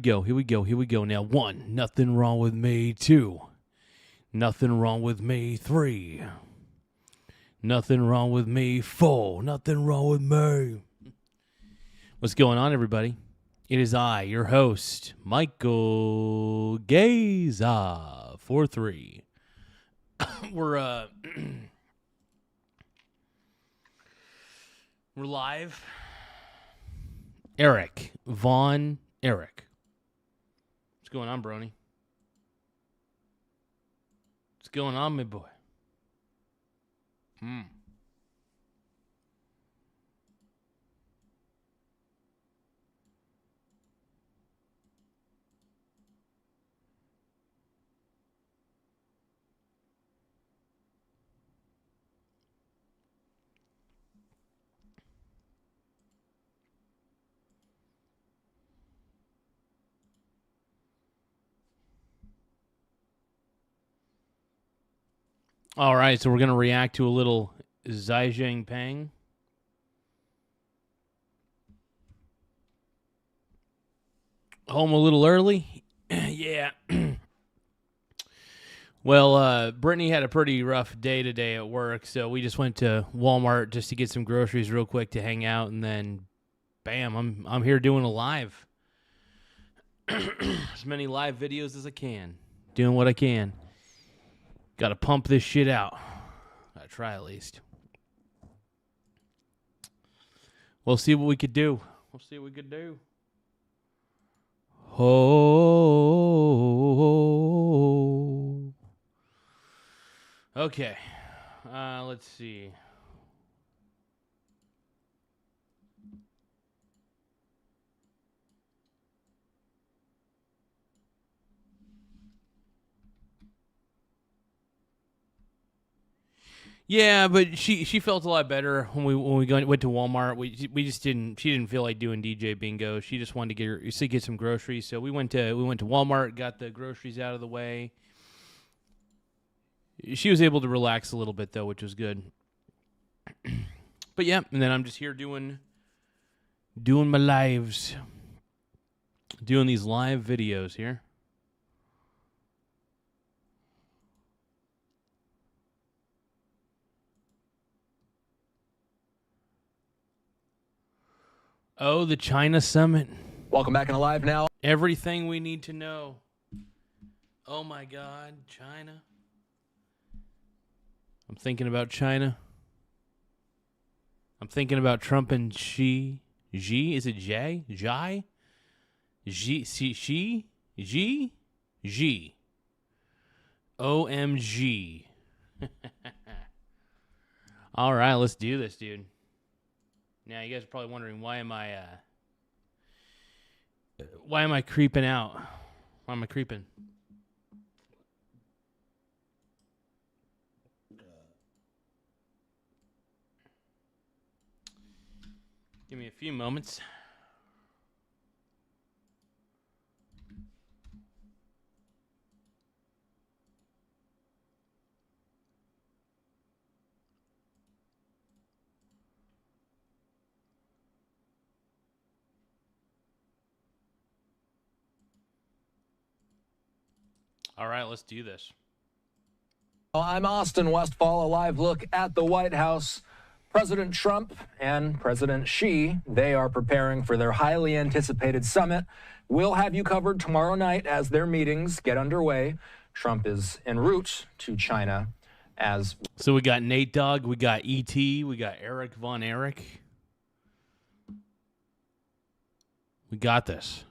Here we go. Now, 1, nothing wrong with me. 2, nothing wrong with me. 3, nothing wrong with me. 4, nothing wrong with me. What's going on, everybody? It is I, your host, Michael Garza, 4-3. We're live. Eric, Vaughn, Eric. What's going on, Brony? What's going on, my boy? All right, so we're going to react to a little Xi Jinping. Home a little early? Yeah. Well, Brittany had a pretty rough day today at work, so we just went to Walmart just to get some groceries real quick to hang out, and then, bam, I'm here doing a live. As many live videos as I can. Doing what I can. Got to pump this shit out. Got to try at least. We'll see what we could do. Oh. Okay. Let's see. Yeah, but she felt a lot better when we went to Walmart. We just didn't. She didn't feel like doing DJ bingo. She just wanted to get some groceries. So we went to Walmart, got the groceries out of the way. She was able to relax a little bit though, which was good. But yeah, and then I'm just here doing my lives, doing these live videos here. Oh, the China summit. Welcome back in Alive Now. Everything we need to know. Oh my God, China. I'm thinking about China. I'm thinking about Trump and Xi. Xi? Is it J? Jai? Xi? Xi? Xi? Xi. OMG. All right, let's do this, dude. Now, you guys are probably wondering, why am I creeping out? Why am I creeping? Give me a few moments. All right, let's do this. I'm Austin Westfall, a live look at the White House. President Trump and President Xi, they are preparing for their highly anticipated summit. We'll have you covered tomorrow night as their meetings get underway. Trump is en route to China as... So we got Nate Dogg, we got E.T., we got Eric Von Eric. We got this.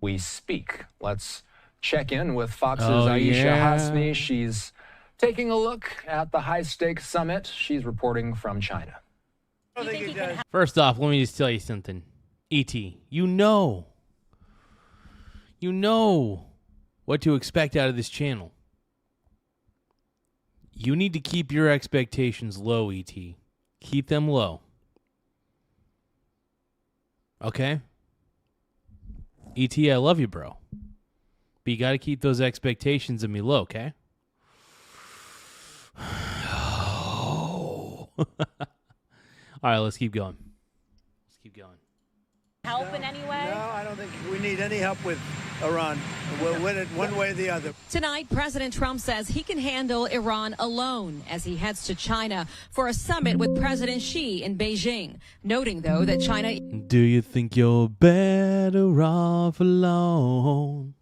We speak. Let's check in with Fox's Aisha Hasmi. She's taking a look at the high-stakes summit. She's reporting from China. First off, let me just tell you something. E.T., you know what to expect out of this channel. You need to keep your expectations low, E.T. Keep them low. Okay? E.T., I love you, bro. But you got to keep those expectations of me low, okay? All right, let's keep going. help in any way? No, I don't think we need any help with Iran. We'll win it one way or the other. Tonight, President Trump says he can handle Iran alone as he heads to China for a summit with President Xi in Beijing, noting, though, that China... Do you think you're better off alone?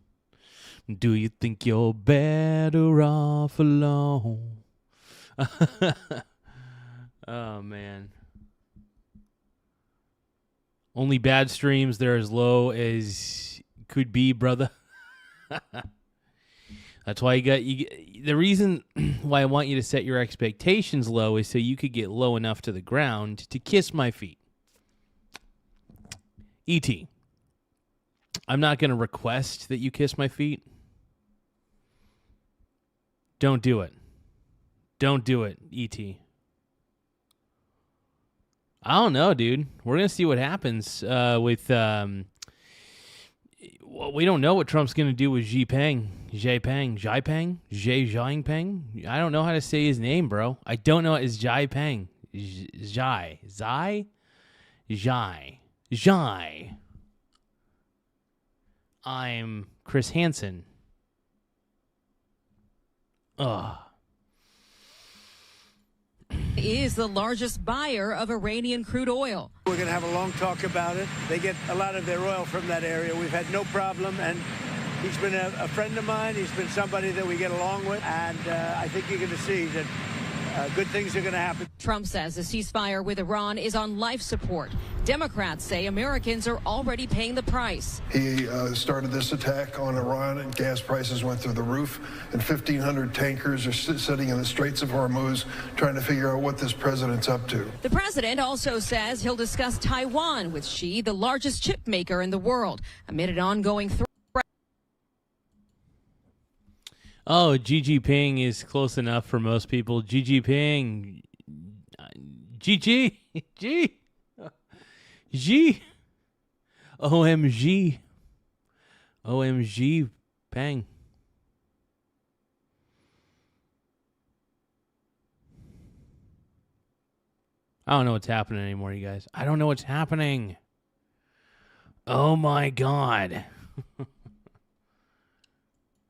Do you think you're better off alone? Oh, man. Only bad streams, they're as low as could be, brother. That's why the reason why I want you to set your expectations low is so you could get low enough to the ground to kiss my feet. E.T., I'm not going to request that you kiss my feet. Don't do it. Don't do it, E.T. I don't know, dude. We're going to see what happens with... well, we don't know what Trump's going to do with Xi Jinping. I don't know how to say his name, bro. I don't know. It's Xi Jinping. Xi. I'm Chris Hansen. Ugh. is the largest buyer of Iranian crude oil. We're going to have a long talk about it. They get a lot of their oil from that area. We've had no problem, and he's been a friend of mine. He's been somebody that we get along with, and I think you're going to see that good things are going to happen. Trump says the ceasefire with Iran is on life support. Democrats say Americans are already paying the price. He started this attack on Iran, and gas prices went through the roof, and 1,500 tankers are sitting in the Straits of Hormuz trying to figure out what this president's up to. The president also says he'll discuss Taiwan with Xi, the largest chip maker in the world, amid an ongoing threat. Oh, Xi Jinping is close enough for most people. Xi Jinping. G. OMG. OMG. Pang. I don't know what's happening anymore, you guys. I don't know what's happening. Oh, my God.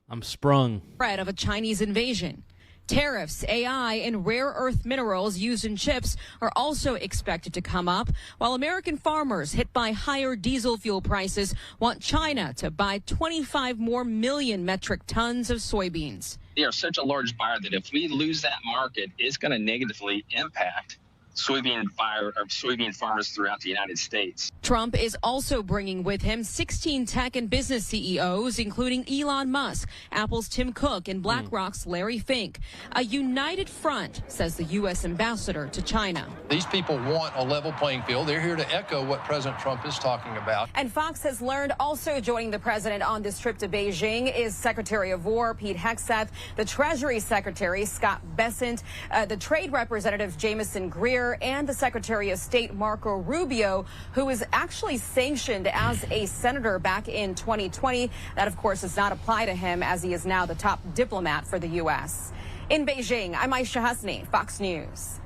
I'm sprung. Threat of a Chinese invasion. Tariffs, AI, and rare earth minerals used in chips are also expected to come up, while American farmers hit by higher diesel fuel prices want China to buy 25 more million metric tons of soybeans. They are such a large buyer that if we lose that market, it's going to negatively impact soybean farmers throughout the United States. Trump is also bringing with him 16 tech and business CEOs, including Elon Musk, Apple's Tim Cook, and BlackRock's Larry Fink. A united front, says the U.S. ambassador to China. These people want a level playing field. They're here to echo what President Trump is talking about. And Fox has learned also joining the president on this trip to Beijing is Secretary of War Pete Hegseth, the Treasury Secretary Scott Bessent, the Trade Representative Jamieson Greer, and the Secretary of State Marco Rubio, who was actually sanctioned as a senator back in 2020. That, of course, does not apply to him as he is now the top diplomat for the U.S. In Beijing, I'm Aisha Hasni, Fox News.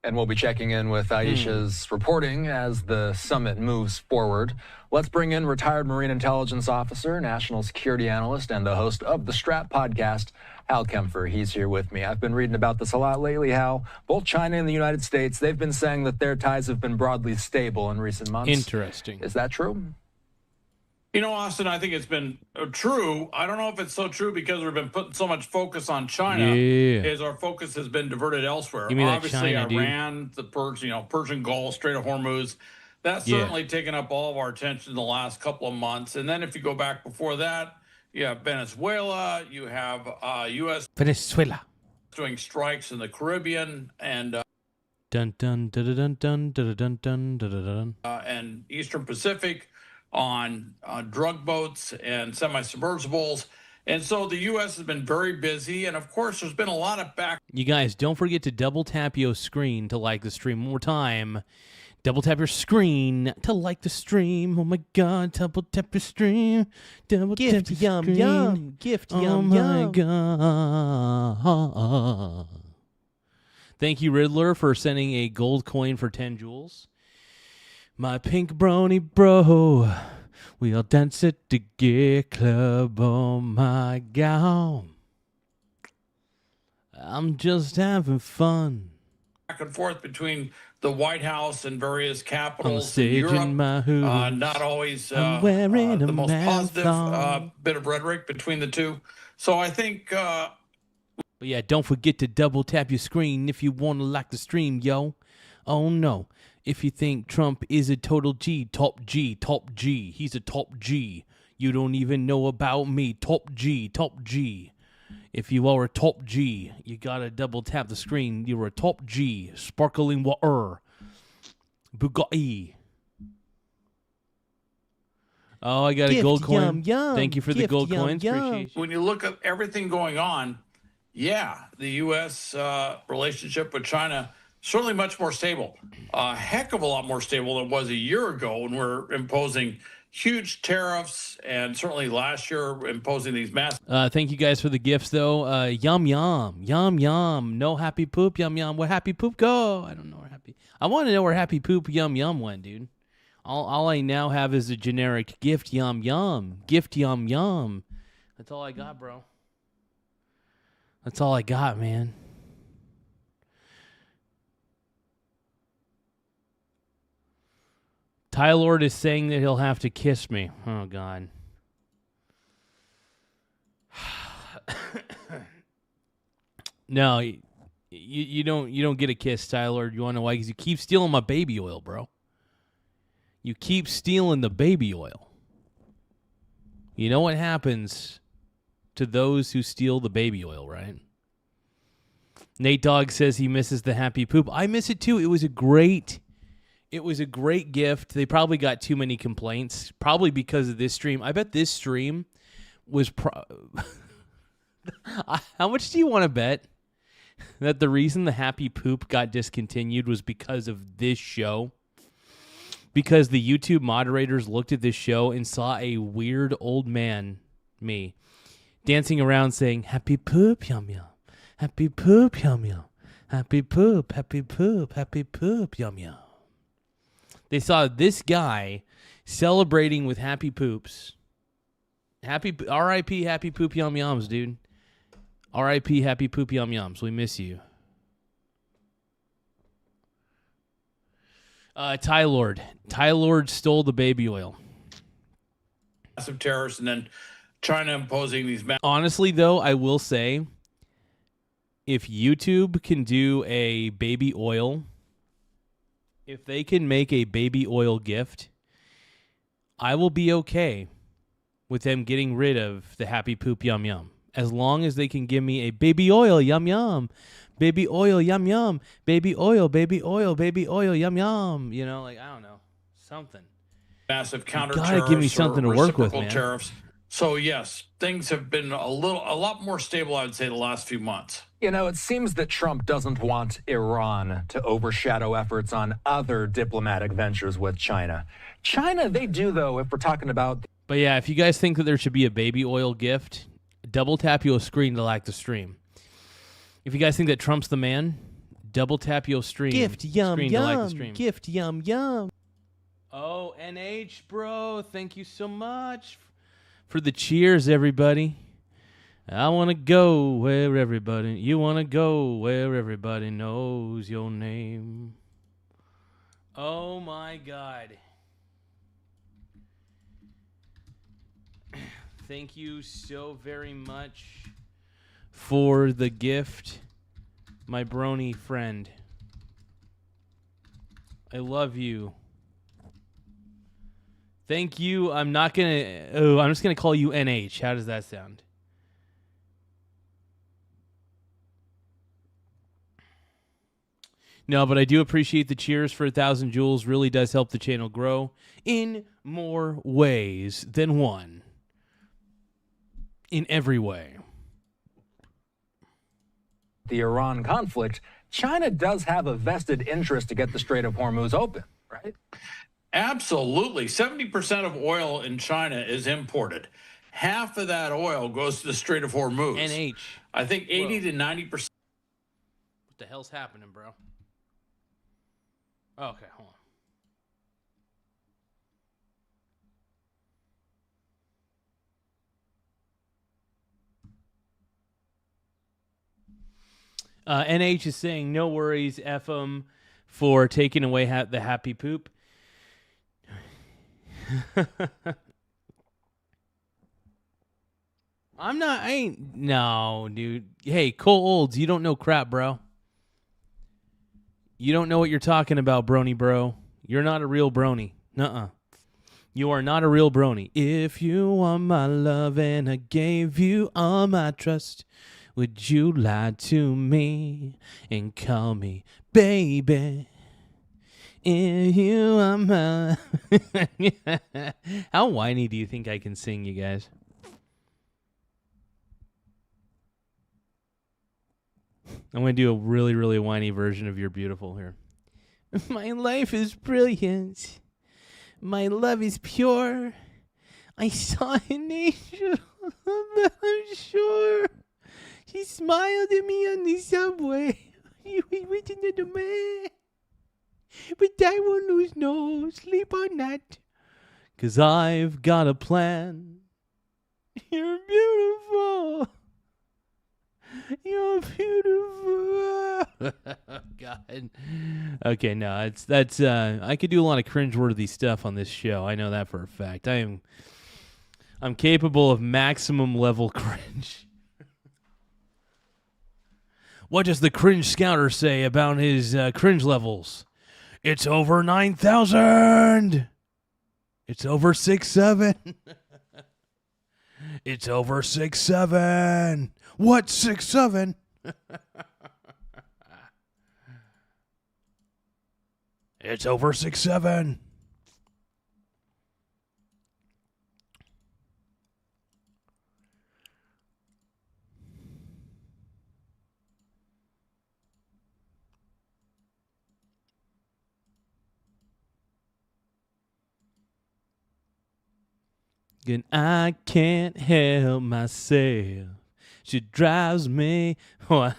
And we'll be checking in with Aisha's reporting as the summit moves forward. Let's bring in retired Marine Intelligence Officer, National Security Analyst, and the host of the Strat podcast, Hal Kempfer. He's here with me. I've been reading about this a lot lately, Hal. Both China and the United States, they've been saying that their ties have been broadly stable in recent months. Interesting. Is that true? You know, Austin, I think it's been true. I don't know if it's so true because we've been putting so much focus on China as our focus has been diverted elsewhere. Give me that Obviously, China, Iran, the Persian Gulf, Strait of Hormuz, that's certainly taken up all of our attention in the last couple of months. And then if you go back before that, you have Venezuela, you have U.S. Venezuela doing strikes in the Caribbean and dun dun dun dun dun dun dun dun dun and Eastern Pacific on drug boats and semi-submersibles. And so the U.S. has been very busy. And, of course, there's been a lot of back. You guys, don't forget to double tap your screen to like the stream. One more time. Double tap your screen to like the stream. Oh, my God. Double tap your stream. Double Gift, tap your yum, screen. yum. Gift, oh yum, my yum. God. Thank you, Riddler, for sending a gold coin for 10 jewels. My pink brony bro. We all dance at the gay club. Oh my God. I'm just having fun. Back and forth between the White House and various On capitals in stage Europe. in my hooves. Not always I'm wearing a the most positive marathon. bit of rhetoric between the two. So I think... But yeah, don't forget to double tap your screen if you want to like the stream, yo. Oh no. If you think Trump is a total G, top G, top G. He's a top G. You don't even know about me. Top G, top G. If you are a top G, you gotta double tap the screen. You're a top G. Sparkling water. Bugatti. Oh, I got a gold coin. Yum, yum. Thank you for the gold Yum, coins. yum. Appreciate you. when you look at everything going on, yeah, the U.S. Relationship with China certainly much more stable. A heck of a lot more stable than it was a year ago when we're imposing huge tariffs, and certainly last year imposing these massive. Thank you guys for the gifts, though. Yum, yum. Yum, yum. No happy poop. Yum, yum. Where happy poop go? I don't know where happy... I want to know where happy poop yum, yum went, dude. All I now have is a generic gift yum, yum. Gift yum, yum. That's all I got, bro. That's all I got, man. Tylord is saying that he'll have to kiss me. Oh, God. No, you don't get a kiss, Tylord. You want to know why? Because you keep stealing my baby oil, bro. You keep stealing the baby oil. You know what happens to those who steal the baby oil, right? Nate Dogg says he misses the happy poop. I miss it too. It was a great gift. They probably got too many complaints, probably because of this stream. I bet this stream was how much do you want to bet that the reason the happy poop got discontinued was because of this show? Because the YouTube moderators looked at this show and saw a weird old man, me, dancing around saying, happy poop, yum, yum. Happy poop, yum, yum. Happy poop, happy poop, happy poop, yum, yum. They saw this guy celebrating with happy poops. R.I.P. happy poop, yum, yums, dude. R.I.P. happy poop, yum, yums. We miss you. Tylord. Tylord stole the baby oil. Massive tariffs, and then China imposing these. Honestly, though, I will say, if YouTube can do a baby oil, if they can make a baby oil gift, I will be okay with them getting rid of the happy poop yum yum. As long as they can give me a baby oil yum yum. Baby oil, yum, yum. Baby oil, yum, yum. You know, like, I don't know. Something. Massive counter tariffs. You gotta give me something to work with, man. Tariffs. So, yes, things have been a lot more stable, I would say, the last few months. You know, it seems that Trump doesn't want Iran to overshadow efforts on other diplomatic ventures with China. China, they do, though, if we're talking about... But yeah, if you guys think that there should be a baby oil gift, double tap your screen to like the stream. If you guys think that Trump's the man, double tap your stream. Gift yum screen yum. To like the stream. Gift yum yum. Oh, NH, bro. Thank you so much for the cheers, everybody. I want to go where everybody... You want to go where everybody knows your name. Oh, my God. Thank you so very much for the gift, my brony friend. I love you. Thank you. I'm just gonna call you NH. How does that sound? No, but I do appreciate the cheers for 1,000 joules. Really does help the channel grow in more ways than one. In every way. The Iran conflict, China does have a vested interest to get the Strait of Hormuz open, right? Absolutely. 70% of oil in China is imported. Half of that oil goes to the Strait of Hormuz. NH. I think 80 to 90%. What the hell's happening, bro? Okay, hold on. NH is saying, no worries, F them for taking away the happy poop. No, dude. Hey, Cole Olds, you don't know crap, bro. You don't know what you're talking about, brony bro. You're not a real brony. Nuh-uh. You are not a real brony. If you want my love and I gave you all my trust, would you lie to me and call me baby? If you are my... How whiny do you think I can sing, you guys? I'm going to do a really, really whiny version of You're Beautiful here. My life is brilliant. My love is pure. I saw an angel, I'm sure. She smiled at me on the subway. She was with another man. But I won't lose no sleep on that. 'Cause I've got a plan. You're beautiful. You're beautiful. God. Okay, no, that's I could do a lot of cringeworthy stuff on this show. I know that for a fact. I'm capable of maximum level cringe. What does the cringe scouter say about his cringe levels? It's over 9,000. It's over 6,700. It's over 6,700. What 6,700? It's over 6,700. And I can't help myself. She drives me. What?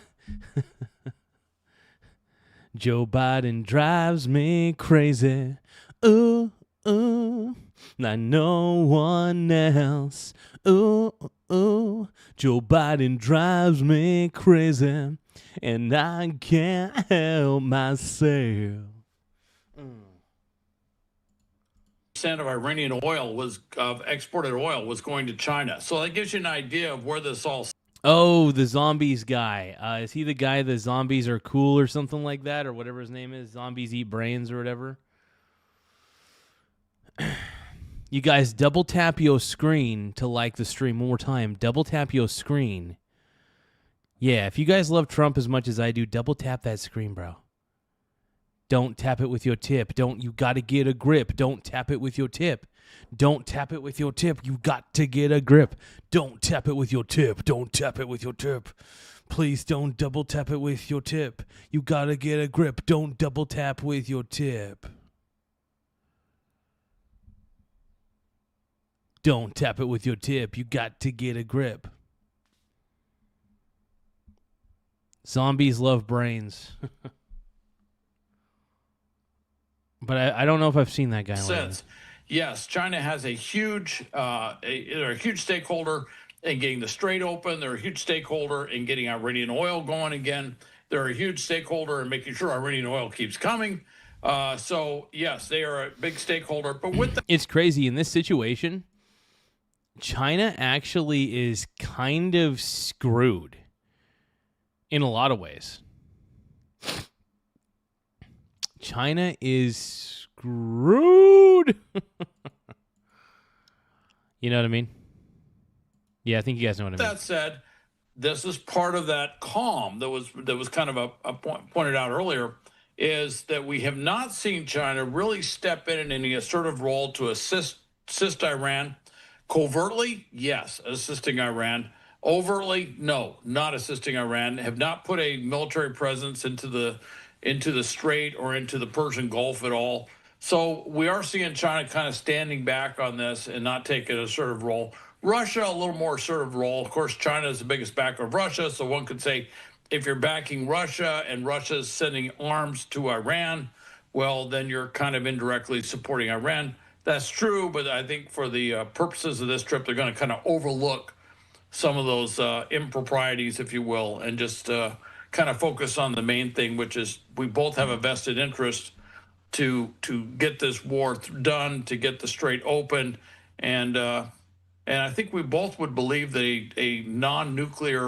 Joe Biden drives me crazy. Ooh, ooh. Like no one else. Ooh, ooh. Joe Biden drives me crazy. And I can't help myself. Of Iranian oil exported oil was going to China. So that gives you an idea of where this all... Oh, the zombies guy. Is he the guy that zombies are cool or something like that, or whatever his name is? Zombies eat brains or whatever. You guys, double tap your screen to like the stream one more time. Double tap your screen. Yeah, if you guys love Trump as much as I do, double tap that screen, bro. Don't tap it with your tip. You got to get a grip. Don't tap it with your tip. Don't tap it with your tip. You got to get a grip. Don't tap it with your tip. Don't tap it with your tip. Please don't double tap it with your tip. You got to get a grip. Don't double tap with your tip. Don't tap it with your tip. You got to get a grip. Zombies love brains. But I don't know if I've seen that guy. Sense. Yes, China has a huge, they're a huge stakeholder in getting the Strait open. They're a huge stakeholder in getting Iranian oil going again. They're a huge stakeholder in making sure Iranian oil keeps coming. So, yes, they are a big stakeholder. But with it's crazy. In this situation, China actually is kind of screwed in a lot of ways. China is screwed. You know what I mean? Yeah, I think you guys know what I mean. That said, this is part of that calm that was kind of a point pointed out earlier, is that we have not seen China really step in any assertive role to assist Iran. Covertly, yes, assisting Iran. Overtly, no, not assisting Iran. Have not put a military presence into the Strait or into the Persian Gulf at all. So we are seeing China kind of standing back on this and not taking an assertive role. Russia, a little more assertive role. Of course, China is the biggest backer of Russia, so one could say if you're backing Russia and Russia's sending arms to Iran, well, then you're kind of indirectly supporting Iran. That's true, but I think for the purposes of this trip, they're going to kind of overlook some of those improprieties, if you will, and just kind of focus on the main thing, which is we both have a vested interest to get this war done, to get the Strait open, and I think we both would believe that a non-nuclear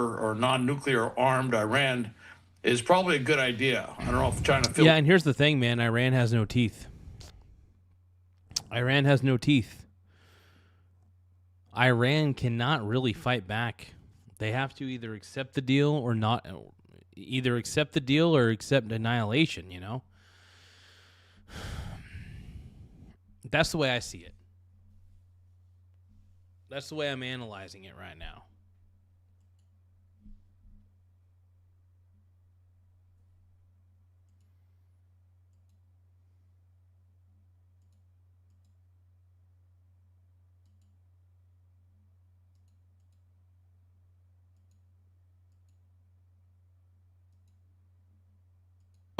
armed Iran is probably a good idea. I don't know if China feels. Yeah, and here's the thing, man. Iran has no teeth. Iran has no teeth. Iran cannot really fight back. They have to either accept the deal or not. Either accept the deal or accept annihilation, you know? That's the way I see it. That's the way I'm analyzing it right now.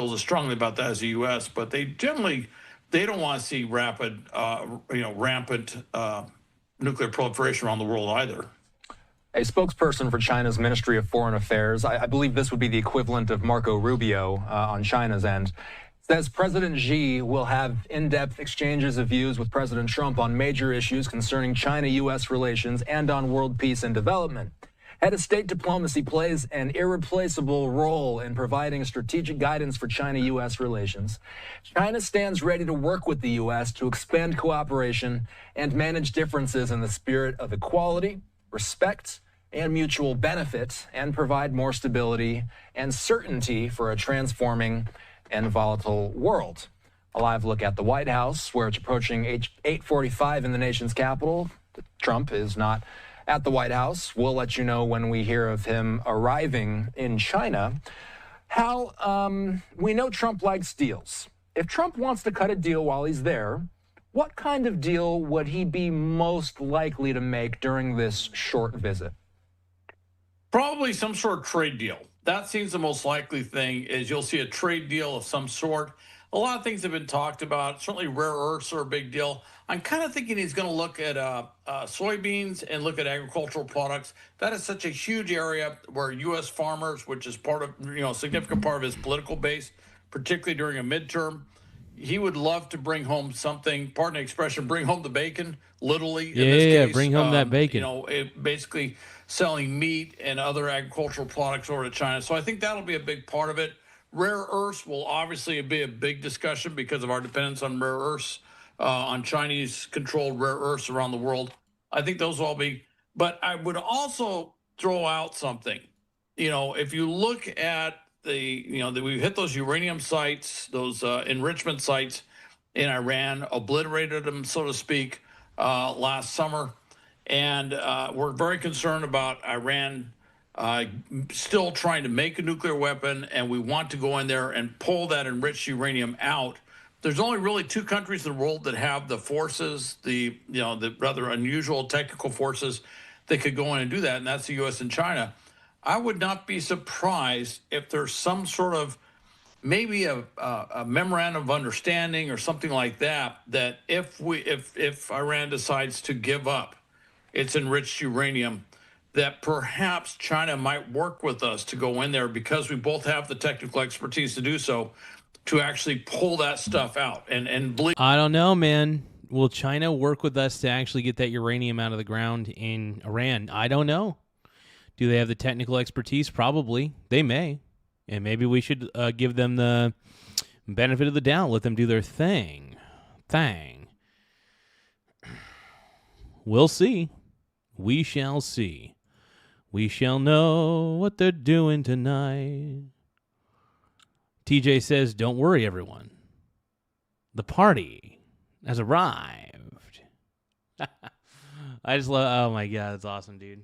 As strongly about that as the U.S., but they don't want to see rampant nuclear proliferation around the world either. A spokesperson for China's Ministry of Foreign Affairs, I believe this would be the equivalent of Marco Rubio on China's end, says President Xi will have in-depth exchanges of views with President Trump on major issues concerning China-U.S. relations and on world peace and development. Head of state diplomacy plays an irreplaceable role in providing strategic guidance for China-U.S. relations. China stands ready to work with the U.S. to expand cooperation and manage differences in the spirit of equality, respect, and mutual benefit, and provide more stability and certainty for a transforming and volatile world. A live look at the White House, where it's approaching 8:45 in the nation's capital. Trump is not at the White House. We'll let you know when we hear of him arriving in China. Hal, we know Trump likes deals. If Trump wants to cut a deal while he's there, what kind of deal would he be most likely to make during this short visit? Probably some sort of trade deal. That seems the most likely thing, is you'll see a trade deal of some sort. A lot of things have been talked about. Certainly rare earths are a big deal. I'm kind of thinking he's going to look at soybeans and look at agricultural products. That is such a huge area where U.S. farmers, which is part of, a significant part of his political base, particularly during a midterm, he would love to bring home something, pardon the expression, bring home the bacon, literally. In this case, bring home that bacon. Basically selling meat and other agricultural products over to China. So I think that'll be a big part of it. Rare earths will obviously be a big discussion because of our dependence on rare earths, on Chinese-controlled rare earths around the world. I think those will all be. But I would also throw out something. If you look at we've hit those uranium sites, those enrichment sites in Iran, obliterated them, so to speak, last summer. And we're very concerned about Iran still trying to make a nuclear weapon, and we want to go in there and pull that enriched uranium out. There's only really two countries in the world that have the forces, the rather unusual technical forces that could go in and do that, and that's the U.S. and China. I would not be surprised if there's some sort of maybe a memorandum of understanding or something like that, that if Iran decides to give up its enriched uranium, that perhaps China might work with us to go in there, because we both have the technical expertise to do so, to actually pull that stuff out and believe. I don't know, man. Will China work with us to actually get that uranium out of the ground in Iran? I don't know. Do they have the technical expertise? Probably. They may. And maybe we should give them the benefit of the doubt. Let them do their thing. We'll see. We shall see. We shall know what they're doing tonight. TJ says, don't worry, everyone. The party has arrived. I just love, oh my God, that's awesome, dude.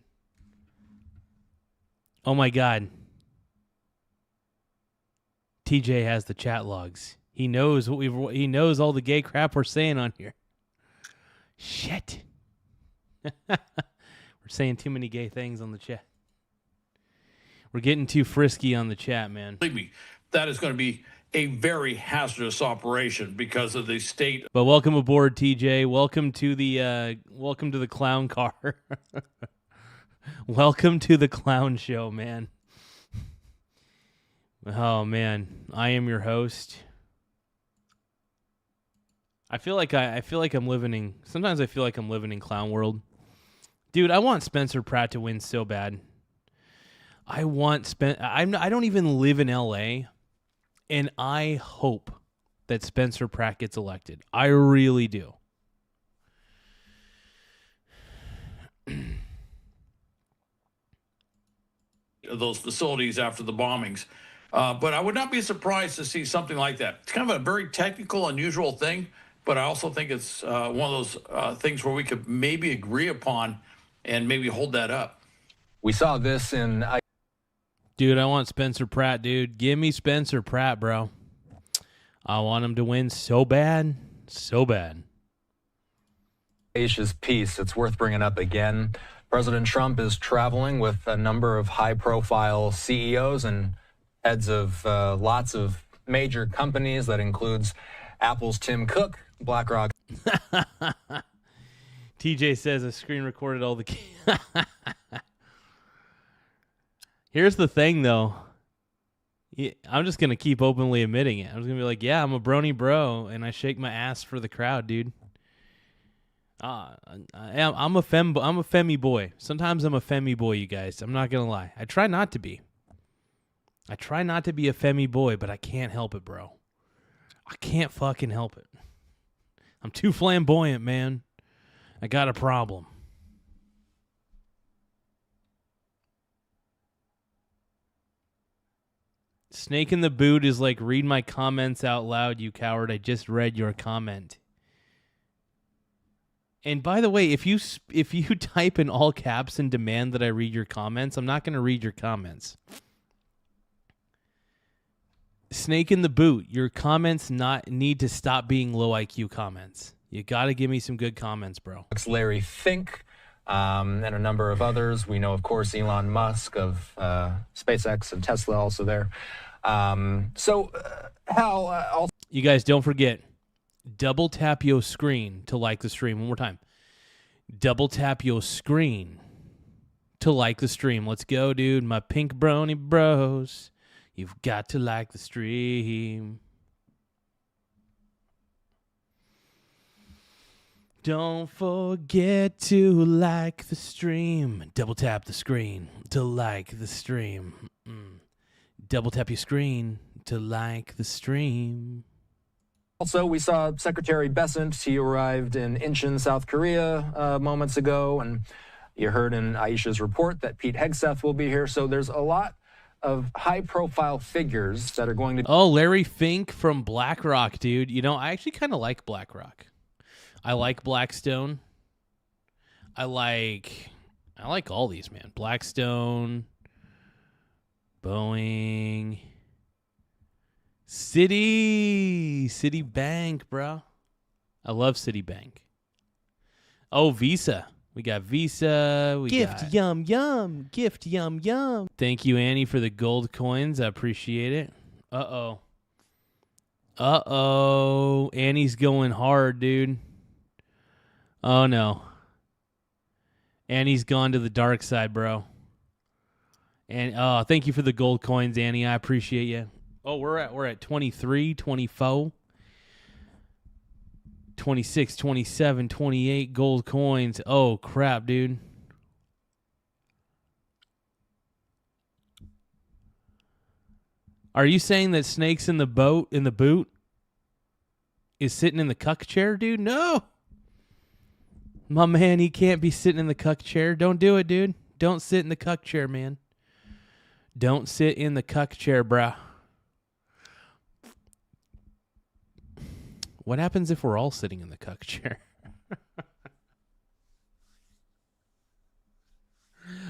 Oh my God. TJ has the chat logs. He knows he knows all the gay crap we're saying on here. Shit. We're saying too many gay things on the chat. We're getting too frisky on the chat, man. Believe me, that is going to be a very hazardous operation because of the state. But welcome aboard, TJ. Welcome to the clown car. Welcome to the clown show, man. Oh man, I am your host. I feel like I'm living in. Sometimes I feel like I'm living in clown world, dude. I want Spencer Pratt to win so bad. I don't even live in L.A. and I hope that Spencer Pratt gets elected. I really do. Those facilities after the bombings. But I would not be surprised to see something like that. It's kind of a very technical, unusual thing, but I also think it's one of those things where we could maybe agree upon and maybe hold that up. We saw this in... Dude, I want Spencer Pratt, dude. Give me Spencer Pratt, bro. I want him to win so bad. So bad. Aisha's piece, it's worth bringing up again. President Trump is traveling with a number of high-profile CEOs and heads of lots of major companies. That includes Apple's Tim Cook, BlackRock. TJ says I screen recorded all the... Here's the thing, though. I'm just going to keep openly admitting it. I'm just going to be like, yeah, I'm a brony bro, and I shake my ass for the crowd, dude. I'm a femmy boy. Sometimes I'm a femmy boy, you guys. I'm not going to lie. I try not to be. I try not to be a femmy boy, but I can't help it, bro. I can't fucking help it. I'm too flamboyant, man. I got a problem. Snake in the boot is like, read my comments out loud, you coward. I just read your comment. And by the way, if you type in all caps and demand that I read your comments, I'm not going to read your comments. Snake in the boot, your comments need to stop being low IQ comments. You got to give me some good comments, bro. Larry Fink and a number of others. We know, of course, Elon Musk of SpaceX and Tesla also there. Hal, you guys don't forget, double tap your screen to like the stream. One more time. Double tap your screen to like the stream. Let's go, dude. My pink brony bros. You've got to like the stream. Don't forget to like the stream. Double tap the screen to like the stream. Double tap your screen to like the stream. Also, we saw Secretary Bessent. He arrived in Incheon, South Korea moments ago, and you heard in Aisha's report that Pete Hegseth will be here. So there's a lot of high-profile figures that are going to... Oh, Larry Fink from BlackRock, dude. You know, I actually kind of like BlackRock. I like Blackstone. I like all these, man. Blackstone, Boeing, Citibank, bro. I love Citibank. Oh, Visa. We got Visa. Gift yum. Thank you, Annie, for the gold coins. I appreciate it. Uh-oh. Annie's going hard, dude. Oh, no. Annie's gone to the dark side, bro. And thank you for the gold coins, Annie. I appreciate you. Oh, we're at 23, 24, 26, 27, 28 gold coins. Oh, crap, dude. Are you saying that Snake's in the boot is sitting in the cuck chair, dude? No. My man, he can't be sitting in the cuck chair. Don't do it, dude. Don't sit in the cuck chair, man. Don't sit in the cuck chair, bruh. What happens if we're all sitting in the cuck chair?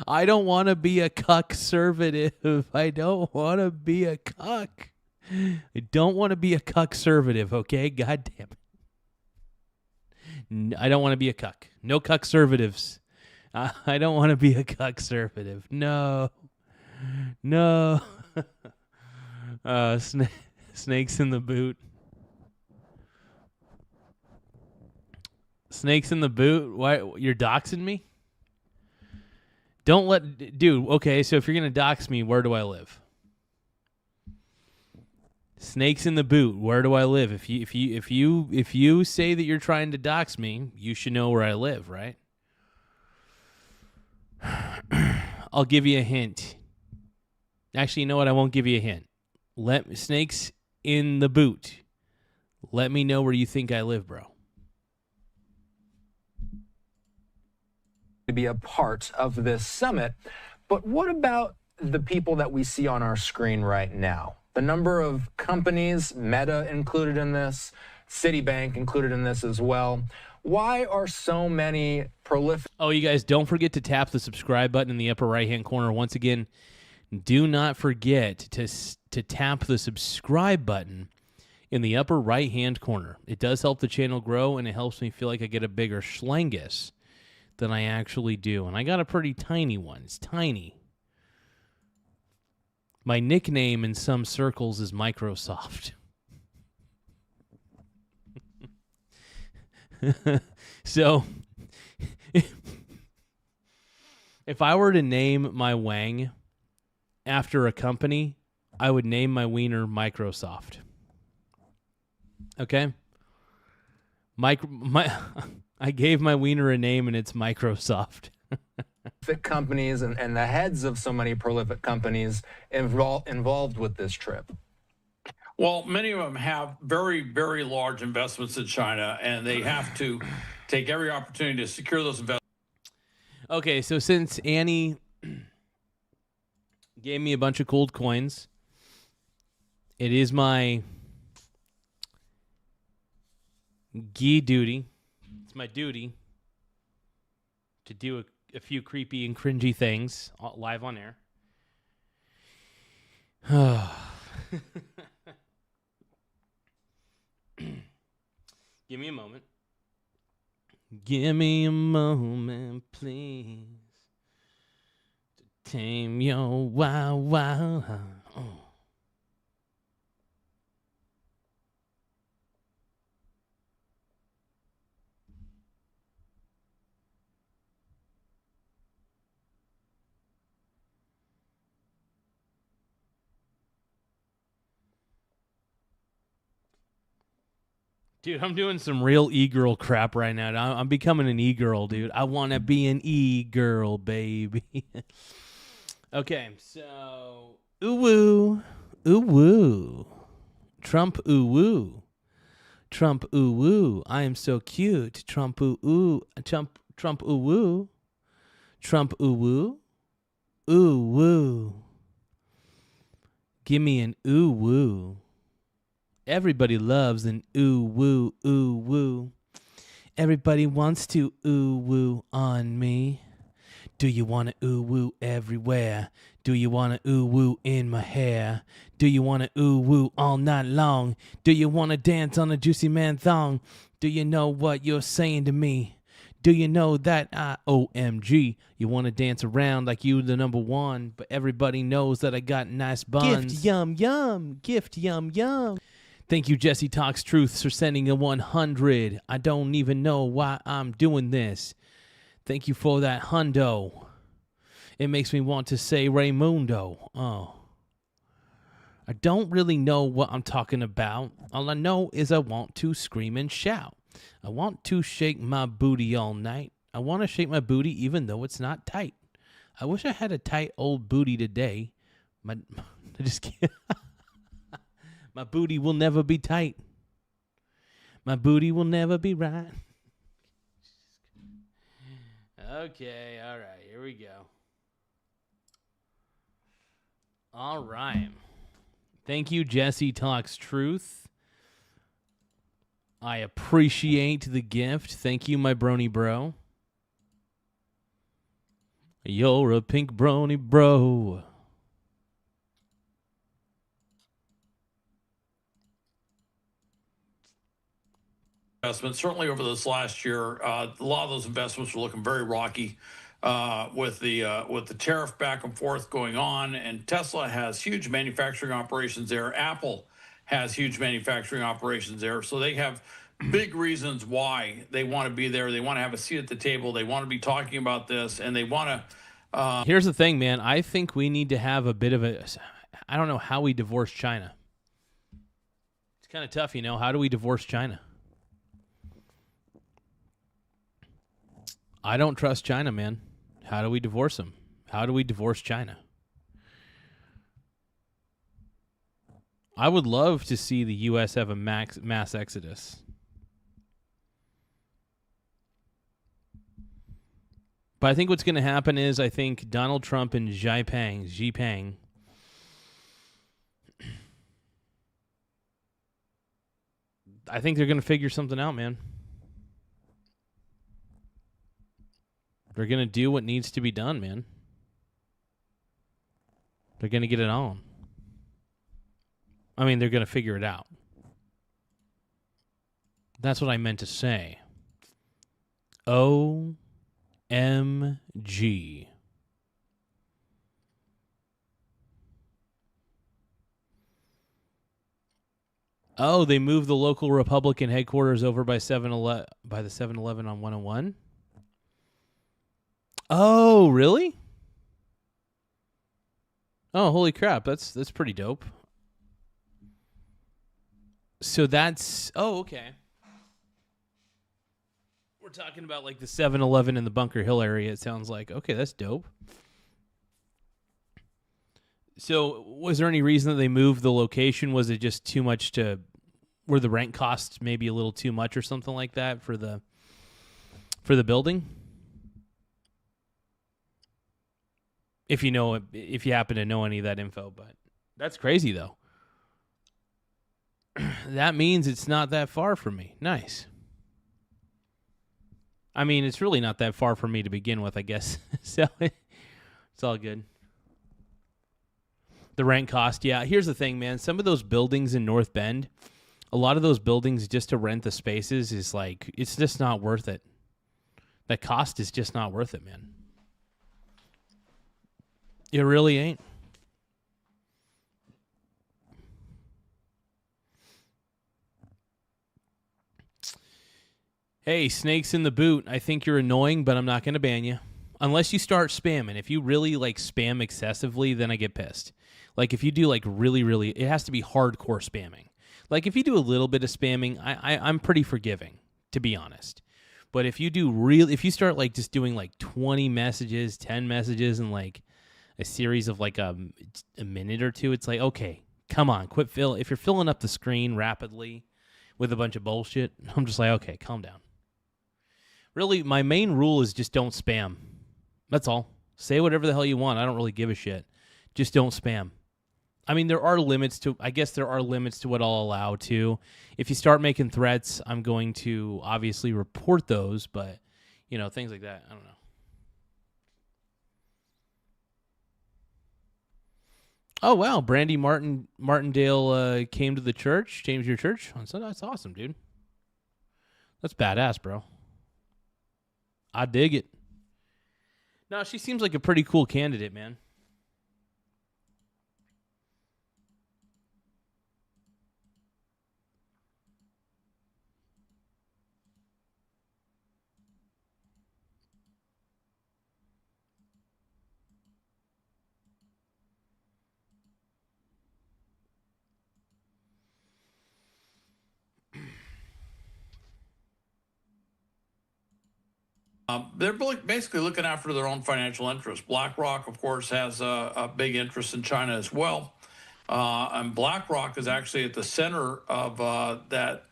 I don't want to be a cuck-servative. I don't want to be a cuck. I don't want to be a cuck-servative, okay? God damn it. I don't want to be a cuck. No cuck-servatives. I don't want to be a cuck-servative. No. Snakes in the boot. Snakes in the boot? Why? You're doxing me? Don't let... Dude, okay, so if you're going to dox me, where do I live? Snakes in the boot. Where do I live? If you say that you're trying to dox me, you should know where I live, right? I'll give you a hint. Actually, you know what? I won't give you a hint. Snakes in the boot. Let me know where you think I live, bro. To be a part of this summit. But what about the people that we see on our screen right now? The number of companies, Meta included in this, Citibank included in this as well. Why are so many prolific? Oh, you guys, don't forget to tap the subscribe button in the upper right-hand corner. Once again, do not forget to tap the subscribe button in the upper right-hand corner. It does help the channel grow, and it helps me feel like I get a bigger schlangus than I actually do. And I got a pretty tiny one. It's tiny. My nickname in some circles is Microsoft. So, if I were to name my wang after a company, I would name my wiener Microsoft. Okay? I gave my wiener a name, and it's Microsoft. Companies and the heads of so many prolific companies involved with this trip? Well, many of them have very, very large investments in China, and they have to take every opportunity to secure those investments. Okay, so since Annie gave me a bunch of gold coins, it is my duty. It's my duty to do a few creepy and cringy things live on air. Give me a moment. Give me a moment, please, to tame your wild, wild heart. Oh. Dude, I'm doing some real e-girl crap right now. I'm becoming an e-girl, dude. I want to be an e-girl, baby. Okay, so ooh-woo, ooh-woo. Trump ooh-woo. Trump ooh-woo. I am so cute. Trump ooh-woo. Trump ooh-woo. Trump ooh-woo. Ooh-woo. Give me an ooh-woo. Everybody loves an ooh-woo, ooh-woo. Everybody wants to ooh-woo on me. Do you want to ooh-woo everywhere? Do you want to ooh-woo in my hair? Do you want to ooh-woo all night long? Do you want to dance on a juicy man thong? Do you know what you're saying to me? Do you know that OMG, you want to dance around like you the number one, but everybody knows that I got nice buns. Gift yum yum, gift yum yum. Thank you, Jesse Talks Truth, for sending a 100. I don't even know why I'm doing this. Thank you for that hundo. It makes me want to say Raymundo. Oh. I don't really know what I'm talking about. All I know is I want to scream and shout. I want to shake my booty all night. I want to shake my booty even though it's not tight. I wish I had a tight old booty today. I just can't. My booty will never be tight. My booty will never be right. Okay, all right, here we go. All right. Thank you, Jesse Talks Truth. I appreciate the gift. Thank you, my brony bro. You're a pink brony bro. Investments. Certainly over this last year, a lot of those investments were looking very rocky with the tariff back and forth going on. And Tesla has huge manufacturing operations there. Apple has huge manufacturing operations there. So they have big reasons why they want to be there. They want to have a seat at the table. They want to be talking about this, and they want to. Here's the thing, man. I think we need to have a bit of a. I don't know how we divorce China. kind of tough, you know. How do we divorce China? I don't trust China, man. How do we divorce them? How do we divorce China? I would love to see the U.S. have a mass exodus. But I think what's going to happen is I think Donald Trump and Xi Jinping, I think they're going to figure something out, man. They're going to do what needs to be done, man. They're going to get it on. I mean, they're going to figure it out. That's what I meant to say. OMG. Oh, they moved the local Republican headquarters over by the 7-Eleven on 101? Oh, really? Oh, holy crap. That's pretty dope. So that's... Oh, okay. We're talking about like the 7-Eleven in the Bunker Hill area, it sounds like. Okay, that's dope. So was there any reason that they moved the location? Was it just too much to... Were the rent costs maybe a little too much or something like that for the building? If you happen to know any of that info, but that's crazy though. That means it's not that far from me. Nice. I mean, it's really not that far from me to begin with, I guess. So it's all good. The rent cost, yeah. Here's the thing, man. Some of those buildings in North Bend, a lot of those buildings just to rent the spaces is like, it's just not worth it. That cost is just not worth it, man. It really ain't. Hey, snakes in the boot. I think you're annoying, but I'm not going to ban you. Unless you start spamming. If you really like spam excessively, then I get pissed. Like if you do like really, it has to be hardcore spamming. Like if you do a little bit of spamming, I'm pretty forgiving, to be honest. But if you start like just doing like 20 messages, 10 messages, and like a series of like a minute or two, it's like, okay, come on, quit if you're filling up the screen rapidly with a bunch of bullshit, I'm just like, okay, calm down. Really, my main rule is just don't spam. That's all. Say whatever the hell you want. I don't really give a shit. Just don't spam. I mean, there are limits to what I'll allow to. If you start making threats, I'm going to obviously report those, but, things like that, I don't know. Oh, wow. Brandy Martindale came to the church, James, your church on Sunday. That's awesome, dude. That's badass, bro. I dig it. No, she seems like a pretty cool candidate, man. They're basically looking after their own financial interests. BlackRock, of course, has a big interest in China as well. And BlackRock is actually at the center of that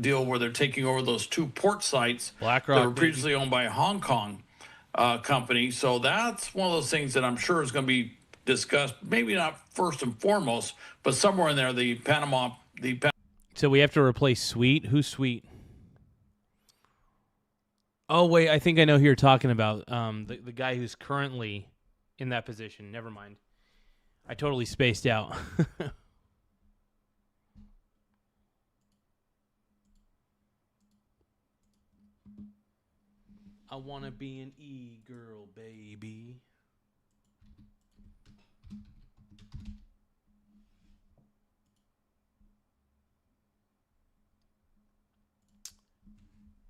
deal where they're taking over those two port sites that were previously owned by a Hong Kong company. So that's one of those things that I'm sure is going to be discussed, maybe not first and foremost, but somewhere in there, So we have to replace Sweet? Who's Sweet? Oh, wait, I think I know who you're talking about. The guy who's currently in that position. Never mind. I totally spaced out. I want to be an e-girl, baby.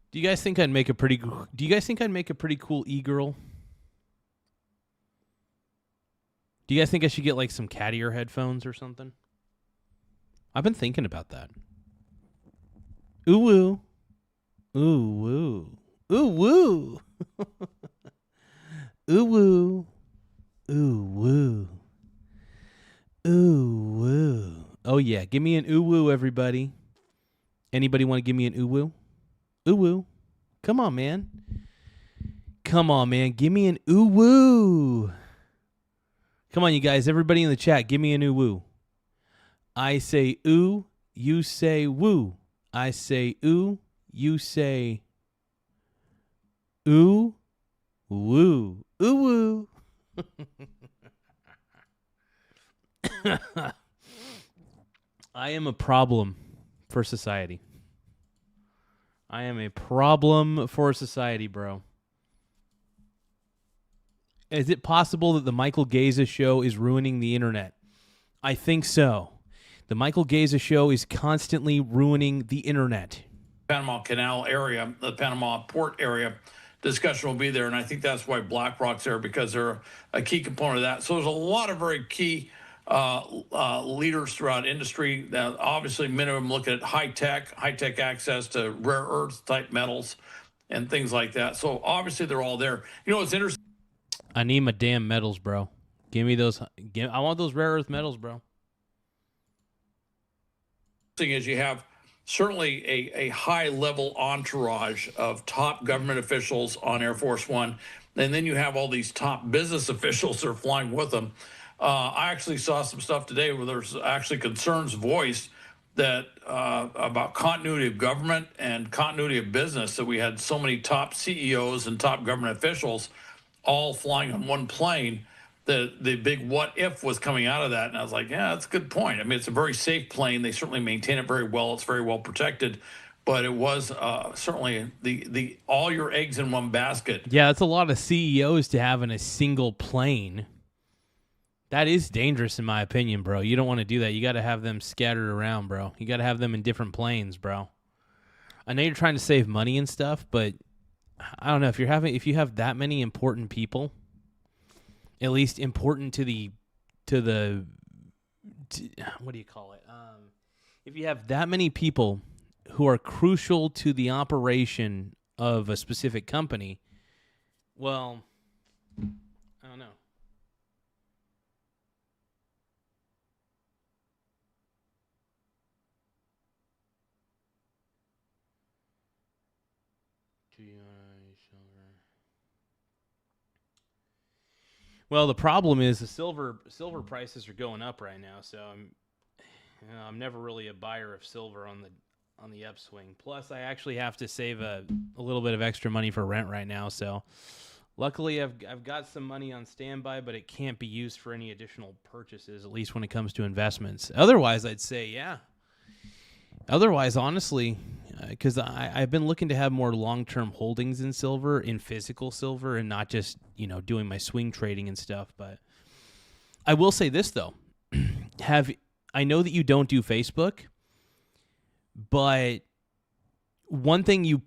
Do you guys think I'd make a pretty cool e-girl? Do you guys think I should get like some cat ear headphones or something? I've been thinking about that. Ooh woo. Ooh woo. Ooh woo. Ooh woo. Ooh woo. Ooh woo. Oh yeah, give me an ooh woo, everybody. Anybody want to give me an ooh woo? Ooh woo. Come on, man. Come on, man. Give me an ooh woo. Come on, you guys. Everybody in the chat, give me an ooh woo. I say ooh, you say woo. I say ooh, you say ooh, woo. Ooh woo. I am a problem for society. I am a problem for society, bro. Is it possible that the Michael Garza show is ruining the internet? I think so. The Michael Garza show is constantly ruining the internet. Panama Canal area, the Panama Port area discussion will be there. And I think that's why BlackRock's there, because they're a key component of that. So there's a lot of very key leaders throughout industry that obviously many of them look at high tech access to rare earth type metals and things like that. So obviously they're all there. You know, it's interesting. I need my damn metals, bro. Give me those. I want those rare earth metals, bro. Thing is, you have certainly a high level entourage of top government officials on Air Force One, and then you have all these top business officials that are flying with them. I actually saw some stuff today where there's actually concerns voiced that about continuity of government and continuity of business, that we had so many top CEOs and top government officials all flying on one plane. The big what if was coming out of that. And I was like, yeah, that's a good point. I mean, it's a very safe plane. They certainly maintain it very well. It's very well protected. But it was certainly the all your eggs in one basket. Yeah, that's a lot of CEOs to have in a single plane. That is dangerous in my opinion, bro. You don't want to do that. You got to have them scattered around, bro. You got to have them in different planes, bro. I know you're trying to save money and stuff, but I don't know if you have that many important people, at least important to the what do you call it? If you have that many people who are crucial to the operation of a specific company, well, I don't know. Well, the problem is the silver prices are going up right now, so I'm never really a buyer of silver on the upswing. Plus, I actually have to save a little bit of extra money for rent right now. So, luckily, I've got some money on standby, but it can't be used for any additional purchases, at least when it comes to investments. Otherwise, I'd say yeah. Otherwise, honestly, because I've been looking to have more long-term holdings in silver, in physical silver, and not just, doing my swing trading and stuff. But I will say this, though. I know that you don't do Facebook, but one thing you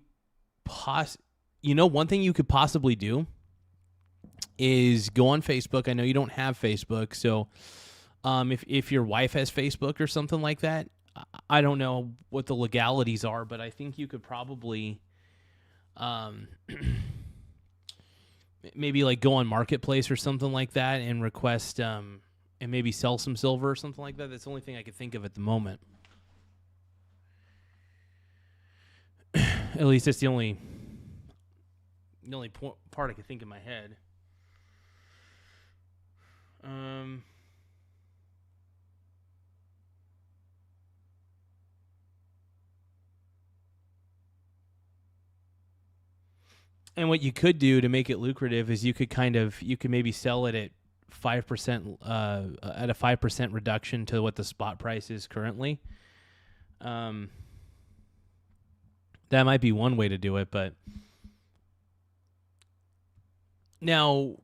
could possibly do is go on Facebook. I know you don't have Facebook, so if your wife has Facebook or something like that, I don't know what the legalities are, but I think you could probably maybe like go on Marketplace or something like that and request and maybe sell some silver or something like that. That's the only thing I could think of at the moment. At least that's the only part I could think in my head. And what you could do to make it lucrative is you could maybe sell it at 5% at a 5% reduction to what the spot price is currently. That might be one way to do it, but now,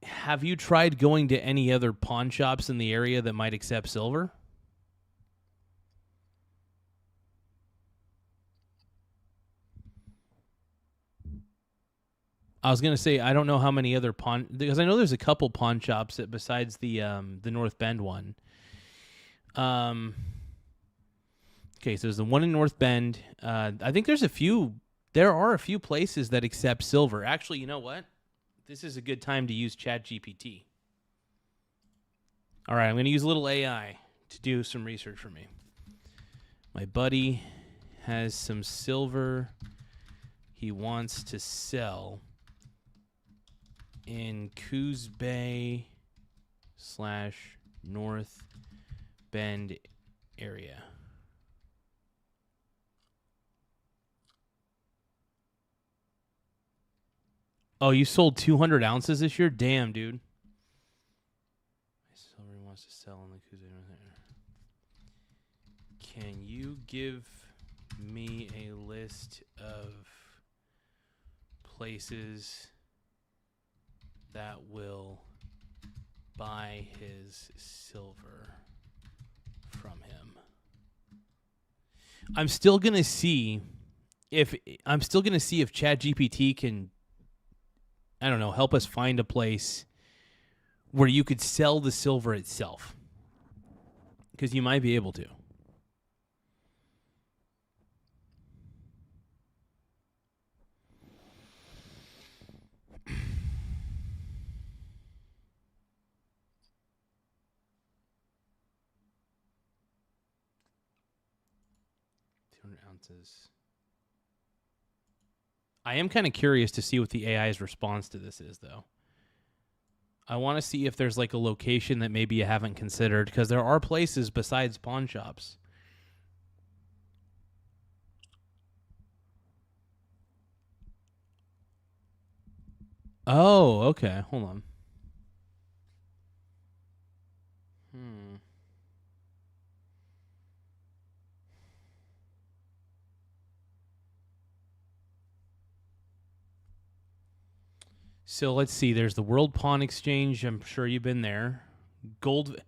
have you tried going to any other pawn shops in the area that might accept silver? I was going to say, I don't know how many other because I know there's a couple pawn shops besides the North Bend one. Because Okay, so there's the one in North Bend. I think there are a few places that accept silver. Actually, you know what? This is a good time to use ChatGPT. All right, I'm going to use a little AI to do some research for me. My buddy has some silver he wants to sell in Coos Bay / North Bend area. Oh, you sold 200 ounces this year? Damn, dude. Silver wants to sell in the Coos Bay. Can you give me a list of places that will buy his silver from him? I'm still gonna see if ChatGPT can, I don't know, help us find a place where you could sell the silver itself, because you might be able to. Ounces. I am kind of curious to see what the AI's response to this is, though. I want to see if there's like a location that maybe you haven't considered, because there are places besides pawn shops. Oh, okay. Hold on. So let's see. There's the World Pawn Exchange. I'm sure you've been there. Gold.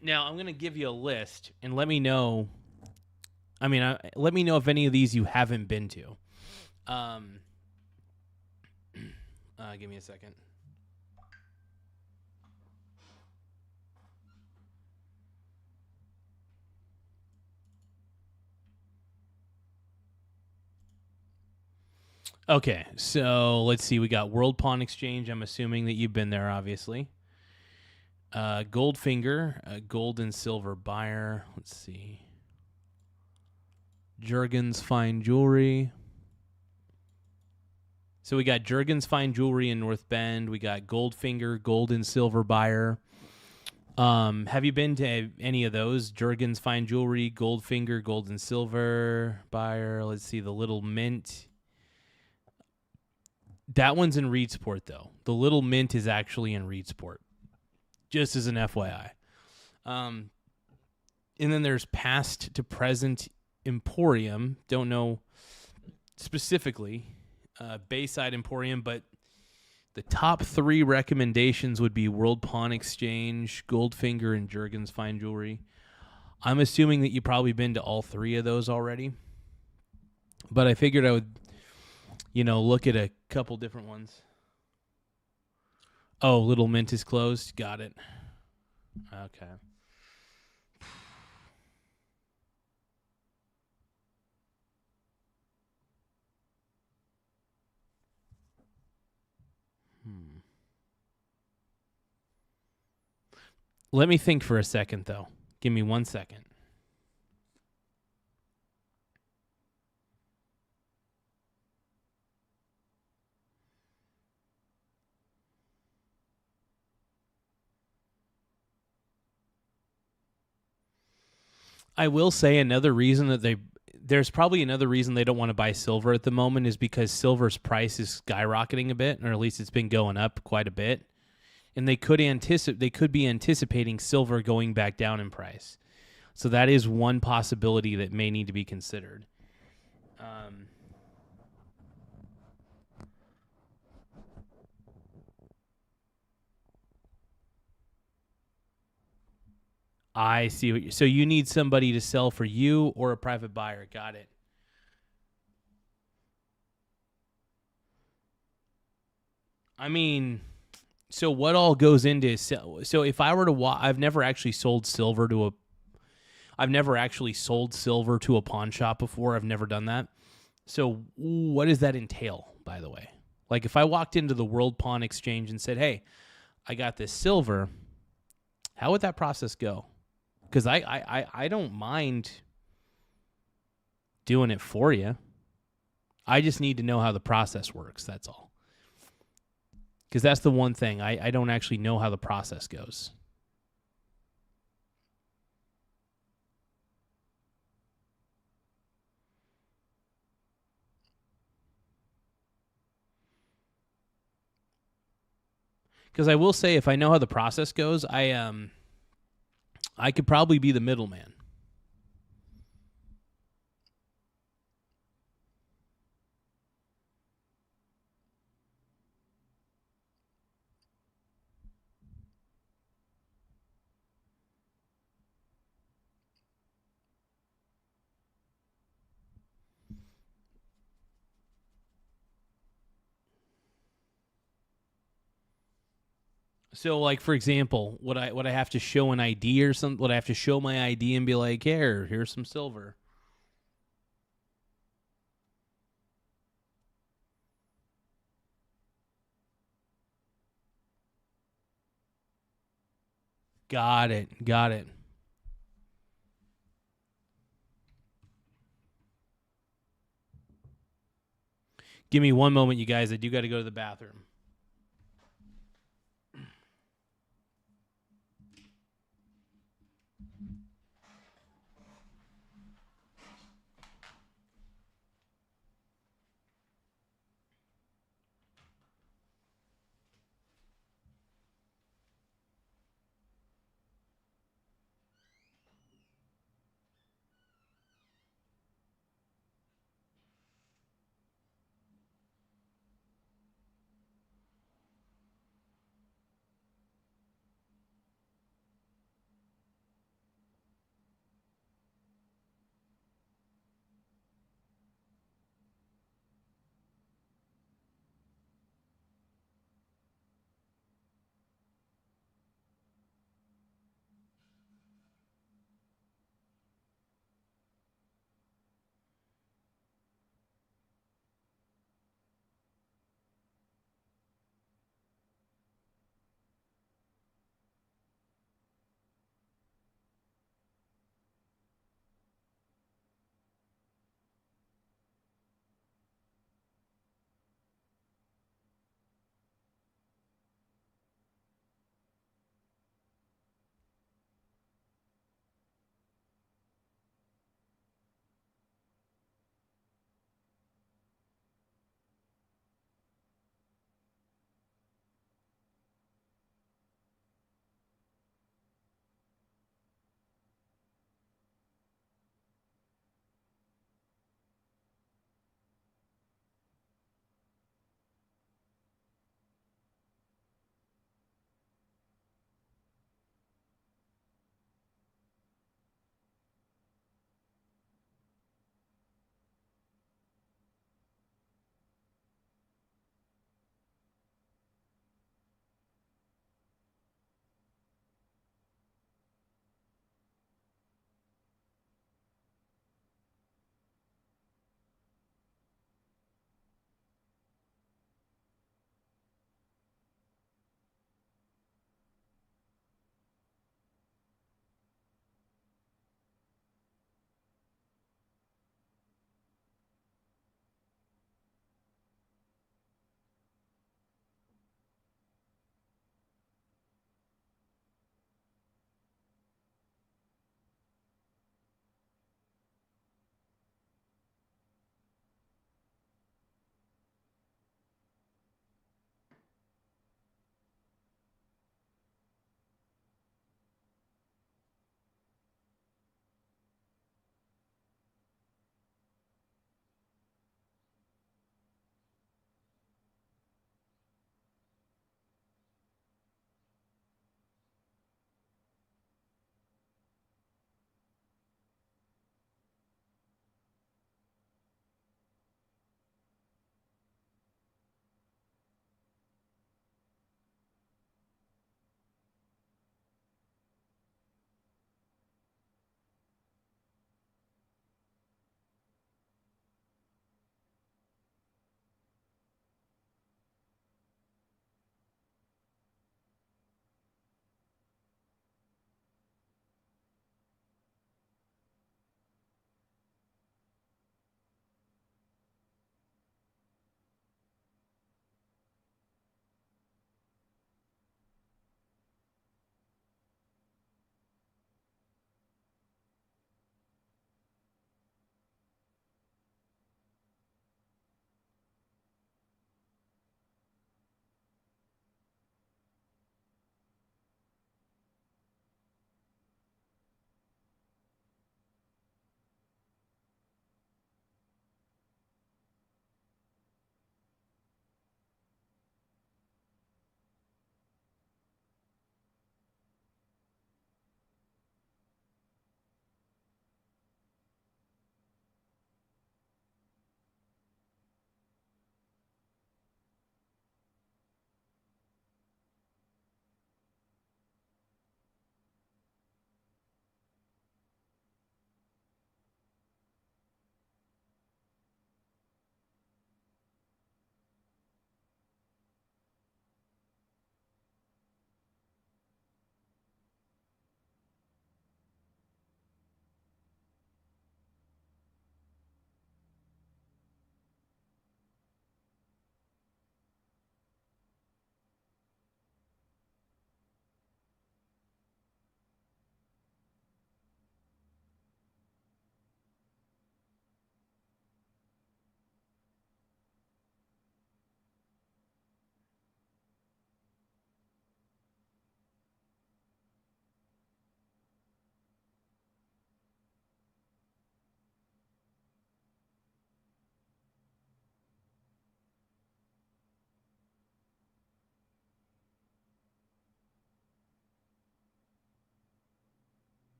Now I'm going to give you a list and let me know. Let me know if any of these you haven't been to. Give me a second. Okay, so let's see. We got World Pawn Exchange. I'm assuming that you've been there, obviously. Goldfinger, gold and silver buyer. Let's see. Jurgens Fine Jewelry. So we got Jurgens Fine Jewelry in North Bend. We got Goldfinger, gold and silver buyer. Have you been to any of those? Jurgens Fine Jewelry, Goldfinger, gold and silver buyer. Let's see, the Little Mint. That one's in Reedsport, though. The Little Mint is actually in Reedsport, just as an FYI. And then there's Past to Present Emporium. Don't know specifically. Bayside Emporium, but the top 3 recommendations would be World Pawn Exchange, Goldfinger, and Jurgens Fine Jewelry. I'm assuming that you've probably been to all 3 of those already. But I figured I would, look at a couple different ones. Oh, Little Mint is closed. Got it. Okay. Let me think for a second, though. Give me 1 second. I will say another reason that there's probably another reason they don't want to buy silver at the moment is because silver's price is skyrocketing a bit, or at least it's been going up quite a bit. And they could be anticipating silver going back down in price. So that is one possibility that may need to be considered. I see. So you need somebody to sell for you or a private buyer. Got it. I mean, so what all goes into so if I were to I've never actually sold silver to I've never actually sold silver to a pawn shop before. I've never done that. So what does that entail, by the way? Like if I walked into the World Pawn Exchange and said, hey, I got this silver, how would that process go? Because I don't mind doing it for you. I just need to know how the process works, that's all. Because that's the one thing. I don't actually know how the process goes. Because I will say, if I know how the process goes, I could probably be the middleman. So, like for example, would I have to show an ID or something? Would I have to show my ID and be like, here's some silver? Got it. Give me one moment, you guys. I do got to go to the bathroom.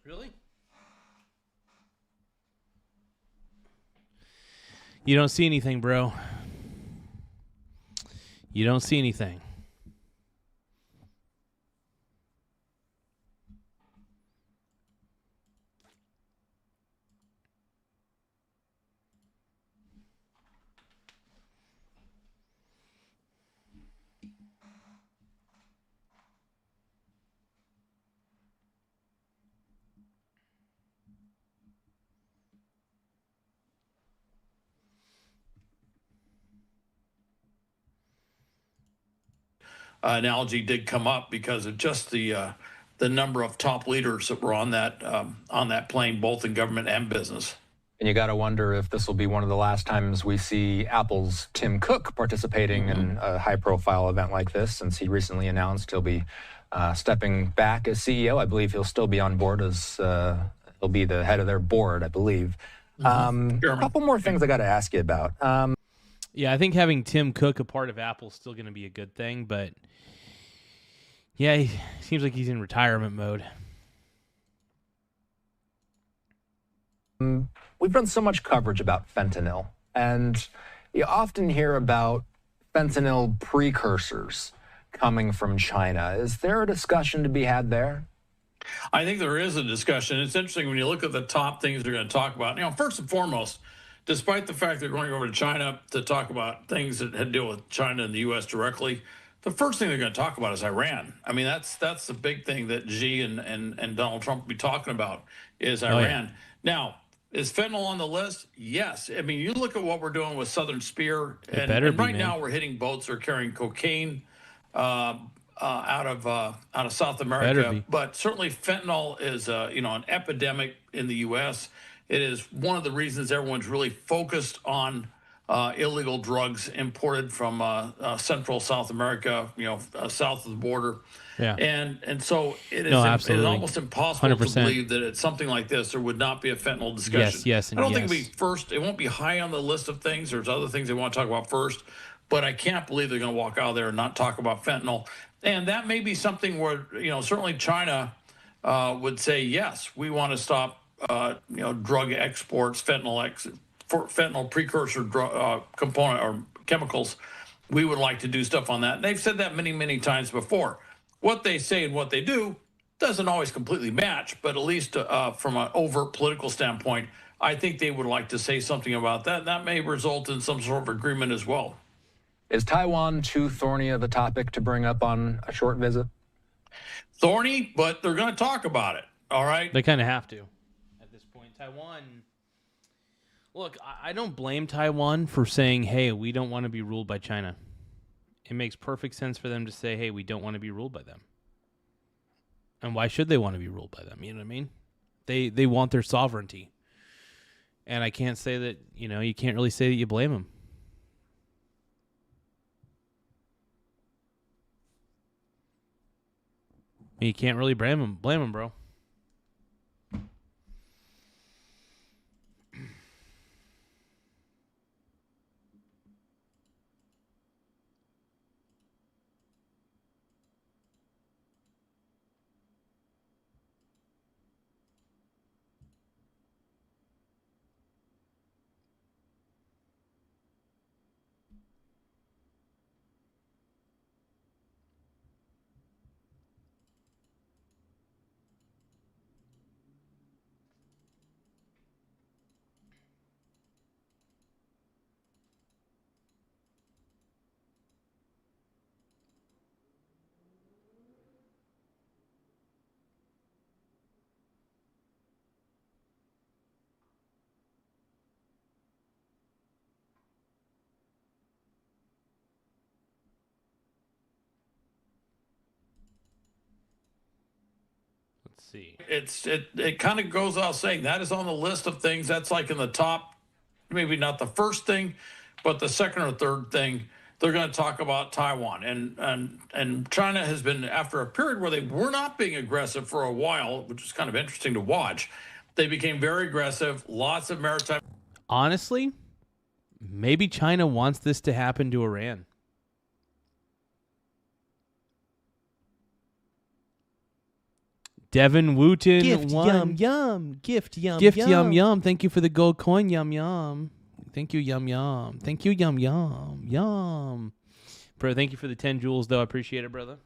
Really? You don't see anything, bro. You don't see anything. Analogy did come up because of just the number of top leaders that were on that plane, both in government and business. And you got to wonder if this will be one of the last times we see Apple's Tim Cook participating in a high-profile event like this, since he recently announced he'll be stepping back as CEO. I believe he'll still be on board as he'll be the head of their board, I believe. A couple more things I got to ask you about. Yeah, I think having Tim Cook a part of Apple is still going to be a good thing, but yeah, he seems like he's in retirement mode. We've done so much coverage about fentanyl, and you often hear about fentanyl precursors coming from China. Is there a discussion to be had there? I think there is a discussion. It's interesting when you look at the top things they're going to talk about. First and foremost, despite the fact they're going over to China to talk about things that had to deal with China and the U.S. directly, the first thing they're going to talk about is Iran. I mean, that's the big thing that Xi and Donald Trump will be talking about is Iran. Now, is fentanyl on the list? Yes. I mean, you look at what we're doing with Southern Spear, and right now we're hitting boats that are carrying cocaine out of South America. But certainly fentanyl is an epidemic in the U.S. It is one of the reasons everyone's really focused on illegal drugs imported from Central South America, south of the border. Yeah. And so it is almost impossible 100%. To believe that at something like this there would not be a fentanyl discussion. Yes, and I don't think it'll be first. It won't be high on the list of things. There's other things they want to talk about first, but I can't believe they're going to walk out of there and not talk about fentanyl. And that may be something where certainly China would say yes, we want to stop drug exports, fentanyl precursor component or chemicals. We would like to do stuff on that. And they've said that many, many times before. What they say and what they do doesn't always completely match, but at least from an overt political standpoint, I think they would like to say something about that. That may result in some sort of agreement as well. Is Taiwan too thorny of a topic to bring up on a short visit? Thorny, but they're going to talk about it. All right. They kind of have to at this point. Taiwan. Look, I don't blame Taiwan for saying, hey, we don't want to be ruled by China. It makes perfect sense for them to say, hey, we don't want to be ruled by them. And why should they want to be ruled by them? You know what I mean? They want their sovereignty. And I can't say that, you can't really say that you blame them. You can't really blame them, bro. See. It kind of goes without saying that is on the list of things. That's like in the top, maybe not the first thing, but the second or third thing. They're going to talk about Taiwan, and China has been, after a period where they were not being aggressive for a while, which is kind of interesting to watch. They became very aggressive. Lots of maritime. Honestly, maybe China wants this to happen to Iran. Devin Wooten. Gift won. yum yum. Gift yum Gift yum. yum yum. Thank you for the gold coin. Yum yum. Thank you yum yum. Thank you yum yum yum. Bro, thank you for the 10 jewels though. I appreciate it, brother.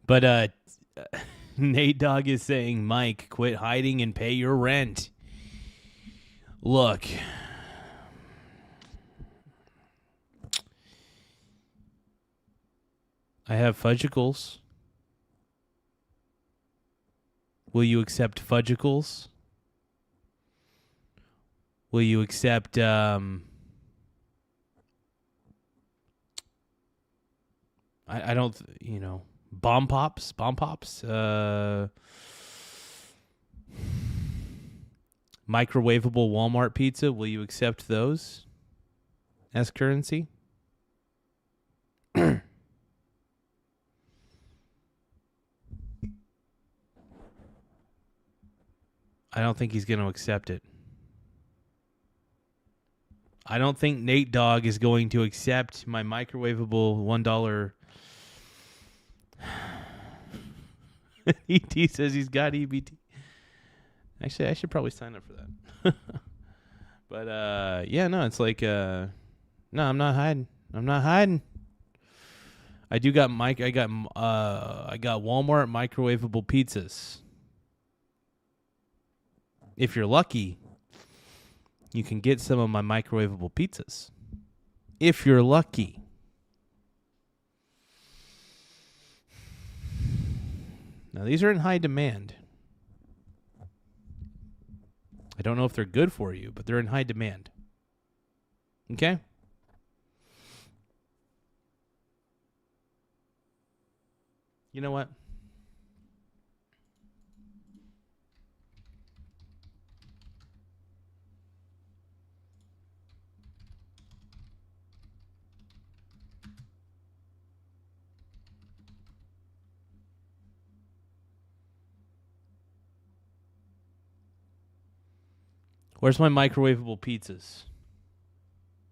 But Nate Dogg is saying, Mike, quit hiding and pay your rent. Look. I have fudgicles. Will you accept fudgicles? Will you accept I don't, bomb pops, microwavable Walmart pizza. Will you accept those as currency? I don't think he's going to accept it. I don't think Nate Dogg is going to accept my microwavable $1. ET says he's got EBT. Actually, I should probably sign up for that. But yeah, no, it's like no, I'm not hiding. I do got I got Walmart microwavable pizzas. If you're lucky, you can get some of my microwavable pizzas. If you're lucky. Now, these are in high demand. I don't know if they're good for you, but they're in high demand. Okay? You know what? Where's my microwavable pizzas?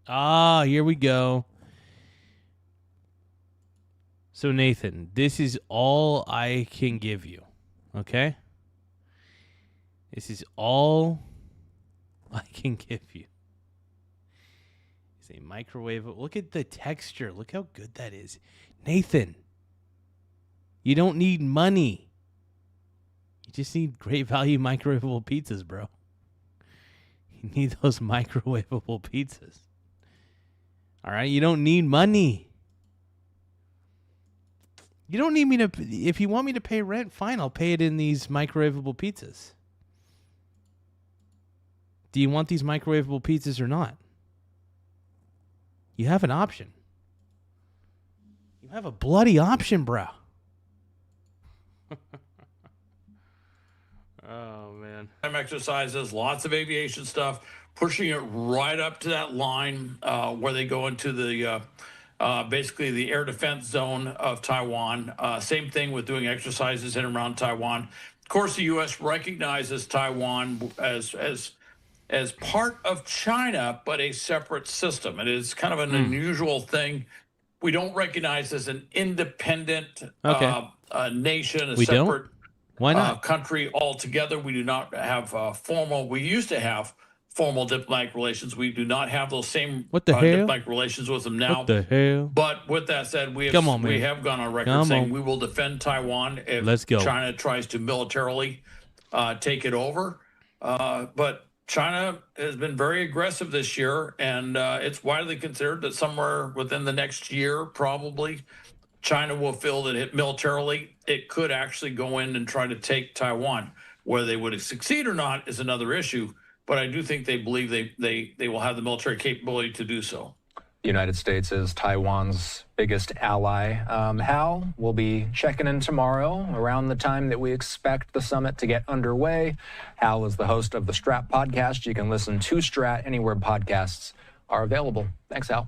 Ah, here we go. So, Nathan, this is all I can give you. Okay? This is all I can give you. It's a microwavable. Look at the texture. Look how good that is. Nathan, you don't need money. You just need great value microwavable pizzas, bro. You need those microwavable pizzas. All right? You don't need money. You don't need me to... If you want me to pay rent, fine. I'll pay it in these microwavable pizzas. Do you want these microwavable pizzas or not? You have an option. You have a bloody option, bro. Oh, man. Exercises, lots of aviation stuff, pushing it right up to that line where they go into the basically the air defense zone of Taiwan. Same thing with doing exercises in and around Taiwan. Of course, the U.S. recognizes Taiwan as part of China, but a separate system. It is kind of an unusual thing. We don't recognize as an independent nation, a separate Why not? country altogether. We do not have formal. We used to have formal diplomatic relations. We do not have those same diplomatic relations with them now. What the hell? But with that said, we have gone on record saying we will defend Taiwan if China tries to militarily take it over. But China has been very aggressive this year, and it's widely considered that somewhere within the next year, probably, China will feel that militarily it could actually go in and try to take Taiwan. Whether they would succeed or not is another issue. but I do think they believe they will have the military capability to do so. The United States is Taiwan's biggest ally. Hal will be checking in tomorrow around the time that we expect the summit to get underway. Hal is the host of the Strat podcast. You can listen to Strat anywhere podcasts are available. Thanks, Hal.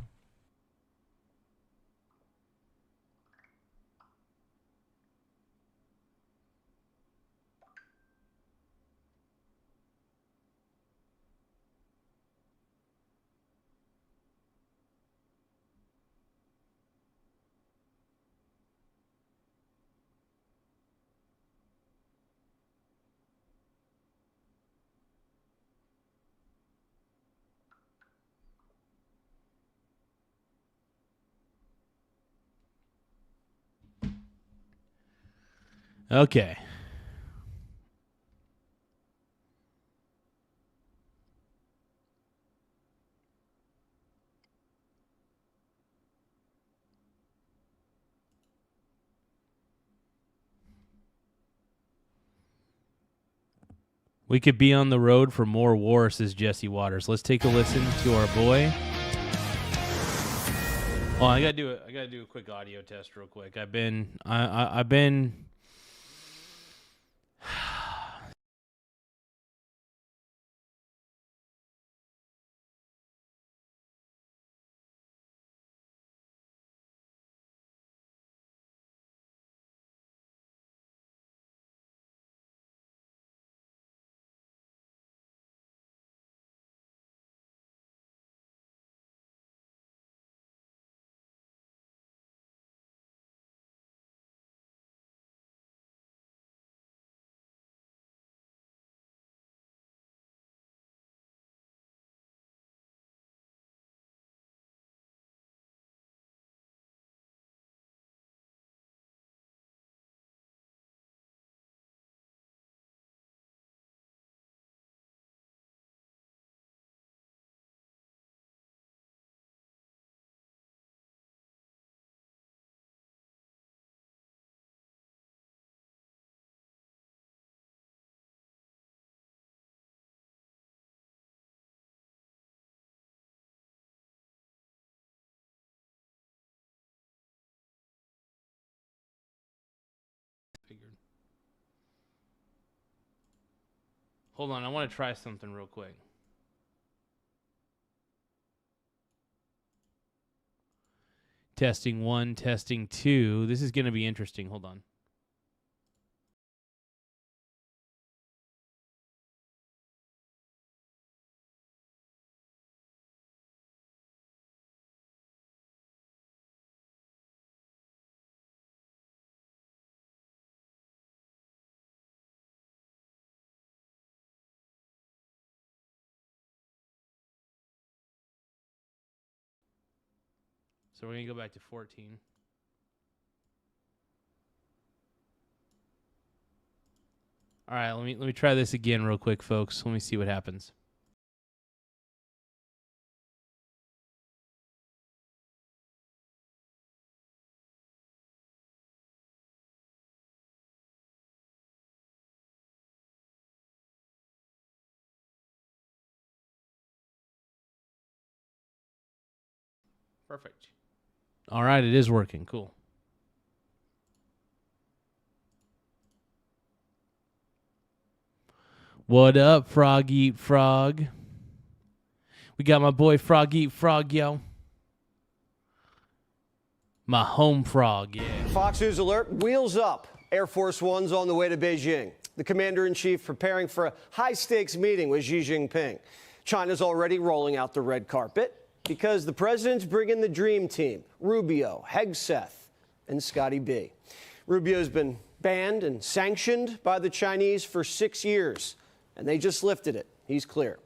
Okay. We could be on the road for more war, says Jesse Waters. Let's take a listen to our boy. Oh, I gotta do a quick audio test real quick. I've been figured. Hold on, I want to try something real quick. Testing 1, testing 2. This is going to be interesting. Hold on. So we're going to go back to 14. All right, let me try this again real quick, folks. Let me see what happens. Perfect. All right, it is working. Cool. What up, Frog Eat Frog? We got my boy Frog Eat Frog, yo. My home frog, yeah. Fox News alert, wheels up. Air Force One's on the way to Beijing. The commander-in-chief preparing for a high-stakes meeting with Xi Jinping. China's already rolling out the red carpet because the president's bringing the dream team, Rubio, Hegseth, and Scotty B. Rubio's been banned and sanctioned by the Chinese for 6 years, and they just lifted it. He's clear.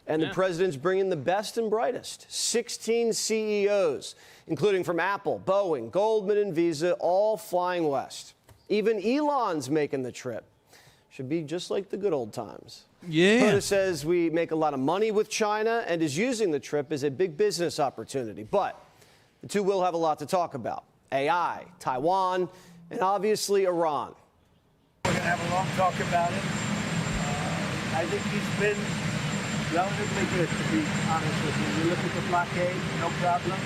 And the president's bringing the best and brightest, 16 CEOs, including from Apple, Boeing, Goldman, and Visa, all flying west. Even Elon's making the trip. Should be just like the good old times. Yeah. POTUS says we make a lot of money with China and is using the trip as a big business opportunity. But the two will have a lot to talk about. AI, Taiwan, and obviously Iran. We're going to have a long talk about it. I think he's been relatively good, to be honest with you. You look at the blockade, no problem.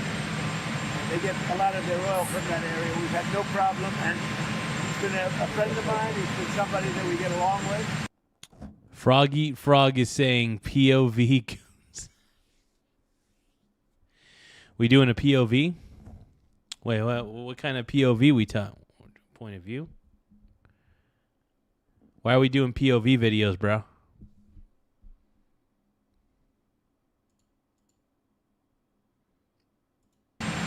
They get a lot of their oil from that area. We've had no problem, and he's been a friend of mine. He's been somebody that we get along with. Frog Eat Frog is saying POV goons. We doing a POV? Wait, what kind of POV we talk? Point of view? Why are we doing POV videos, bro?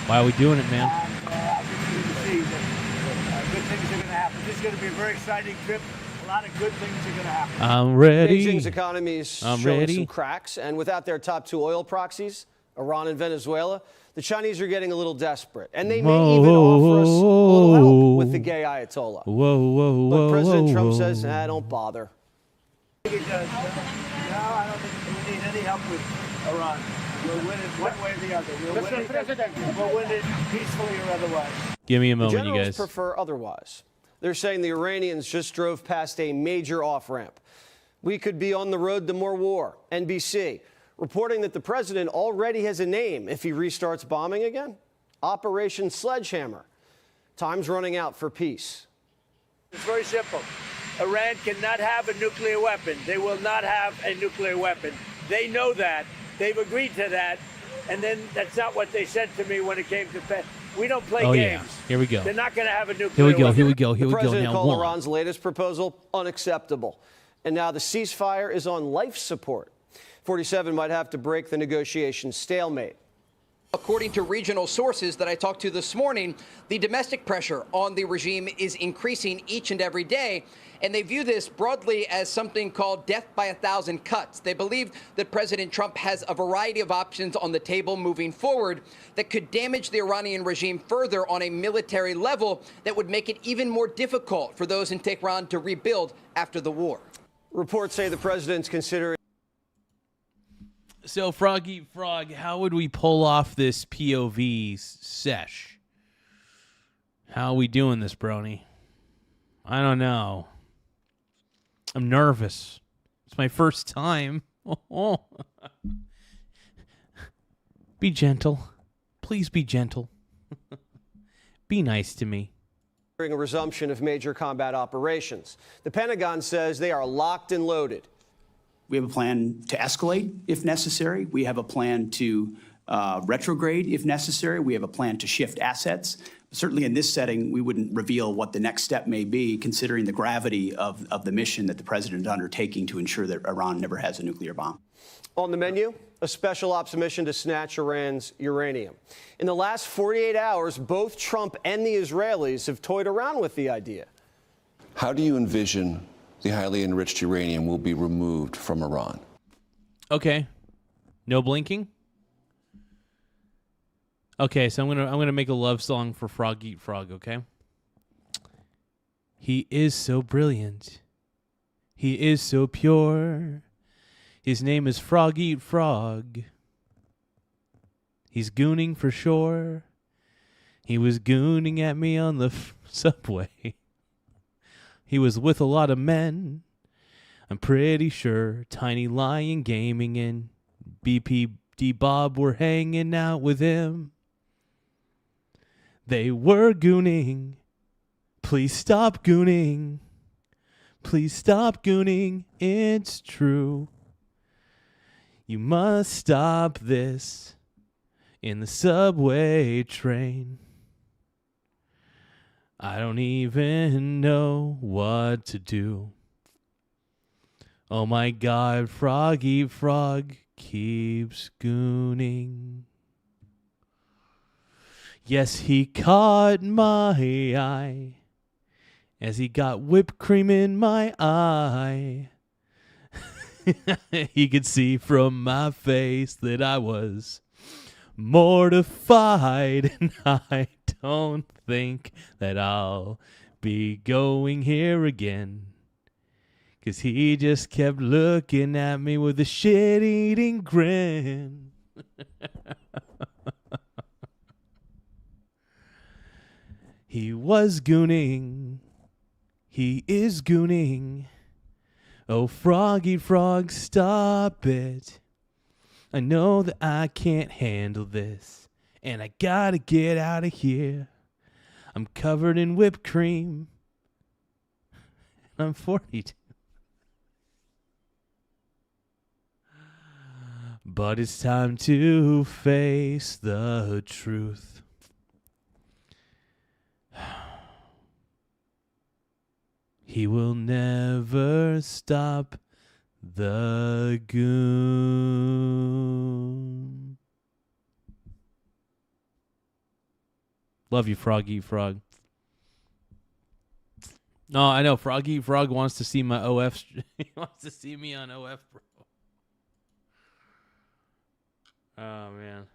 Why are we doing it, man? I think you're going to see that good things are going to happen. This is going to be a very exciting trip. A lot of good things are going to happen. I'm ready. Beijing's economy is showing some cracks, and without their top two oil proxies, Iran and Venezuela, the Chinese are getting a little desperate, and they may even offer us a little help with the gay Ayatollah. But President Trump says, don't bother. I think it does. No, I don't think we need any help with Iran. We'll win it one way or the other. We'll win it peacefully or otherwise. Give me a moment, the generals you guys. Prefer otherwise. They're saying the Iranians just drove past a major off-ramp. We could be on the road to more war. NBC reporting that the president already has a name if he restarts bombing again. Operation Sledgehammer. Time's running out for peace. It's very simple. Iran cannot have a nuclear weapon. They will not have a nuclear weapon. They know that. They've agreed to that. And then that's not what they said to me when it came to pet. We don't play games. Yeah. Here we go. They're not going to have a nuclear Here we go. weapon. Here we go. Here we the go. president Now, called one. Iran's latest proposal unacceptable. And now the ceasefire is on life support. 47 might have to break the negotiation stalemate. According to regional sources that I talked to this morning, the domestic pressure on the regime is increasing each and every day, and they view this broadly as something called death by a thousand cuts. They believe that President Trump has a variety of options on the table moving forward that could damage the Iranian regime further on a military level that would make it even more difficult for those in Tehran to rebuild after the war. Reports say the president's considering. So, Frog Eat Frog, how would we pull off this POV sesh? How are we doing this, Brony? I don't know. I'm nervous. It's my first time. Be gentle. Please be gentle. Be nice to me. A resumption of major combat operations. The Pentagon says they are locked and loaded. We have a plan to escalate if necessary. We have a plan to retrograde if necessary. We have a plan to shift assets. Certainly in this setting, we wouldn't reveal what the next step may be, considering the gravity of the mission that the president is undertaking to ensure that Iran never has a nuclear bomb. On the menu, a special ops mission to snatch Iran's uranium. In the last 48 hours, both Trump and the Israelis have toyed around with the idea. How do you envision the highly enriched uranium will be removed from Iran? Okay. No blinking? Okay, so I'm gonna make a love song for Frog Eat Frog, okay? He is so brilliant. He is so pure. His name is Frog Eat Frog. He's gooning for sure. He was gooning at me on the subway. He was with a lot of men. I'm pretty sure Tiny Lion Gaming and BPD Bob were hanging out with him. They were gooning. Please stop gooning. Please stop gooning. It's true. You must stop this in the subway train. I don't even know what to do. Oh my God, Frog Eat Frog keeps gooning. Yes, he caught my eye as he got whipped cream in my eye. He could see from my face that I was mortified, and I don't think that I'll be going here again, 'cause he just kept looking at me with a shit-eating grin. He was gooning. He is gooning. Oh, Frog Eat Frog, stop it. I know that I can't handle this, and I gotta get out of here. I'm covered in whipped cream. I'm 42. But it's time to face the truth. He will never stop the goon. Love you, Froggy Frog. No, I know Froggy Frog wants to see my OF. He wants to see me on OF, bro. Oh man.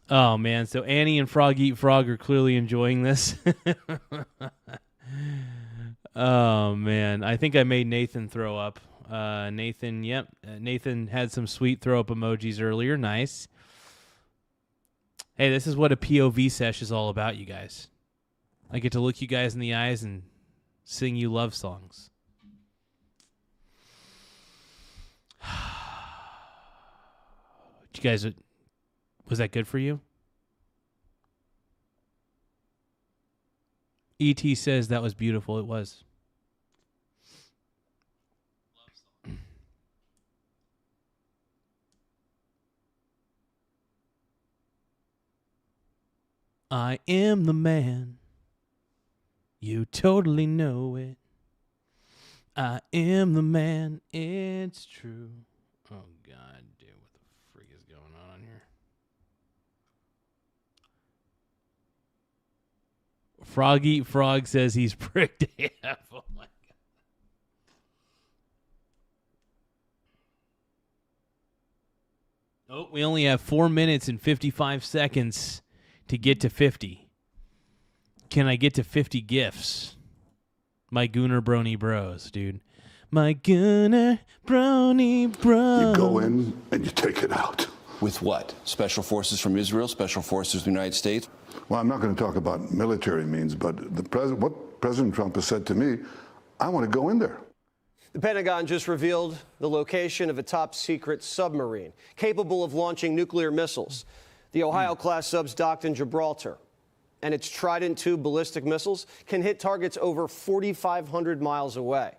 Oh man. So Annie and Frog Eat Frog are clearly enjoying this. Oh man. I think I made Nathan throw up. Nathan, yep. Nathan had some sweet throw up emojis earlier. Nice. Hey, this is what a POV sesh is all about, you guys. I get to look you guys in the eyes and sing you love songs. You guys, was that good for you? E.T. says that was beautiful. It was. I am the man. You totally know it. I am the man. It's true. Oh, God, dude. What the freak is going on here? Frog Eat Frog says he's pricked AF. Oh, my God. Oh, we only have 4 minutes and 55 seconds to get to 50. Can I get to 50 gifts? My Gooner Brony Bros, dude. My Gooner Brony Bros. You go in and you take it out. With what? Special forces from Israel? Special forces from the United States? Well, I'm not going to talk about military means, but what President Trump has said to me, I want to go in there. The Pentagon just revealed the location of a top-secret submarine capable of launching nuclear missiles. The Ohio-class sub's docked in Gibraltar, and its Trident II ballistic missiles can hit targets over 4,500 miles away.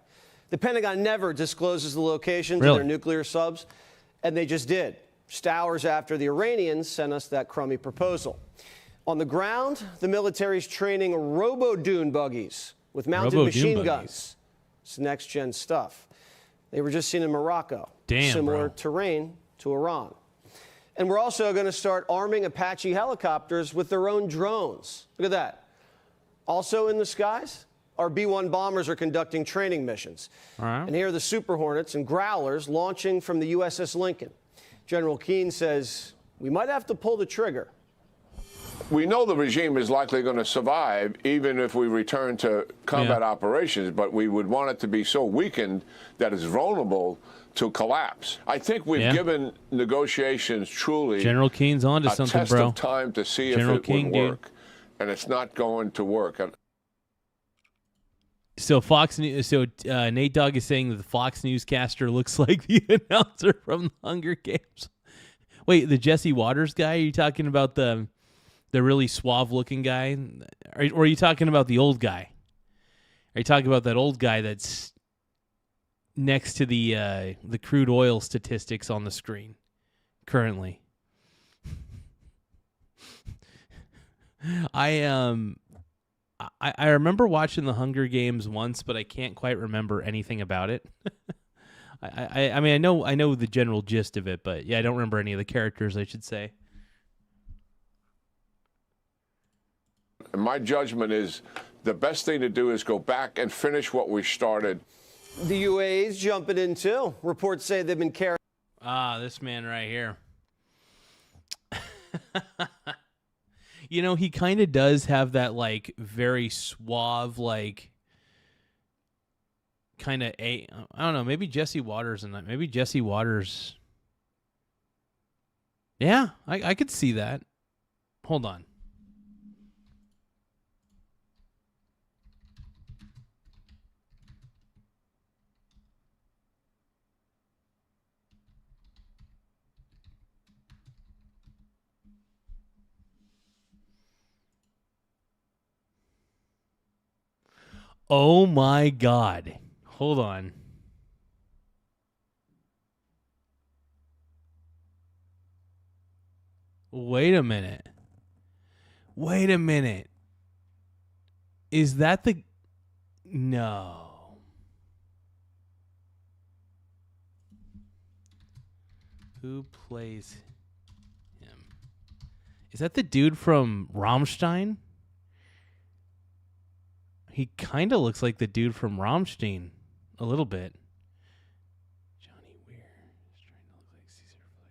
The Pentagon never discloses the locations of their nuclear subs, and they just did, just hours after the Iranians sent us that crummy proposal. On the ground, the military's training robo-dune buggies with mounted machine guns. It's next-gen stuff. They were just seen in Morocco. Damn, similar terrain to Iran. And we're also going to start arming Apache helicopters with their own drones. Look at that. Also in the skies, our B-1 bombers are conducting training missions. All right. And here are the Super Hornets and Growlers launching from the USS Lincoln. General Keane says we might have to pull the trigger. We know the regime is likely going to survive even if we return to combat operations, but we would want it to be so weakened that it's vulnerable to collapse. I think we've given negotiations truly General Keen's onto something, test bro. of time to see General if it King, would work, and it's not going to work. So Fox News. So Nate Dogg is saying that the Fox newscaster looks like the announcer from the Hunger Games. Wait, the Jesse Waters guy? Are you talking about the really suave-looking guy, or are you talking about the old guy? Are you talking about that old guy that's next to the crude oil statistics on the screen currently? I remember watching the Hunger Games once, but I can't quite remember anything about it. I mean I know the general gist of it, but yeah, I don't remember any of the characters, I should say. And my judgment is the best thing to do is go back and finish what we started. The UAE's jumping in too. Reports say they've been carrying. This man right here. You know, he kind of does have that, like, very suave, like, kind of I don't know, maybe Jesse Waters and that. Maybe Jesse Waters. Yeah, I could see that. Hold on. Oh my God. Hold on. Wait a minute. Wait a minute. Is that the... No. Who plays him? Is that the dude from Rammstein? He kind of looks like the dude from Rammstein. A little bit. Johnny Weir is trying to look like Caesar Fleck.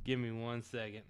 Give me 1 second.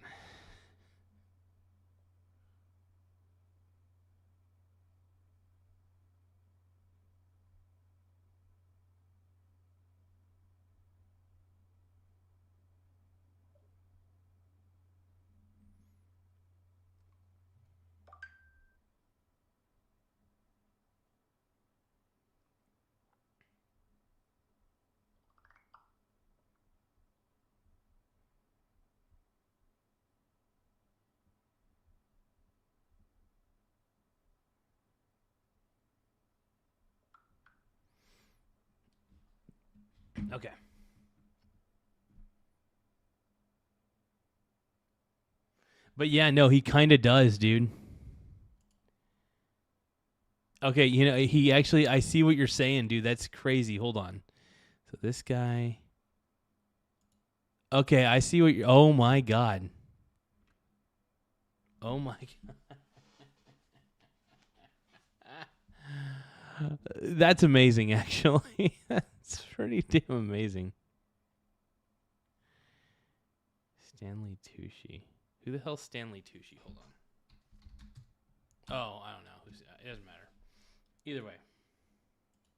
Okay. But yeah, no, he kind of does, dude. Okay, you know, he actually, I see what you're saying, dude. That's crazy. Hold on. So this guy. Okay, I see what you're, oh my God. Oh my God. That's amazing, actually. That's pretty damn amazing. Stanley Tucci. Who the hell's Stanley Tucci? Hold on. Oh, I don't know. It doesn't matter. Either way.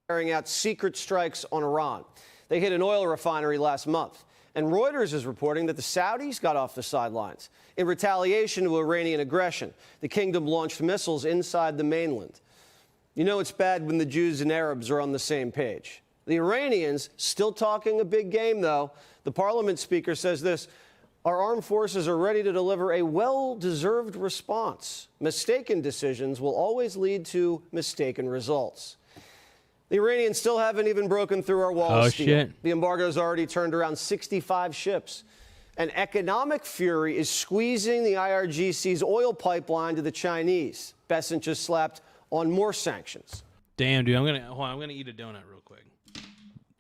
Carrying out secret strikes on Iran. They hit an oil refinery last month. And Reuters is reporting that the Saudis got off the sidelines. In retaliation to Iranian aggression, the kingdom launched missiles inside the mainland. You know it's bad when the Jews and Arabs are on the same page. The Iranians still talking a big game, though. The parliament speaker says this: our armed forces are ready to deliver a well-deserved response. Mistaken decisions will always lead to mistaken results. The Iranians still haven't even broken through our wall of steel. Shit. The embargo's already turned around 65 ships. And economic fury is squeezing the IRGC's oil pipeline to the Chinese. Besant just slapped on more sanctions. Damn, dude, I'm gonna eat a donut real quick.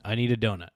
I need a donut.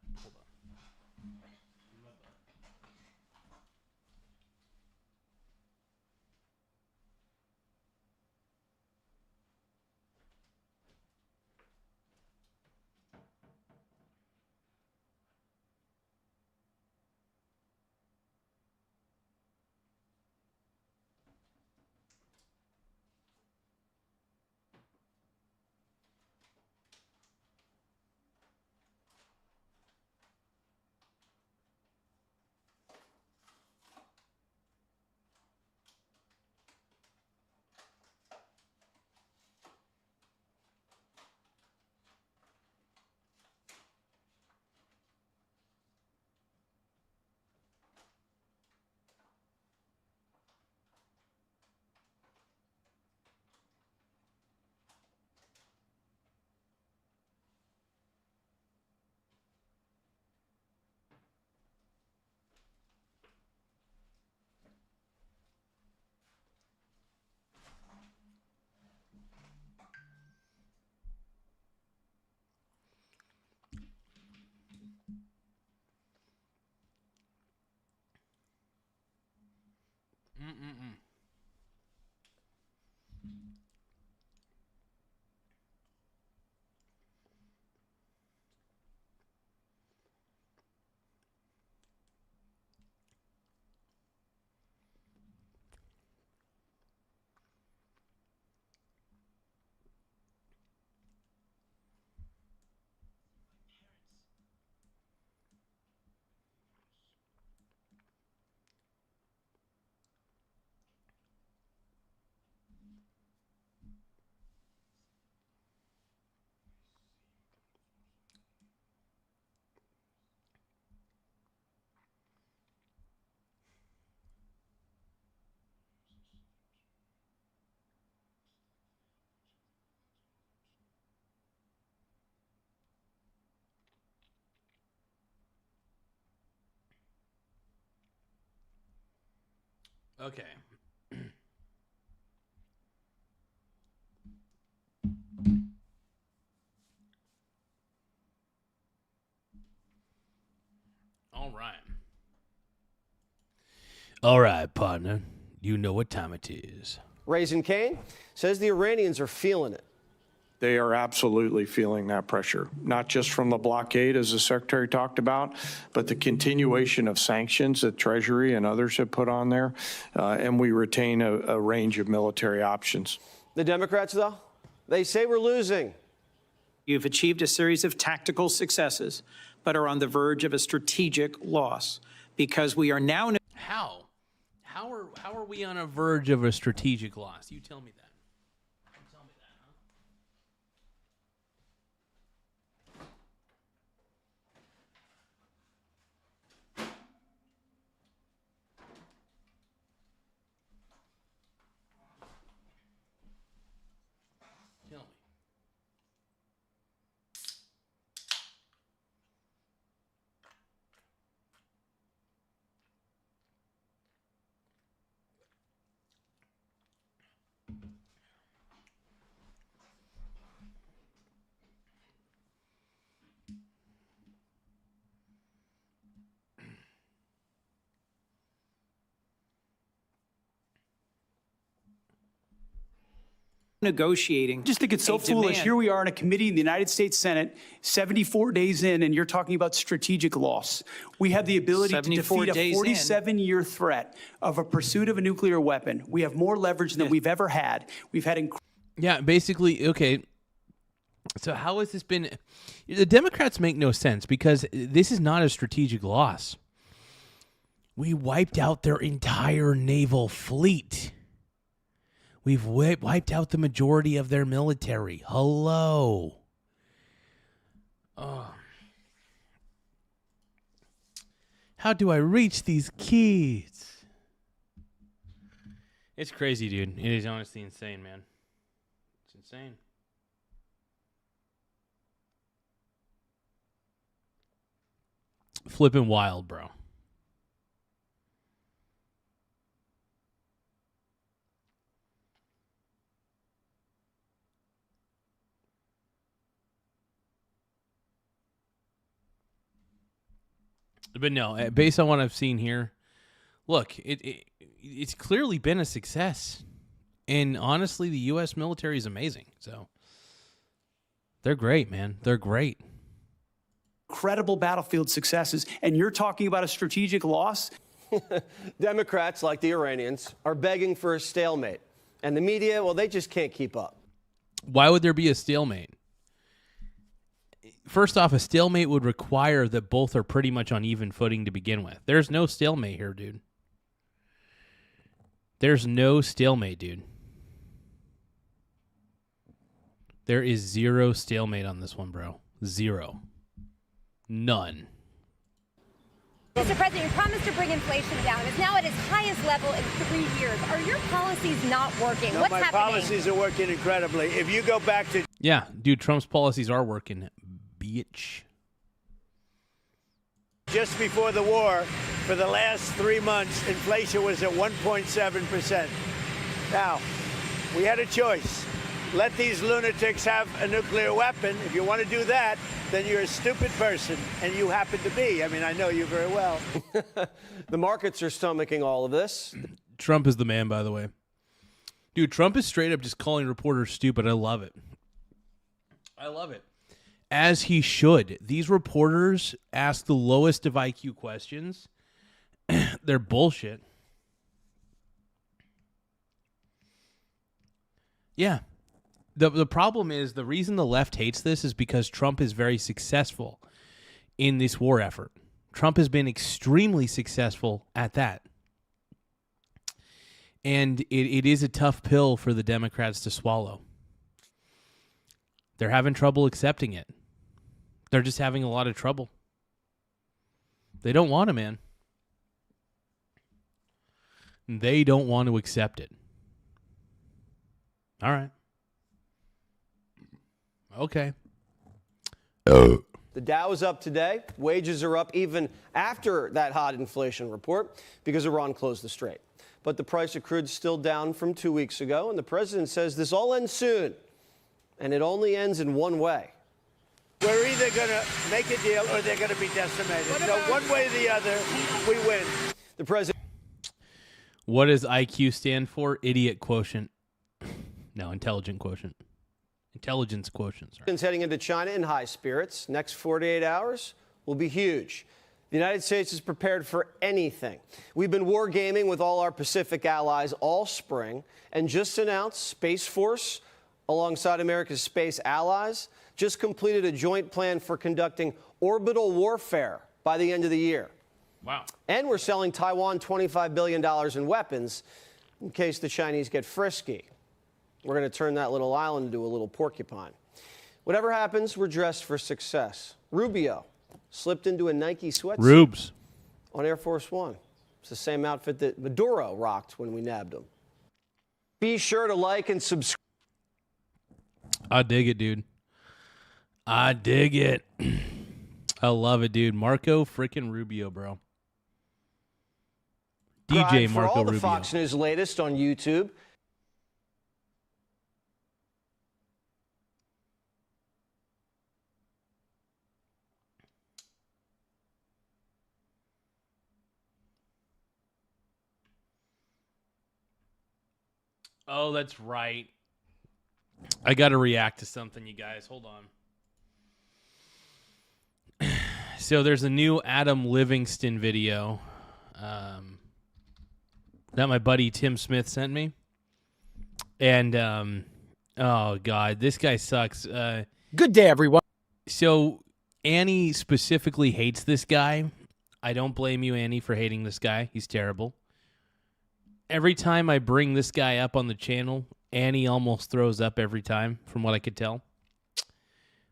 Okay. All right. All right, partner. You know what time it is. Raising Cane says the Iranians are feeling it. They are absolutely feeling that pressure, not just from the blockade, as the Secretary talked about, but the continuation of sanctions that Treasury and others have put on there, and we retain a range of military options. The Democrats, though, they say we're losing. You've achieved a series of tactical successes, but are on the verge of a strategic loss because we are now... How are we on a verge of a strategic loss? You tell me that. negotiating. I just think it's so foolish. Here we are in a committee in the United States Senate, 74 days in, and you're talking about strategic loss. We have the ability to defeat a 47-year threat of a pursuit of a nuclear weapon. We have more leverage than we've ever had. We've had... Yeah, basically, okay. So how has this been... The Democrats make no sense because this is not a strategic loss. We wiped out their entire naval fleet. We've wiped out the majority of their military. Hello. How do I reach these keys? It's crazy, dude. It is honestly insane, man. It's insane. Flipping wild, bro. But no, based on what I've seen here, look, it's clearly been a success. And honestly, the U.S. military is amazing. So they're great, man. They're great. Incredible battlefield successes. And you're talking about a strategic loss? Democrats, like the Iranians, are begging for a stalemate. And the media, well, they just can't keep up. Why would there be a stalemate? First off, a stalemate would require that both are pretty much on even footing to begin with. There's no stalemate here, dude. There's no stalemate, dude. There is zero stalemate on this one, bro. Zero. None. Mr. President, you promised to bring inflation down. It's now at its highest level in 3 years. Are your policies not working? No, What's my happening? policies are working incredibly. If you go back to... Yeah, dude, Trump's policies are working, bitch. Just before the war, for the last 3 months, inflation was at 1.7%. Now, we had a choice. Let these lunatics have a nuclear weapon. If you want to do that, then you're a stupid person, and you happen to be. I mean, I know you very well. The markets are stomaching all of this. Trump is the man, by the way. Dude, Trump is straight up just calling reporters stupid. I love it. I love it. As he should. These reporters ask the lowest of IQ questions. They're bullshit. Yeah. The problem is, the reason the left hates this is because Trump is very successful in this war effort. Trump has been extremely successful at that. And it is a tough pill for the Democrats to swallow. They're having trouble accepting it. They're just having a lot of trouble. They don't want it, man. They don't want to accept it. All right. Okay. The Dow is up today. Wages are up even after that hot inflation report because Iran closed the strait. but the price of crude is still down from 2 weeks ago, and the president says this all ends soon, and it only ends in one way. We're either going to make a deal or they're going to be decimated. So one way or the other, we win. The president. What does IQ stand for? Idiot quotient. No, intelligent quotient. Intelligence quotient. Sorry. Is heading into China in high spirits. Next 48 hours will be huge. The United States is prepared for anything. We've been wargaming with all our Pacific allies all spring and just announced Space Force, alongside America's space allies, just completed a joint plan for conducting orbital warfare by the end of the year. Wow. And we're selling Taiwan $25 billion in weapons in case the Chinese get frisky. We're going to turn that little island into a little porcupine. Whatever happens, we're dressed for success. Rubio slipped into a Nike sweatsuit Rubes on Air Force One. It's the same outfit that Maduro rocked when we nabbed him. Be sure to like and subscribe. I dig it, dude. I dig it. I love it, dude. Marco freaking Rubio, bro. DJ For Marco all the Rubio. Fox News latest on YouTube. Oh, that's right. I got to react to something, you guys. Hold on. So there's a new Adam Livingston video that my buddy Tim Smith sent me. And, oh, God, this guy sucks. Good day, everyone. So Annie specifically hates this guy. I don't blame you, Annie, for hating this guy. He's terrible. Every time I bring this guy up on the channel, Annie almost throws up every time, from what I could tell.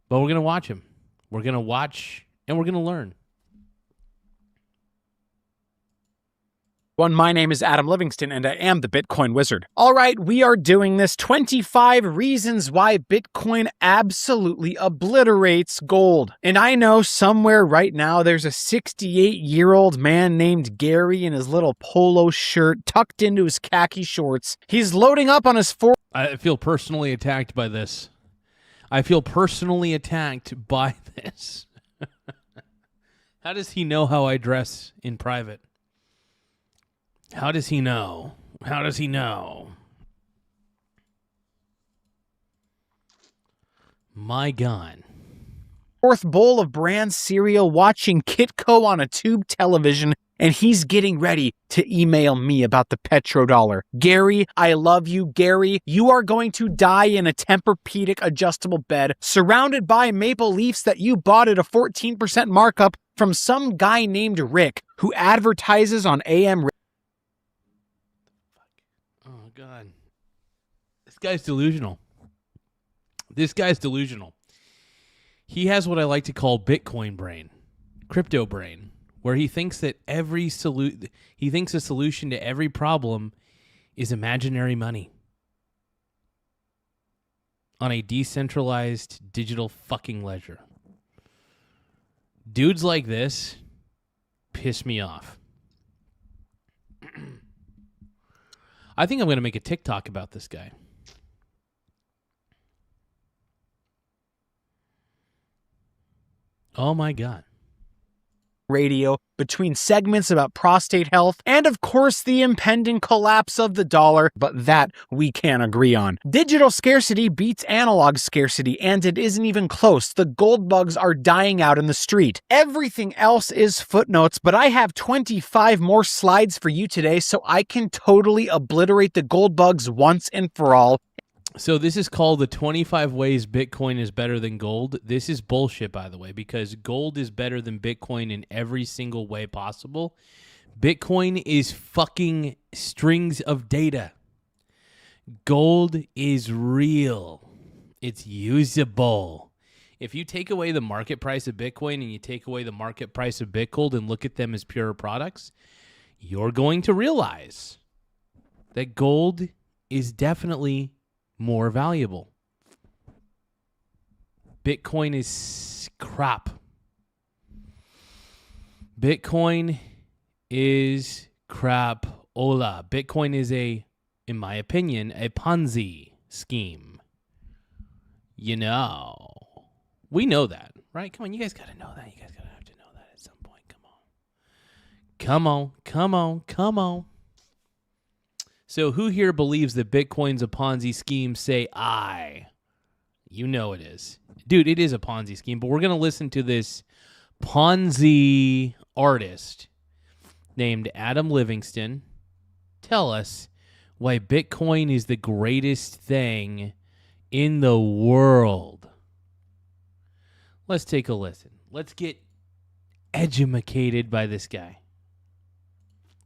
But we're going to watch him. We're going to watch, and we're going to learn. My name is Adam Livingston, and I am the Bitcoin Wizard. All right, we are doing this 25 reasons why Bitcoin absolutely obliterates gold. And I know somewhere right now there's a 68-year-old man named Gary in his little polo shirt tucked into his khaki shorts. He's loading up on his I feel personally attacked by this. I feel personally attacked by this. How does he know how I dress in private? How does he know? How does he know? My God. fourth bowl of bran cereal, watching Kitco on a tube television, and he's getting ready to email me about the petrodollar. Gary, I love you. Gary, you are going to die in a Tempur-Pedic adjustable bed, surrounded by maple leafs that you bought at a 14% markup from some guy named Rick, who advertises on AM. Oh, God. This guy's delusional. This guy's delusional. He has what I like to call Bitcoin brain, crypto brain, where he thinks that he thinks a solution to every problem is imaginary money on a decentralized digital fucking ledger. Dudes like this piss me off. I think I'm going to make a TikTok about this guy. Oh my God. Radio, between segments about prostate health, and of course the impending collapse of the dollar, but that we can't agree on. Digital scarcity beats analog scarcity, and it isn't even close. The gold bugs are dying out in the street. Everything else is footnotes, but I have 25 more slides for you today so I can totally obliterate the gold bugs once and for all. So this is called the 25 ways Bitcoin is better than gold. This is bullshit, by the way, because gold is better than Bitcoin in every single way possible. Bitcoin is fucking strings of data. Gold is real. It's usable. If you take away the market price of Bitcoin and you take away the market price of Bitgold and look at them as pure products, you're going to realize that gold is definitely more valuable. Bitcoin is crap. Bitcoin is crap Hola. Bitcoin is in my opinion, a Ponzi scheme. You know. We know that, right? Come on, you guys got to know that. You guys got to have to know that at some point. Come on. So who here believes that Bitcoin's a Ponzi scheme? Say I. You know it is. Dude, it is a Ponzi scheme, but we're going to listen to this Ponzi artist named Adam Livingston tell us why Bitcoin is the greatest thing in the world. Let's take a listen. Let's get edumacated by this guy.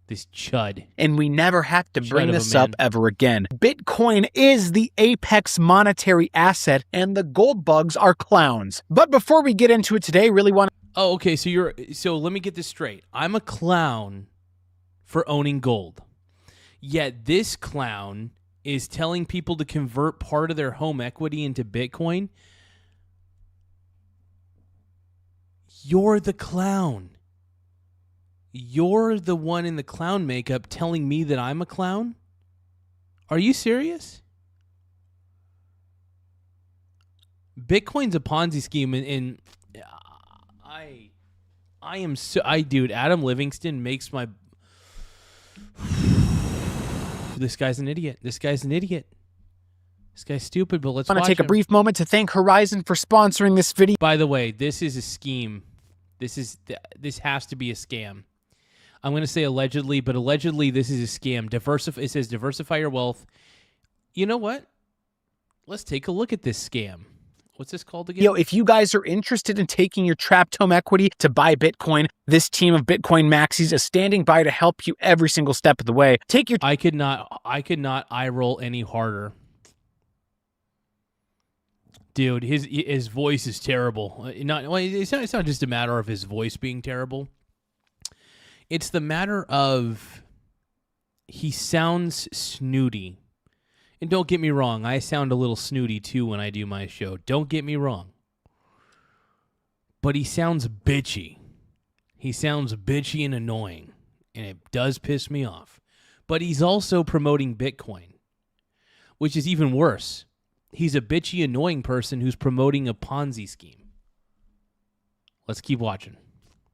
This chud. And we never have to bring this up ever again. Bitcoin is the apex monetary asset, and the gold bugs are clowns. But before we get into it today, really want to... Oh, okay, so let me get this straight. I'm a clown for owning gold. Yet this clown is telling people to convert part of their home equity into Bitcoin. You're the clown. You're the one in the clown makeup telling me that I'm a clown? Are you serious? Bitcoin's a Ponzi scheme, and dude, Adam Livingston makes my... This guy's an idiot. This guy's stupid, but let's watch him. I want to take a brief moment to thank Horizon for sponsoring this video. By the way, this is a scheme. This has to be a scam. I'm going to say allegedly, but allegedly this is a scam. It says diversify your wealth. You know what? Let's take a look at this scam. What's this called again? If you guys are interested in taking your trapped home equity to buy Bitcoin, this team of Bitcoin maxis is standing by to help you every single step of the way. I could not eye roll any harder. Dude, his voice is terrible. It's not just a matter of his voice being terrible. It's the matter of he sounds snooty. And don't get me wrong, I sound a little snooty too when I do my show. Don't get me wrong. But he sounds bitchy. He sounds bitchy and annoying. And it does piss me off. But he's also promoting Bitcoin, which is even worse. He's a bitchy, annoying person who's promoting a Ponzi scheme. Let's keep watching.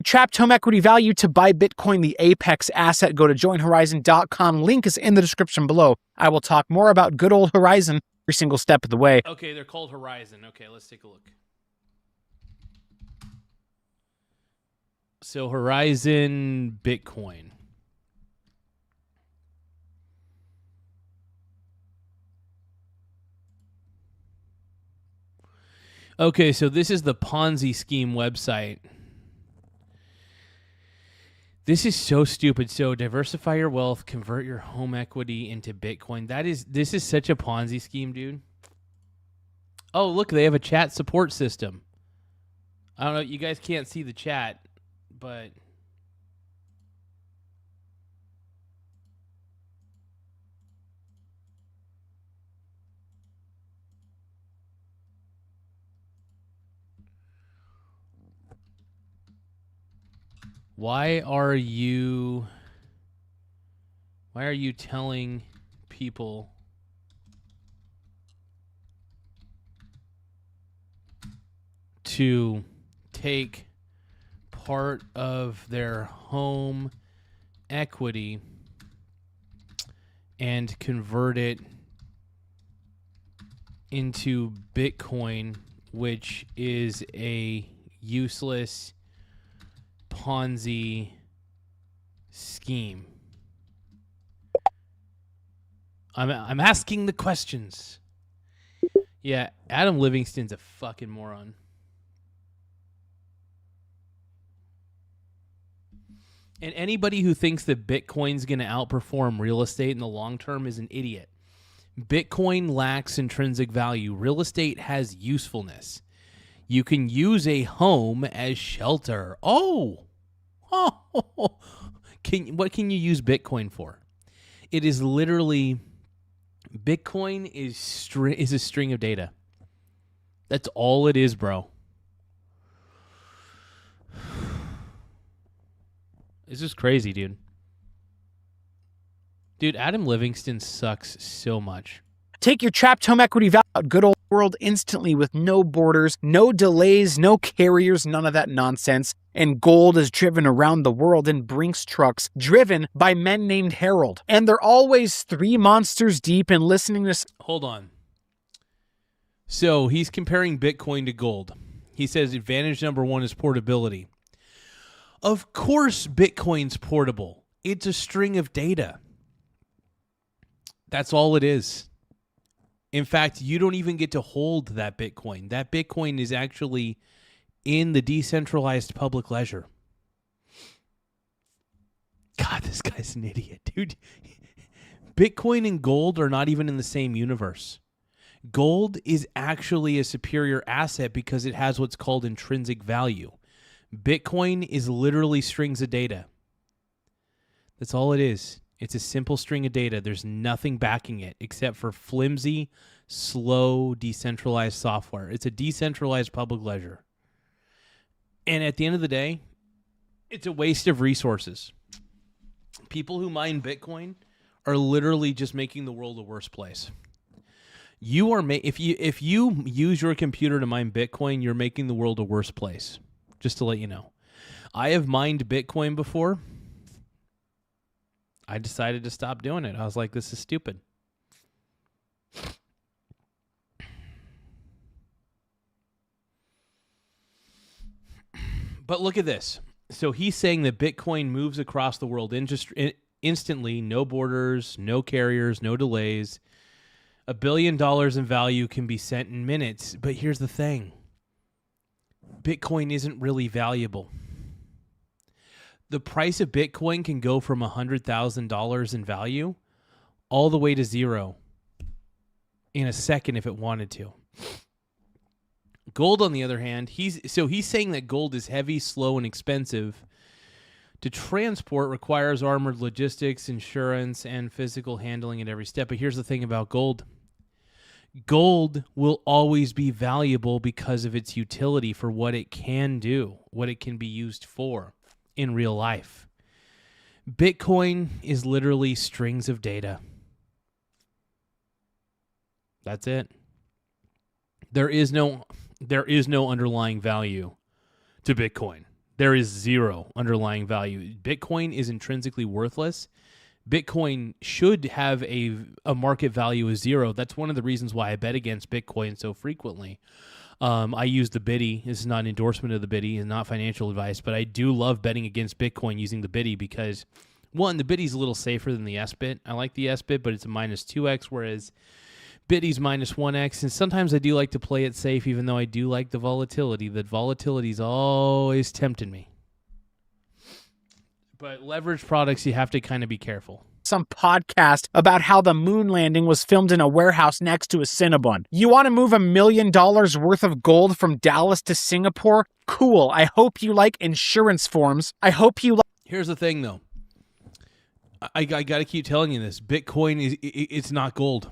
Trapped home equity value to buy Bitcoin, the apex asset. Go to joinhorizon.com. Link is in the description below. I will talk more about good old Horizon every single step of the way. Okay, they're called Horizon. Okay, let's take a look. So Horizon Bitcoin. Okay, so this is the Ponzi scheme website. This is so stupid. So diversify your wealth, convert your home equity into Bitcoin. This is such a Ponzi scheme, dude. Oh, look, they have a chat support system. I don't know, you guys can't see the chat, but Why are you telling people to take part of their home equity and convert it into Bitcoin, which is a useless Ponzi scheme? I'm asking the questions. Yeah, Adam Livingston's a fucking moron. And anybody who thinks that Bitcoin's going to outperform real estate in the long term is an idiot. Bitcoin lacks intrinsic value. Real estate has usefulness. You can use a home as shelter. What can you use Bitcoin for? It is literally, Bitcoin is a string of data. That's all it is, bro. This is crazy, dude. Dude, Adam Livingston sucks so much. Take your trapped home equity value out. Good old world instantly with no borders, no delays, no carriers, none of that nonsense. And gold is driven around the world in Brinks trucks, driven by men named Harold. And they're always 3 monsters deep and listening to... Hold on. So he's comparing Bitcoin to gold. He says advantage number 1 is portability. Of course Bitcoin's portable. It's a string of data. That's all it is. In fact, you don't even get to hold that Bitcoin. That Bitcoin is actually in the decentralized public ledger. God, this guy's an idiot, dude. Bitcoin and gold are not even in the same universe. Gold is actually a superior asset because it has what's called intrinsic value. Bitcoin is literally strings of data. That's all it is. It's a simple string of data. There's nothing backing it except for flimsy, slow, decentralized software. It's a decentralized public ledger. And at the end of the day, it's a waste of resources. People who mine Bitcoin are literally just making the world a worse place. You are if you use your computer to mine Bitcoin, you're making the world a worse place. Just to let you know. I have mined Bitcoin before. I decided to stop doing it. I was like, this is stupid. But look at this. So he's saying that Bitcoin moves across the world instantly, no borders, no carriers, no delays. $1 billion in value can be sent in minutes. But here's the thing. Bitcoin isn't really valuable. The price of Bitcoin can go from $100,000 in value all the way to zero in a second if it wanted to. Gold, on the other hand, he's saying that gold is heavy, slow, and expensive to transport, requires armored logistics, insurance, and physical handling at every step. But here's the thing about gold. Gold will always be valuable because of its utility for what it can do, what it can be used for in real life. Bitcoin is literally strings of data. That's it. There is no underlying value to Bitcoin. There is zero underlying value. Bitcoin is intrinsically worthless. Bitcoin should have a market value of zero. That's one of the reasons why I bet against Bitcoin so frequently. I use the Biddy. This is not an endorsement of the Biddy and not financial advice, but I do love betting against Bitcoin using the Biddy because, one, the Biddy's a little safer than the S-Bit. I like the S-Bit, but it's a minus 2x, whereas Biddy's minus 1x. And sometimes I do like to play it safe, even though I do like the volatility. The volatility's always tempting me. But leverage products, you have to kind of be careful. Some podcast about how the moon landing was filmed in a warehouse next to a Cinnabon. You want to move $1 million worth of gold from Dallas to Singapore? Cool. I hope you like insurance forms. I hope you like... Here's the thing, though. I got to keep telling you this. Bitcoin, it's not gold.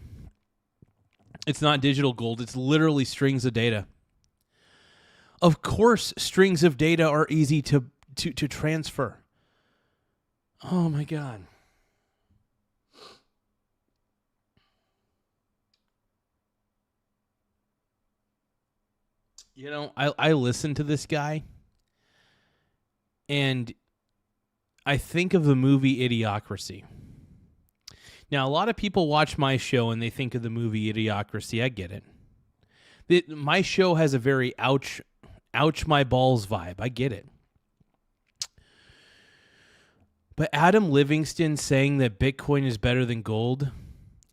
It's not digital gold. It's literally strings of data. Of course, strings of data are easy to transfer. Oh, my God. You know, I listen to this guy, and I think of the movie Idiocracy. Now, a lot of people watch my show, and they think of the movie Idiocracy. I get it. My show has a very ouch my balls vibe. I get it. But Adam Livingston saying that Bitcoin is better than gold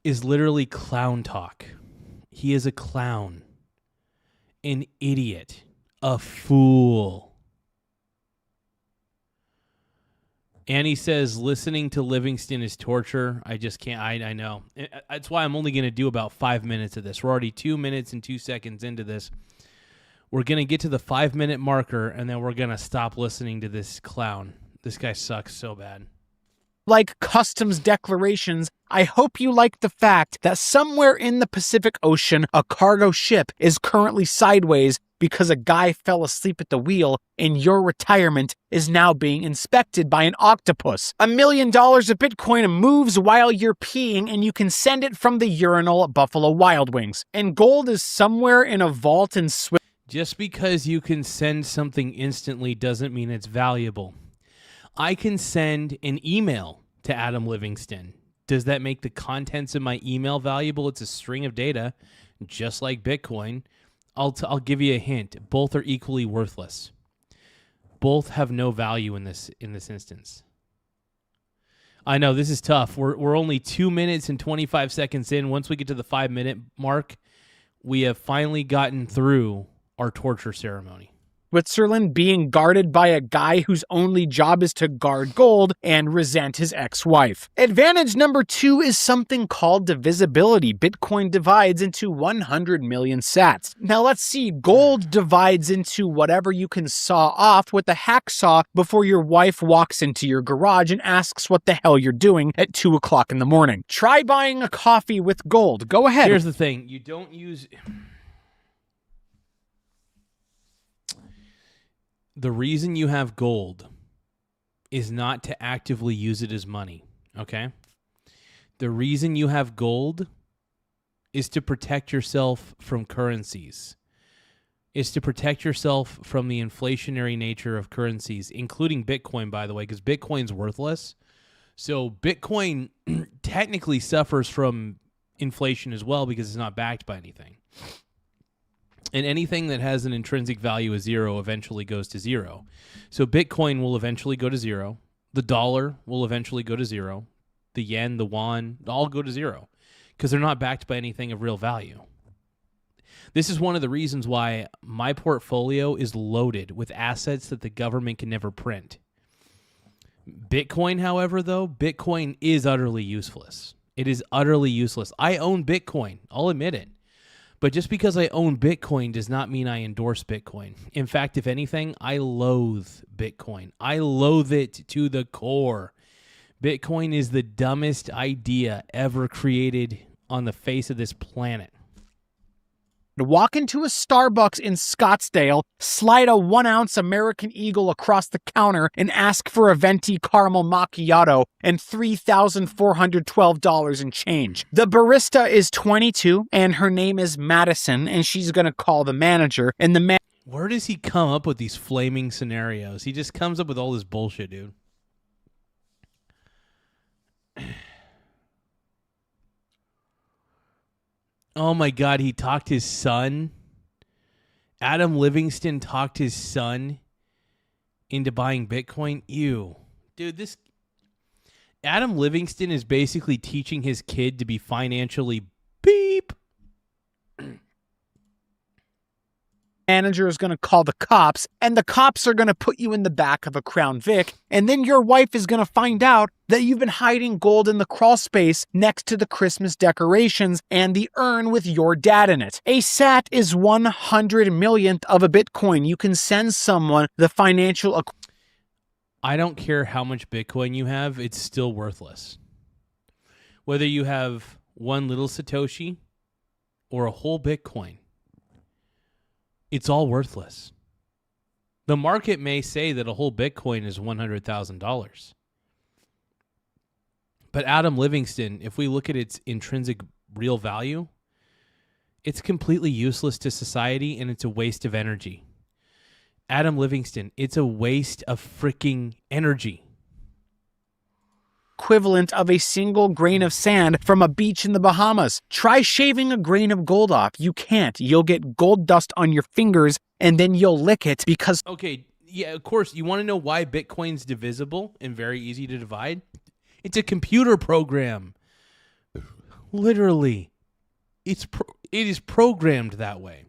is literally clown talk. He is a clown. An idiot, a fool. And he says listening to Livingston is torture. I just can't. I know. That's why I'm only going to do about 5 minutes of this. We're already 2 minutes and 2 seconds into this. We're going to get to the 5-minute marker, and then we're going to stop listening to this clown. This guy sucks so bad. like customs declarations, I hope you like the fact that somewhere in the Pacific Ocean, a cargo ship is currently sideways because a guy fell asleep at the wheel and your retirement is now being inspected by an octopus. $1 million of Bitcoin moves while you're peeing and you can send it from the urinal at Buffalo Wild Wings. And gold is somewhere in a vault in Switzerland. Just because you can send something instantly doesn't mean it's valuable. I can send an email to Adam Livingston. Does that make the contents of my email valuable? It's a string of data, just like Bitcoin. I'll give you a hint. Both are equally worthless. Both have no value in this instance. I know this is tough. We're only 2 minutes and 25 seconds in. Once we get to the 5-minute mark, we have finally gotten through our torture ceremony. Switzerland being guarded by a guy whose only job is to guard gold and resent his ex-wife. Advantage number 2 is something called divisibility. Bitcoin divides into 100 million sats. Now let's see, gold divides into whatever you can saw off with a hacksaw before your wife walks into your garage and asks what the hell you're doing at 2 o'clock in the morning. Try buying a coffee with gold. Go ahead. Here's the thing. You don't use... The reason you have gold is not to actively use it as money, okay? The reason you have gold is to protect yourself from currencies. Is to protect yourself from the inflationary nature of currencies, including Bitcoin, by the way, because Bitcoin's worthless. So Bitcoin technically suffers from inflation as well because it's not backed by anything. And anything that has an intrinsic value of 0 eventually goes to 0. So Bitcoin will eventually go to 0. The dollar will eventually go to 0. The yen, the yuan, all go to 0 because they're not backed by anything of real value. This is one of the reasons why my portfolio is loaded with assets that the government can never print. Bitcoin, however, though, Bitcoin is utterly useless. It is utterly useless. I own Bitcoin. I'll admit it. But just because I own Bitcoin does not mean I endorse Bitcoin. In fact, if anything, I loathe Bitcoin. I loathe it to the core. Bitcoin is the dumbest idea ever created on the face of this planet. Walk into a Starbucks in Scottsdale, slide a 1-ounce American Eagle across the counter, and ask for a venti caramel macchiato and $3,412 in change. The barista is 22, and her name is Madison, and she's going to call the manager, and the Where does he come up with these flaming scenarios? He just comes up with all this bullshit, dude. Oh my God, he talked his son. Adam Livingston talked his son into buying Bitcoin. Ew. Dude, this Adam Livingston is basically teaching his kid to be financially beep. Manager is going to call the cops, and the cops are going to put you in the back of a Crown Vic, and then your wife is going to find out that you've been hiding gold in the crawl space next to the Christmas decorations and the urn with your dad in it. A sat is 100 millionth of a Bitcoin. You can send someone the financial... I don't care how much Bitcoin you have, it's still worthless. Whether you have one little Satoshi or a whole Bitcoin, it's all worthless. The market may say that a whole Bitcoin is $100,000. But Adam Livingston, if we look at its intrinsic real value, it's completely useless to society and it's a waste of energy. Adam Livingston, it's a waste of freaking energy. Equivalent of a single grain of sand from a beach in the Bahamas. Try shaving a grain of gold off. You can't. You'll get gold dust on your fingers and then you'll lick it because... Okay, yeah, of course. You want to know why Bitcoin's divisible and very easy to divide? It's a computer program. Literally. It is programmed that way.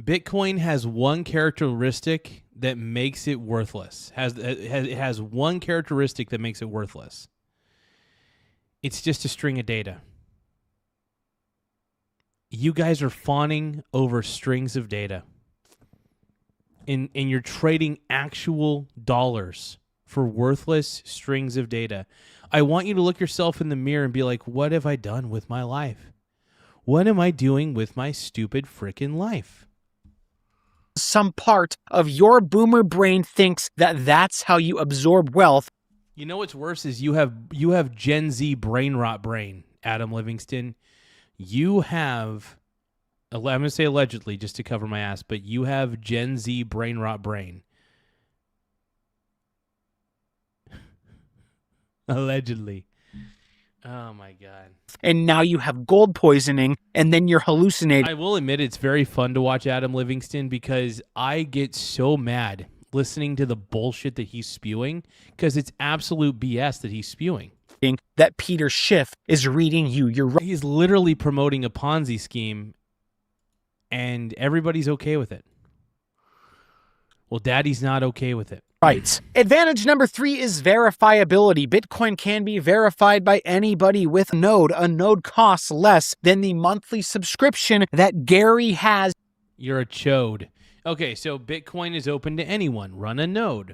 Bitcoin has one characteristic that makes it worthless. It has one characteristic that makes it worthless. It's just a string of data. You guys are fawning over strings of data. And you're trading actual dollars for worthless strings of data. I want you to look yourself in the mirror and be like, what have I done with my life? What am I doing with my stupid frickin' life? Some part of your boomer brain thinks that that's how you absorb wealth. You know what's worse is you have Gen Z brain rot brain, Adam Livingston. You have, I'm going to say allegedly just to cover my ass, but you have Gen Z brain rot brain. Allegedly. Oh my God. And now you have gold poisoning, and then you're hallucinating. I will admit it's very fun to watch Adam Livingston because I get so mad listening to the bullshit that he's spewing because it's absolute BS that he's spewing. That Peter Schiff is reading you. He's literally promoting a Ponzi scheme, and everybody's okay with it. Well, Daddy's not okay with it. Right. Advantage number 3 is verifiability. Bitcoin can be verified by anybody with a node. A node costs less than the monthly subscription that Gary has. You're a chode. Okay, so Bitcoin is open to anyone. Run a node.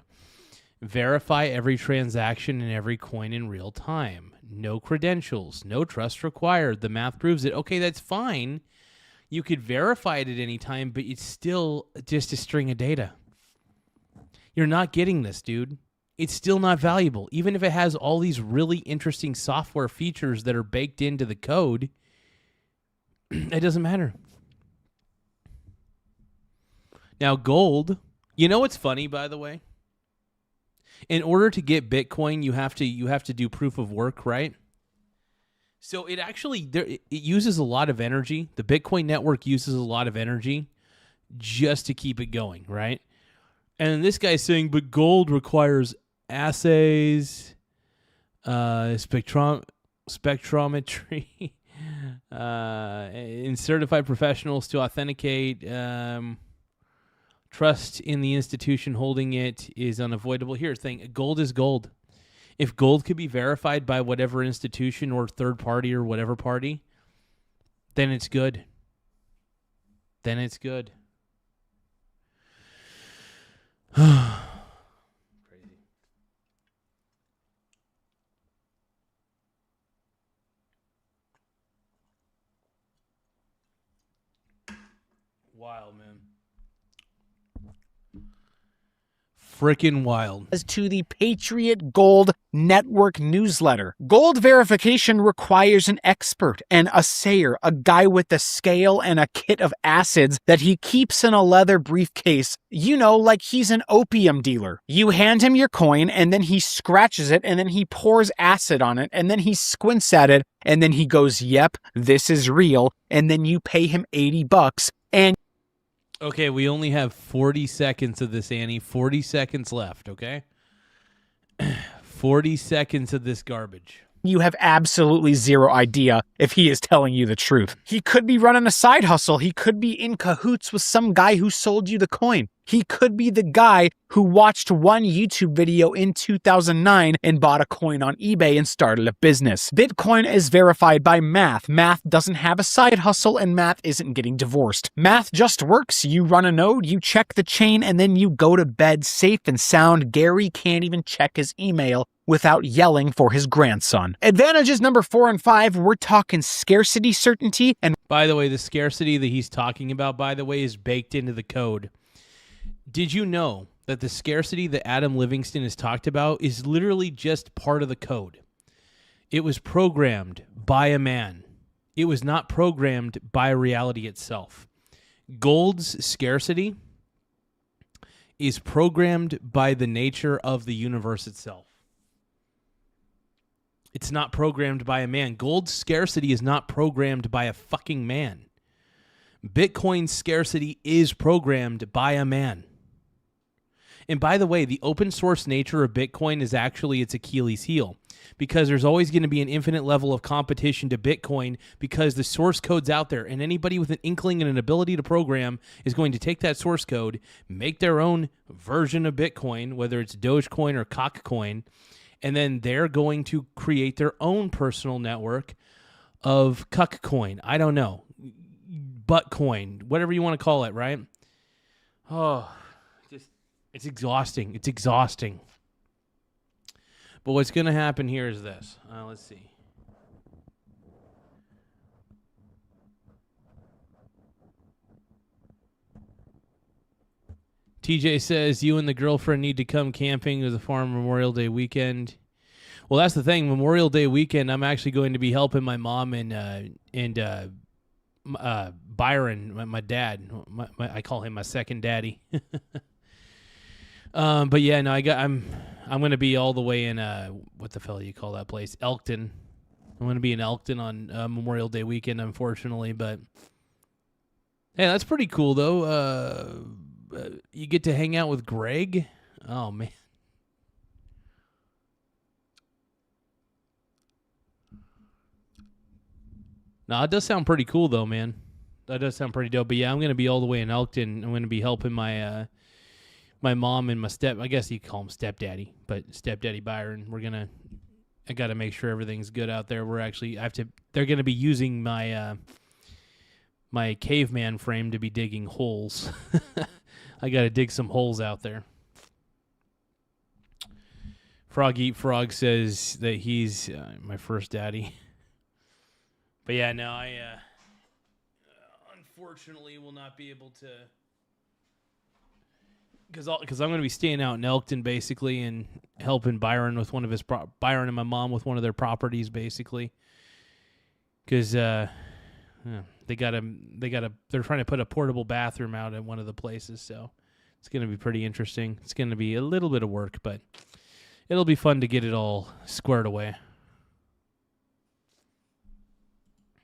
Verify every transaction and every coin in real time. No credentials. No trust required. The math proves it. Okay, that's fine. You could verify it at any time, but it's still just a string of data. You're not getting this, dude. It's still not valuable. Even if it has all these really interesting software features that are baked into the code, it doesn't matter. Now, gold, you know what's funny, by the way? In order to get Bitcoin, you have to do proof of work, right? So it actually it uses a lot of energy. The Bitcoin network uses a lot of energy just to keep it going, right? And this guy's saying, but gold requires assays, spectrometry, and certified professionals to authenticate. Trust in the institution holding it is unavoidable. Here's the thing. Gold is gold. If gold could be verified by whatever institution or third party or whatever party, then it's good. Then it's good. Crazy. Wild, man. Frickin' wild. As to the Patriot Gold Network newsletter. Gold verification requires an expert, an assayer, a guy with a scale and a kit of acids that he keeps in a leather briefcase. You know, like he's an opium dealer. You hand him your coin, and then he scratches it, and then he pours acid on it, and then he squints at it, and then he goes, yep, this is real, and then you pay him $80, and okay, we only have 40 seconds of this, Annie. 40 seconds left, okay? 40 seconds of this garbage. You have absolutely zero idea if he is telling you the truth. He could be running a side hustle. He could be in cahoots with some guy who sold you the coin. He could be the guy who watched one YouTube video in 2009 and bought a coin on eBay and started a business. Bitcoin is verified by math. Math doesn't have a side hustle, and math isn't getting divorced. Math just works. You run a node, you check the chain, and then you go to bed safe and sound. Gary can't even check his email without yelling for his grandson. Advantages number 4 and 5, we're talking scarcity certainty. And by the way, the scarcity that he's talking about, by the way, is baked into the code. Did you know that the scarcity that Adam Livingston has talked about is literally just part of the code? It was programmed by a man. It was not programmed by reality itself. Gold's scarcity is programmed by the nature of the universe itself. It's not programmed by a man. Gold's scarcity is not programmed by a fucking man. Bitcoin's scarcity is programmed by a man. And by the way, the open source nature of Bitcoin is actually its Achilles heel, because there's always going to be an infinite level of competition to Bitcoin because the source code's out there, and anybody with an inkling and an ability to program is going to take that source code, make their own version of Bitcoin, whether it's Dogecoin or Cockcoin, and then they're going to create their own personal network of Cuckcoin. I don't know. butt coin, whatever you want to call it, right? Oh, it's exhausting. It's exhausting. But what's going to happen here is this. Let's see. TJ says, you and the girlfriend need to come camping to the farm Memorial Day weekend. Well, that's the thing. Memorial Day weekend, I'm actually going to be helping my mom and Byron, my dad. I call him my second daddy. But yeah, no, I'm going to be all the way in what the hell do you call that place? Elkton. I'm going to be in Elkton on Memorial Day weekend, unfortunately. But hey, that's pretty cool though. You get to hang out with Greg. Oh man. No, it does sound pretty cool though, man. That does sound pretty dope. But yeah, I'm gonna be all the way in Elkton. I'm gonna be helping my my mom and my I guess you call him stepdaddy, but stepdaddy Byron. I gotta make sure everything's good out there. They're gonna be using my my caveman frame to be digging holes. I gotta dig some holes out there. Frog Eat Frog says that he's my first daddy. But yeah, no, I unfortunately will not be able to, because I'm going to be staying out in Elkton basically and helping Byron with one of his Byron and my mom with one of their properties basically, because they're trying to put a portable bathroom out at one of the places, so it's going to be pretty interesting. It's going to be a little bit of work, but it'll be fun to get it all squared away.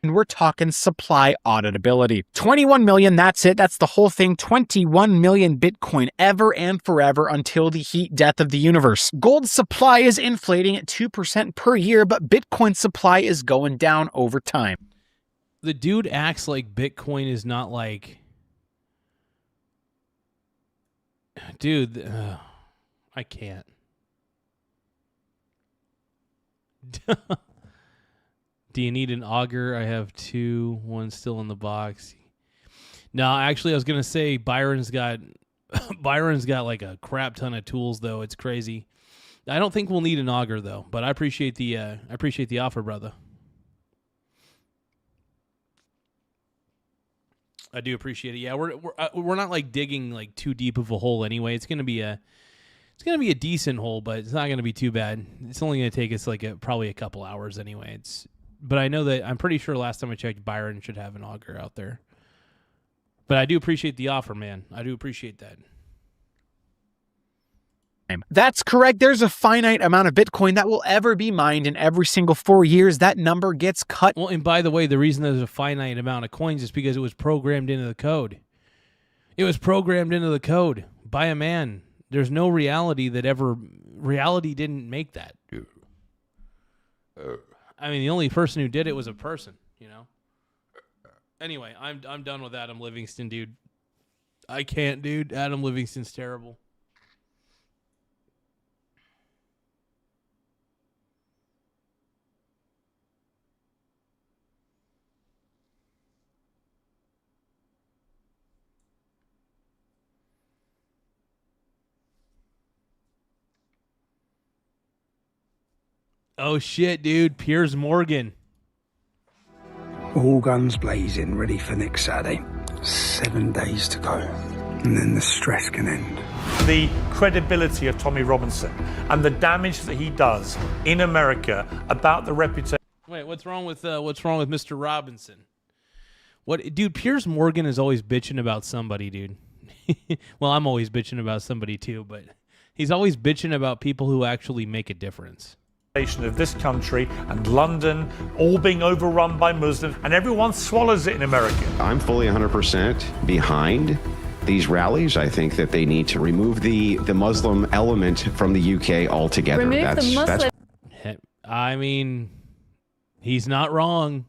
And we're talking supply auditability. 21 million, that's it. That's the whole thing. 21 million Bitcoin ever and forever until the heat death of the universe. Gold supply is inflating at 2% per year, but Bitcoin supply is going down over time. The dude acts like Bitcoin is not like... Dude, I can't. Do you need an auger? I have 2, 1 still in the box. No, actually, I was gonna say Byron's got like a crap ton of tools though. It's crazy. I don't think we'll need an auger though, but I appreciate the offer, brother. I do appreciate it. Yeah, we're not like digging like too deep of a hole anyway. It's gonna be a decent hole, but it's not gonna be too bad. It's only gonna take us like probably a couple hours anyway. But I know that I'm pretty sure last time I checked, Byron should have an auger out there. But I do appreciate the offer, man. I do appreciate that. That's correct. There's a finite amount of Bitcoin that will ever be mined, and every single 4 years, that number gets cut. Well, and by the way, the reason there's a finite amount of coins is because it was programmed into the code. It was programmed into the code by a man. There's no reality didn't make that. I mean, the only person who did it was a person, you know? Anyway, I'm done with Adam Livingston, dude. I can't, dude. Adam Livingston's terrible. Oh, shit, dude. Piers Morgan. All guns blazing, ready for next Saturday. 7 days to go, and then the stress can end. The credibility of Tommy Robinson and the damage that he does in America about the reputation. Wait, what's wrong with Mr. Robinson? What, dude? Piers Morgan is always bitching about somebody, dude. Well, I'm always bitching about somebody too, but he's always bitching about people who actually make a difference. Of this country and London all being overrun by Muslims, and everyone swallows it in America. I'm fully 100% behind these rallies. I think that they need to remove the Muslim element from the UK altogether. Remove the Muslim. I mean, he's not wrong.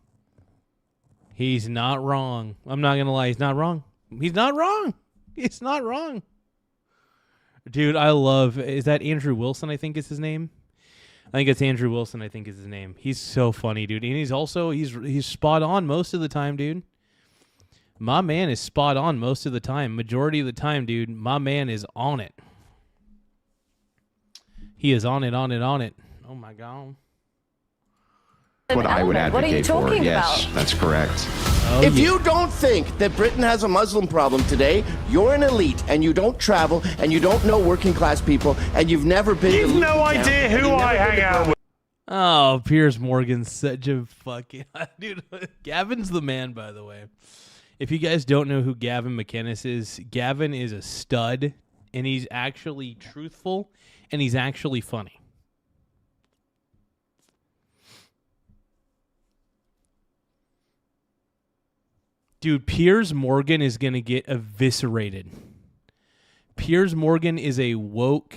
He's not wrong. I'm not gonna lie. He's not wrong. He's not wrong. He's not wrong. Dude, I love. Is that Andrew Wilson? I think is his name. I think it's Andrew Wilson, I think is his name. He's so funny, dude. And he's spot on most of the time, dude. My man is spot on most of the time. Majority of the time, dude, my man is on it. He is on it. Oh, my God. What I would advocate What are you talking for. Yes, about? that's correct. If you don't think that Britain has a Muslim problem today, you're an elite and you don't travel and you don't know working class people and you've never been. You've no idea who I hang out with. Oh, Piers Morgan's such a fucking dude. Gavin's the man, by the way. If you guys don't know who Gavin McInnes is, Gavin is a stud, and he's actually truthful, and he's actually funny. Dude, Piers Morgan is going to get eviscerated. Piers Morgan is a woke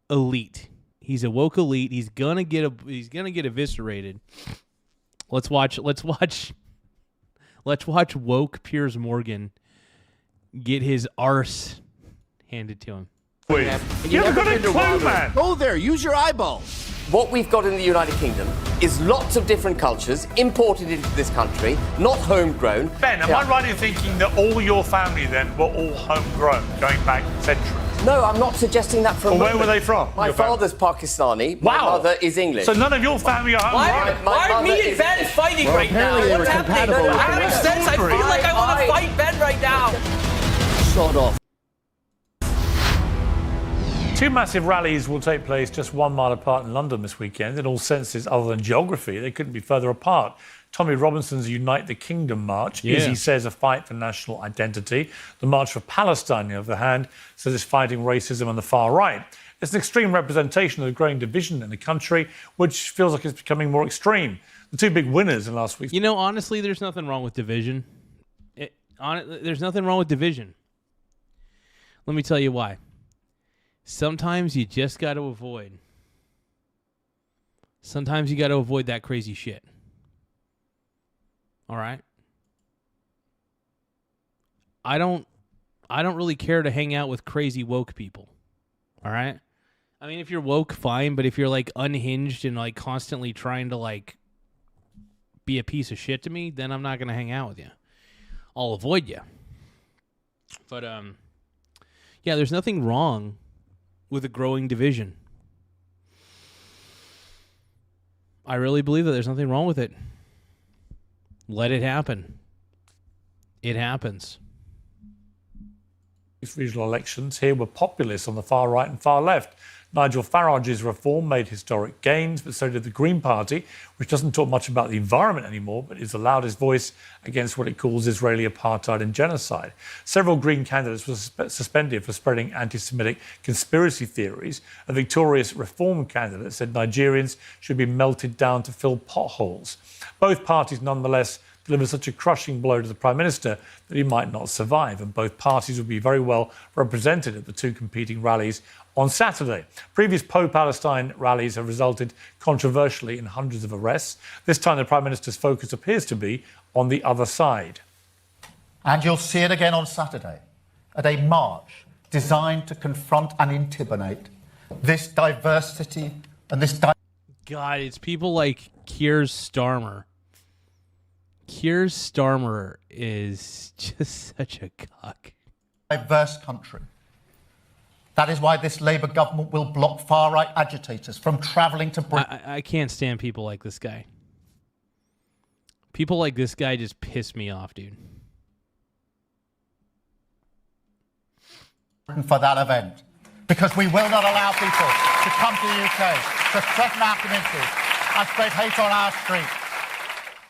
elite. He's a woke elite. He's going to get eviscerated. Let's watch woke Piers Morgan get his arse handed to him. You haven't got a clue, man. Go there, use your eyeballs. What we've got in the United Kingdom is lots of different cultures imported into this country, not homegrown. Ben, am I right in thinking that all your family then were all homegrown, going back centuries? No, I'm not suggesting that for a moment. Where were they from? My father's Pakistani, my mother is English. So none of your family are homegrown? Why are me and Ben fighting right now? What's happening? That makes sense. I feel like I want to fight Ben right now. Sod off. Two massive rallies will take place just 1 mile apart in London this weekend. In all senses other than geography, they couldn't be further apart. Tommy Robinson's Unite the Kingdom March is, he says, a fight for national identity. The March for Palestine, on the other hand, says it's fighting racism on the far right. It's an extreme representation of the growing division in the country, which feels like it's becoming more extreme. The two big winners in last week's... You know, honestly, there's nothing wrong with division. There's nothing wrong with division. Let me tell you why. Sometimes you just got to avoid. Sometimes you got to avoid that crazy shit. All right? I don't really care to hang out with crazy woke people. All right? I mean, if you're woke, fine, but if you're like unhinged and like constantly trying to like be a piece of shit to me, then I'm not going to hang out with you. I'll avoid you. But yeah, there's nothing wrong with a growing division. I really believe that there's nothing wrong with it. Let it happen. It happens. These regional elections here were populists on the far right and far left. Nigel Farage's reform made historic gains, but so did the Green Party, which doesn't talk much about the environment anymore, but is the loudest voice against what it calls Israeli apartheid and genocide. Several Green candidates were suspended for spreading anti-Semitic conspiracy theories. A victorious Reform candidate said Nigerians should be melted down to fill potholes. Both parties, nonetheless, delivered such a crushing blow to the Prime Minister that he might not survive, and both parties will be very well represented at the two competing rallies on Saturday. Previous pro-Palestine rallies have resulted controversially in hundreds of arrests. This time the Prime Minister's focus appears to be on the other side. And you'll see it again on Saturday at a march designed to confront and intimidate this diversity and this... God, it's people like Keir Starmer. Keir Starmer is just such a cock. Diverse country. That is why this Labour government will block far-right agitators from travelling to Britain. I can't stand people like this guy. People like this guy just piss me off, dude. For that event. Because we will not allow people to come to the UK to threaten our communities and spread hate on our streets.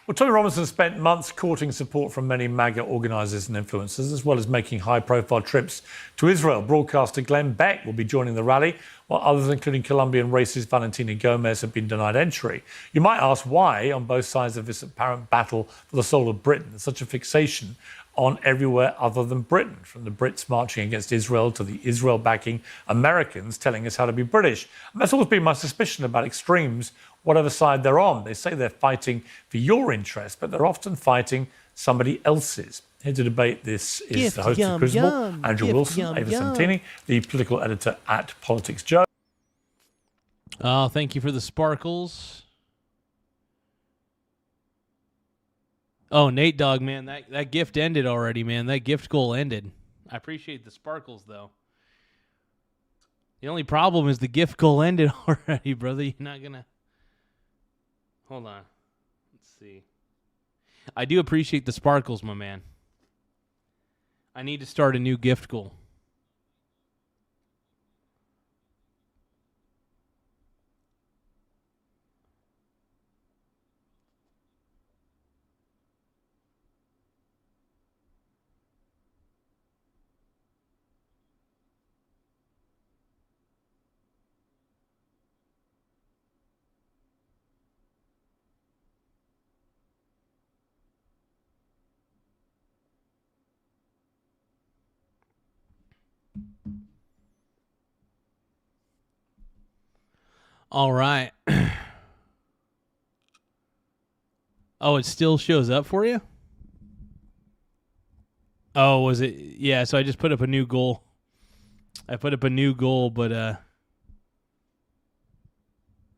Well, Tommy Robinson spent months courting support from many MAGA organisers and influencers, as well as making high-profile trips to Israel. Broadcaster Glenn Beck will be joining the rally, while others, including Colombian racist Valentina Gomez, have been denied entry. You might ask why, on both sides of this apparent battle for the soul of Britain, there's such a fixation on everywhere other than Britain, from the Brits marching against Israel to the Israel-backing Americans telling us how to be British. And that's always been my suspicion about extremes, whatever side they're on. They say they're fighting for your interest, but they're often fighting somebody else's. Here to debate this is the host of Crucible, Andrew Wilson, Ava Santini, the political editor at Politics Joe. Oh, thank you for the sparkles. Oh, Nate Dogg, man, that gift ended already, man. That gift goal ended. I appreciate the sparkles, though. The only problem is the gift goal ended already, brother. You're not going to... Hold on. Let's see. I do appreciate the sparkles, my man. I need to start a new gift goal. All right. Oh, it still shows up for you? Oh, was it? Yeah, so I just put up a new goal. I put up a new goal, but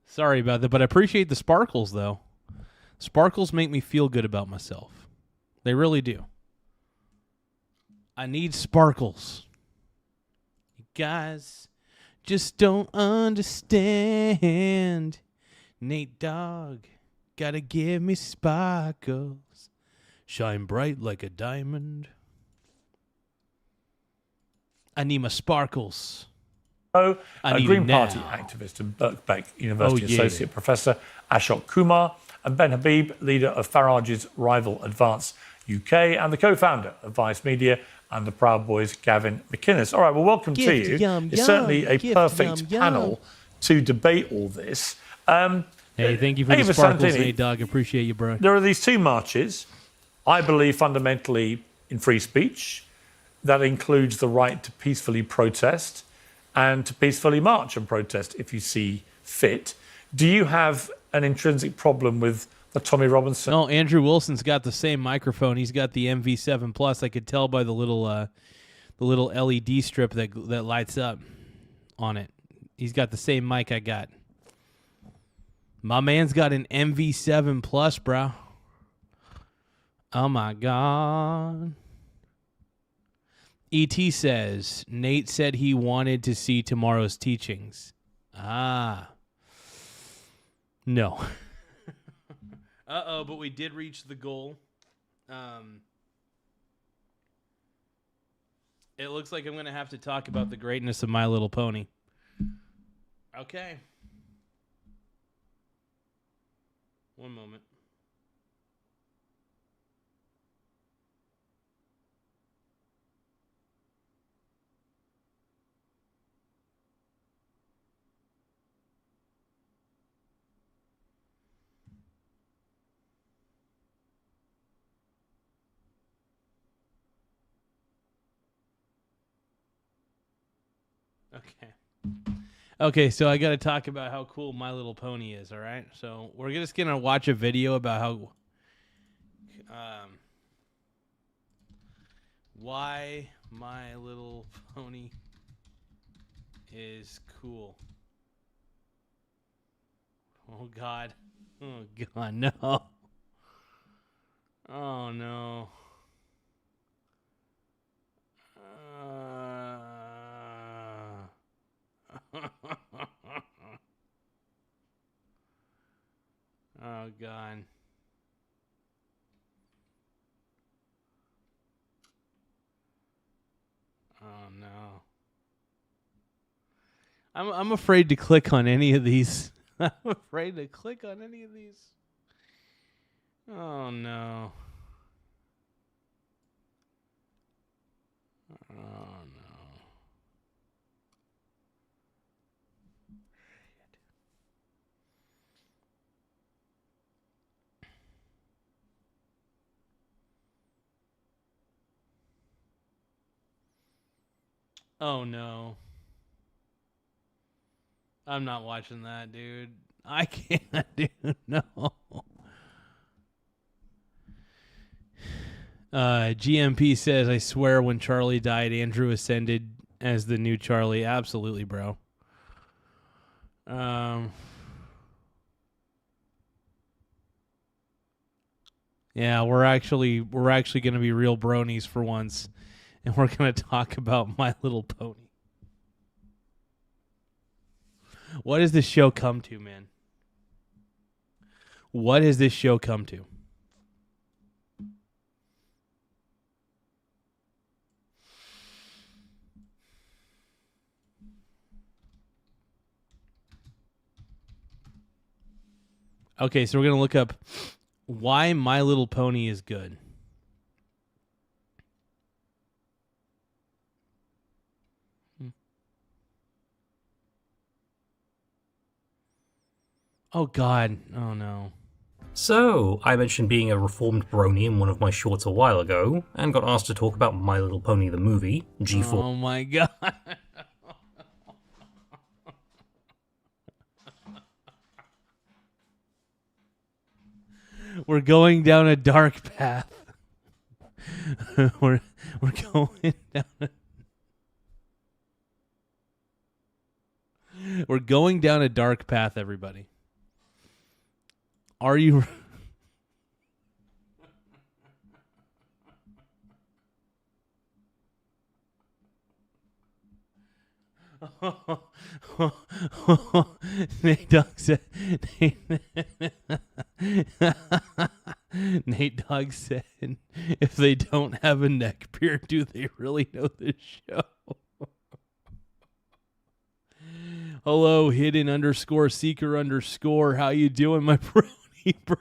sorry about that. But I appreciate the sparkles, though. Sparkles make me feel good about myself. They really do. I need sparkles. You guys just don't understand. Nate Dogg, gotta give me sparkles. Shine bright like a diamond. I need my sparkles. A need Green them Party now. activist and Birkbeck University Oh, yeah. Associate Professor Ashok Kumar, and Ben Habib, leader of Farage's rival Advance UK, and the co-founder of Vice Media and the Proud Boys, Gavin McInnes. All right, well, welcome to Gift, you. yum, It's yum. certainly a Gift, perfect yum, yum. panel to debate all this. Hey, thank you for the Ava sparkles, Santini, Nate Dogg. Appreciate you, bro. there are these two marches. I believe fundamentally in free speech. That includes the right to peacefully protest and to peacefully march and protest if you see fit. Do you have an intrinsic problem with the Tommy Robinson? No, Andrew Wilson's got the same microphone. He's got the MV7 Plus. I could tell by the little LED strip that lights up on it. He's got the same mic I got. My man's got an MV7 Plus, bro. Oh my God. E.T. says, Nate said he wanted to see tomorrow's teachings. Ah. No. But we did reach the goal. It looks like I'm going to have to talk about the greatness of My Little Pony. Okay. One moment. Okay, so I got to talk about how cool My Little Pony is, all right? So we're just going to watch a video about how why My Little Pony is cool. Oh, God. Oh, God, no. Oh, no. Oh, God. Oh, no. I'm afraid to click on any of these. I'm afraid to click on any of these. Oh, no. Oh, no. Oh, no. I'm not watching that, dude. I can't, dude. No. GMP says, I swear when Charlie died, Andrew ascended as the new Charlie. Absolutely, bro. Yeah, we're actually going to be real bronies for once, and we're going to talk about My Little Pony. What has this show come to, man? What has this show come to? Okay, so we're going to look up why My Little Pony is good. Oh, God. Oh, no. So, I mentioned being a reformed brony in one of my shorts a while ago, and got asked to talk about My Little Pony the movie, G4. Oh, my God. We're going down a dark path. we're going down we're going down a dark path, everybody. Are you Nate Dogg said Nate Dogg said, if they don't have a neck beard, do they really know this show? Hello, hidden _ seeker _ how you doing, my brony, bro?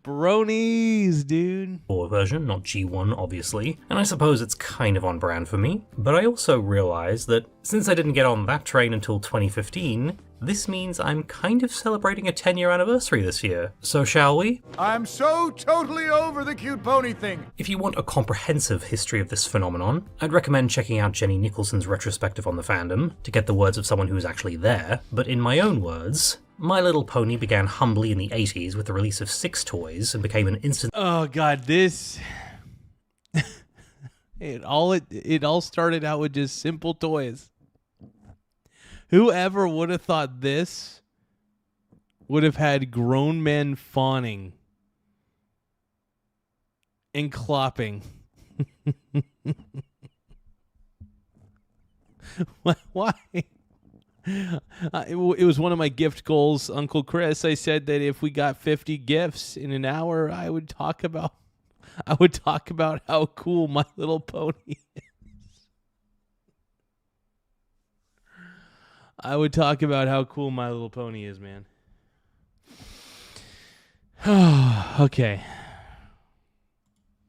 Bronies, dude. Version, not G1, obviously, and I suppose it's kind of on brand for me, but I also realized that since I didn't get on that train until 2015, this means I'm kind of celebrating a 10-year anniversary this year. So shall we? I'm so totally over the cute pony thing. If you want a comprehensive history of this phenomenon, I'd recommend checking out Jenny Nicholson's retrospective on the fandom to get the words of someone who was actually there, but in my own words, My Little Pony began humbly in the 80s with the release of 6 toys and became an instant— Oh, God, this... It all started out with just simple toys. Whoever would have thought this would have had grown men fawning and clopping? Why? It was one of my gift goals, Uncle Chris. I said that if we got 50 gifts in an hour, I would talk about how cool My Little Pony is. I would talk about how cool My Little Pony is, man. Okay.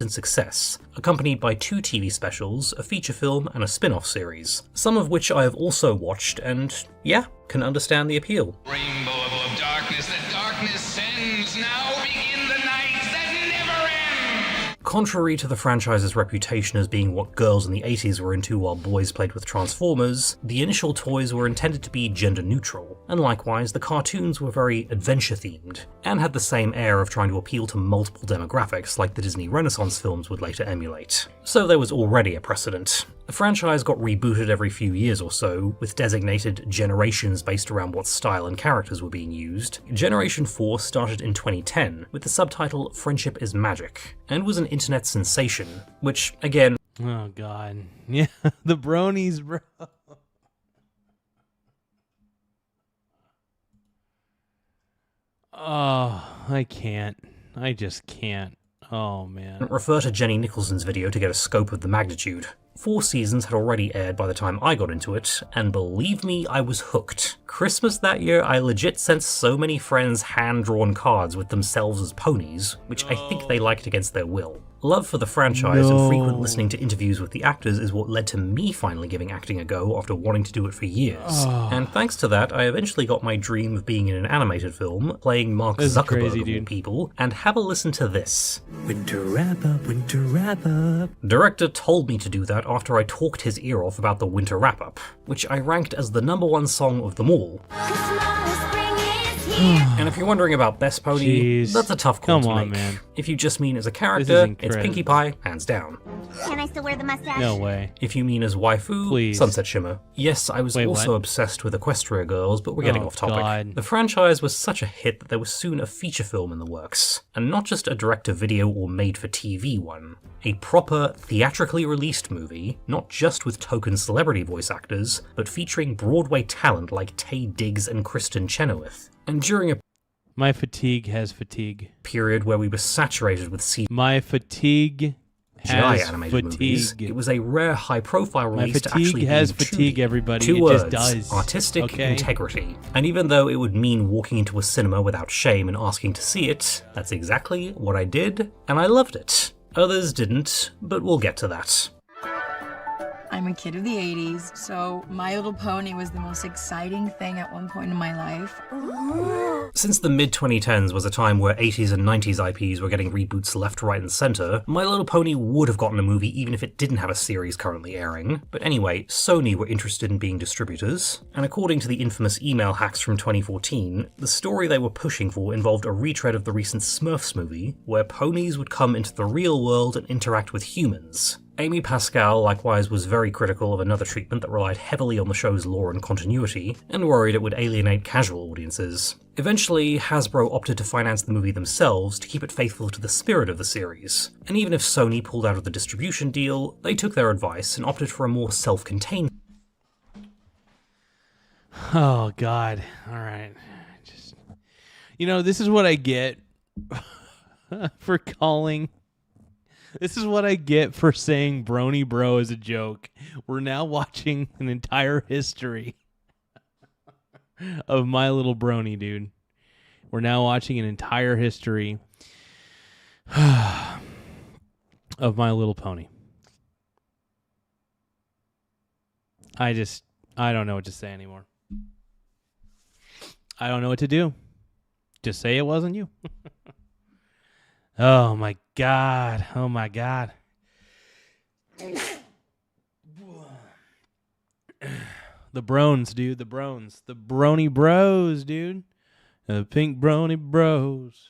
Success, accompanied by 2 TV specials, a feature film, and a spin-off series, some of which I have also watched and, yeah, can understand the appeal. Rainbow of darkness that darkness sends, now begin the nights that never end! Contrary to the franchise's reputation as being what girls in the 80s were into while boys played with Transformers, the initial toys were intended to be gender neutral, and likewise the cartoons were very adventure-themed, and had the same air of trying to appeal to multiple demographics like the Disney Renaissance films would later emulate. So there was already a precedent. The franchise got rebooted every few years or so, with designated generations based around what style and characters were being used. Generation 4 started in 2010 with the subtitle Friendship is Magic, and was an internet sensation, which, again... Oh, God. Yeah, the bronies, bro. Oh, I can't. I just can't. Oh, man. Refer to Jenny Nicholson's video to get a scope of the magnitude. 4 seasons had already aired by the time I got into it, and believe me, I was hooked. Christmas that year, I legit sent so many friends hand-drawn cards with themselves as ponies, which I think they liked against their will. Love for the franchise and frequent listening to interviews with the actors is what led to me finally giving acting a go after wanting to do it for years. And thanks to that, I eventually got my dream of being in an animated film, playing Mark Zuckerberg of all people, and have a listen to this. Winter wrap-up, winter wrap-up. Director told me to do that after I talked his ear off about the winter wrap-up, which I ranked as the #1 song of them all. And if you're wondering about Best Pony, Jeez. that's a tough call Come to on, make. man. If you just mean as a This is character, it's incredible. Pinkie Pie, hands down. Can I still wear the mustache? No way. If you mean as waifu, Please. Sunset Shimmer. Yes, I was Wait, also what? obsessed with Equestria Girls, but we're getting Oh, off topic. God. The franchise was such a hit that there was soon a feature film in the works, and not just a direct-to-video or made-for-TV one. A proper, theatrically released movie, not just with token celebrity voice actors, but featuring Broadway talent like Taye Diggs and Kristen Chenoweth. And during a My fatigue has fatigue. period where we were saturated with My fatigue CGI has animated movies, fatigue. it was a rare high-profile My release to fatigue actually has be fatigue, truly everybody. two It words, just does. artistic Okay? integrity. And even though it would mean walking into a cinema without shame and asking to see it, that's exactly what I did, and I loved it. Others didn't, but we'll get to that. I'm a kid of the 80s, so My Little Pony was the most exciting thing at one point in my life. Since the mid-2010s was a time where 80s and 90s IPs were getting reboots left, right, and centre, My Little Pony would have gotten a movie even if it didn't have a series currently airing. But anyway, Sony were interested in being distributors, and according to the infamous email hacks from 2014, the story they were pushing for involved a retread of the recent Smurfs movie, where ponies would come into the real world and interact with humans. Amy Pascal likewise was very critical of another treatment that relied heavily on the show's lore and continuity, and worried it would alienate casual audiences. Eventually, Hasbro opted to finance the movie themselves to keep it faithful to the spirit of the series, and even if Sony pulled out of the distribution deal, they took their advice and opted for a more self-contained. Oh, God. All right. Just, this is what I get for calling... This is what I get for saying Brony Bro is a joke. We're now watching an entire history of My Little Brony, dude. We're now watching an entire history of My Little Pony. I don't know what to say anymore. I don't know what to do. Just say it wasn't you. Oh my God. Oh my God. The Brones, dude. The Brones. The Brony Bros, dude. The Pink Brony Bros.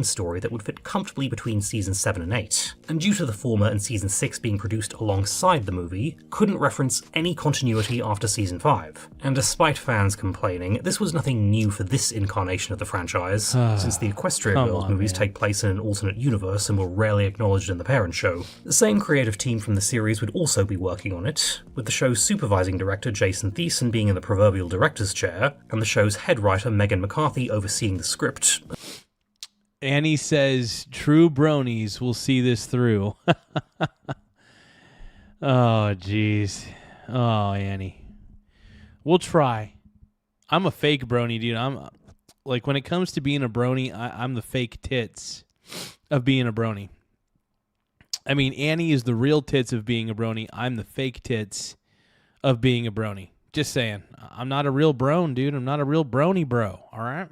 Story that would fit comfortably between season 7 and 8, and due to the former and season 6 being produced alongside the movie, couldn't reference any continuity after season 5. And despite fans complaining, this was nothing new for this incarnation of the franchise, since the Equestria Girls movies take place in an alternate universe and were rarely acknowledged in the parent show. The same creative team from the series would also be working on it, with the show's supervising director Jason Thiessen being in the proverbial director's chair, and the show's head writer Megan McCarthy overseeing the script. Annie says, true bronies will see this through. Oh, jeez. Oh, Annie. We'll try. I'm a fake brony, dude. I'm like, when it comes to being a brony, I'm the fake tits of being a brony. I mean, Annie is the real tits of being a brony. I'm the fake tits of being a brony. Just saying. I'm not a real brone, dude. I'm not a real brony bro. All right?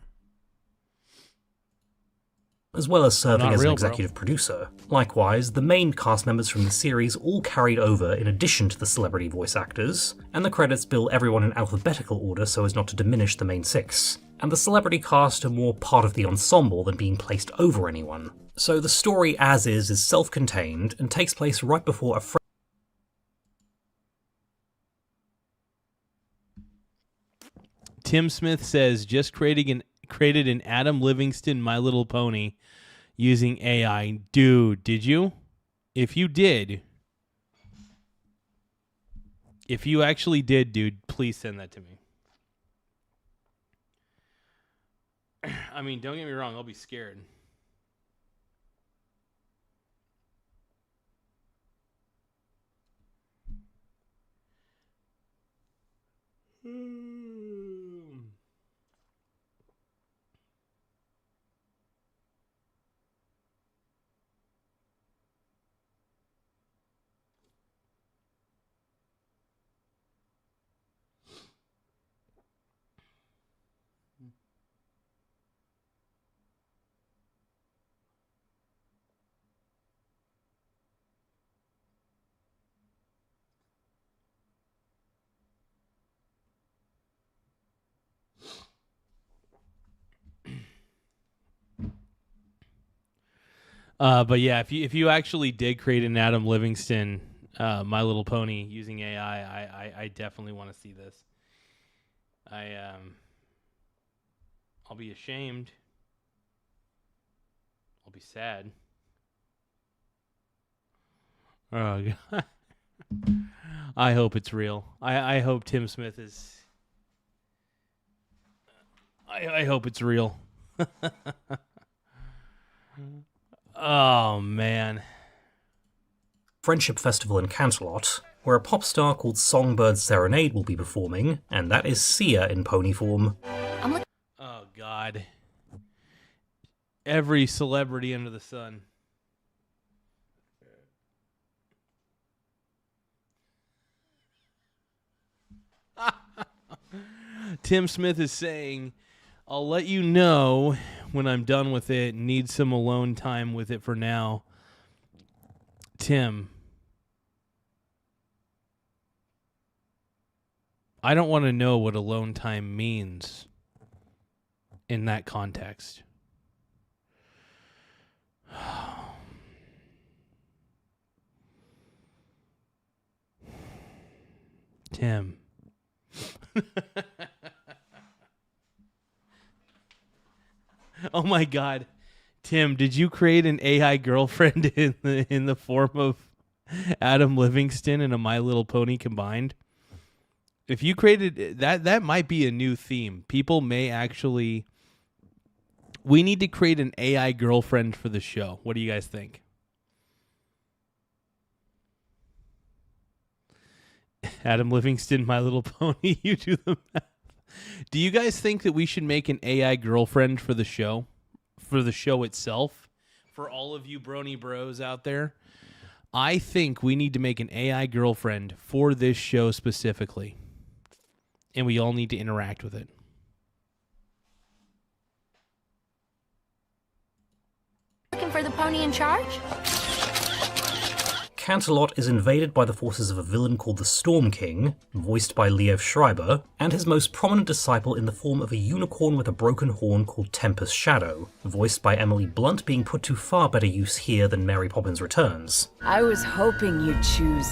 As well as serving as an real, executive producer. Likewise, the main cast members from the series all carried over in addition to the celebrity voice actors, and the credits bill everyone in alphabetical order so as not to diminish the main 6. And the celebrity cast are more part of the ensemble than being placed over anyone. So the story as is self-contained and takes place right before a Tim Smith says, just created an Adam Livingston My Little Pony using AI. Dude, did you? If you did, if you actually did, dude, please send that to me. I mean, don't get me wrong, I'll be scared. But yeah, if you actually did create an Adam Livingston, My Little Pony using AI, I definitely want to see this. I'll be ashamed. I'll be sad. Oh God. I hope it's real. I hope Tim Smith is. I hope it's real. Oh man. Friendship Festival in Canterlot, where a pop star called Songbird Serenade will be performing, and that is Sia in pony form. Oh God. Every celebrity under the sun. Tim Smith is saying, I'll let you know when I'm done with it. Need some alone time with it for now. Tim, I don't want to know what alone time means in that context. Tim. Oh my God. Tim, did you create an AI girlfriend in the form of Adam Livingston and a My Little Pony combined? If you created that might be a new theme. People may actually. We need to create an AI girlfriend for the show. What do you guys think? Adam Livingston, My Little Pony, you do the math. Do you guys think that we should make an AI girlfriend for the show? For the show itself? For all of you brony bros out there? I think we need to make an AI girlfriend for this show specifically. And we all need to interact with it. Looking for the pony in charge? Canterlot is invaded by the forces of a villain called the Storm King, voiced by Liev Schreiber, and his most prominent disciple in the form of a unicorn with a broken horn called Tempest Shadow, voiced by Emily Blunt, being put to far better use here than Mary Poppins Returns. I was hoping you'd choose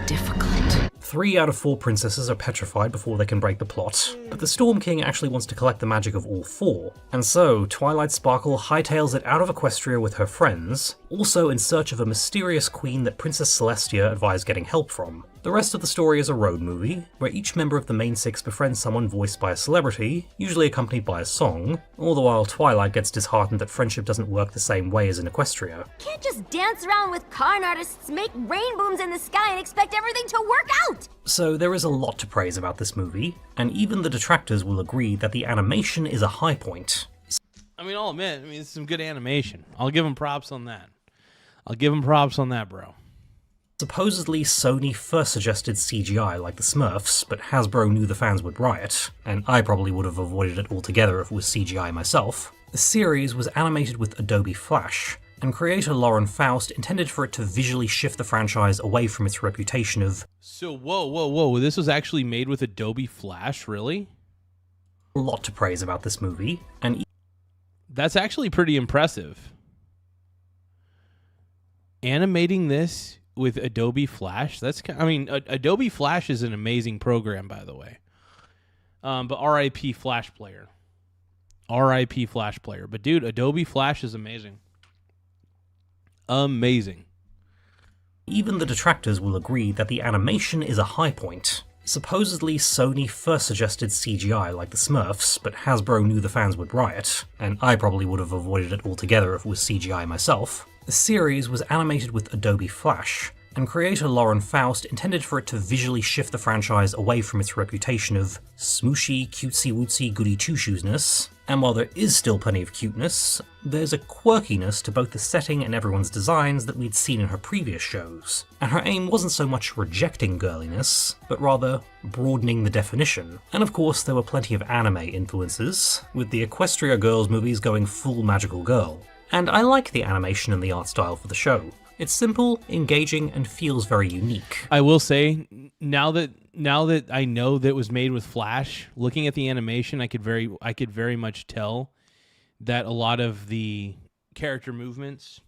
difficult. 3 out of 4 princesses are petrified before they can break the plot, but the Storm King actually wants to collect the magic of all 4, and so Twilight Sparkle hightails it out of Equestria with her friends, also in search of a mysterious queen that Princess Celestia advised getting help from. The rest of the story is a road movie, where each member of the main 6 befriends someone voiced by a celebrity, usually accompanied by a song, all the while Twilight gets disheartened that friendship doesn't work the same way as in Equestria. Can't just dance around with con artists, make rain booms in the sky, and expect everything to work out! So there is a lot to praise about this movie, and even the detractors will agree that the animation is a high point. I mean, I'll admit, it's some good animation. I'll give them props on that. I'll give them props on that, bro. Supposedly, Sony first suggested CGI like the Smurfs, but Hasbro knew the fans would riot, and I probably would have avoided it altogether if it was CGI myself. The series was animated with Adobe Flash, and creator Lauren Faust intended for it to visually shift the franchise away from its reputation of... So, whoa, this was actually made with Adobe Flash, really? A lot to praise about this movie, and... That's actually pretty impressive. Animating this with Adobe Flash, Adobe Flash is an amazing program, by the way. But RIP Flash Player. RIP Flash Player. But dude, Adobe Flash is amazing. Amazing. Even the detractors will agree that the animation is a high point. Supposedly, Sony first suggested CGI like the Smurfs, but Hasbro knew the fans would riot, and I probably would have avoided it altogether if it was CGI myself. The series was animated with Adobe Flash, and creator Lauren Faust intended for it to visually shift the franchise away from its reputation of smooshy, cutesy-wootsy goody-two-shoesness, and while there is still plenty of cuteness, there's a quirkiness to both the setting and everyone's designs that we'd seen in her previous shows, and her aim wasn't so much rejecting girliness, but rather broadening the definition. And of course there were plenty of anime influences, with the Equestria Girls movies going full magical girl. And I like the animation and the art style for the show. It's simple, engaging, and feels very unique. I will say, now that I know that it was made with Flash, looking at the animation, I could very much tell that a lot of the character movements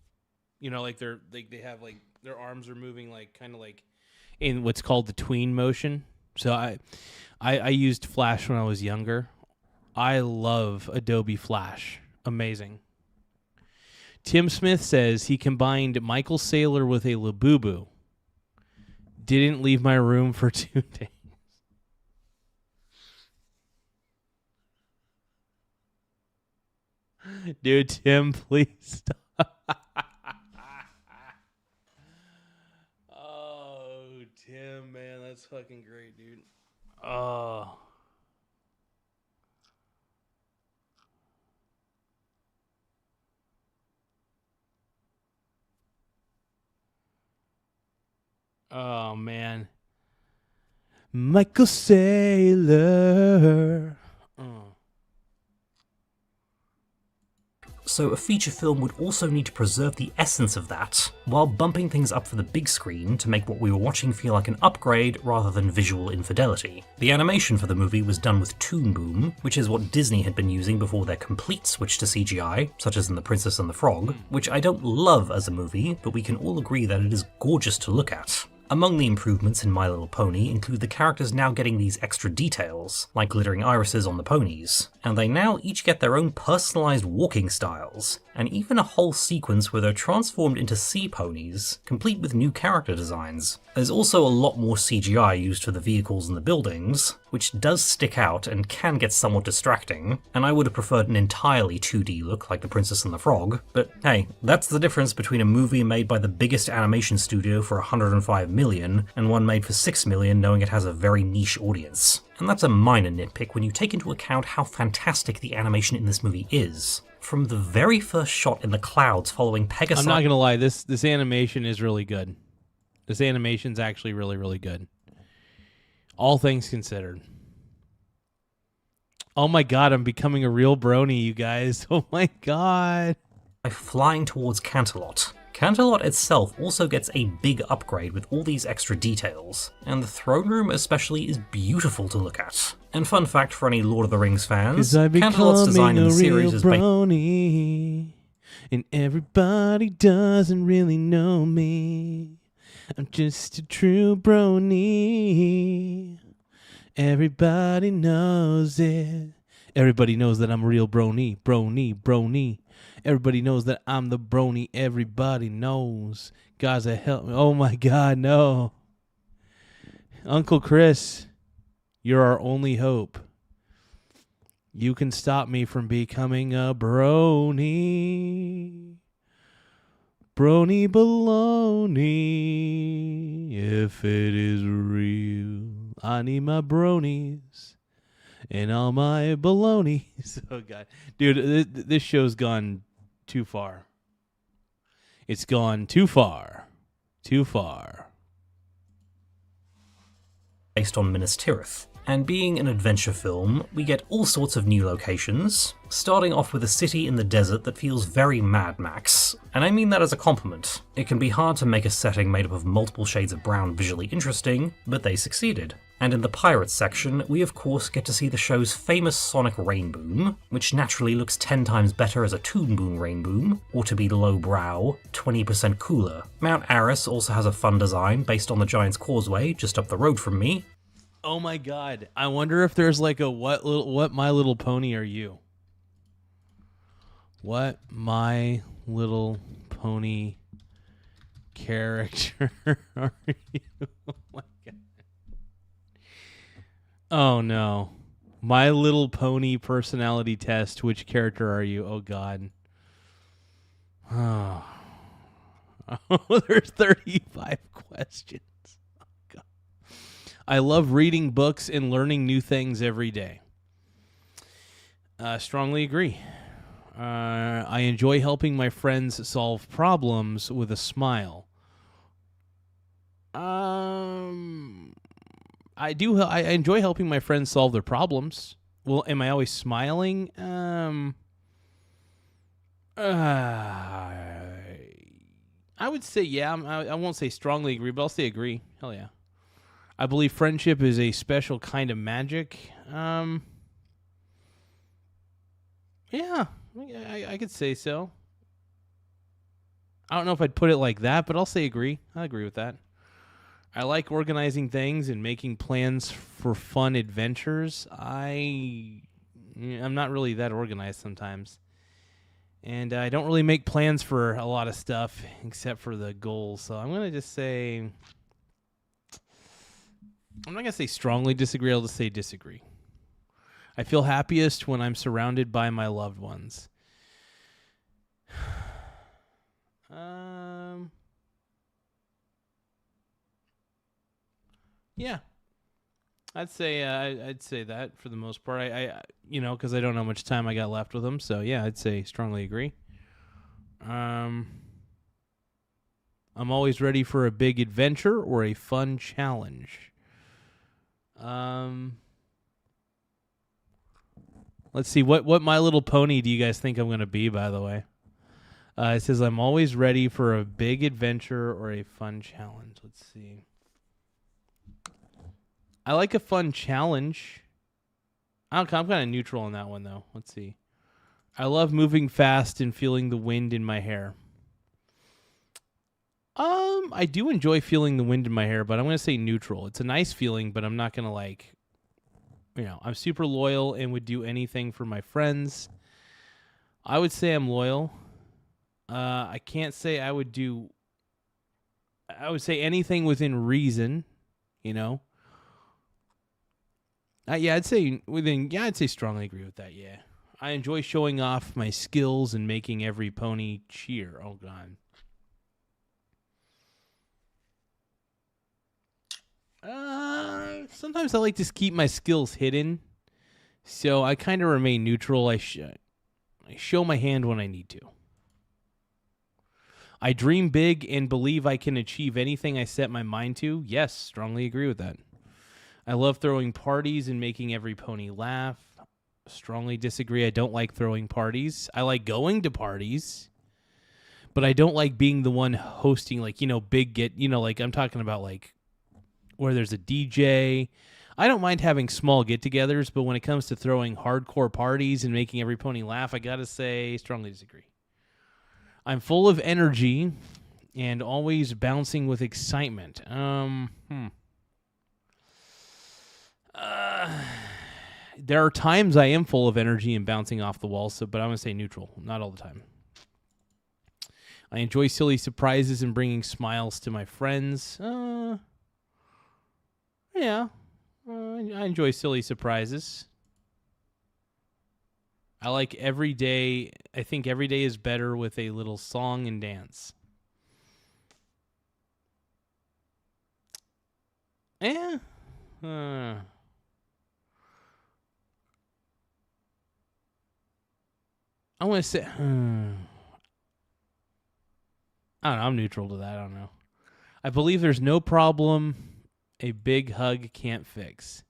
You know, like they have like their arms are moving like kind of like in what's called the tween motion. So I used Flash when I was younger. I love Adobe Flash. Amazing. Tim Smith says he combined Michael Saylor with a Labubu. Didn't leave my room for 2 days. Dude, Tim, please stop. Oh, Tim, man, that's fucking great, dude. Oh. Oh, man. Michael Saylor. So a feature film would also need to preserve the essence of that, while bumping things up for the big screen to make what we were watching feel like an upgrade rather than visual infidelity. The animation for the movie was done with Toon Boom, which is what Disney had been using before their complete switch to CGI, such as in The Princess and the Frog, which I don't love as a movie, but we can all agree that it is gorgeous to look at. Among the improvements in My Little Pony include the characters now getting these extra details, like glittering irises on the ponies, and they now each get their own personalised walking styles, and even a whole sequence where they're transformed into sea ponies, complete with new character designs. There's also a lot more CGI used for the vehicles and the buildings, which does stick out and can get somewhat distracting, and I would have preferred an entirely 2D look like The Princess and the Frog, but hey, that's the difference between a movie made by the biggest animation studio for $105 million and one made for $6 million knowing it has a very niche audience. And that's a minor nitpick when you take into account how fantastic the animation in this movie is. From the very first shot in the clouds following Pegasus... I'm not gonna lie, this animation is really good. This animation's actually really, really good. All things considered. Oh my god, I'm becoming a real brony, you guys. Oh my god. Flying towards Canterlot. Canterlot itself also gets a big upgrade with all these extra details, and the throne room especially is beautiful to look at. And fun fact for any Lord of the Rings fans, Canterlot's design in the series is brony, and everybody doesn't really know me. I'm just a true brony. Everybody knows it. Everybody knows that I'm a real brony, brony. Everybody knows that I'm the brony. Everybody knows. Garza, help me. Oh my God, no. Uncle Chris, you're our only hope. You can stop me from becoming a brony. Brony baloney. If it is real, I need my bronies and all my balonies. Oh God, dude, this show's gone too far. It's gone too far. Too far. Based on Minas Tirith. And being an adventure film, we get all sorts of new locations, starting off with a city in the desert that feels very Mad Max, and I mean that as a compliment. It can be hard to make a setting made up of multiple shades of brown visually interesting, but they succeeded. And in the pirates section, we of course get to see the show's famous sonic rainboom, which naturally looks 10 times better as a Toon Boom rainboom, or to be lowbrow, 20% cooler. Mount Aris also has a fun design based on the Giant's Causeway just up the road from me. Oh my God, I wonder if there's like a what My Little Pony are you? What My Little Pony character are you? Oh my God. Oh no. My Little Pony personality test. Which character are you? Oh God. Oh, there's 35 questions. I love reading books and learning new things every day. Strongly agree. I enjoy helping my friends solve problems with a smile. I enjoy helping my friends solve their problems. Well, am I always smiling? I would say yeah. I won't say strongly agree, but I'll say agree. Hell yeah. I believe friendship is a special kind of magic. Yeah, I could say so. I don't know if I'd put it like that, but I'll say agree. I agree with that. I like organizing things and making plans for fun adventures. I'm not really that organized sometimes. And I don't really make plans for a lot of stuff except for the goals. So I'm going to just say, I'm not going to say strongly disagree. I'll just say disagree. I feel happiest when I'm surrounded by my loved ones. Yeah. I'd say that for the most part. I because I don't know how much time I got left with them. So yeah, I'd say strongly agree. I'm always ready for a big adventure or a fun challenge. Let's see what My Little Pony do you guys think I'm going to be? By the way, it says I'm always ready for a big adventure or a fun challenge. Let's see. I like a fun challenge. I'm kind of neutral on that one, though. Let's see. I love moving fast and feeling the wind in my hair. I do enjoy feeling the wind in my hair, but I'm going to say neutral. It's a nice feeling, but I'm not going to I'm super loyal and would do anything for my friends. I would say I'm loyal. I can't say I would say anything within reason, I'd say strongly agree with that. Yeah, I enjoy showing off my skills and making every pony cheer. Oh God. Sometimes I like to keep my skills hidden, so I kind of remain neutral. I show my hand when I need to. I dream big and believe I can achieve anything I set my mind to. Yes, strongly agree with that. I love throwing parties and making every pony laugh. Strongly disagree. I don't like throwing parties. I like going to parties, but I don't like being the one hosting, I'm talking about where there's a DJ. I don't mind having small get-togethers, but when it comes to throwing hardcore parties and making every pony laugh, I gotta say strongly disagree. I'm full of energy and always bouncing with excitement. There are times I am full of energy and bouncing off the wall, but I'm going to say neutral. Not all the time. I enjoy silly surprises and bringing smiles to my friends. I enjoy silly surprises. I like every day. I think every day is better with a little song and dance. I want to say, I don't know. I'm neutral to that. I don't know. I believe there's no problem a big hug can't fix.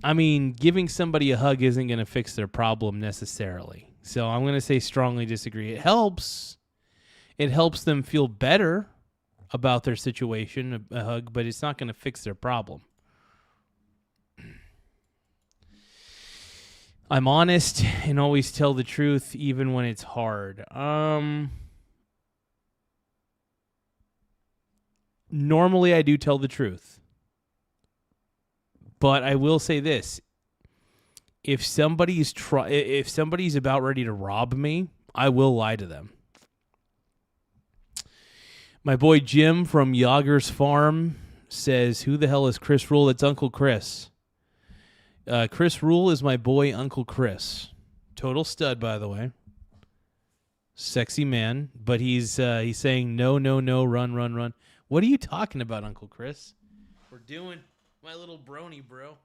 I mean, giving somebody a hug isn't going to fix their problem necessarily. So I'm going to say strongly disagree. It helps. It helps them feel better about their situation, a hug, but it's not going to fix their problem. I'm honest and always tell the truth even when it's hard. Normally I do tell the truth. But I will say this. If somebody's about ready to rob me, I will lie to them. My boy Jim from Yager's Farm says, who the hell is Chris Rule? That's Uncle Chris. Chris Rule is my boy Uncle Chris. Total stud, by the way. Sexy man. But he's saying, no, run. What are you talking about, Uncle Chris? We're doing my little brony, bro.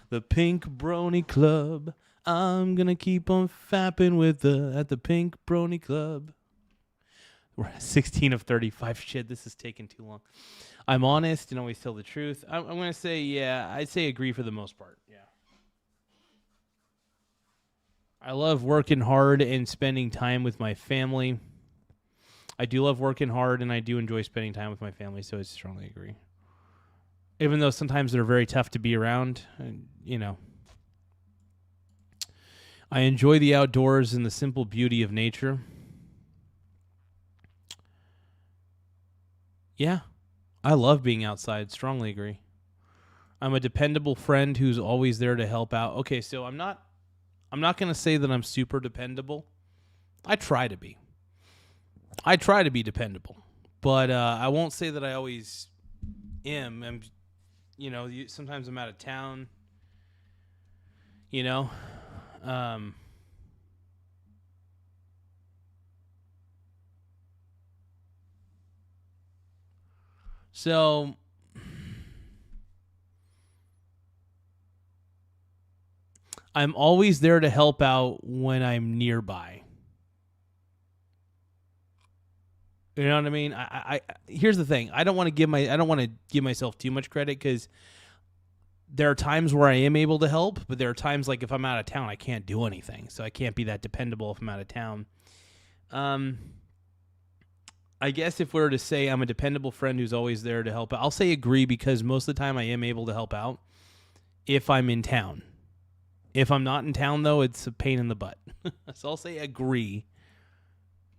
The Pink Brony Club. I'm gonna keep on fapping at the Pink Brony Club. We're at 16 of 35. Shit, this is taking too long. I'm honest and always tell the truth. I'm gonna say, yeah, I'd say agree for the most part. Yeah. I love working hard and spending time with my family. I do love working hard and I do enjoy spending time with my family, so I strongly agree. Even though sometimes they're very tough to be around, you know. I enjoy the outdoors and the simple beauty of nature. Yeah, I love being outside. Strongly agree. I'm a dependable friend who's always there to help out. Okay, so I'm not going to say that I'm super dependable. I try to be. I try to be dependable. But I won't say that I always am. Sometimes I'm out of town. So I'm always there to help out when I'm nearby. You know what I mean? I here's the thing. I don't want to give myself too much credit, because there are times where I am able to help, but there are times, like if I'm out of town, I can't do anything. So I can't be that dependable if I'm out of town. I guess if we were to say I'm a dependable friend who's always there to help out, I'll say agree, because most of the time I am able to help out if I'm in town. If I'm not in town, though, it's a pain in the butt. So I'll say agree.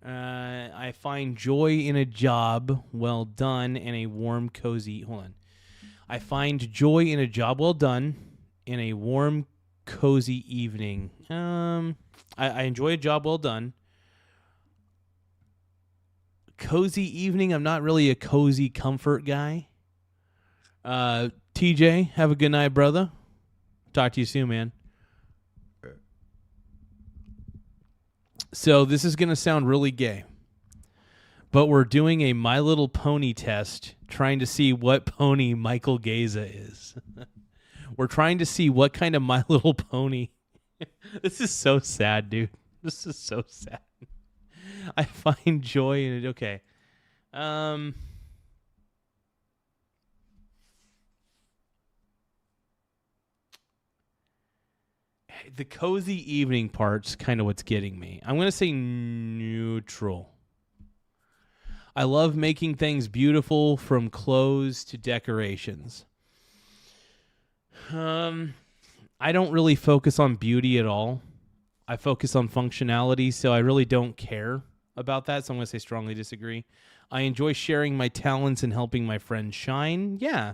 I find joy in a job well done and a warm, cozy... Hold on. I find joy in a job well done in a warm, cozy evening. I enjoy a job well done. Cozy evening, I'm not really a cozy comfort guy. TJ, have a good night, brother. Talk to you soon, man. So this is going to sound really gay, but we're doing a My Little Pony test, trying to see what pony Michael Garza is. We're trying to see what kind of My Little Pony. This is so sad, dude. This is so sad. I find joy in it. Okay. The cozy evening part's kind of what's getting me. I'm going to say neutral. I love making things beautiful, from clothes to decorations. I don't really focus on beauty at all. I focus on functionality, so I really don't care about that, so I'm going to say strongly disagree. I enjoy sharing my talents and helping my friends shine. Yeah.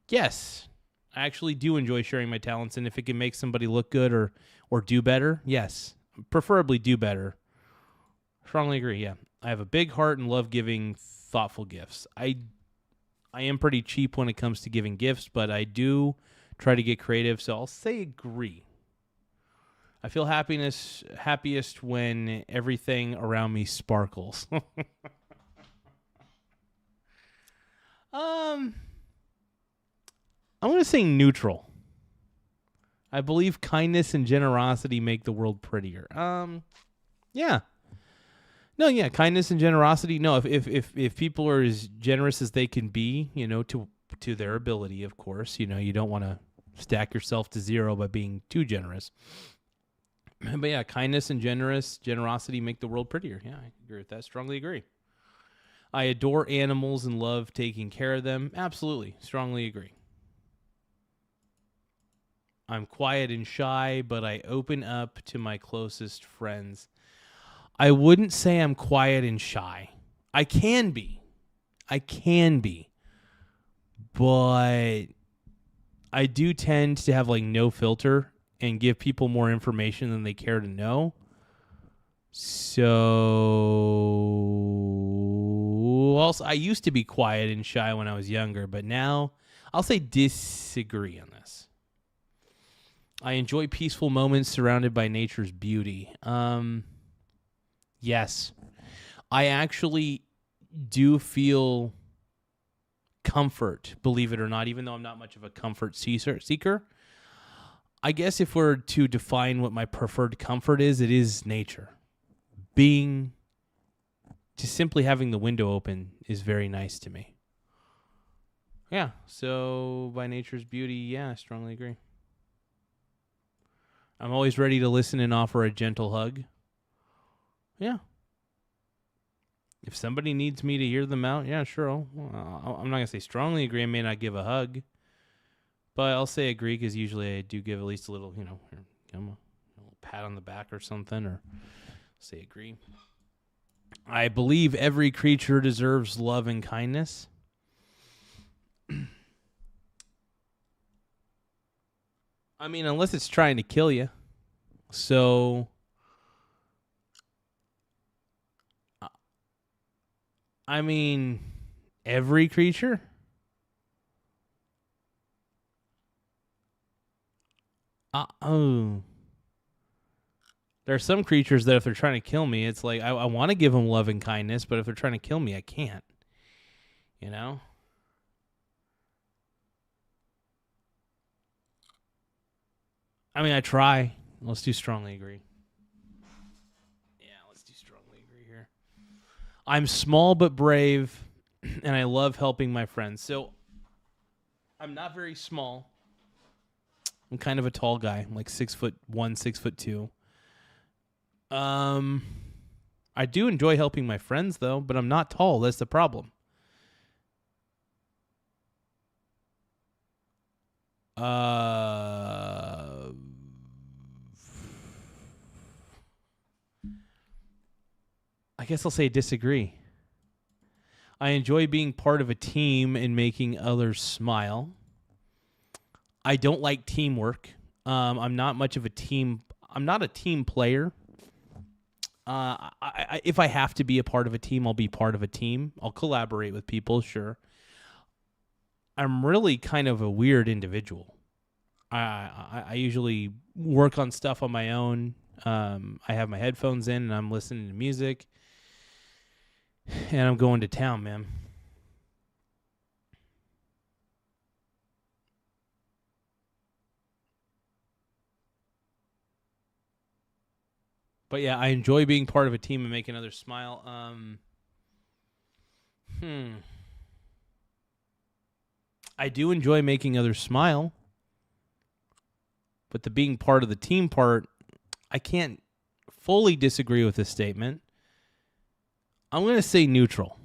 Yes. I actually do enjoy sharing my talents, and if it can make somebody look good or do better, yes. Preferably do better. Strongly agree, yeah. I have a big heart and love giving thoughtful gifts. I am pretty cheap when it comes to giving gifts, but I do try to get creative, so I'll say agree. I feel happiest when everything around me sparkles. I'm going to say neutral. I believe kindness and generosity make the world prettier. Yeah. No, yeah, kindness and generosity. No, if people are as generous as they can be, to their ability, of course, you don't want to stack yourself to zero by being too generous. But yeah, kindness and generosity make the world prettier. Yeah, I agree with that. Strongly agree. I adore animals and love taking care of them. Absolutely. Strongly agree. I'm quiet and shy, but I open up to my closest friends. I wouldn't say I'm quiet and shy. I can be. But I do tend to have no filter and give people more information than they care to know. So also, I used to be quiet and shy when I was younger, but now I'll say disagree on this. I enjoy peaceful moments surrounded by nature's beauty. Yes. I actually do feel comfort, believe it or not, even though I'm not much of a comfort seeker. I guess if we're to define what my preferred comfort is, it is nature. Just simply having the window open is very nice to me. Yeah, so by nature's beauty, yeah, I strongly agree. I'm always ready to listen and offer a gentle hug. Yeah. If somebody needs me to hear them out, yeah, sure. I'm not going to say strongly agree. I may not give a hug. But I'll say agree because usually I do give at least a little, give 'em a little pat on the back or something, or say agree. I believe every creature deserves love and kindness. I mean, unless it's trying to kill you. So, I mean, every creature? There are some creatures that if they're trying to kill me, it's like I want to give them love and kindness, but if they're trying to kill me, I can't. You know? I mean, I try. Let's do strongly agree. Yeah, let's do strongly agree here. I'm small but brave, and I love helping my friends. So, I'm not very small. I'm kind of a tall guy. I'm like 6'1", 6'2". I do enjoy helping my friends, though, but I'm not tall. That's the problem. I guess I'll say disagree. I enjoy being part of a team and making others smile. I don't like teamwork. I'm not much of a team. I'm not a team player. If I have to be a part of a team, I'll be part of a team. I'll collaborate with people, sure. I'm really kind of a weird individual. I usually work on stuff on my own. I have my headphones in and I'm listening to music. And I'm going to town, man. But yeah, I enjoy being part of a team and making others smile. I do enjoy making others smile. But the being part of the team part, I can't fully disagree with this statement. I'm going to say neutral.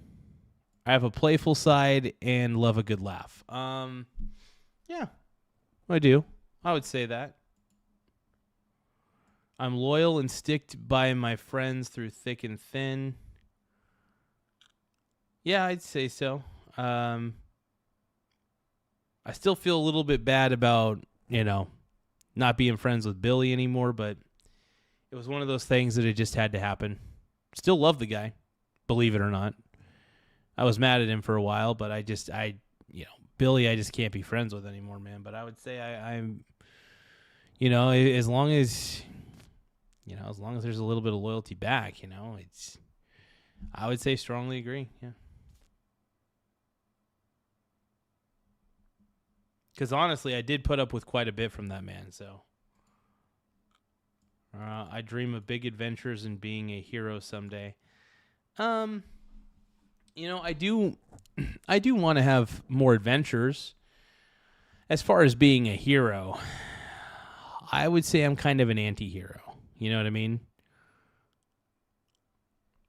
I have a playful side and love a good laugh. Yeah, I do. I would say that. I'm loyal and stick by my friends through thick and thin. Yeah, I'd say so. I still feel a little bit bad about, not being friends with Billy anymore, but it was one of those things that it just had to happen. Still love the guy, believe it or not. I was mad at him for a while, but Billy, I just can't be friends with anymore, man. But I would say I'm, as long as there's a little bit of loyalty back, I would say strongly agree. Yeah. Because honestly, I did put up with quite a bit from that man. So I dream of big adventures and being a hero someday. I do want to have more adventures. As far as being a hero, I would say I'm kind of an anti-hero. You know what I mean?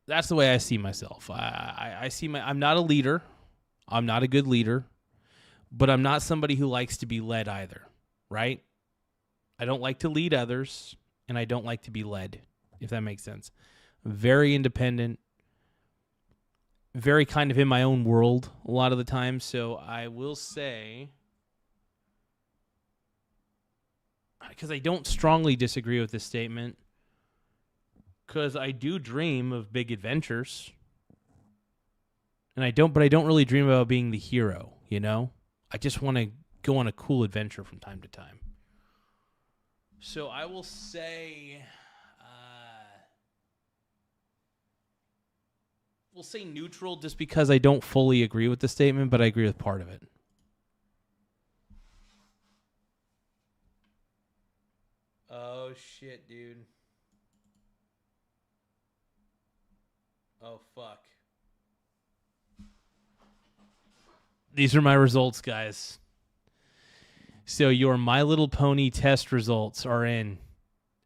That's the way I see myself. I'm not a leader. I'm not a good leader. But I'm not somebody who likes to be led either, right? I don't like to lead others, and I don't like to be led, if that makes sense. I'm very independent, very kind of in my own world a lot of the time. So I will say, because I don't strongly disagree with this statement, because I do dream of big adventures, but I don't really dream about being the hero, I just want to go on a cool adventure from time to time. So I will say, we'll say neutral just because I don't fully agree with the statement, but I agree with part of it. Oh, shit, dude. Oh, fuck. These are my results, guys. So your My Little Pony test results are in.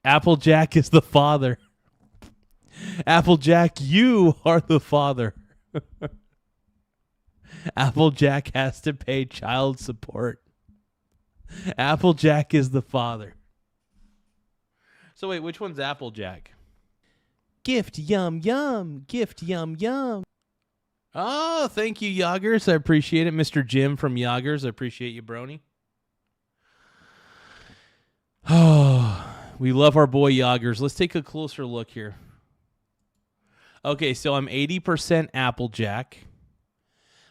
Applejack is the father. Applejack, you are the father. Applejack has to pay child support. Applejack is the father. So wait, which one's Applejack? Gift yum yum. Gift yum yum. Oh, thank you, Yoggers. I appreciate it. Mr. Jim from Yoggers. I appreciate you, Brony. Oh, we love our boy Yoggers. Let's take a closer look here. Okay, so I'm 80% Applejack.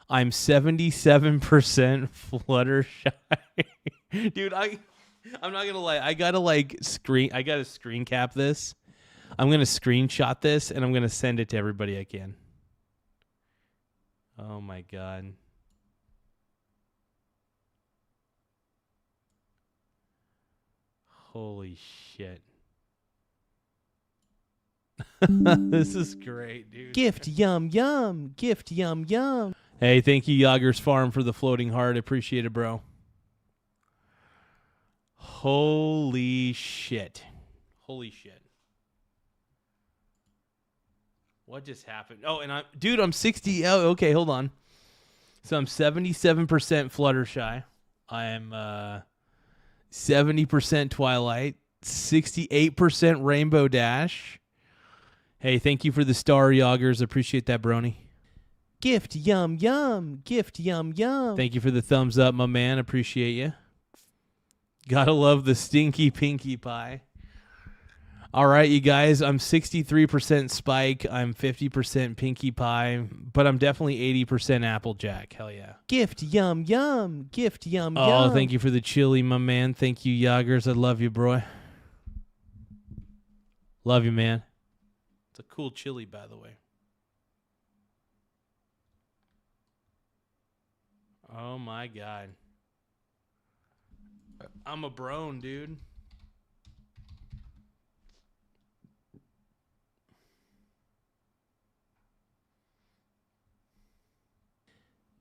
I'm 77% Fluttershy. Dude, I'm not gonna lie. I gotta screen cap this. I'm gonna screenshot this and I'm gonna send it to everybody I can. Oh my god. Holy shit. This is great, dude. Gift yum yum. Gift yum yum. Hey, thank you, Yoggers Farm, for the floating heart. Appreciate it, bro. Holy shit. Holy shit. What just happened? Oh, and I'm 60. Oh, okay, hold on. So I'm 77% Fluttershy. I am 70% Twilight. 68% Rainbow Dash. Hey, thank you for the star, Yoggers. Appreciate that, Brony. Gift yum yum. Gift yum yum. Thank you for the thumbs up, my man. Appreciate you. Gotta love the stinky pinkie pie. All right, you guys. I'm 63% Spike. I'm 50% Pinkie Pie, but I'm definitely 80% Applejack. Hell yeah. Gift yum yum. Gift yum yum. Oh, thank you for the chili, my man. Thank you, Yoggers. I love you, bro. Love you, man. It's a cool chili, by the way. Oh my god. I'm a brone, dude.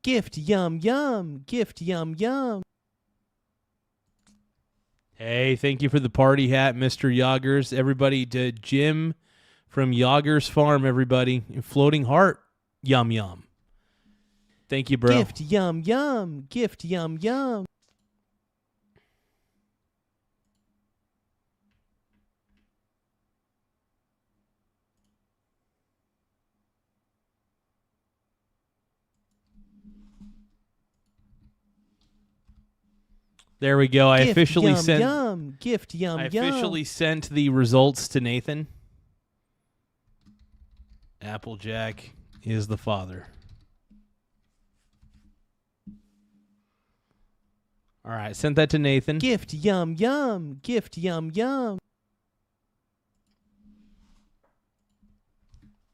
Gift yum yum. Gift yum yum. Hey, thank you for the party hat, Mr. Yoggers. Everybody, to Jim from Yoggers Farm, everybody. Floating heart, yum yum. Thank you, bro. Gift yum yum. Gift yum yum. There we go. I officially sent. Gift yum yum. I officially sent the results to Nathan. Applejack is the father. All right, sent that to Nathan. Gift yum yum. Gift yum yum.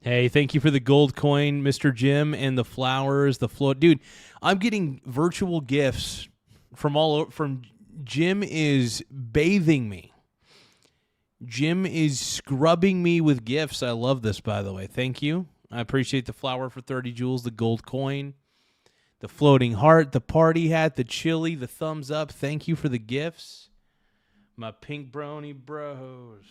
Hey, thank you for the gold coin, Mr. Jim, and the flowers, the float. Dude, I'm getting virtual gifts from all over. From Jim is bathing me. Jim is scrubbing me with gifts. I love this, by the way. Thank you. I appreciate the flower for 30 jewels, the gold coin, the floating heart, the party hat, the chili, the thumbs up. Thank you for the gifts. My pink brony bros.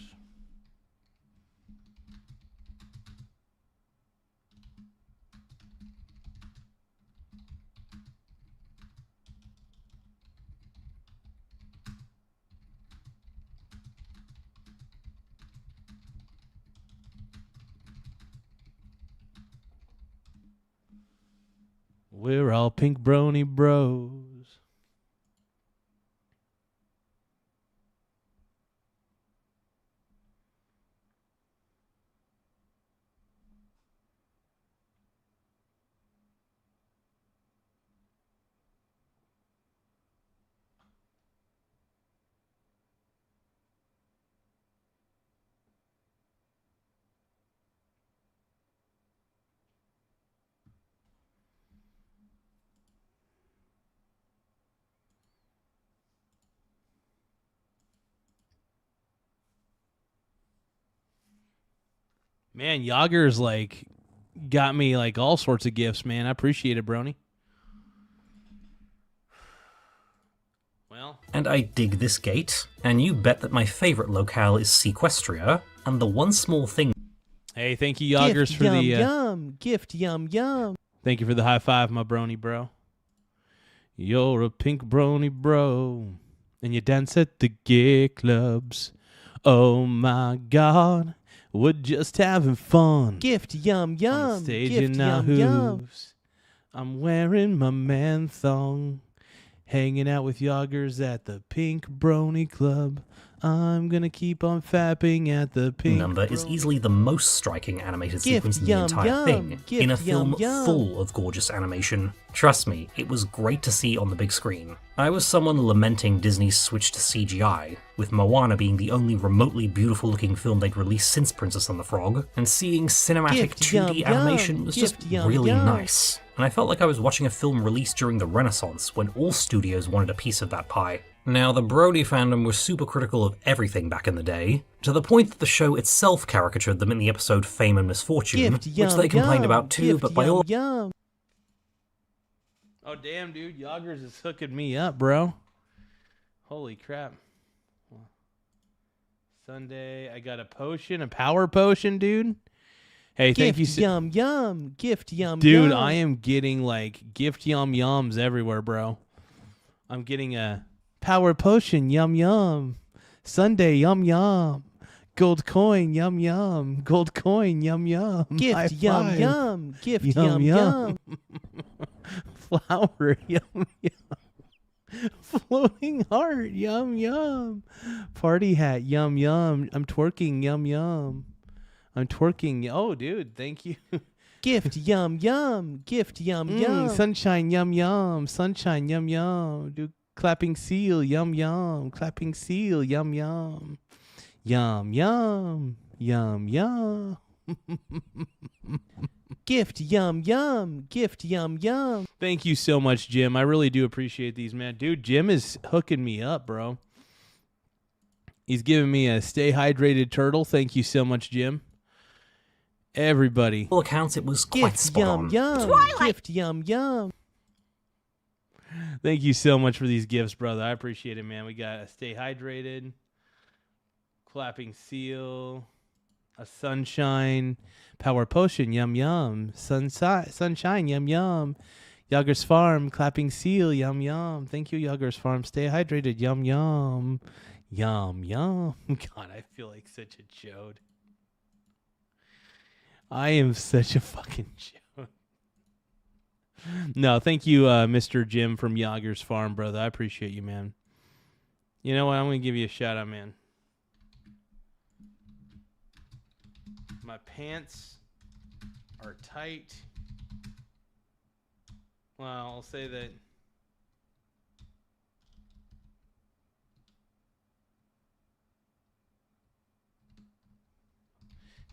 We're all pink brony bros. Man, Yoggers like got me like all sorts of gifts, man. I appreciate it, Brony. Well, and I dig this gate, and you bet that my favorite locale is Sequestria, and the one small thing. Hey, thank you, Yoggers, Gift for yum the yum. Gift yum yum. Thank you for the high five, my brony bro. You're a pink brony bro. and you dance at the gay clubs. Oh my God, we're just having fun. Gift yum yum. On stage Gift in yum our yum. hooves. I'm wearing my man thong, hanging out with yoggers at the Pink Brony Club. I'm gonna keep on fapping at the Pink Number is easily the most striking animated Gift sequence in the yum entire yum. thing, Gift in a film yum yum. full of gorgeous animation. Trust me, it was great to see on the big screen. I was someone lamenting Disney's switch to CGI, with Moana being the only remotely beautiful looking film they'd released since Princess and the Frog, and seeing cinematic Gift 2D yum animation yum. was Gift just yum really yum. nice. And I felt like I was watching a film released during the Renaissance, when all studios wanted a piece of that pie. Now, the Brody fandom was super critical of everything back in the day, to the point that the show itself caricatured them in the episode Fame and Misfortune, Gift which yum they complained yum. about too, Gift but by yum all yum. Oh damn, dude, Yoggers is hooking me up, bro. Holy crap. Sunday, I got a potion, a power potion, dude. Hey, thank Gift you. yum yum. Gift yum Dude, yum. I am getting like gift yum yums everywhere, bro. I'm getting a Power potion yum yum. Sunday yum yum. Gold coin yum yum. Gold coin yum yum. Gift High yum five. yum. Gift Yum, yum yum. yum. Flower yum yum. Floating heart yum yum. Party hat yum yum. I'm twerking yum yum. I'm twerking. Oh, dude, thank you. Gift yum yum. Gift yum yum. Sunshine yum yum. Sunshine yum yum. Dude, clapping seal yum yum. Clapping seal yum yum. Yum yum. Yum yum. Gift yum yum. Gift yum yum. Thank you so much, Jim. I really do appreciate these, man. Dude, Jim is hooking me up, bro. He's giving me a stay hydrated turtle. Thank you so much, Jim. Everybody. all accounts, it was quite Gift spot yum on. yum. Gift yum yum. Thank you so much for these gifts, brother. I appreciate it, man. We got a stay hydrated, clapping seal, a sunshine, power potion, yum yum, sunshine, yum yum, Yoggers Farm, clapping seal, yum yum. Thank you, Yoggers Farm. Stay hydrated, yum yum, yum yum. God, I feel like such a chode. I am such a fucking chode. No, thank you, Mr. Jim from Yoggers Farm, brother. I appreciate you, man. You know what? I'm going to give you a shout out, man. My pants are tight. Well, I'll say that.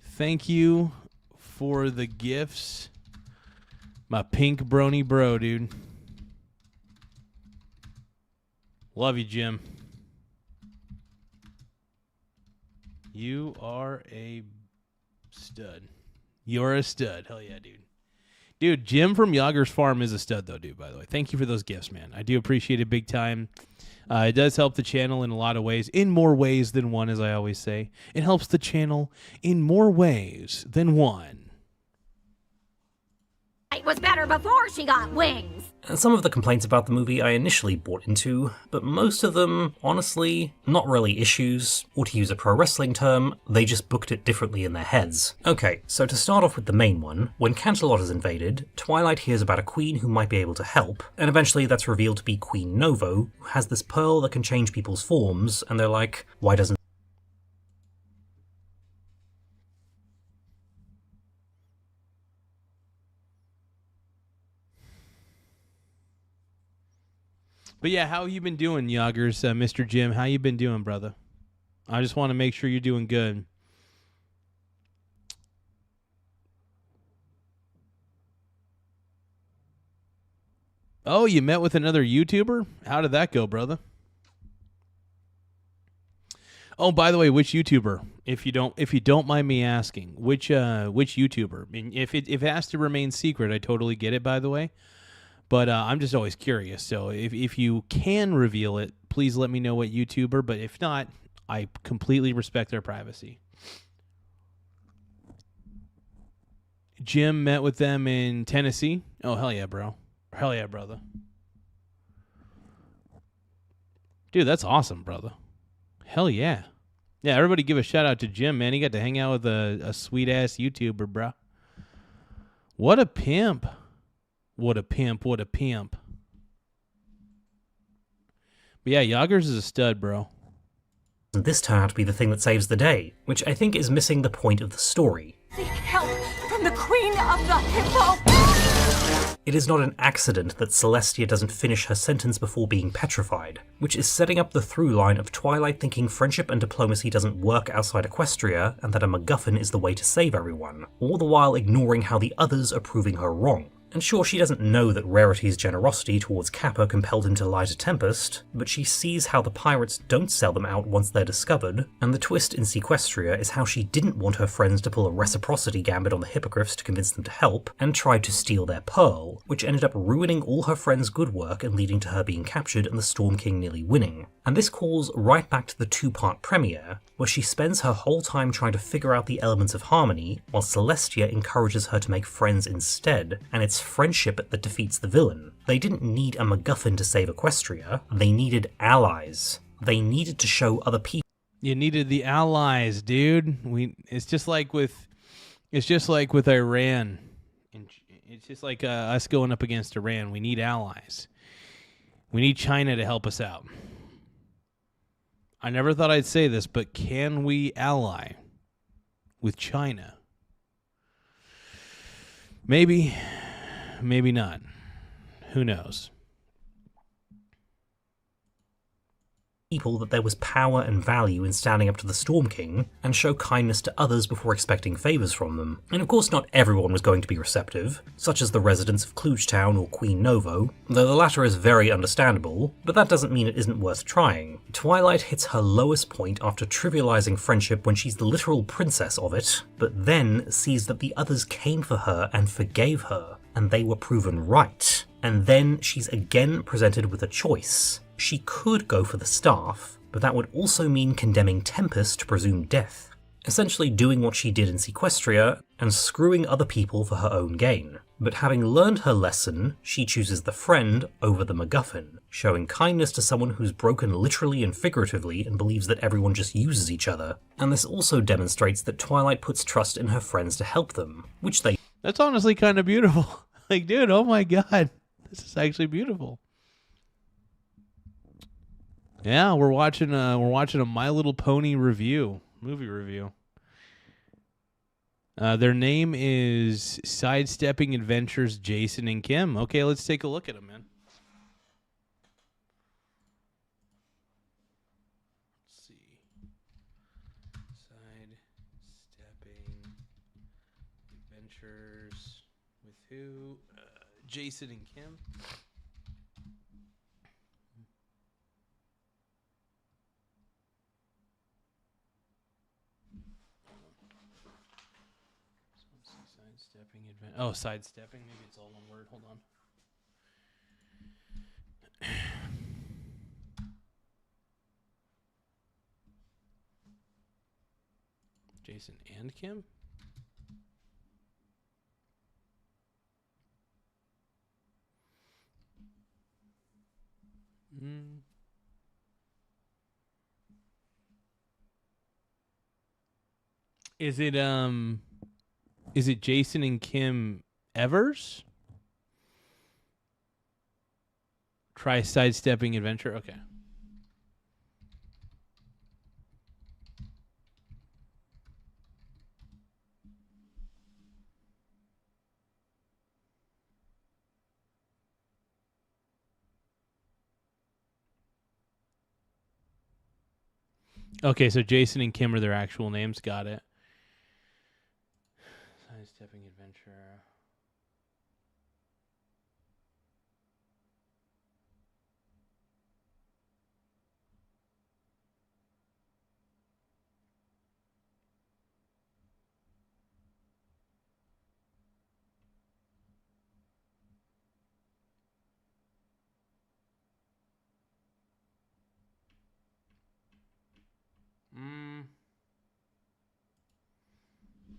Thank you for the gifts. My pink brony bro, dude. Love you, Jim. You are a stud. You're a stud. Hell yeah, dude. Dude, Jim from Yoggers Farm is a stud, though, dude, by the way. Thank you for those gifts, man. I do appreciate it big time. It does help the channel in a lot of ways. In more ways than one, as I always say. It helps the channel in more ways than one. It was better before she got wings. And some of the complaints about the movie I initially bought into, but most of them, honestly, not really issues, or to use a pro wrestling term, they just booked it differently in their heads. Okay, so to start off with the main one, when Canterlot is invaded, Twilight hears about a queen who might be able to help, and eventually that's revealed to be Queen Novo, who has this pearl that can change people's forms, and they're like, why doesn't But yeah, how you been doing, Yoggers, Mr. Jim? How you been doing, brother? I just want to make sure you're doing good. Oh, you met with another YouTuber? How did that go, brother? Oh, by the way, which YouTuber? If you don't mind me asking, which YouTuber? I mean, if it has to remain secret, I totally get it, by the way. But I'm just always curious. So if you can reveal it, please let me know what YouTuber. But if not, I completely respect their privacy. Jim met with them in Tennessee. Oh, hell yeah, bro. Hell yeah, brother. Dude, that's awesome, brother. Hell yeah. Yeah, everybody give a shout out to Jim, man. He got to hang out with a sweet-ass YouTuber, bro. What a pimp. What a pimp, what a pimp. But yeah, Yoggers is a stud, bro. This turned out to be the thing that saves the day, which I think is missing the point of the story. Seek help from the Queen of the Hippo! It is not an accident that Celestia doesn't finish her sentence before being petrified, which is setting up the through line of Twilight thinking friendship and diplomacy doesn't work outside Equestria and that a MacGuffin is the way to save everyone, all the while ignoring how the others are proving her wrong. And sure, she doesn't know that Rarity's generosity towards Kappa compelled him to lie to Tempest, but she sees how the pirates don't sell them out once they're discovered, and the twist in Sequestria is how she didn't want her friends to pull a reciprocity gambit on the Hippogriffs to convince them to help, and tried to steal their pearl, which ended up ruining all her friends' good work and leading to her being captured and the Storm King nearly winning. And this calls right back to the two-part premiere, where she spends her whole time trying to figure out the elements of harmony, while Celestia encourages her to make friends instead, and it's friendship that defeats the villain. They didn't need a MacGuffin to save Equestria, they needed allies. They needed to show other people. You needed the allies, dude. It's just like with Iran. It's just like us going up against Iran. We need allies. We need China to help us out. I never thought I'd say this, but can we ally with China? Maybe, maybe not. Who knows? People that there was power and value in standing up to the Storm King and show kindness to others before expecting favours from them. And of course not everyone was going to be receptive, such as the residents of Klugetown or Queen Novo, though the latter is very understandable, but that doesn't mean it isn't worth trying. Twilight hits her lowest point after trivialising friendship when she's the literal princess of it, but then sees that the others came for her and forgave her, and they were proven right. And then she's again presented with a choice. She could go for the staff, but that would also mean condemning Tempest to presumed death, essentially doing what she did in Sequestria and screwing other people for her own gain. But having learned her lesson, she chooses the friend over the MacGuffin, showing kindness to someone who's broken literally and figuratively and believes that everyone just uses each other. And this also demonstrates that Twilight puts trust in her friends to help them, which they... That's honestly kind of beautiful. Like, dude, oh my god. This is actually beautiful. Yeah, we're watching a My Little Pony movie review. Their name is Sidestepping Adventures Jason and Kim. Okay, let's take a look at them, man. Let's see. Sidestepping Adventures with who? Jason and Kim. Sidestepping. Maybe it's all one word. Hold on. Jason and Kim? Is it Jason and Kim Evers? Try Sidestepping Adventure. Okay. Okay, so Jason and Kim are their actual names. Got it. Sidestepping Adventure.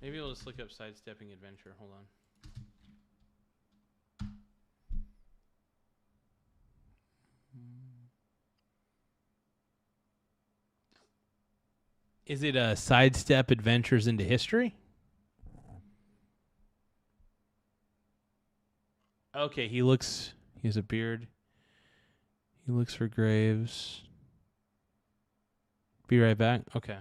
Maybe I'll just look up Sidestepping Adventure. Hold on. Is it a sidestep adventures into history? Okay, he has a beard. He looks for graves. Be right back. Okay.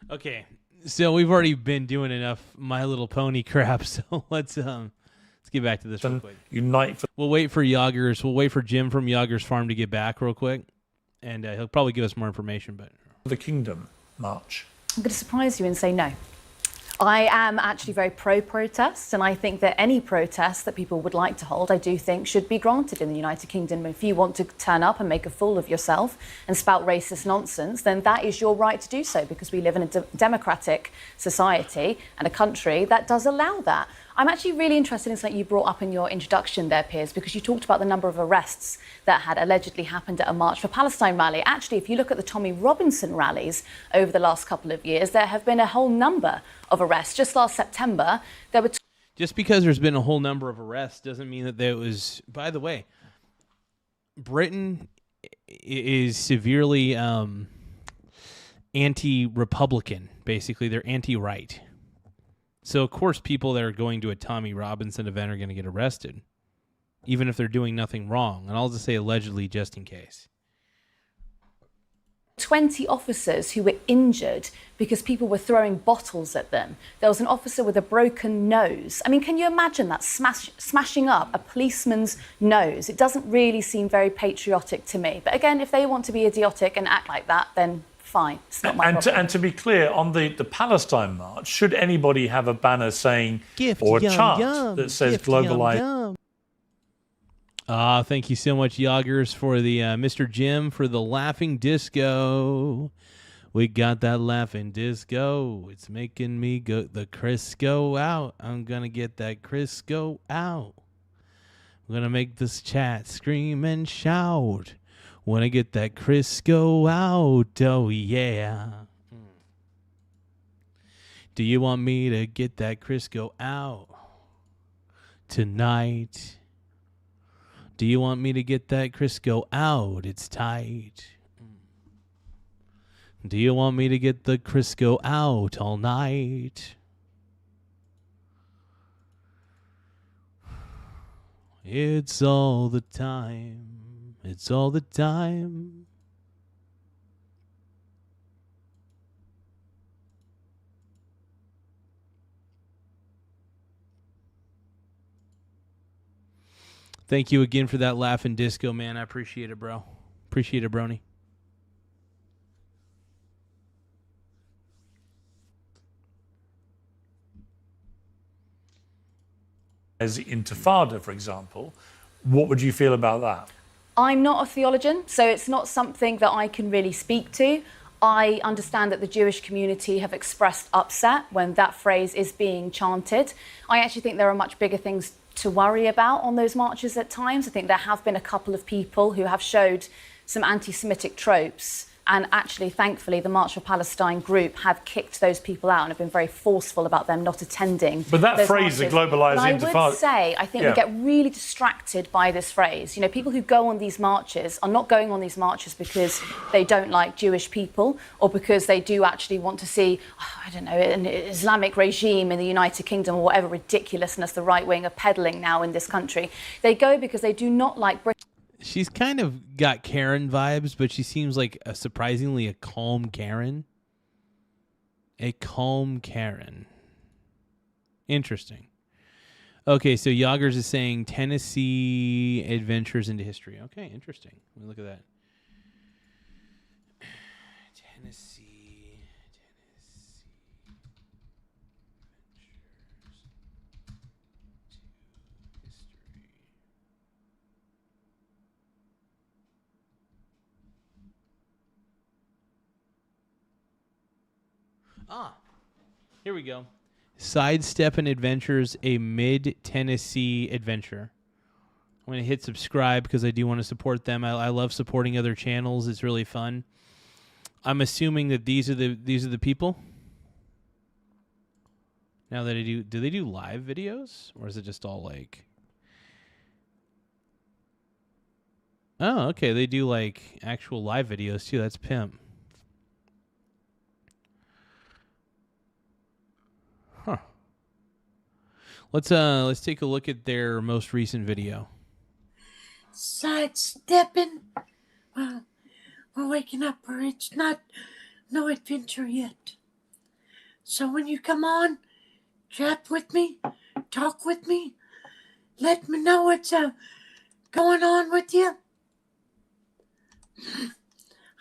Okay, so we've already been doing enough My Little Pony crap, so let's get back to this real quick. Unite. We'll wait for Yoggers. We'll wait for Jim from Yoggers Farm to get back real quick, and he'll probably give us more information. But the Kingdom March. I'm going to surprise you and say no. I am actually very pro-protest, and I think that any protest that people would like to hold, I do think should be granted in the United Kingdom. If you want to turn up and make a fool of yourself and spout racist nonsense, then that is your right to do so, because we live in a democratic society and a country that does allow that. I'm actually really interested in something you brought up in your introduction there, Piers, because you talked about the number of arrests that had allegedly happened at a March for Palestine rally. Actually, if you look at the Tommy Robinson rallies over the last couple of years, there have been a whole number of arrests. Just last September, there were... Just because there's been a whole number of arrests doesn't mean that there was... By the way, Britain is severely anti-Republican. Basically, they're anti-right. So, of course, people that are going to a Tommy Robinson event are going to get arrested, even if they're doing nothing wrong. And I'll just say allegedly just in case. 20 officers who were injured because people were throwing bottles at them. There was an officer with a broken nose. I mean, can you imagine that, smashing up a policeman's nose? It doesn't really seem very patriotic to me. But again, if they want to be idiotic and act like that, then fine. It's not my problem. And to be clear, on the Palestine March, should anybody have a banner saying, Gift, or a yum, chart yum, that says gift, globalized... Thank you so much, Yoggers, for the Mr. Jim for the laughing disco. We got that laughing disco. It's making me go the Crisco out. I'm gonna get that Crisco out. I'm gonna make this chat scream and shout when I get that Crisco out. Oh yeah. Do you want me to get that Crisco out tonight? Do you want me to get that Crisco out? It's tight. Do you want me to get the Crisco out all night? It's all the time. It's all the time. Thank you again for that laughing disco, man. I appreciate it, bro. Appreciate it, brony. As Intifada, for example, what would you feel about that? I'm not a theologian, so it's not something that I can really speak to. I understand that the Jewish community have expressed upset when that phrase is being chanted. I actually think there are much bigger things to worry about on those marches at times. I think there have been a couple of people who have showed some anti-Semitic tropes, and actually, thankfully, the March for Palestine group have kicked those people out and have been very forceful about them not attending. But that those phrase, the marches. globalised But I intifada... would say, I think we get really distracted by this phrase. You know, people who go on these marches are not going on these marches because they don't like Jewish people or because they do actually want to see, I don't know, an Islamic regime in the United Kingdom or whatever ridiculousness the right wing are peddling now in this country. They go because they do not like Britain. She's kind of got Karen vibes, but she seems like a surprisingly calm Karen. A calm Karen. Interesting. Okay, so Yoggers is saying Tennessee adventures into history. Okay, interesting. Let me look at that. Tennessee adventures to history. Here we go. Sidestep and Adventures, a mid-Tennessee adventure. I'm going to hit subscribe because I do want to support them. I love supporting other channels. It's really fun. I'm assuming that these are the people. Now that do they do live videos, or is it just all like? Oh, okay. They do like actual live videos too. That's pimp. Huh. Let's take a look at their most recent video. Sidestepping. Well, we're waking up where it's not no adventure yet. So when you come on, chat with me, talk with me, let me know what's going on with you.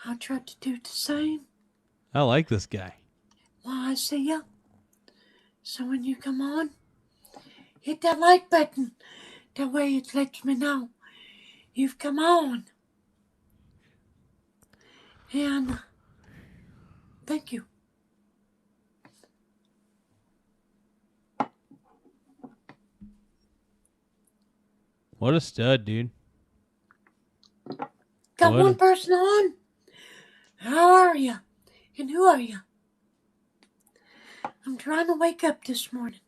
I'll try to do the same. I like this guy. While I see you. So when you come on, hit that like button. That way it lets me know you've come on. And thank you. What a stud, dude. Got one person on. How are you? And who are you? I'm trying to wake up this morning.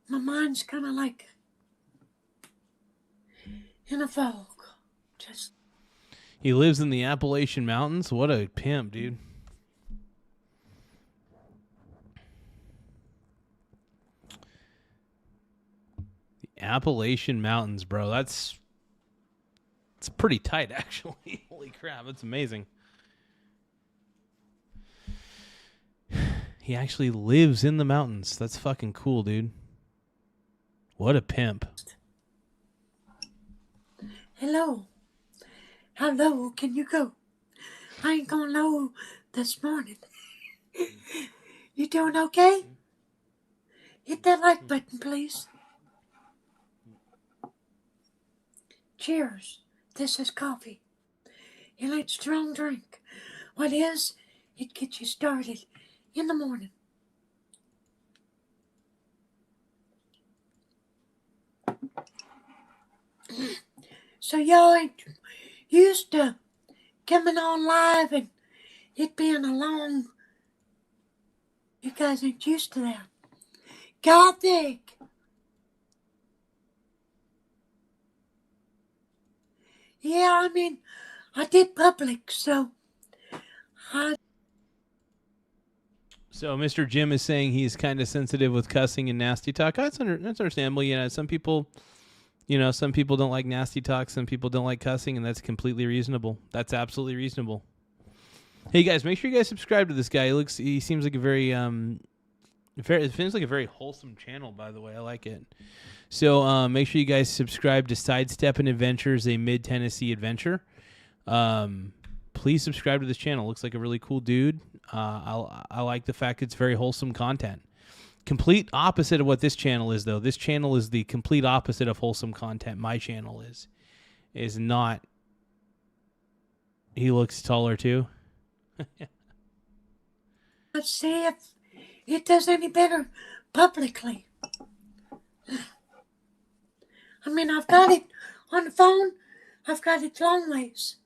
My mind's kind of like in a fog. Just. He lives in the Appalachian Mountains. What a pimp, dude. The Appalachian Mountains, bro. It's pretty tight, actually. Holy crap, that's amazing. He actually lives in the mountains. That's fucking cool, dude. What a pimp. Hello. How low can you go? I ain't going low this morning. You doing okay? Hit that like button, please. Cheers. This is coffee. You like strong drink. What is? It gets you started in the morning. So y'all ain't used to coming on live and it being a long. You guys ain't used to that. Gothic. Yeah, I mean, I did public, so So Mr. Jim is saying he's kind of sensitive with cussing and nasty talk. That's understandable. You know, some people don't like nasty talk. Some people don't like cussing, and that's completely reasonable. That's absolutely reasonable. Hey guys, make sure you guys subscribe to this guy. He seems like a it seems like a very wholesome channel, by the way. I like it. So make sure you guys subscribe to Sidestep and Adventures, a mid-Tennessee adventure. Please subscribe to this channel. Looks like a really cool dude. I like the fact it's very wholesome content. Complete opposite of what this channel is, though. This channel is the complete opposite of wholesome content. My channel is not. He looks taller too. let's see if it does any better publicly. I mean, I've got it on the phone. I've got it long ways.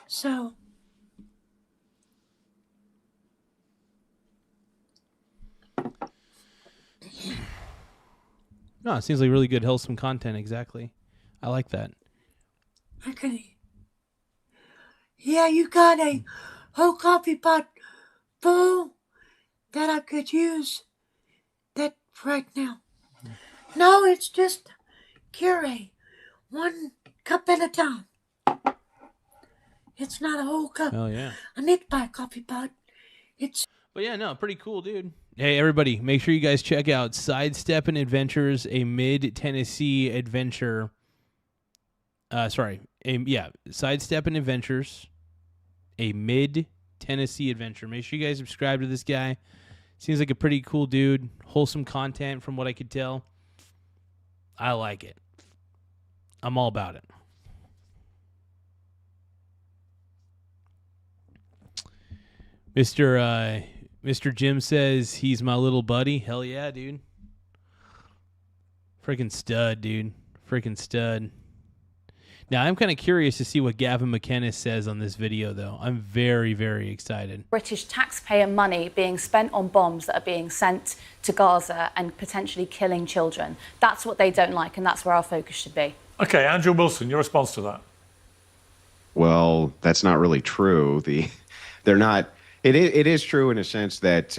So. No, it seems like really good wholesome content. Exactly. I like that. Okay. Yeah, you got a whole coffee pot full that I could use that right now. No, it's just Keurig. One cup at a time. It's not a hookah. Hell yeah. I need to buy a coffee pod. But yeah, no, pretty cool, dude. Hey, everybody, make sure you guys check out Sidesteppin' Adventures, a mid-Tennessee adventure. Sidesteppin' Adventures, a mid-Tennessee adventure. Make sure you guys subscribe to this guy. Seems like a pretty cool dude. Wholesome content from what I could tell. I like it. I'm all about it. Mr. Jim says he's my little buddy. Hell yeah, dude. Freaking stud, dude. Freaking stud. Now, I'm kind of curious to see what Gavin McInnes says on this video, though. I'm very, very excited. British taxpayer money being spent on bombs that are being sent to Garza and potentially killing children. That's what they don't like, and that's where our focus should be. Okay, Andrew Wilson, your response to that? Well, that's not really true. They're not. It is true in a sense that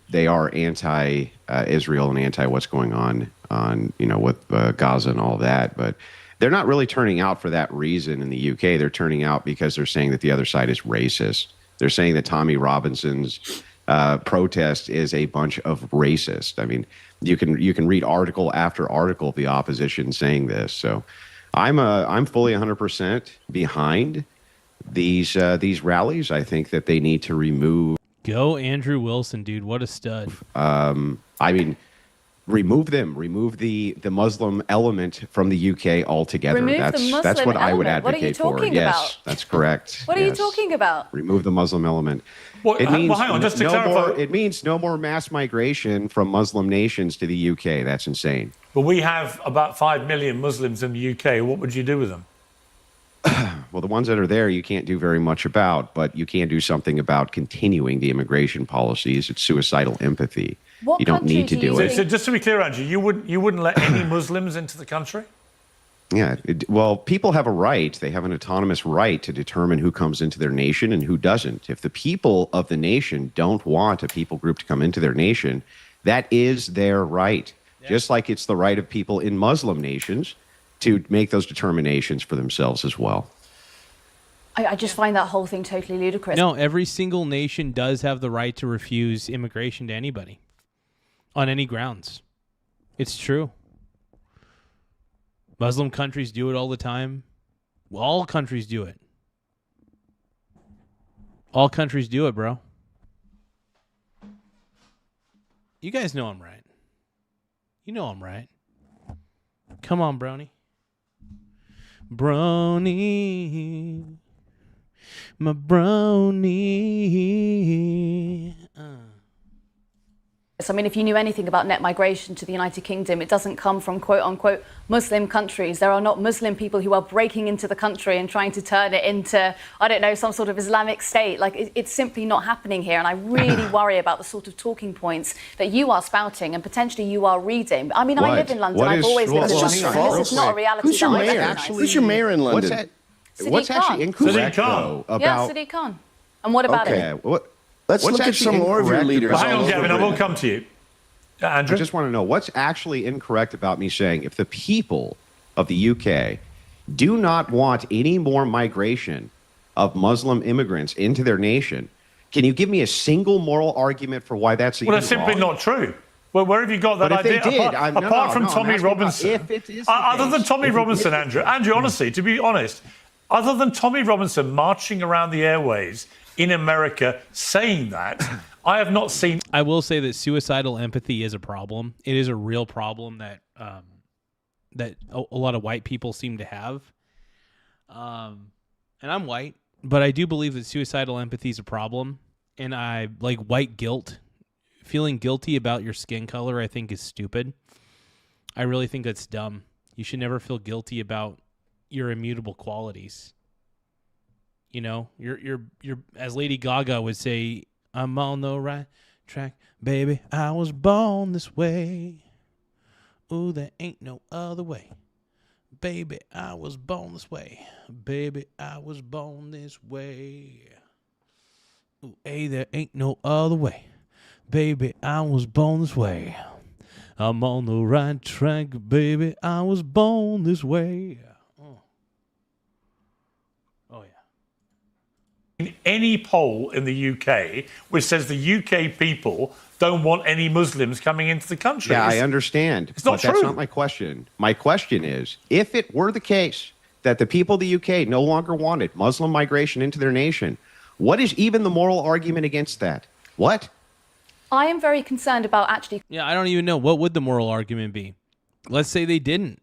they are anti-Israel and anti what's going on with Gaza and all that, but they're not really turning out for that reason in the UK. They're turning out because they're saying that the other side is racist. They're saying that Tommy Robinson's protest is a bunch of racists. I mean, you can read article after article of the opposition saying this. So I'm fully 100% behind these rallies. I think that they need to remove. Go Andrew Wilson, dude. What a stud. I mean, remove them. Remove the Muslim element from the UK altogether. Remove that's the Muslim that's what I would element. What are you advocate for. talking Yes, about? that's correct. What are you talking about? Remove the Muslim element. Well, hang on, just to clarify. It means no more mass migration from Muslim nations to the UK. That's insane. But we have about 5 million Muslims in the UK. What would you do with them? Well, the ones that are there, you can't do very much about, but you can do something about continuing the immigration policies. It's suicidal empathy. What you don't need to do it. So just to be clear, Andrew, you wouldn't let any Muslims into the country? Yeah. Well, people have a right. They have an autonomous right to determine who comes into their nation and who doesn't. If the people of the nation don't want a people group to come into their nation, that is their right. Yeah. Just like it's the right of people in Muslim nations to make those determinations for themselves as well. I just find that whole thing totally ludicrous. No, every single nation does have the right to refuse immigration to anybody on any grounds. It's true. Muslim countries do it all the time. Well, all countries do it. All countries do it, bro. You guys know I'm right. You know I'm right. Come on, Brony. Brony. My brony. So, I mean, if you knew anything about net migration to the United Kingdom, it doesn't come from quote-unquote Muslim countries. There are not Muslim people who are breaking into the country and trying to turn it into, I don't know, some sort of Islamic state. Like, it's simply not happening here. And I really worry about the sort of talking points that you are spouting and potentially you are reading. I mean, I live in London. I've always lived in London. This is not a reality. Who's your mayor? Who's your mayor in London? What's actually incorrect, though, about... Yeah, Sadiq Khan. And what about it? Let's look at some more of your leaders. Well, hang on, Gavin, I will come to you. Andrew? I just want to know what's actually incorrect about me saying if the people of the UK do not want any more migration of Muslim immigrants into their nation, can you give me a single moral argument for why that's Well, that's simply not true. Well, where have you got that idea? Apart from Tommy Robinson. Other than Tommy Robinson, Andrew, honestly, to be honest, other than Tommy Robinson marching around the airways in America saying that, I have not seen... I will say that suicidal empathy is a problem. It is a real problem that that a lot of white people seem to have. And I'm white, but I do believe that suicidal empathy is a problem. And I like white guilt. Feeling guilty about your skin color, I think, is stupid. I really think that's dumb. You should never feel guilty about your immutable qualities. You know, you're as Lady Gaga would say, I'm on the right track, baby. I was born this way. Ooh, there ain't no other way. Baby, I was born this way. Baby, I was born this way. Ooh, hey, there ain't no other way. Baby, I was born this way. I'm on the right track, baby. I was born this way. Oh yeah. any poll in the UK which says the UK people don't want any Muslims coming into the country. Yeah, I understand. It's not but true. That's not my question. My question is, if it were the case that the people of the UK no longer wanted Muslim migration into their nation, what is even the moral argument against that? What? I am very concerned about actually. Yeah, I don't even know. What would the moral argument be? Let's say they didn't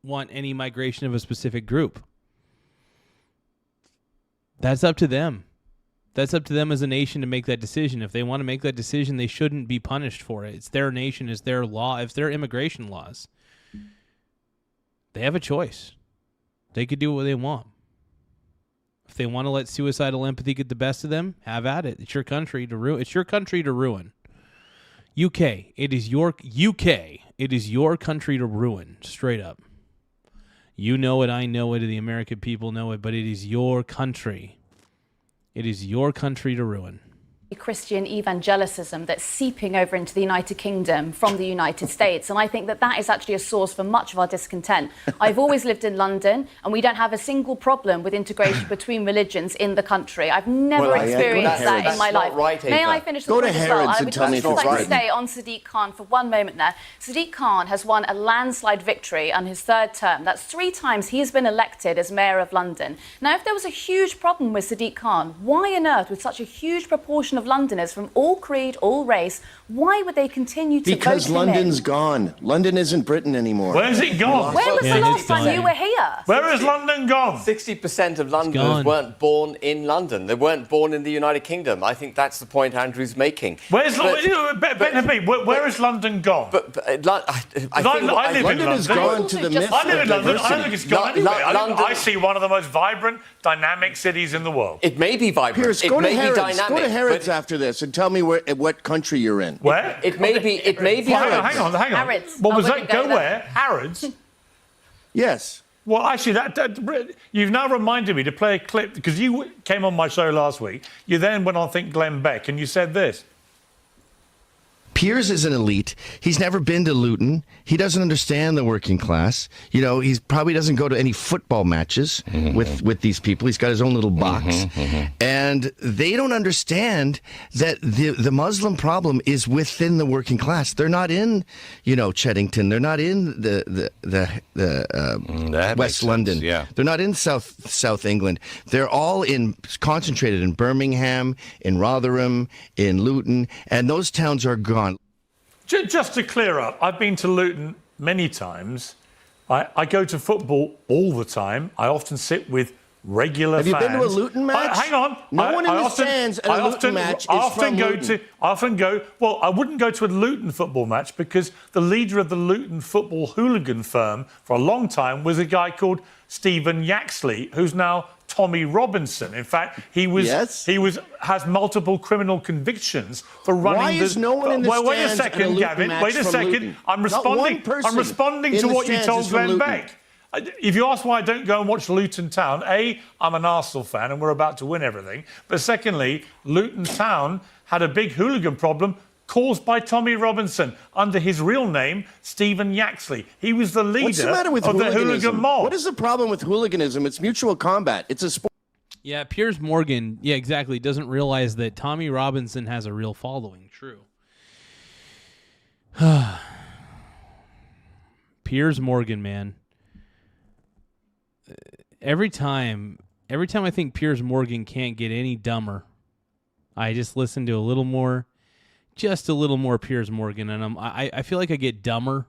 want any migration of a specific group. That's up to them. That's up to them as a nation to make that decision. If they want to make that decision, they shouldn't be punished for it. It's their nation, it's their law, it's their immigration laws. They have a choice. They could do what they want. If they want to let suicidal empathy get the best of them, have at it. It's your country to ruin. It's your country to ruin. UK, it is your country to ruin. Straight up. You know it, I know it, the American people know it, but it is your country. It is your country to ruin. Christian evangelicism that's seeping over into the United Kingdom from the United States. And I think that that is actually a source for much of our discontent. I've always lived in London, and we don't have a single problem with integration between religions in the country. I've never experienced that in my life. Right, May I finish the Go point to as well? Harrods I and would tell me if just it's like right. to stay on Sadiq Khan for one moment there. Sadiq Khan has won a landslide victory on his third term. That's 3 times he has been elected as mayor of London. Now, if there was a huge problem with Sadiq Khan, why on earth, with such a huge proportion of Londoners from all creed, all race, why would they continue to Because vote him London's in? gone. London isn't Britain anymore. Where's it gone? When was the last time you were here? Where has London gone? 60% of Londoners gone. weren't born in London. They weren't born in the United Kingdom. I think that's the point Andrew's making. Where's where has London gone? I live in London. has gone to the myth I live of in London. I diversity. don't think it's gone anywhere. I see one of the most vibrant, dynamic cities in the world. It may be vibrant. Pierce, it go to may be Harrods. dynamic. Go to Harrods but after this and tell me what country you're in. Where? it may be. It may be. Well, hang on. Harrods. What was I that? wouldn't Go go there. where? Harrods? Yes. Well, actually, that you've now reminded me to play a clip, because you came on my show last week. You then went on, I think, Glenn Beck, and you said this. Piers is an elite. He's never been to Luton. He doesn't understand the working class. You know, he probably doesn't go to any football matches with these people. He's got his own little box. And they don't understand that the Muslim problem is within the working class. They're not in, Cheddington. They're not in the West London. Yeah. They're not in South England. They're all concentrated in Birmingham, in Rotherham, in Luton, and those towns are gone. Just to clear up, I've been to Luton many times. I go to football all the time. I often sit with regular fans. Have you been to a Luton match? Hang on. No one in the stands at a Luton match is from Luton. I often go. Well, I wouldn't go to a Luton football match because the leader of the Luton football hooligan firm for a long time was a guy called Stephen Yaxley, who's now Tommy Robinson. In fact, he has multiple criminal convictions for running. Why is no one in the wait a stands at a second, Luton Gavin. match Wait a from second. Luton? I'm Not one responding. person I'm responding in to the what you stands told is from Glenn Luton. Beck. If you ask why I don't go and watch Luton Town, A, I'm an Arsenal fan and we're about to win everything. But secondly, Luton Town had a big hooligan problem caused by Tommy Robinson under his real name, Stephen Yaxley. He was the leader What's the matter with of the hooliganism? hooligan mob. What is the problem with hooliganism? It's mutual combat. It's a sport. Yeah, Piers Morgan, exactly, doesn't realize that Tommy Robinson has a real following. True. Piers Morgan, man. Every time I think Piers Morgan can't get any dumber, I just listen to just a little more Piers Morgan, and I feel like I get dumber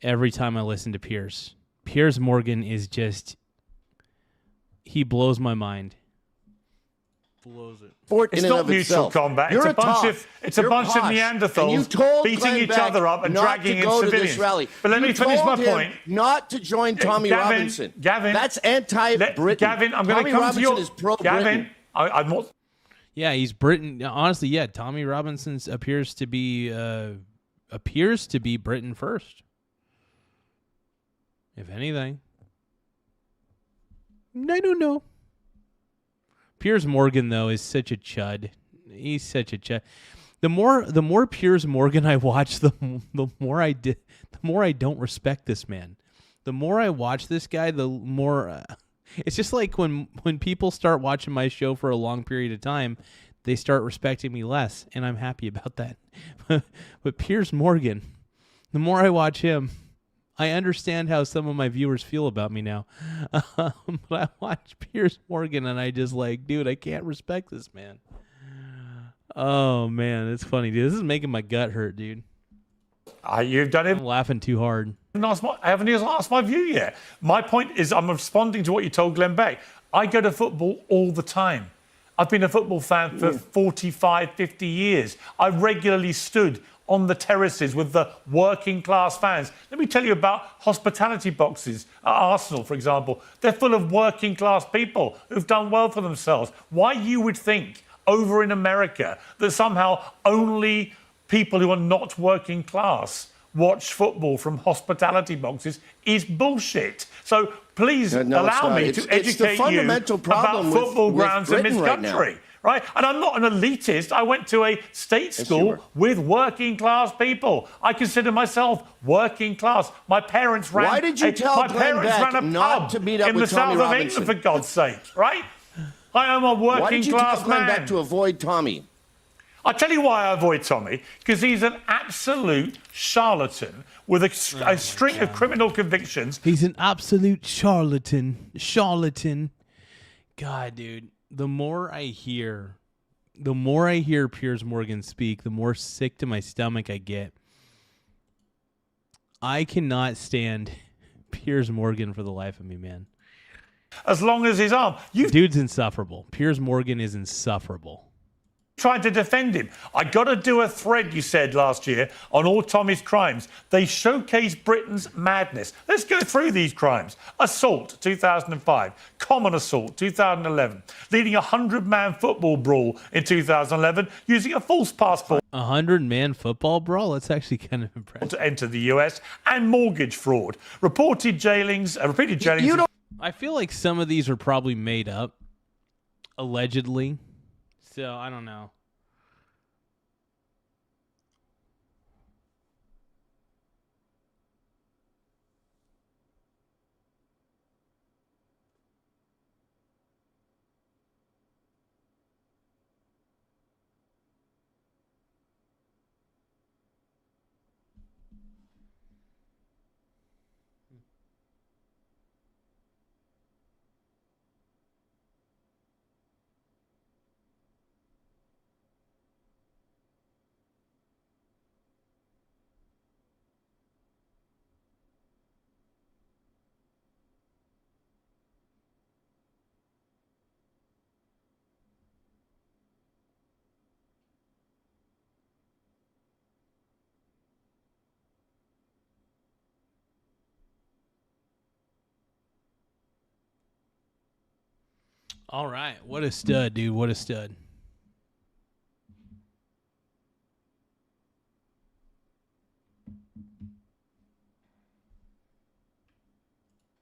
every time I listen to Piers. Piers Morgan is he blows my mind. Blows it. Sport It's in not and of mutual itself. combat. You're It's a bunch tough. it's a You're bunch of posh. Neanderthals And you told beating Glenn each Beck other up and not dragging to in go to civilians. this rally. But let You me finish my told him point. Not to join Tommy Robinson. Gavin, that's anti-Britain. Gavin, I'm going to Tommy come Robinson to your. is pro-Britain. Gavin, I'm not. Yeah, he's Britain. Honestly, yeah, Tommy Robinson appears to be Britain first. If anything, I don't know. Piers Morgan though is such a chud. He's such a chud. The more Piers Morgan I watch, the more I don't respect this man. The more I watch this guy, the more It's just like when people start watching my show for a long period of time, they start respecting me less, and I'm happy about that. But Piers Morgan, the more I watch him, I understand how some of my viewers feel about me now. But I watch Piers Morgan, and I just like, dude, I can't respect this man. Oh, man, it's funny, dude. This is making my gut hurt, dude. You've done it. I'm laughing too hard. I haven't even asked my view yet. My point is I'm responding to what you told Glenn Beck. I go to football all the time. I've been a football fan for 45, 50 years. I regularly stood on the terraces with the working class fans. Let me tell you about hospitality boxes at Arsenal, for example. They're full of working class people who've done well for themselves. Why you would think over in America that somehow only people who are not working class watch football from hospitality boxes is bullshit. So please allow me to educate you about football grounds in this country. Right? And I'm not an elitist. I went to a state school with working class people. I consider myself working class. My parents ran Why did you tell Glenn Beck not to meet up in the with Tommy south of Robinson? England, for God's sake, right? I am a working class man. Why did you tell Glenn Beck to avoid Tommy? I'll tell you why I avoid Tommy, because he's an absolute charlatan with a string of criminal convictions. He's an absolute charlatan. Charlatan. God, dude. The more I hear Piers Morgan speak, the more sick to my stomach I get. I cannot stand Piers Morgan for the life of me, man. As long as his arm. Dude's insufferable. Piers Morgan is insufferable. Tried to defend him. I got to do a thread, you said last year, on all Tommy's crimes. They showcase Britain's madness. Let's go through these crimes. Assault, 2005. Common assault, 2011. Leading a 100-man football brawl in 2011 using a false passport. 100-man football brawl? That's actually kind of impressive. To enter the US, and mortgage fraud. Repeated jailings. I feel like some of these are probably made up, allegedly. So, I don't know. All right. What a stud, dude. What a stud.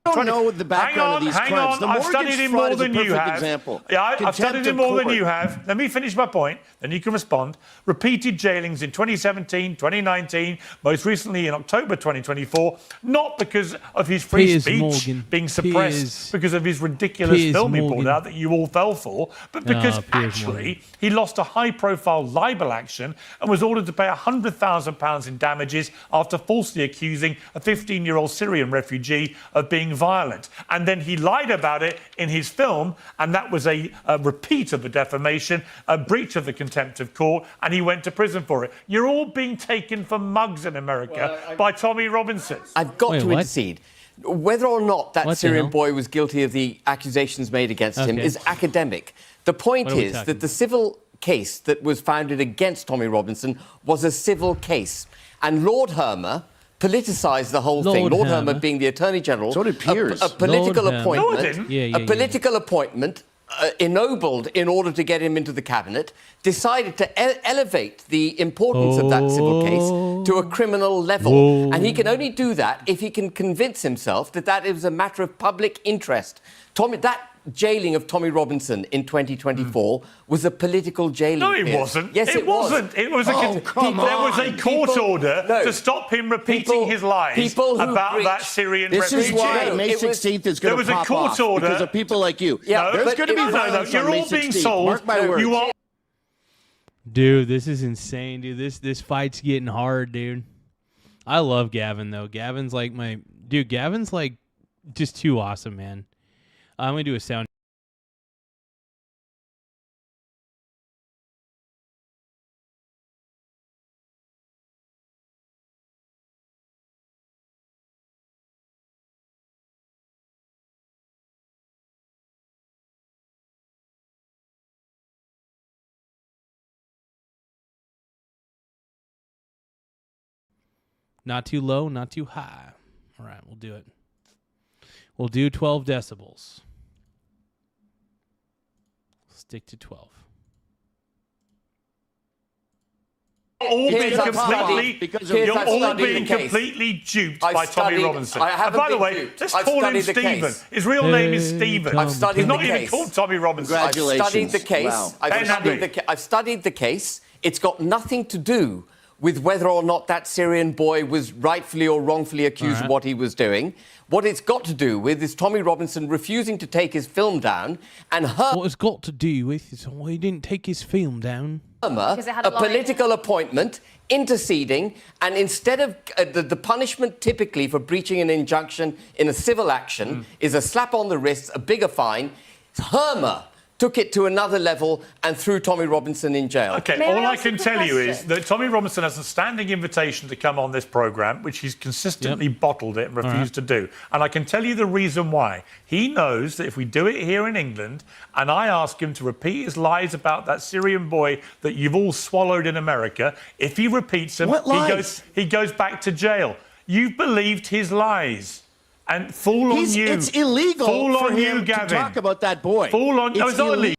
I don't know the background of these crimes. The I've studied him more than you have. Example. Yeah, I've studied him more than you have. Let me finish my point, then you can respond. Repeated jailings in 2017, 2019, most recently in October 2024, not because of his free speech being suppressed, because of his ridiculous film he pulled out that you all fell for, but because actually he lost a high-profile libel action and was ordered to pay £100,000 in damages after falsely accusing a 15-year-old Syrian refugee of being violent. And then he lied about it in his film, and that was a repeat of the defamation, a breach of the contempt of court, and he went to prison for it. You're all being taken for mugs in America by Tommy Robinson. I've got to intercede. Whether or not that Syrian boy was guilty of the accusations made against him is academic. The point is that the civil case that was founded against Tommy Robinson was a civil case. And Lord Hermer politicised the whole thing. Lord Hermer being the Attorney General. So did Piers. A political appointment. No, it didn't. A political appointment ennobled in order to get him into the cabinet, decided to elevate the importance of that civil case to a criminal level. And he can only do that if he can convince himself that that is a matter of public interest. Tommy, that jailing of Tommy Robinson in 2024 was a political jailing. No, it Piers. wasn't. Yes, it wasn't. It was there was a court order to stop him repeating his lies about that Syrian This refugee. is why May 16th is going to pop There was a court off order because of people like you. Yeah, there's going to be violence You're on May all being 16th. sold. Mark my words. You are. Dude, this is insane, dude. This fight's getting hard, dude. I love Gavin though. Gavin's like Gavin's like just too awesome, man. I'm gonna do a sound. Not too low, not too high. All right, we'll do it. We'll do 12 decibels. Stick to 12. You're all being completely duped by Tommy Robinson. And by the way, just call him Stephen. His real name is Stephen. I've studied He's the not case. even called Tommy Robinson. I've studied the case. Wow. I've studied the case. It's got nothing to do with whether or not that Syrian boy was rightfully or wrongfully accused of what he was doing. What it's got to do with is Tommy Robinson refusing to take his film down and What it's got to do with is why he didn't take his film down. A political appointment, interceding, and instead of the punishment typically for breaching an injunction in a civil action is a slap on the wrist, a bigger fine, Herma took it to another level and threw Tommy Robinson in jail. Okay, all I can tell you is that Tommy Robinson has a standing invitation to come on this programme, which he's consistently bottled it and refused to do. And I can tell you the reason why. He knows that if we do it here in England and I ask him to repeat his lies about that Syrian boy that you've all swallowed in America, if he repeats them, he goes back to jail. You've believed his lies. And It's illegal for him to talk about that boy. It's not illegal.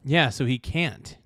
Yeah, so he can't.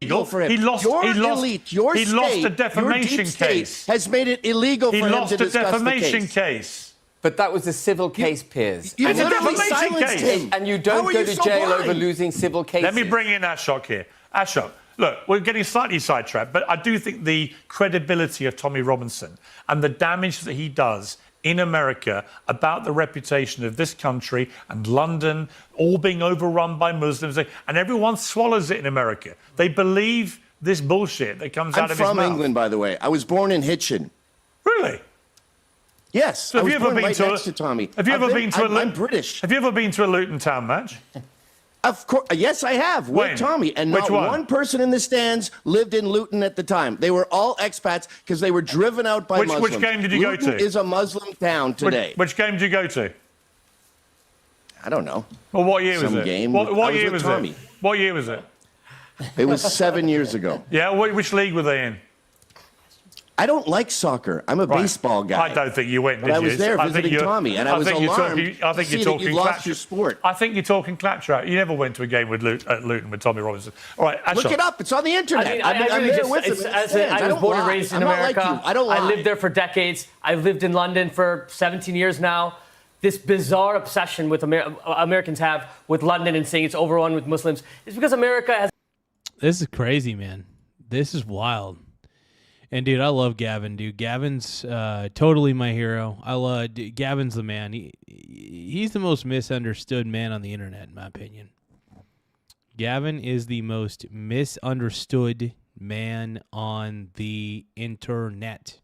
Illegal for him. He lost a defamation case. Has made it illegal for him to discuss the case. He lost a defamation case. But that was a civil case, Piers. You It's a literally defamation silenced case. him. And you don't go to jail over losing civil cases. Let me bring in Ashok here. Ashok, look, we're getting slightly sidetracked, but I do think the credibility of Tommy Robinson and the damage that he does in America about the reputation of this country and London all being overrun by Muslims, and everyone swallows it in America. They believe this bullshit that comes out of his mouth. I'm from England, by the way. I was born in Hitchin. Really? Yes. So have you ever been next to Tommy. Have you ever been to I'm British. Have you ever been to a Luton Town match? Of course, yes, I have. When? With Tommy, and Which not one person in the stands lived in Luton at the time. They were all expats because they were driven out by Muslims. Which game did you go to? Luton is a Muslim town today. Which game did you go to? I don't know. Well, what year was Some it? game. What I year with was Tommy. it? What year was it? It was 7 years ago. Yeah. Which league were they in? I don't like soccer. I'm a baseball guy. I don't think you went, But did I was you? there visiting Tommy, and I was alarmed I think you're talking you lost your sport. I think you're talking claptrap. You never went to a game at Luton with Tommy Robinson. All right, Ashok. Look it up. It's on the internet. I'm there with him. I was born and raised in America. I don't lie. I lived there for decades. I've lived in London for 17 years now. This bizarre obsession with Americans have with London and saying it's overrun with Muslims is because America has... This is crazy, man. This is wild. And, dude, I love Gavin, dude. Gavin's totally my hero. Gavin's the man. He's the most misunderstood man on the internet, in my opinion. Gavin is the most misunderstood man on the internet.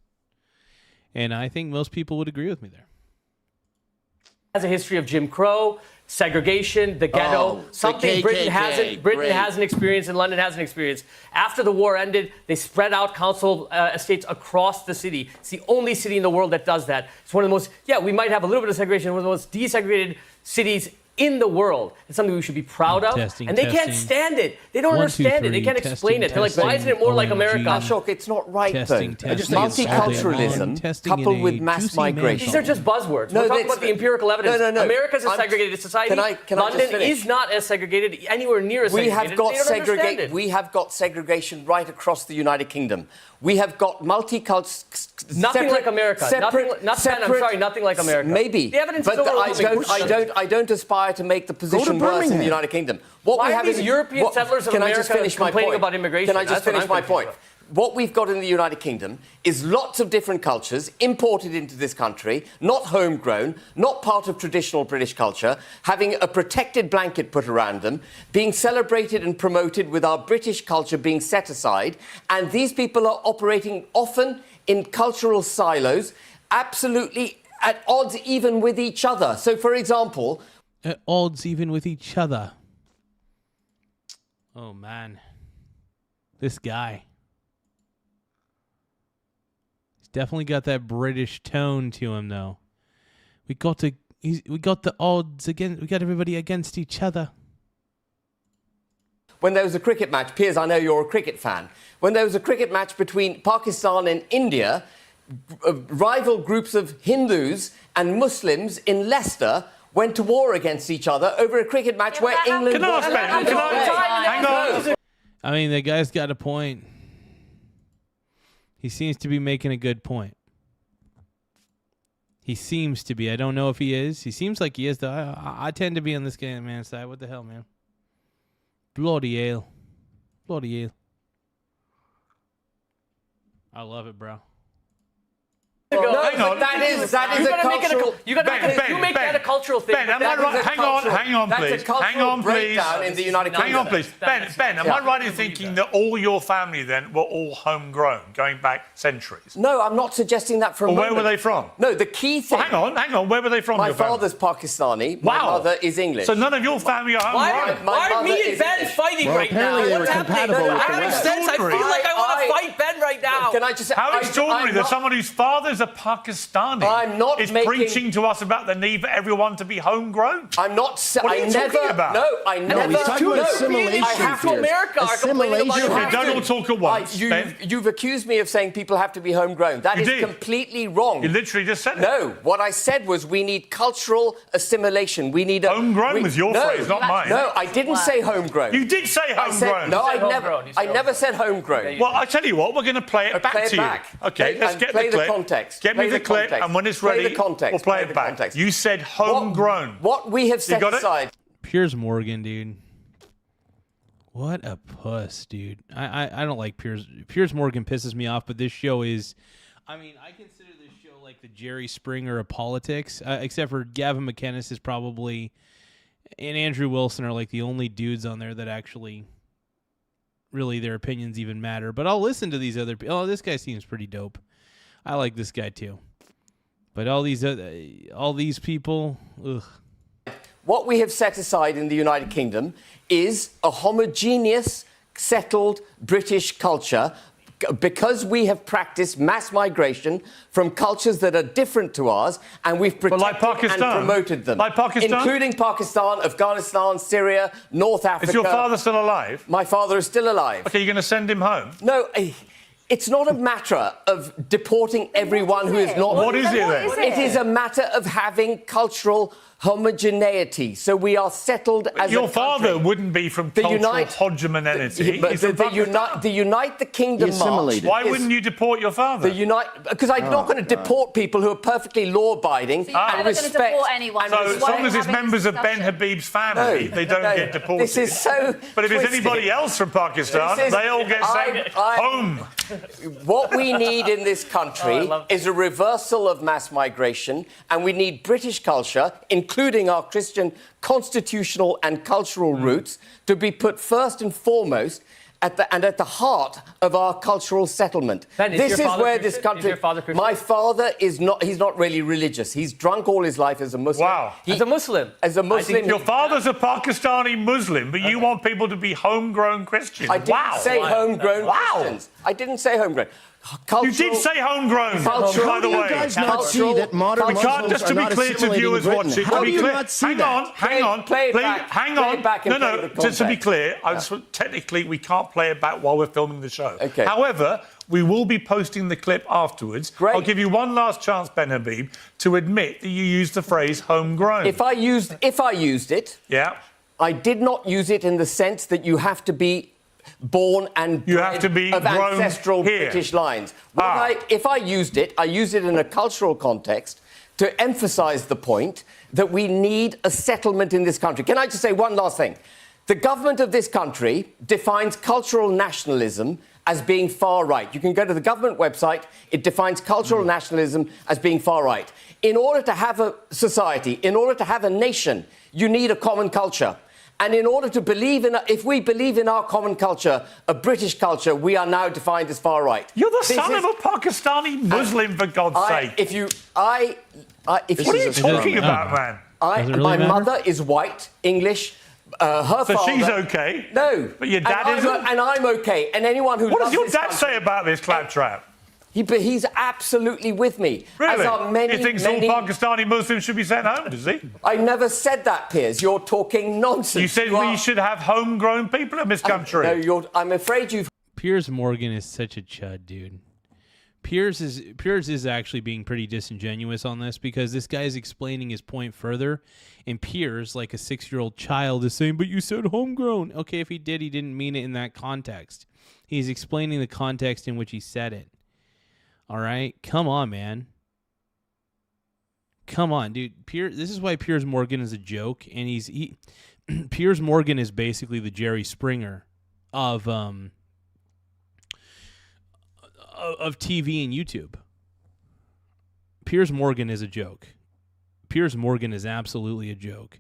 And I think most people would agree with me there. Has a history of Jim Crow, segregation, the ghetto, something Britain hasn't experienced and London hasn't experienced. After the war ended, they spread out council estates across the city. It's the only city in the world that does that. It's one of the most, we might have a little bit of segregation, one of the most desegregated cities in the world. It's something we should be proud of. And they can't stand it. They don't understand it. They can't explain it. They're like, why isn't it more like America? Ashok, it's not right, though. Multiculturalism coupled with mass migration. These are just buzzwords. We're talking about the empirical evidence. No. America's a segregated society. London is not as segregated, anywhere near as segregated. We have got segregation right across the United Kingdom. We have got multicultural... Nothing like America. Nothing like America. Maybe. The evidence is I don't aspire try to make the position worse in the United Kingdom. Why are these European settlers of America complaining about immigration? Can I just finish my point? What we've got in the United Kingdom is lots of different cultures imported into this country, not homegrown, not part of traditional British culture, having a protected blanket put around them, being celebrated and promoted with our British culture being set aside. And these people are operating often in cultural silos, absolutely at odds even with each other. So, for example... At odds even with each other. Oh, man. This guy. Definitely got that British tone to him, though. We got the odds against. We got everybody against each other. When there was a cricket match, Piers, I know you're a cricket fan. When there was a cricket match between Pakistan and India, rival groups of Hindus and Muslims in Leicester went to war against each other over a cricket match where England. Hang on. I mean, the guy's got a point. He seems to be making a good point. He seems to be. I don't know if he is. He seems like he is, though. I tend to be on this guy man's side. What the hell, man? Bloody hell. Bloody hell. I love it, bro. No, but that is a cultural... You make that a cultural thing. Ben, am I right? Hang on, please. That's a cultural breakdown in the United Kingdom. Hang on, please. Ben, am I right in thinking that all your family then were all homegrown, going back centuries? No, I'm not suggesting that for a moment. Where were they from? No, the key thing... Well, hang on. Where were they from? My father's Pakistani. My mother is English. So none of your family are homegrown? Why are me and Ben fighting right now? What's happening? That makes sense. I feel like I want to fight Ben right now. Can I just say... How extraordinary that someone whose father's a Pakistani is preaching to us about the need for everyone to be homegrown. I'm not... What are you talking about? I never... he's talking about assimilation. I have to America. Okay, don't all talk at once. You've accused me of saying people have to be homegrown. That is completely wrong. You literally just said it. No, what I said was we need cultural assimilation. We need a... Homegrown was your phrase, not mine. No, I didn't say homegrown. You did say homegrown. I never said homegrown. Well, I tell you what, we're going to play it back to you. Okay, let's get the clip. Context. Get me the clip, and when it's ready, we'll play it back. You said homegrown. What we have set aside... Piers Morgan, dude. What a puss, dude. I don't like Piers. Piers Morgan pisses me off, but this show is... I mean, I consider this show like the Jerry Springer of politics, except for Gavin McInnes is probably... And Andrew Wilson are like the only dudes on there that actually... Really, their opinions even matter. But I'll listen to these other people. Oh, this guy seems pretty dope. I like this guy too. But all these people, ugh. What we have set aside in the United Kingdom is a homogeneous, settled British culture because we have practiced mass migration from cultures that are different to ours, and we've protected and promoted them. Like Pakistan? Including Pakistan, Afghanistan, Syria, North Africa. Is your father still alive? My father is still alive. Okay, you're going to send him home? No, it's not a matter of deporting everyone who is not... What is it then? It is a matter of having cultural homogeneity. So we are settled as your father wouldn't be from cultural homogeneity. The Unite the Kingdom march... Why wouldn't you deport your father? Because I'm not going to deport people who are perfectly law-abiding and respect... Going to deport anyone. So as long as it's members of Ben Habib's family, they don't get deported. This is so But if it's anybody else from Pakistan, they all get sent home. What we need in this country is a reversal of mass migration, and we need British culture, including our Christian constitutional and cultural roots, to be put first and foremost at the heart of our cultural settlement. Ben, this is where this country... My father is not... He's not really religious. He's drunk all his life as a Muslim. Wow. As a Muslim? As a Muslim... Your father's a Pakistani Muslim, but you want people to be homegrown Christians. I didn't say homegrown Christians. I didn't say homegrown. You did say homegrown, by the way. You guys not see that modern Muslims just to be clear to viewers watching. How do you not see that? Hang on. Play it back. Hang on. No, just to be clear, technically we can't play it back while we're filming the show. Okay. However, we will be posting the clip afterwards. Great. I'll give you one last chance, Ben Habib, to admit that you used the phrase homegrown. If I used it, I did not use it in the sense that you have to be born and you have to be of ancestral British lines. If I used it, I used it in a cultural context to emphasise the point that we need a settlement in this country. Can I just say one last thing? The government of this country defines cultural nationalism as being far right. You can go to the government website. It defines cultural nationalism as being far right. In order to have a society, in order to have a nation, you need a common culture. And in order to believe in, if we believe in our common culture, a British culture, we are now defined as far right. You're the son of a Pakistani Muslim, for God's sake. What are you talking about, man? My mother is white, English. Her so father, she's okay? No. But your dad isn't? And I'm okay. And anyone who What does loves your this dad country, say about this claptrap? He's absolutely with me. Really? As are many, he thinks many... all Pakistani Muslims should be sent home, does he? I never said that, Piers. You're talking nonsense. You said we should have homegrown people in this country. No, I'm afraid you've... Piers Morgan is such a chud, dude. Piers is actually being pretty disingenuous on this because this guy is explaining his point further, and Piers, like a 6-year-old child, is saying, but you said homegrown. Okay, if he did, he didn't mean it in that context. He's explaining the context in which he said it. All right? Come on, man. Come on, dude. This is why Piers Morgan is a joke, and Piers Morgan is basically the Jerry Springer of TV and YouTube. Piers Morgan is a joke. Piers Morgan is absolutely a joke.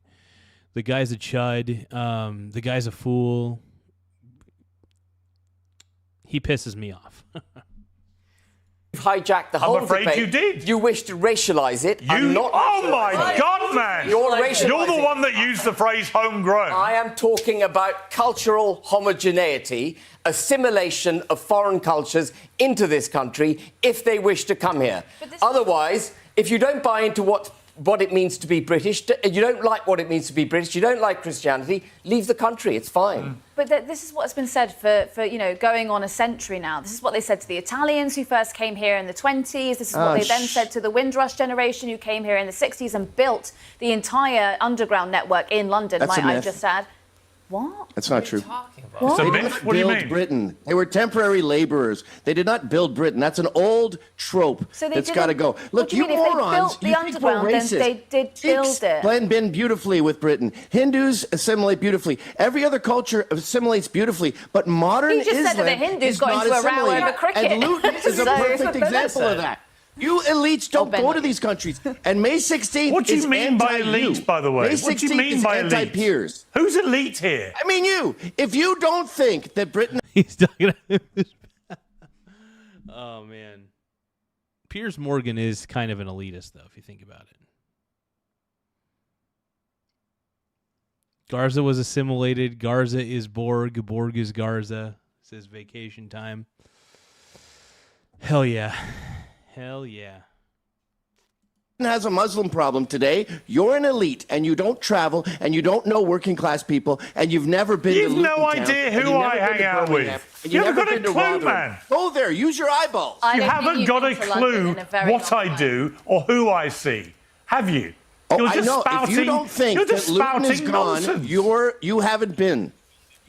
The guy's a chud. The guy's a fool. He pisses me off. You've hijacked the whole debate. I'm afraid you did. You wish to racialize it. Oh my God, man! You're the one that used the phrase homegrown. I am talking about cultural homogeneity, assimilation of foreign cultures into this country if they wish to come here. Otherwise, if you don't buy into what it means to be British, you don't like what it means to be British, you don't like Christianity, leave the country. It's fine. But this is what's been said for going on a century now. This is what they said to the Italians who first came here in the 20s. This is what they then said to the Windrush generation who came here in the 60s and built the entire underground network in London, That's a might I myth. just add. What? That's not true. What? They did not build Britain. They were temporary laborers. They did not build Britain. That's an old trope So they that's got to didn't- go. what Look, do you you mean? If they morons, built the you think we're underground, then racist. they did build it. Blend in beautifully with Britain. Hindus assimilate beautifully. Every other culture assimilates beautifully, but modern You just Islam said that the Hindus is got not into a row assimilated. over cricket. And Luton is a So- perfect example of that. You elites don't go to these countries. And May 16th What do you is mean by anti-you. elite, by the way? May What do you 16th mean is by elite? anti-peers. Who's elite here? I mean you. If you don't think that Britain... He's talking about Oh, man. Piers Morgan is kind of an elitist, though, if you think about it. Garza was assimilated. Garza is Borg. Borg is Garza. It says vacation time. Hell yeah. Hell yeah. has a Muslim problem today. You're an elite, and you don't travel, and you don't know working class people, and you've never been to You've no Luton Town, idea and who you've never I been hang to out Birmingham, with. and You you've haven't never got a been to clue, Rotherham. man. Go there, use your eyeballs. You haven't got a clue what I do or who I see. Have you? Oh, You're I just know. spouting, If you don't think you're that just Luton is spouting gone, nonsense. you haven't been.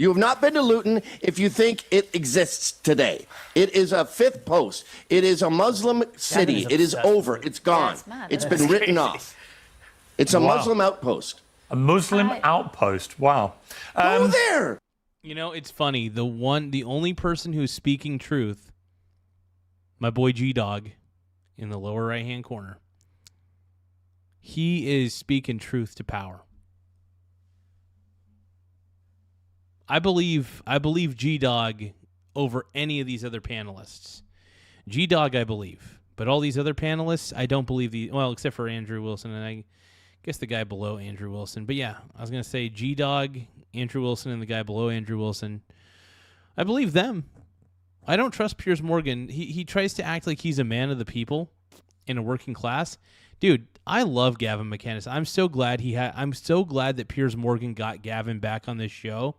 You have not been to Luton if you think it exists today. It is a fifth post. It is a Muslim city. It is over. It's gone. It's been written off. It's a Muslim outpost. A Muslim outpost. Wow. Go there. You know, it's funny. The only person who's speaking truth, my boy G-Dog in the lower right-hand corner, he is speaking truth to power. I believe G-Dog over any of these other panelists. G-Dog, I believe. But all these other panelists, I don't believe well, except for Andrew Wilson, and I guess the guy below Andrew Wilson. But yeah, I was going to say G-Dog, Andrew Wilson, and the guy below Andrew Wilson. I believe them. I don't trust Piers Morgan. He tries to act like he's a man of the people in a working class. Dude, I love Gavin McInnes. I'm so glad that Piers Morgan got Gavin back on this show.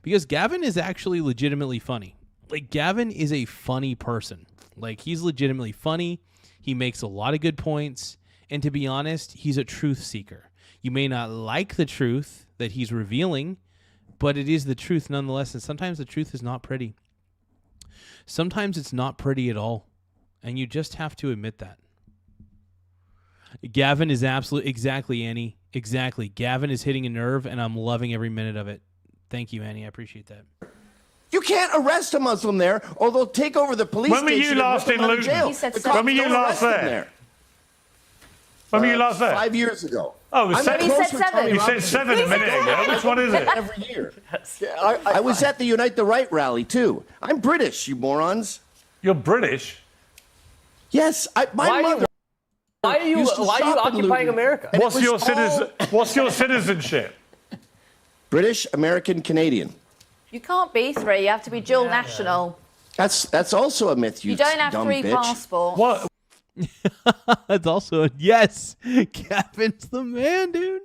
Because Gavin is actually legitimately funny. Like, Gavin is a funny person. Like, he's legitimately funny. He makes a lot of good points. And to be honest, he's a truth seeker. You may not like the truth that he's revealing, but it is the truth nonetheless. And sometimes the truth is not pretty. Sometimes it's not pretty at all. And you just have to admit that. Gavin is exactly, Annie. Exactly. Gavin is hitting a nerve, and I'm loving every minute of it. Thank you, Annie. I appreciate that. You can't arrest a Muslim there, or they'll take over the police When were station. you last in Luton? When were you last there? When were you last there? 5 years ago. Oh, it was I'm seven. close with Tommy You said Robinson. 7 a minute ago. Which one is it? Every year. I was at the Unite the Right rally, too. I'm British, you morons. You're British? Yes. My mother... Why are you occupying America? What's your citizenship? British, American, Canadian. You can't be three. You have to be dual national. That's also a myth, You don't have dumb three bitch. passports. What? That's also yes. Gavin's the man, dude.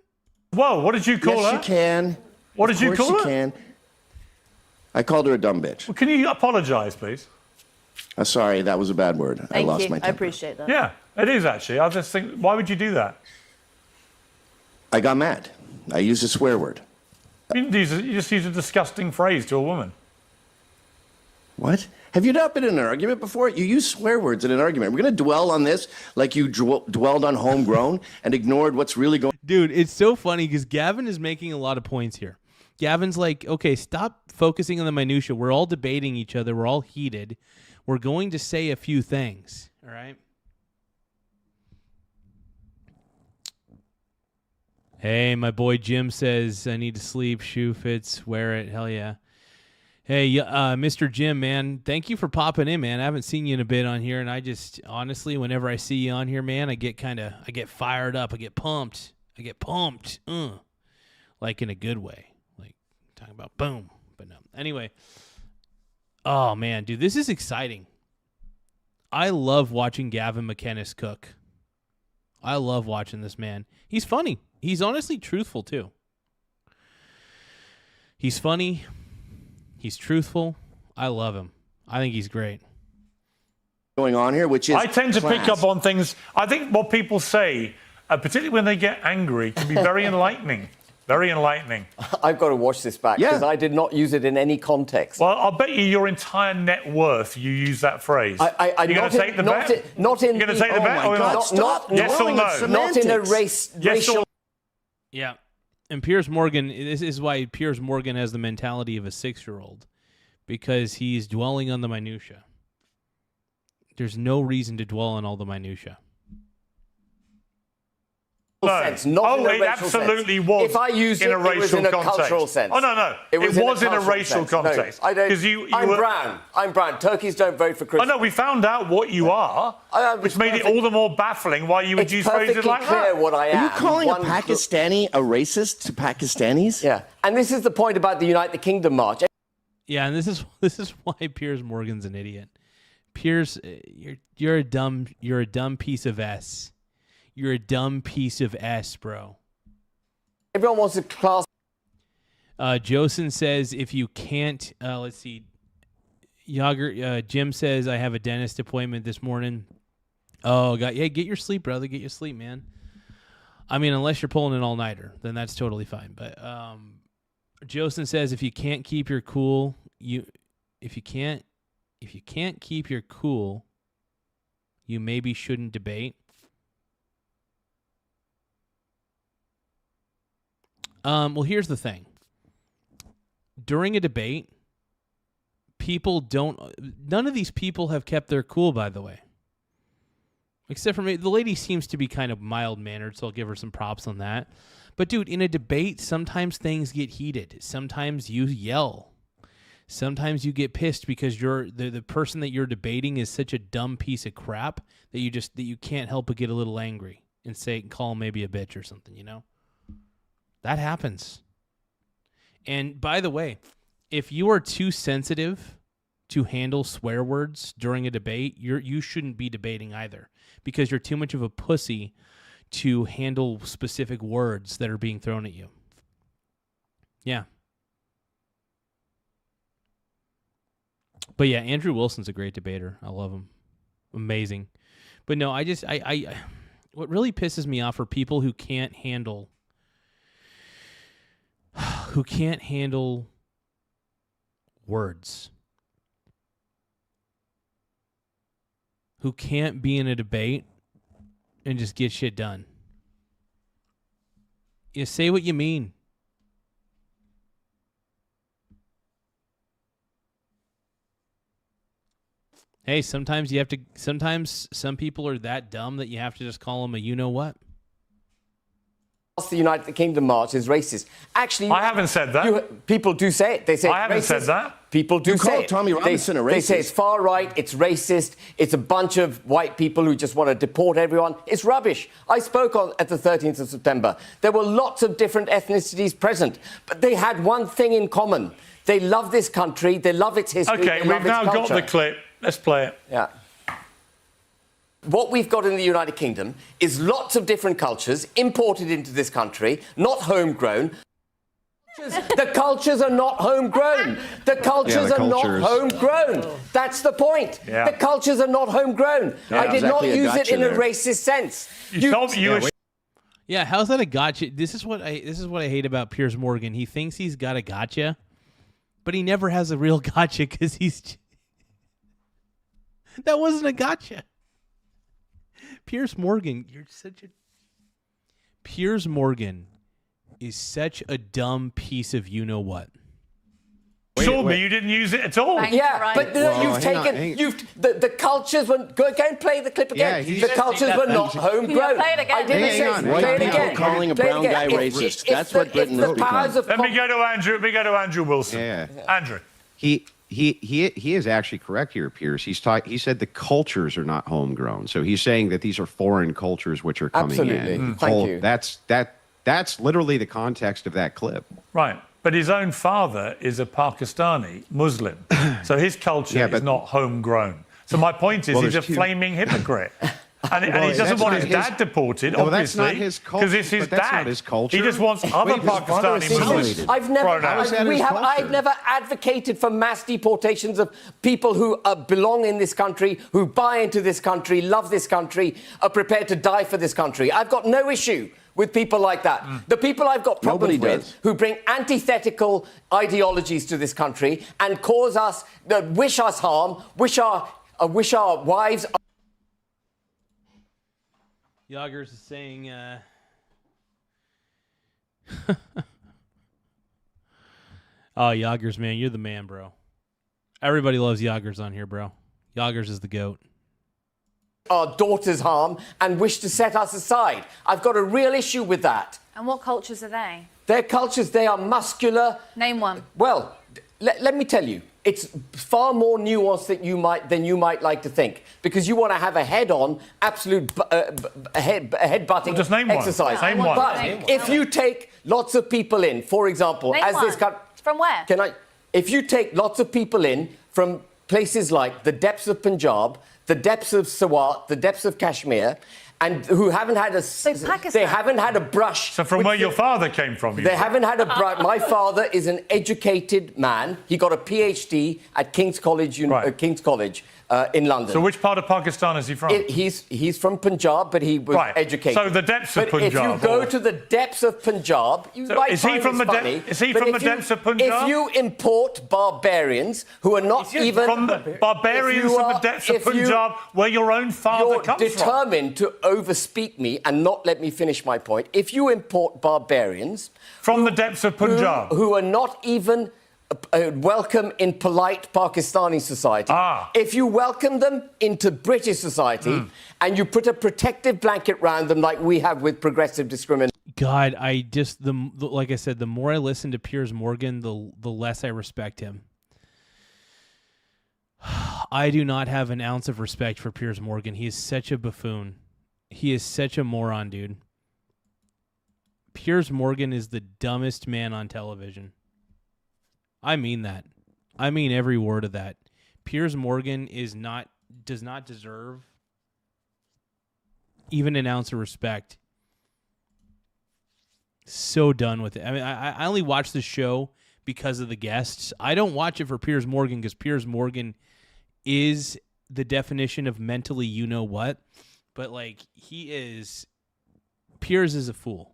Whoa, what did you call her? Yes, you can. What did you Of call course her? you can. I called her a dumb bitch. Well, can you apologise, please? Sorry, that was a bad word. I Thank lost you. my I temper. appreciate that. Yeah, it is actually. I just think, why would you do that? I got mad. I used a swear word. You just use a disgusting phrase to a woman. What? Have you not been in an argument before? You use swear words in an argument. We're going to dwell on this like you dwelled on homegrown and ignored what's really going on. Dude, it's so funny because Gavin is making a lot of points here. Gavin's like, okay, stop focusing on the minutia. We're all debating each other. We're all heated. We're going to say a few things, all right? Hey, my boy Jim says, I need to sleep. Shoe fits. Wear it. Hell yeah. Hey, Mr. Jim, man, thank you for popping in, man. I haven't seen you in a bit on here, and I just, honestly, whenever I see you on here, man, I get fired up. I get pumped. Like in a good way. Like, talking about boom. But no. Anyway. Oh, man, dude, this is exciting. I love watching Gavin McInnes cook. I love watching this man. He's funny. He's honestly truthful, too. He's funny. He's truthful. I love him. I think he's great. Going on here, which is I tend to pick class. up on things. I think what people say, particularly when they get angry, can be very enlightening. Very enlightening. I've got to watch this back because I did not use it in any context. Well, I'll bet you your entire net worth you use that phrase. You're going to take the bet? Not in. You're going to take the bet or not? Yes or no? Not in a racial. Yeah. And Piers Morgan, this is why Piers Morgan has the mentality of a 6-year-old, because he's dwelling on the minutia. There's no reason to dwell on all the minutia. Sense, not in a it racial absolutely sense. was If I used in it, a racial it was in a context. cultural sense. Oh, no. It was in a racial sense. No, context. I don't. 'Cause you I'm were- brown. I'm brown. Turkeys don't vote for Oh, Christmas. no, we found out what you are, which made it all the more baffling why you would use phrases like clear that. what I am. Are you calling a Pakistani a racist to Pakistanis? Yeah, and this is the point about the United Kingdom march. Yeah, and this is why Piers Morgan's an idiot. Piers, you're a dumb piece of S. You're a dumb piece of S, bro. Everyone wants a class. Josen says if you can't, let's see. Jim says I have a dentist appointment this morning. Oh, God. Yeah, get your sleep, brother. Get your sleep, man. I mean, unless you're pulling an all-nighter, then that's totally fine. But Josen says if you can't keep your cool, if you can't keep your cool, you maybe shouldn't debate. Well, here's the thing. During a debate, none of these people have kept their cool, by the way. Except for me. The lady seems to be kind of mild-mannered, so I'll give her some props on that. But, dude, in a debate, sometimes things get heated. Sometimes you yell. Sometimes you get pissed because the person that you're debating is such a dumb piece of crap that you can't help but get a little angry and call him maybe a bitch or something, you know? That happens. And by the way, if you are too sensitive to handle swear words during a debate, you shouldn't be debating either, because you're too much of a pussy to handle specific words that are being thrown at you. Yeah. But yeah, Andrew Wilson's a great debater. I love him. Amazing. But no, what really pisses me off are people who can't handle words, who can't be in a debate and just get shit done. You say what you mean. Hey, sometimes you have to. Sometimes some people are that dumb that you have to just call them a you know what. The United Kingdom march is racist. Actually, I haven't said that. People do say it. They say I haven't racist. said that. People do You say call it. Tommy Robinson a They say racist. it's far right. It's racist. It's a bunch of white people who just want to deport everyone. It's rubbish. I spoke at the 13th of September. There were lots of different ethnicities present, but they had one thing in common. They love this country. They love its history. Okay, they love we've its now culture. got the clip. Let's play it. Yeah. What we've got in the United Kingdom is lots of different cultures imported into this country, not homegrown. The cultures are not homegrown. The cultures are not homegrown. That's the point. Yeah. The cultures are not homegrown. Yeah. I did not Exactly, I use got it you in a there. racist sense. Yeah, how's that a gotcha? This is what I hate about Piers Morgan. He thinks he's got a gotcha, but he never has a real gotcha because he's. That wasn't a gotcha. Piers Morgan, you're such a. Piers Morgan is such a dumb piece of you know what. You told me you didn't use it at all. Yeah, but you've taken the cultures were go and play the clip again. Yeah, the cultures were not homegrown. Play it again. I didn't say Hang on. play White it people again. calling a Play it brown again. guy If- racist. if That's the- what Britain if has the powers become. of Let me go to Andrew. Let me go to Andrew Wilson. Yeah. Andrew. He is actually correct here, Pierce. He said the cultures are not homegrown. So he's saying that these are foreign cultures which are coming Absolutely. in. Thank you. That's literally the context of that clip. Right. But his own father is a Pakistani Muslim. So his culture is not homegrown. So my point is, Well, he's a there's two- flaming hypocrite. And he Well, doesn't that's want not his dad deported, No, that's obviously. not his culture, Because it's his but that's dad. not his culture. He just wants other Wait, his father Pakistani assimilated. Muslims I've never, thrown out. I've never advocated for mass deportations of people who belong in this country, who buy into this country, love this country, are prepared to die for this country. I've got no issue with people like that. The people I've got problems Nobody with, does. who bring antithetical ideologies to this country and cause us, wish us harm, wish our wives. Yoggers is saying, oh, Yoggers, man, you're the man, bro. Everybody loves Yoggers on here, bro. Yoggers is the GOAT. Our daughters harm and wish to set us aside. I've got a real issue with that. And what cultures are they? Their cultures, they are muscular. Name one. Well, let me tell you, it's far more nuanced than you might like to think, because you want to have a head-on, absolute head-butting Well, just name one. exercise. Name one. But Name one. if you take lots of people in, for example, Name as one. this country, From where? if you take lots of people in from places like the depths of Punjab, the depths of Swat, the depths of Kashmir, and who haven't had they haven't had a brush. So from where your father came from, They haven't had a brush. My father is an educated man. He got a PhD at King's College, King's College in London. So which part of Pakistan is he from? He's from Punjab, but he was educated. So the depths of But if you Punjab, go or- to the depths of Punjab, you So might is he find from this the dep- funny, is he but from if the depths of Punjab? If you import barbarians who are not even from the barbarians if you from the are- depths of if you- Punjab, where your own father you're comes from. determined to overspeak me and not let me finish my point. If you import barbarians from the depths of Punjab, who are not even welcome in polite Pakistani society, if you welcome them into British society and you put a protective blanket round them like we have with progressive discrimination. God, I just like I said, the more I listen to Piers Morgan, the less I respect him. I do not have an ounce of respect for Piers Morgan. He is such a buffoon. He is such a moron, dude. Piers Morgan is the dumbest man on television. I mean that. I mean every word of that. Piers Morgan does not deserve even an ounce of respect. So done with it. I mean, I only watch the show because of the guests. I don't watch it for Piers Morgan because Piers Morgan is the definition of mentally you know what. But like Piers is a fool.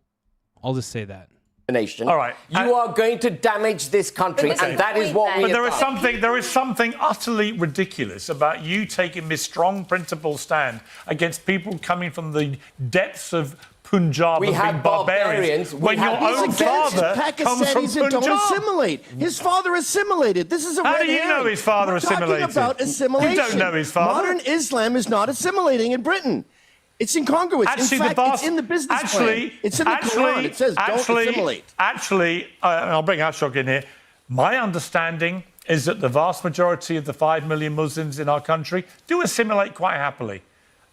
I'll just say that. Nation. All right. You are going to damage this country, and that is what we But have done. there is something utterly ridiculous about you taking this strong principled stand against people coming from the depths of Punjab and being barbarians when your own father comes from Pakistanis that don't Punjab. assimilate. His father assimilated. This is a How red do you know herring. his father We're assimilated? talking about assimilation. You don't know his father. Modern Islam is not assimilating in Britain. It's incongruous. Actually, in fact, it's in the business plan. It's in the Quran. It says don't assimilate. Actually, and I'll bring Ashok in here. My understanding is that the vast majority of the 5 million Muslims in our country do assimilate quite happily.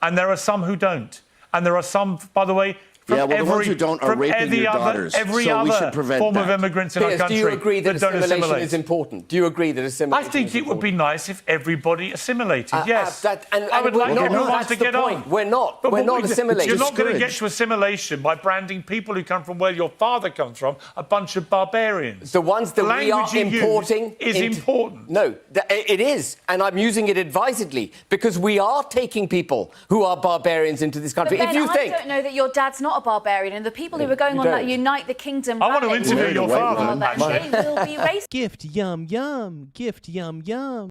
And there are some who don't. And there are some, by the way, from the ones who don't are raping your daughters. every So we other should prevent form that. of immigrants in our Piers, country do you agree that don't assimilation assimilate. is important? Do you agree that assimilation I think it would be nice if everybody assimilated, yes. And I would we're like not. everyone That's to the get point. on. We're not. But We're not assimilating. You're not going to get to assimilation by branding people who come from where your father comes from a bunch of barbarians. The ones that we are language you use importing is important. No, it is, and I'm using it advisedly because we are taking people who are barbarians into this country. But Ben, if you think I don't know that your dad's not a barbarian, and the people who are going You on that don't. Unite the Kingdom I want to rally interview will your be father. barbarians. They will be racist. Gift yum yum. Gift yum yum.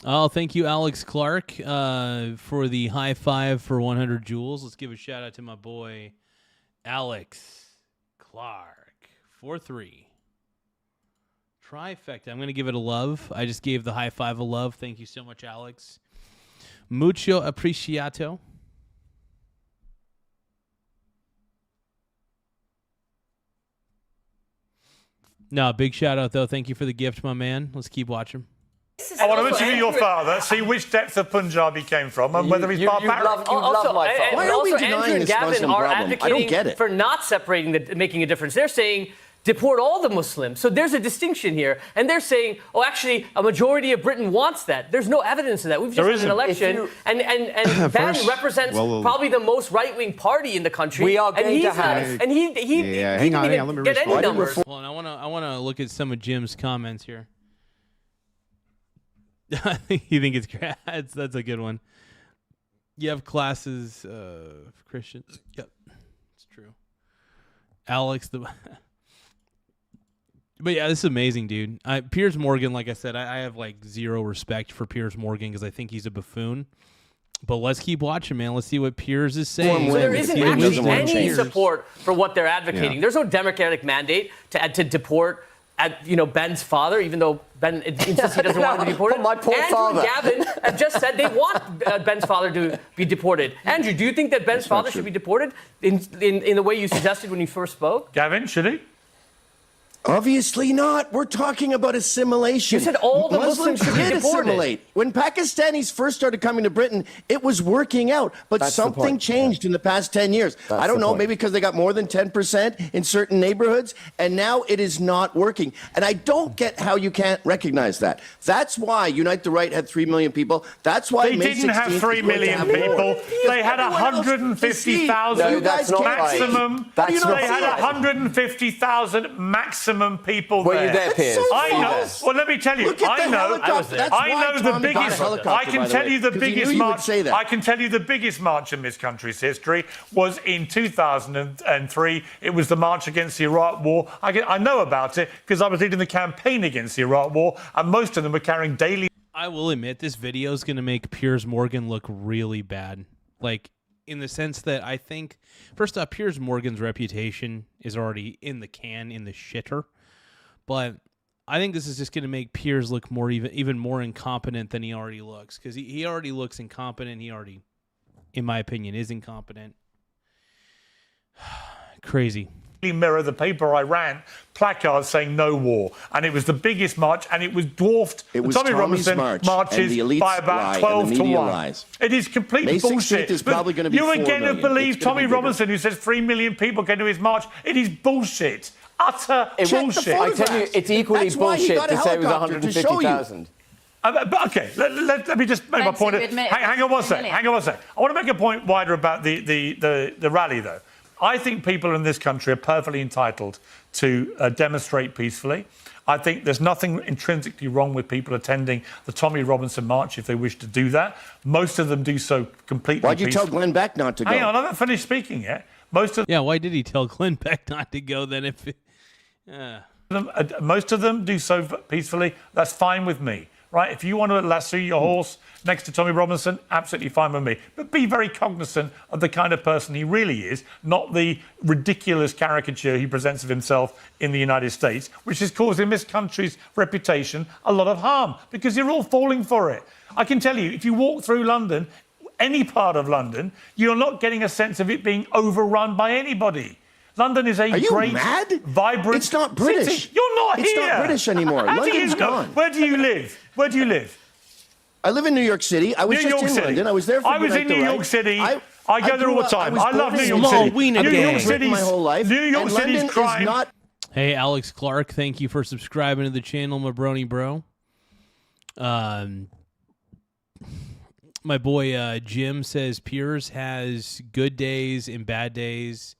Oh, thank you, Alex Clark, for the high five for 100 joules. Let's give a shout out to my boy, Alex Clark. 4-3. Trifecta. I'm going to give it a love. I just gave the high five a love. Thank you so much, Alex. Mucho apreciato. No, big shout out, though. Thank you for the gift, my man. Let's keep watching. I want to interview your father, see which depth of Punjab he came from, and whether he's barbaric. Also, Andrew and Gavin are advocating get it. for not separating, making a difference. They're saying deport all the Muslims. So there's a distinction here. And they're saying, oh, actually, a majority of Britain wants that. There's no evidence of that. We've just had an election. And Ben represents probably the most right-wing party in the country. We are and going he's to have... not, and he didn't even get any numbers. Hold on, I want to look at some of Jim's comments here. You think it's great? That's a good one. You have classes of Christians. Yep, it's true. Alex, but yeah, this is amazing, dude. Piers Morgan, like I said, I have like zero respect for Piers Morgan because I think he's a buffoon. But let's keep watching, man. Let's see what Piers is saying. So there isn't actually any support for what they're advocating. Yeah. There's no democratic mandate to deport Ben's father, even though Ben insists he doesn't want him to be deported. My poor Andrew father. and Gavin have just said they want Ben's father to be deported. Andrew, do you think that Ben's father should be deported in the way you suggested when you first spoke? Gavin, should he? Obviously not. We're talking about assimilation. You said all the Muslims should be did deported. assimilate. When Pakistanis first started coming to Britain, it was working out. But That's the something point. changed in the past 10 years. That's I don't the know, point. maybe because they got more than 10% in certain neighborhoods, and now it is not working. And I don't get how you can't recognize that. That's why Unite the Right had 3 million people. That's why They May didn't have 16th 3 is going to million have more. people. They had Everyone else can see. 150,000 You guys can't see. maximum. How do you not They see had that? 150,000 maximum people Were there. you there, Piers? I know. false. Well, let me tell you. Look at I the know. helicopter. That's why I know the Tommy got a biggest. helicopter, I can by the tell way, you the 'cause he knew biggest you would march. say that. I can tell you the biggest march in this country's history was in 2003. It was the march against the Iraq War. I know about it because I was leading the campaign against the Iraq War, and most of them were carrying daily. I will admit this video is going to make Piers Morgan look really bad. Like, in the sense that I think, first off, Piers Morgan's reputation is already in the can, in the shitter. But I think this is just going to make Piers look even more incompetent than he already looks. Because he already looks incompetent. He already, in my opinion, is incompetent. Crazy. Mirror, the paper I ran, placards saying no war, and it was the biggest march, and it was dwarfed. It was Tommy Tommy's Robinson march, marches and the elites by about lie, and 12 the to media 1. lies. It is complete May 16th bullshit. is But probably going to be you 4 again have million. believed It's gonna Tommy be bigger. Robinson, who says 3 million people came to his march. It is bullshit. Utter bullshit. I tell you, it's equally That's why he bullshit got a to say it was helicopter to show you. 150,000. But okay, let me just make my point. Hang on one sec. Hang on one sec. I want to make a point wider about the rally, though. I think people in this country are perfectly entitled to demonstrate peacefully. I think there's nothing intrinsically wrong with people attending the Tommy Robinson March if they wish to do that. Most of them do so completely Why'd you peacefully. tell Glenn Beck not to go? Hang on, I haven't finished speaking yet. Why did he tell Glenn Beck not to go then? Most of them do so peacefully. That's fine with me, right? If you want to lasso your horse next to Tommy Robinson, absolutely fine with me. But be very cognizant of the kind of person he really is, not the ridiculous caricature he presents of himself in the United States, which is causing this country's reputation a lot of harm, because you're all falling for it. I can tell you, if you walk through London, any part of London, you're not getting a sense of it being overrun by anybody. London is a great, vibrant It's not British. city. You're not It's here. not British anymore. How do London's you know? gone. Where do you live? Where do you live? I live in New York City. I was New just York in City. London. I was there for I was Good in Night New to York Right. City. I go there all the time. I love New York Small City. Wiener New gang. York City's my whole life. New York and City's London crime. Is not. Hey, Alex Clark, thank you for subscribing to the channel, my brony bro. My boy Jim says Piers has good days and bad days.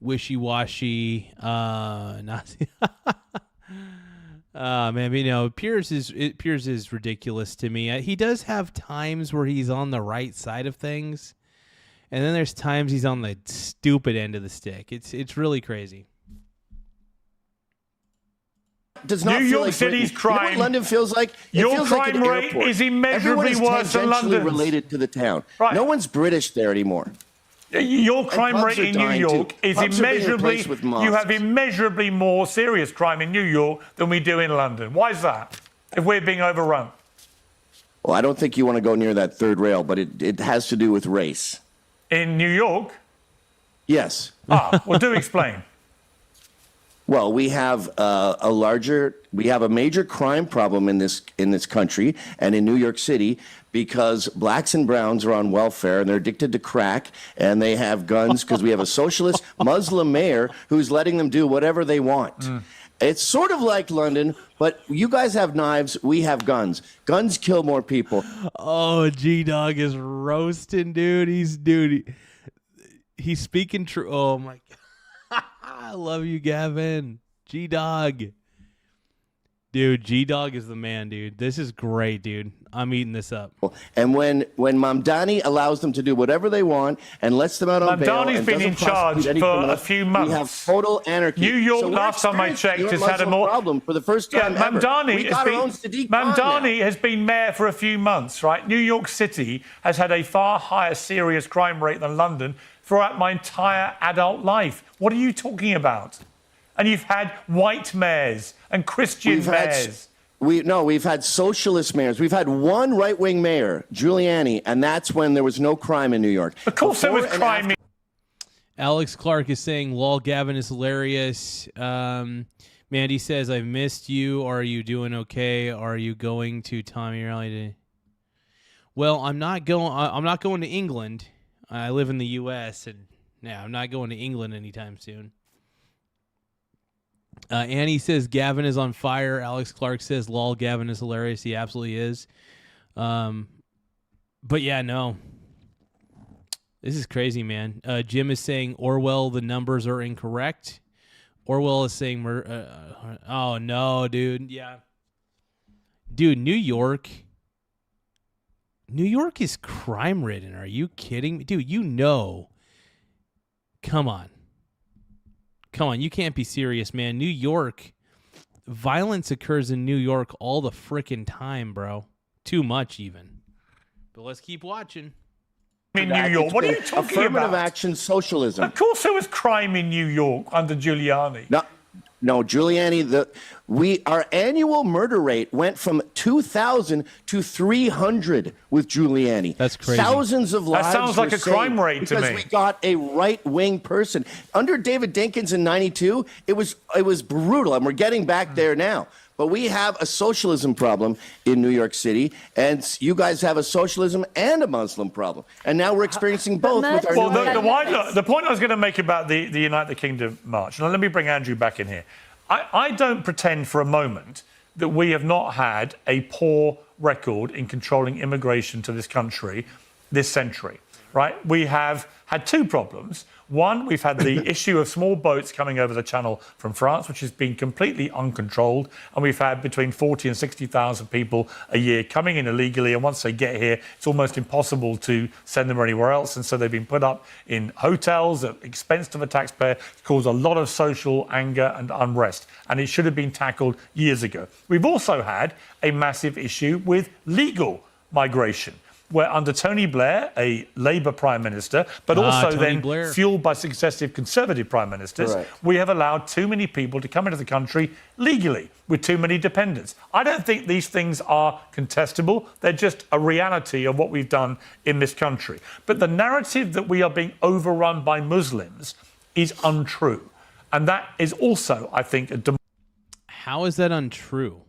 Wishy-washy. Not man, you know, Piers is ridiculous to me. He does have times where he's on the right side of things, and then there's times he's on the stupid end of the stick. It's really crazy. Does not New feel York like City's Britain. crime. You know what London feels like? It Your feels like crime an rate airport. is immeasurably Everyone worse is than tangentially London's. related to the town. Right. No one's British there anymore. Your And crime pubs rate are in New dying, York too. is Pubs are being immeasurably. replaced with You mosques. have immeasurably more serious crime in New York than we do in London. Why is that? If we're being overrun. Well, I don't think you want to go near that third rail, but it has to do with race. In New York? Yes. Well, do explain. Well, we have a major crime problem in this country and in New York City because blacks and browns are on welfare and they're addicted to crack and they have guns because we have a socialist Muslim mayor who's letting them do whatever they want. It's sort of like London, but you guys have knives, we have guns. Guns kill more people. Oh, G-Dog is roasting, dude. He's speaking true. Oh, my God. I love you, Gavin. G-Dog. Dude, G-Dog is the man, dude. This is great, dude. I'm eating this up. And when Mamdani allows them to do whatever they want and lets them out on bail Mamdani's and been doesn't in charge prosecute any for criminals, a few months. we have total anarchy. New York, So we're last time I checked, experiencing has had a Muslim more problem for the first time ever. We got our own Sadiq Khan now. Mamdani has been mayor for a few months, right? New York City has had a far higher serious crime rate than London throughout my entire adult life. What are you talking about? And you've had white mayors and Christian mayors. We've had socialist mayors. We've had one right-wing mayor, Giuliani, and that's when there was no crime in New York. Of course there was crime. Alex Clark is saying, lol, Gavin is hilarious. Mandy says, I've missed you. Are you doing okay? Are you going to Tommy Rally today? Well, I'm not going to England. I live in the U.S., and I'm not going to England anytime soon. Annie says Gavin is on fire. Alex Clark says, lol, Gavin is hilarious. He absolutely is. But yeah, no. This is crazy, man. Jim is saying, Orwell, the numbers are incorrect. Orwell is saying, oh, no, dude. Yeah. Dude, New York is crime-ridden. Are you kidding me? Dude, Come on. You can't be serious, man. New York, violence occurs in New York all the frickin' time, bro. Too much, even. But let's keep watching. In New York, what are you talking affirmative about? action socialism. Of course there was crime in New York under Giuliani. No, Giuliani, our annual murder rate went from 2,000 to 300 with Giuliani. That's crazy. Thousands of lives. That sounds like were a crime saved rate to because me. we got a right-wing person. Under David Dinkins in '92, it was brutal, and we're getting back there now. But we have a socialism problem in New York City, and you guys have a socialism and a Muslim problem. And now we're experiencing both with our new mayor. The point I was going to make about the United Kingdom march, now let me bring Andrew back in here. I don't pretend for a moment that we have not had a poor record in controlling immigration to this country this century, right? We have had two problems. One, we've had the issue of small boats coming over the channel from France, which has been completely uncontrolled. And we've had between 40 and 60,000 people a year coming in illegally. And once they get here, it's almost impossible to send them anywhere else. And so they've been put up in hotels at expense to the taxpayer. It's caused a lot of social anger and unrest. And it should have been tackled years ago. We've also had a massive issue with legal migration, where under Tony Blair, a Labour Prime Minister, but also then fueled by successive Conservative Prime Ministers, we have allowed too many people to come into the country legally with too many dependents. I don't think these things are contestable. They're just a reality of what we've done in this country. But the narrative that we are being overrun by Muslims is untrue. And that is also, I think, a... How is that untrue?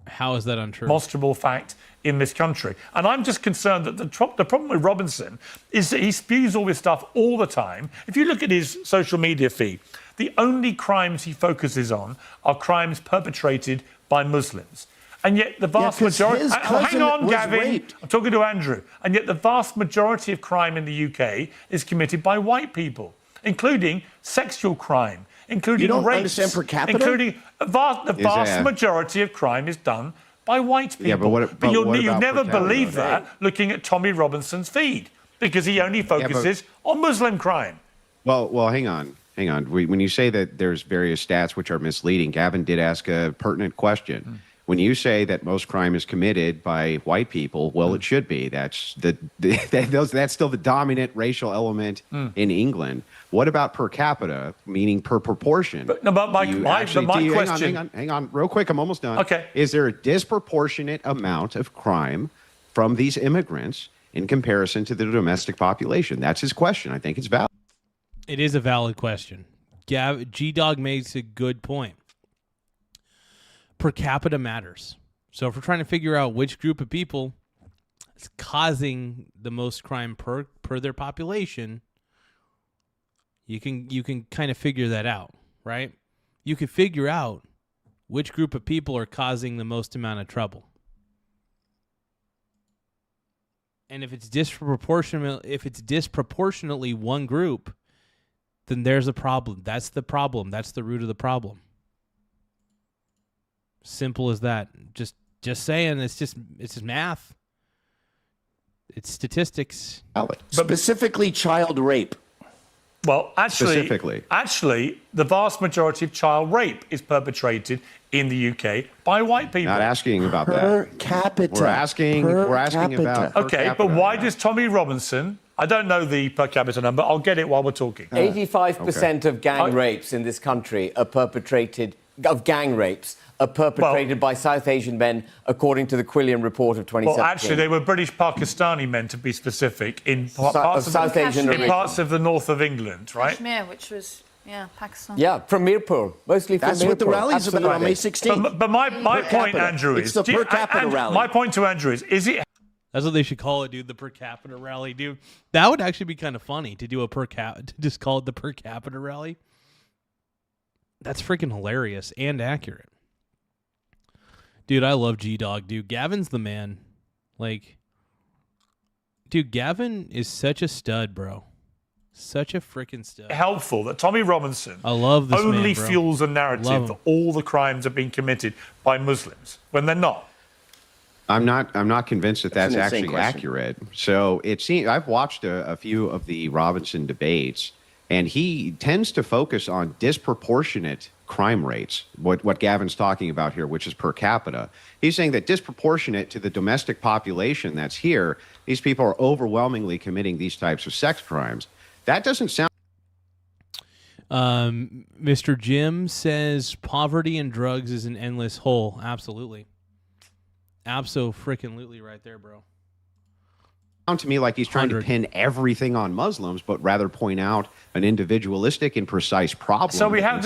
How is that untrue? Demonstrable fact in this country. And I'm just concerned that the problem with Robinson is that he spews all this stuff all the time. If you look at his social media feed, the only crimes he focuses on are crimes perpetrated by Muslims. And yet the vast majority... Hang on, Gavin. Raped. I'm talking to Andrew. And yet the vast majority of crime in the UK is committed by white people, including sexual crime, including you don't rapes, understand per capita? including the vast majority of crime is done by white people. Yeah, but you'll never believe that looking at Tommy Robinson's feed, because he only focuses on Muslim crime. Well, hang on. When you say that there's various stats which are misleading, Gavin did ask a pertinent question. When you say that most crime is committed by white people, well, it should be. That's still the dominant racial element in England. What about per capita, meaning per proportion? But my question... Hang on, real quick, I'm almost done. Okay. Is there a disproportionate amount of crime from these immigrants in comparison to the domestic population? That's his question. I think it's valid. It is a valid question. G-Dog makes a good point. Per capita matters. So if we're trying to figure out which group of people is causing the most crime per their population, you can kind of figure that out, right? You can figure out which group of people are causing the most amount of trouble. And if it's disproportionately one group, then there's a problem. That's the problem. That's the root of the problem. Simple as that. Just saying. It's just math. It's statistics. Specifically, child rape. Well, actually, the vast majority of child rape is perpetrated in the UK by white people. Not asking about per that. Capita. We're asking about. Okay, but why does Tommy Robinson? I don't know the per capita number. I'll get it while we're talking. 85% of gang rapes in this country are perpetrated by South Asian men, according to the Quillian report of 2017. Well, actually, they were British Pakistani men, to be specific, in parts of the north of England, right? Kashmir, which was, Pakistan. Yeah, from Mirpur, mostly from Mirpur. That's what the rally's about on May 16th. But my point, Andrew, is... It's the per capita rally. My point to Andrew is it... That's what they should call it, dude. The per capita rally, dude. That would actually be kind of funny to do to just call it the per capita rally. That's freaking hilarious and accurate. Dude, I love G-Dog, dude. Gavin's the man. Dude, Gavin is such a stud, bro. Such a freaking stud. Helpful that Tommy Robinson only man, fuels a narrative that all the crimes are being committed by Muslims when they're not. I'm not convinced that that's actually accurate. So it seems I've watched a few of the Robinson debates, and he tends to focus on disproportionate crime rates, what Gavin's talking about here, which is per capita. He's saying that disproportionate to the domestic population that's here, these people are overwhelmingly committing these types of sex crimes. That doesn't sound... Mr. Jim says poverty and drugs is an endless hole. Absolutely. Abso-freaking-lutely right there, bro. To me like he's trying to pin everything on Muslims, but rather point out an individualistic and precise problem. So we have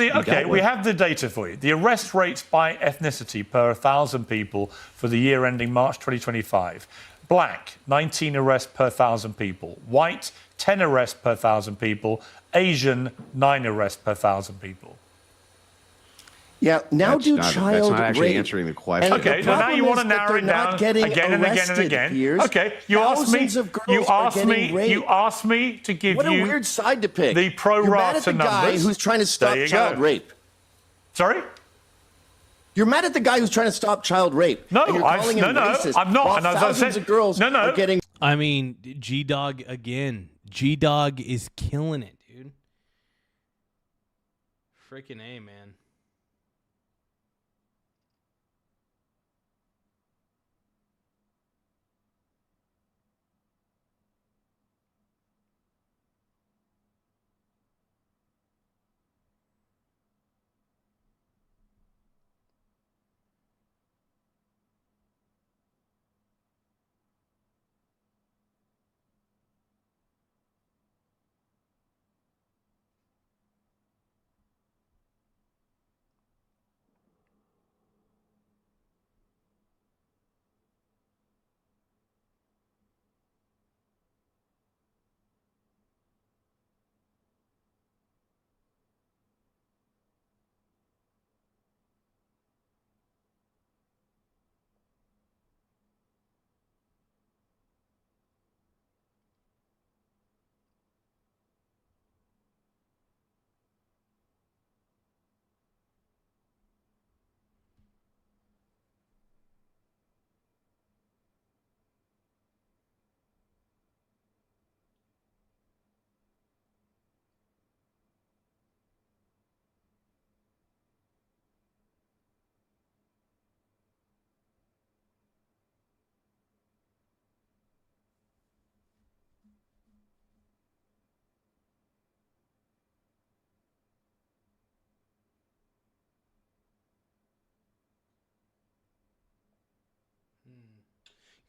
we have the data for you. The arrest rates by ethnicity per 1,000 people for the year ending March 2025. Black, 19 arrests per 1,000 people. White, 10 arrests per 1,000 people. Asian, 9 arrests per 1,000 people. Yeah, now That's do not, child That's not actually rape. answering the question. Okay, so now you want to narrow it down again and again and again. Okay, you asked me. You asked me to give what you. What a weird side to pick. The pro rata You're mad at the guy numbers. who's trying to stop child rape. Sorry. You're mad at the guy who's trying to stop child rape. No, and you're calling him racist, I'm not. While And as I thousands said, of girls are getting. I mean, G-Dog again. G-Dog is killing it, dude. Freaking A, man.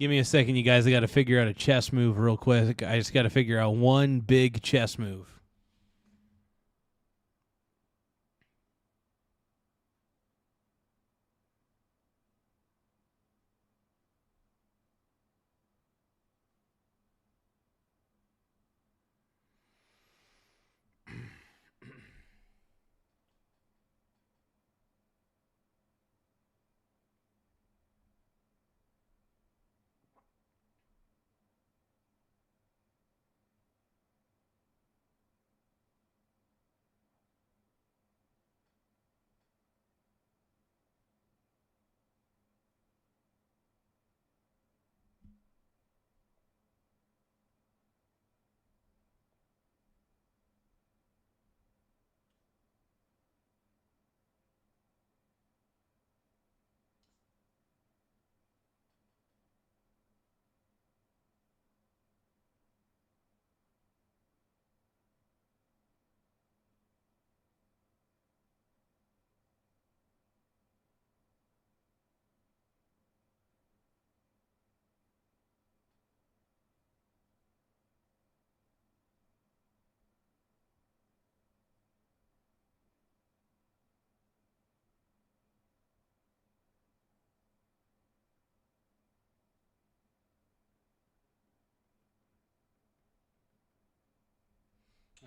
Give me a second, you guys. I got to figure out a chess move real quick. I just got to figure out one big chess move.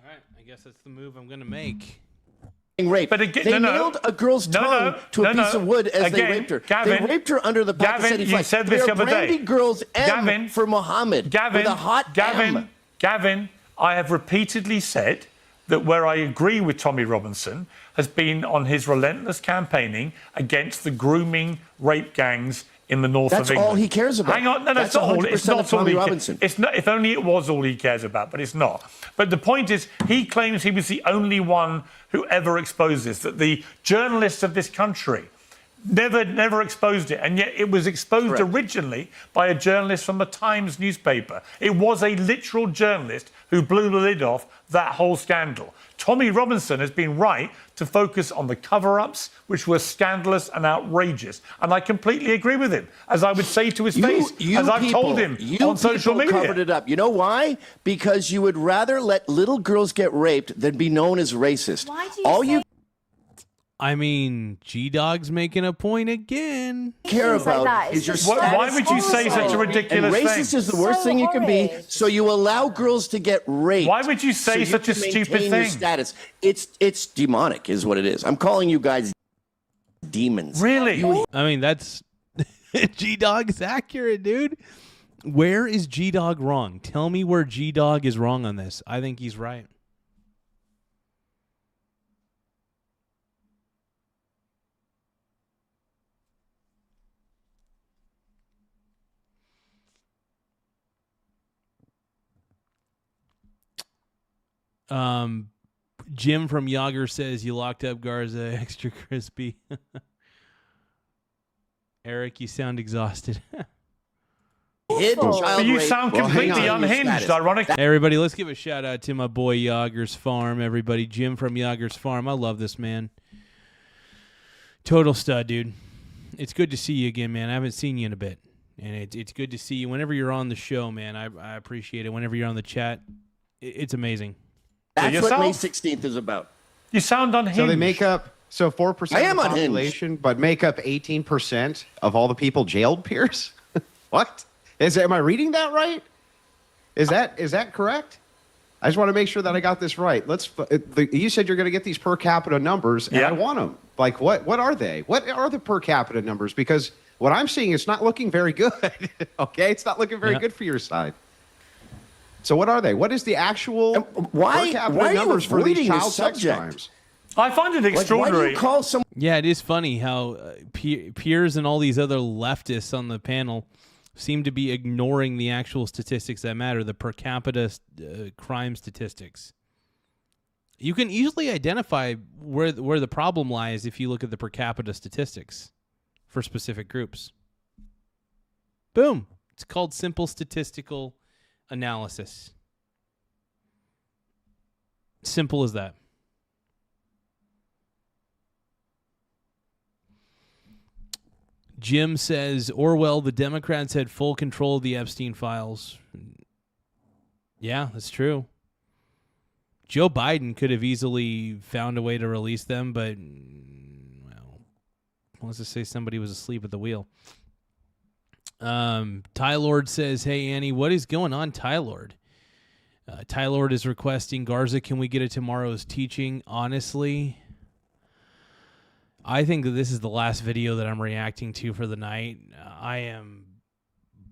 All right, I guess that's the move I'm going to make. Rape. But again, they nailed a girl's tongue to a piece of wood as they raped her. Gavin, they raped her under the Pakistani flag. You said this the other day. Branding girls M for Muhammad with a hot M. Gavin, I have repeatedly said that where I agree with Tommy Robinson has been on his relentless campaigning against the grooming rape gangs in the north of England. That's all he cares about. Hang on, no, that's it's not all. It's not all he cares. It's not. If only it was all he cares about, but it's not. But the point is, he claims he was the only one who ever exposed this. That the journalists of this country never exposed it, and yet it was exposed originally by a journalist from the Times newspaper. It was a literal journalist who blew the lid off that whole scandal. Tommy Robinson has been right to focus on the cover-ups, which were scandalous and outrageous. And I completely agree with him, as I would say to his face, as I've told him on social media. You covered it up. You know why? Because you would rather let little girls get raped than be known as racist. Why do you I mean, G-Dog's making a point again. Care about is your status. Why would you say such a ridiculous thing? And racist is the worst thing you can be. So you allow girls to get raped. Why would you say such a stupid thing? Your status. It's demonic, is what it is. I'm calling you guys. demons. Really? I mean, that's G-Dog is accurate, dude. Where is G-Dog wrong? Tell me where G-Dog is wrong on this. I think he's right. Jim from Yager says you locked up Garza extra crispy. Eric, you sound exhausted. But you sound completely unhinged, ironically. Hey, everybody, let's give a shout out to my boy Yager's Farm. Everybody, Jim from Yager's Farm. I love this man. Total stud, dude. It's good to see you again, man. I haven't seen you in a bit. And it's good to see you. Whenever you're on the show, man, I appreciate it. Whenever you're on the chat, it's amazing. That's what May 16th is about. You sound unhinged. So they make up 4% I of am the unhinged. population, but make up 18% of all the people jailed, Pierce? What? Am I reading that right? Is that correct? I just want to make sure that I got this right. You said you're going to get these per capita numbers, and I want them. Like, what are they? What are the per capita numbers? Because what I'm seeing is not looking very good. Okay, it's not looking very good for your side. So what are they? What is the actual per capita numbers for these child sex crimes? I find it extraordinary. Yeah, it is funny how Piers and all these other leftists on the panel seem to be ignoring the actual statistics that matter, the per capita crime statistics. You can easily identify where the problem lies if you look at the per capita statistics for specific groups. Boom. It's called simple statistical analysis. Simple as that. Jim says, Orwell, the Democrats had full control of the Epstein files. Yeah, that's true. Joe Biden could have easily found a way to release them, but, well, let's just say somebody was asleep at the wheel. Ty Lord says, hey, Annie, what is going on, Ty Lord? Ty Lord is requesting, Garza, can we get a tomorrow's teaching? Honestly, I think that this is the last video that I'm reacting to for the night. I am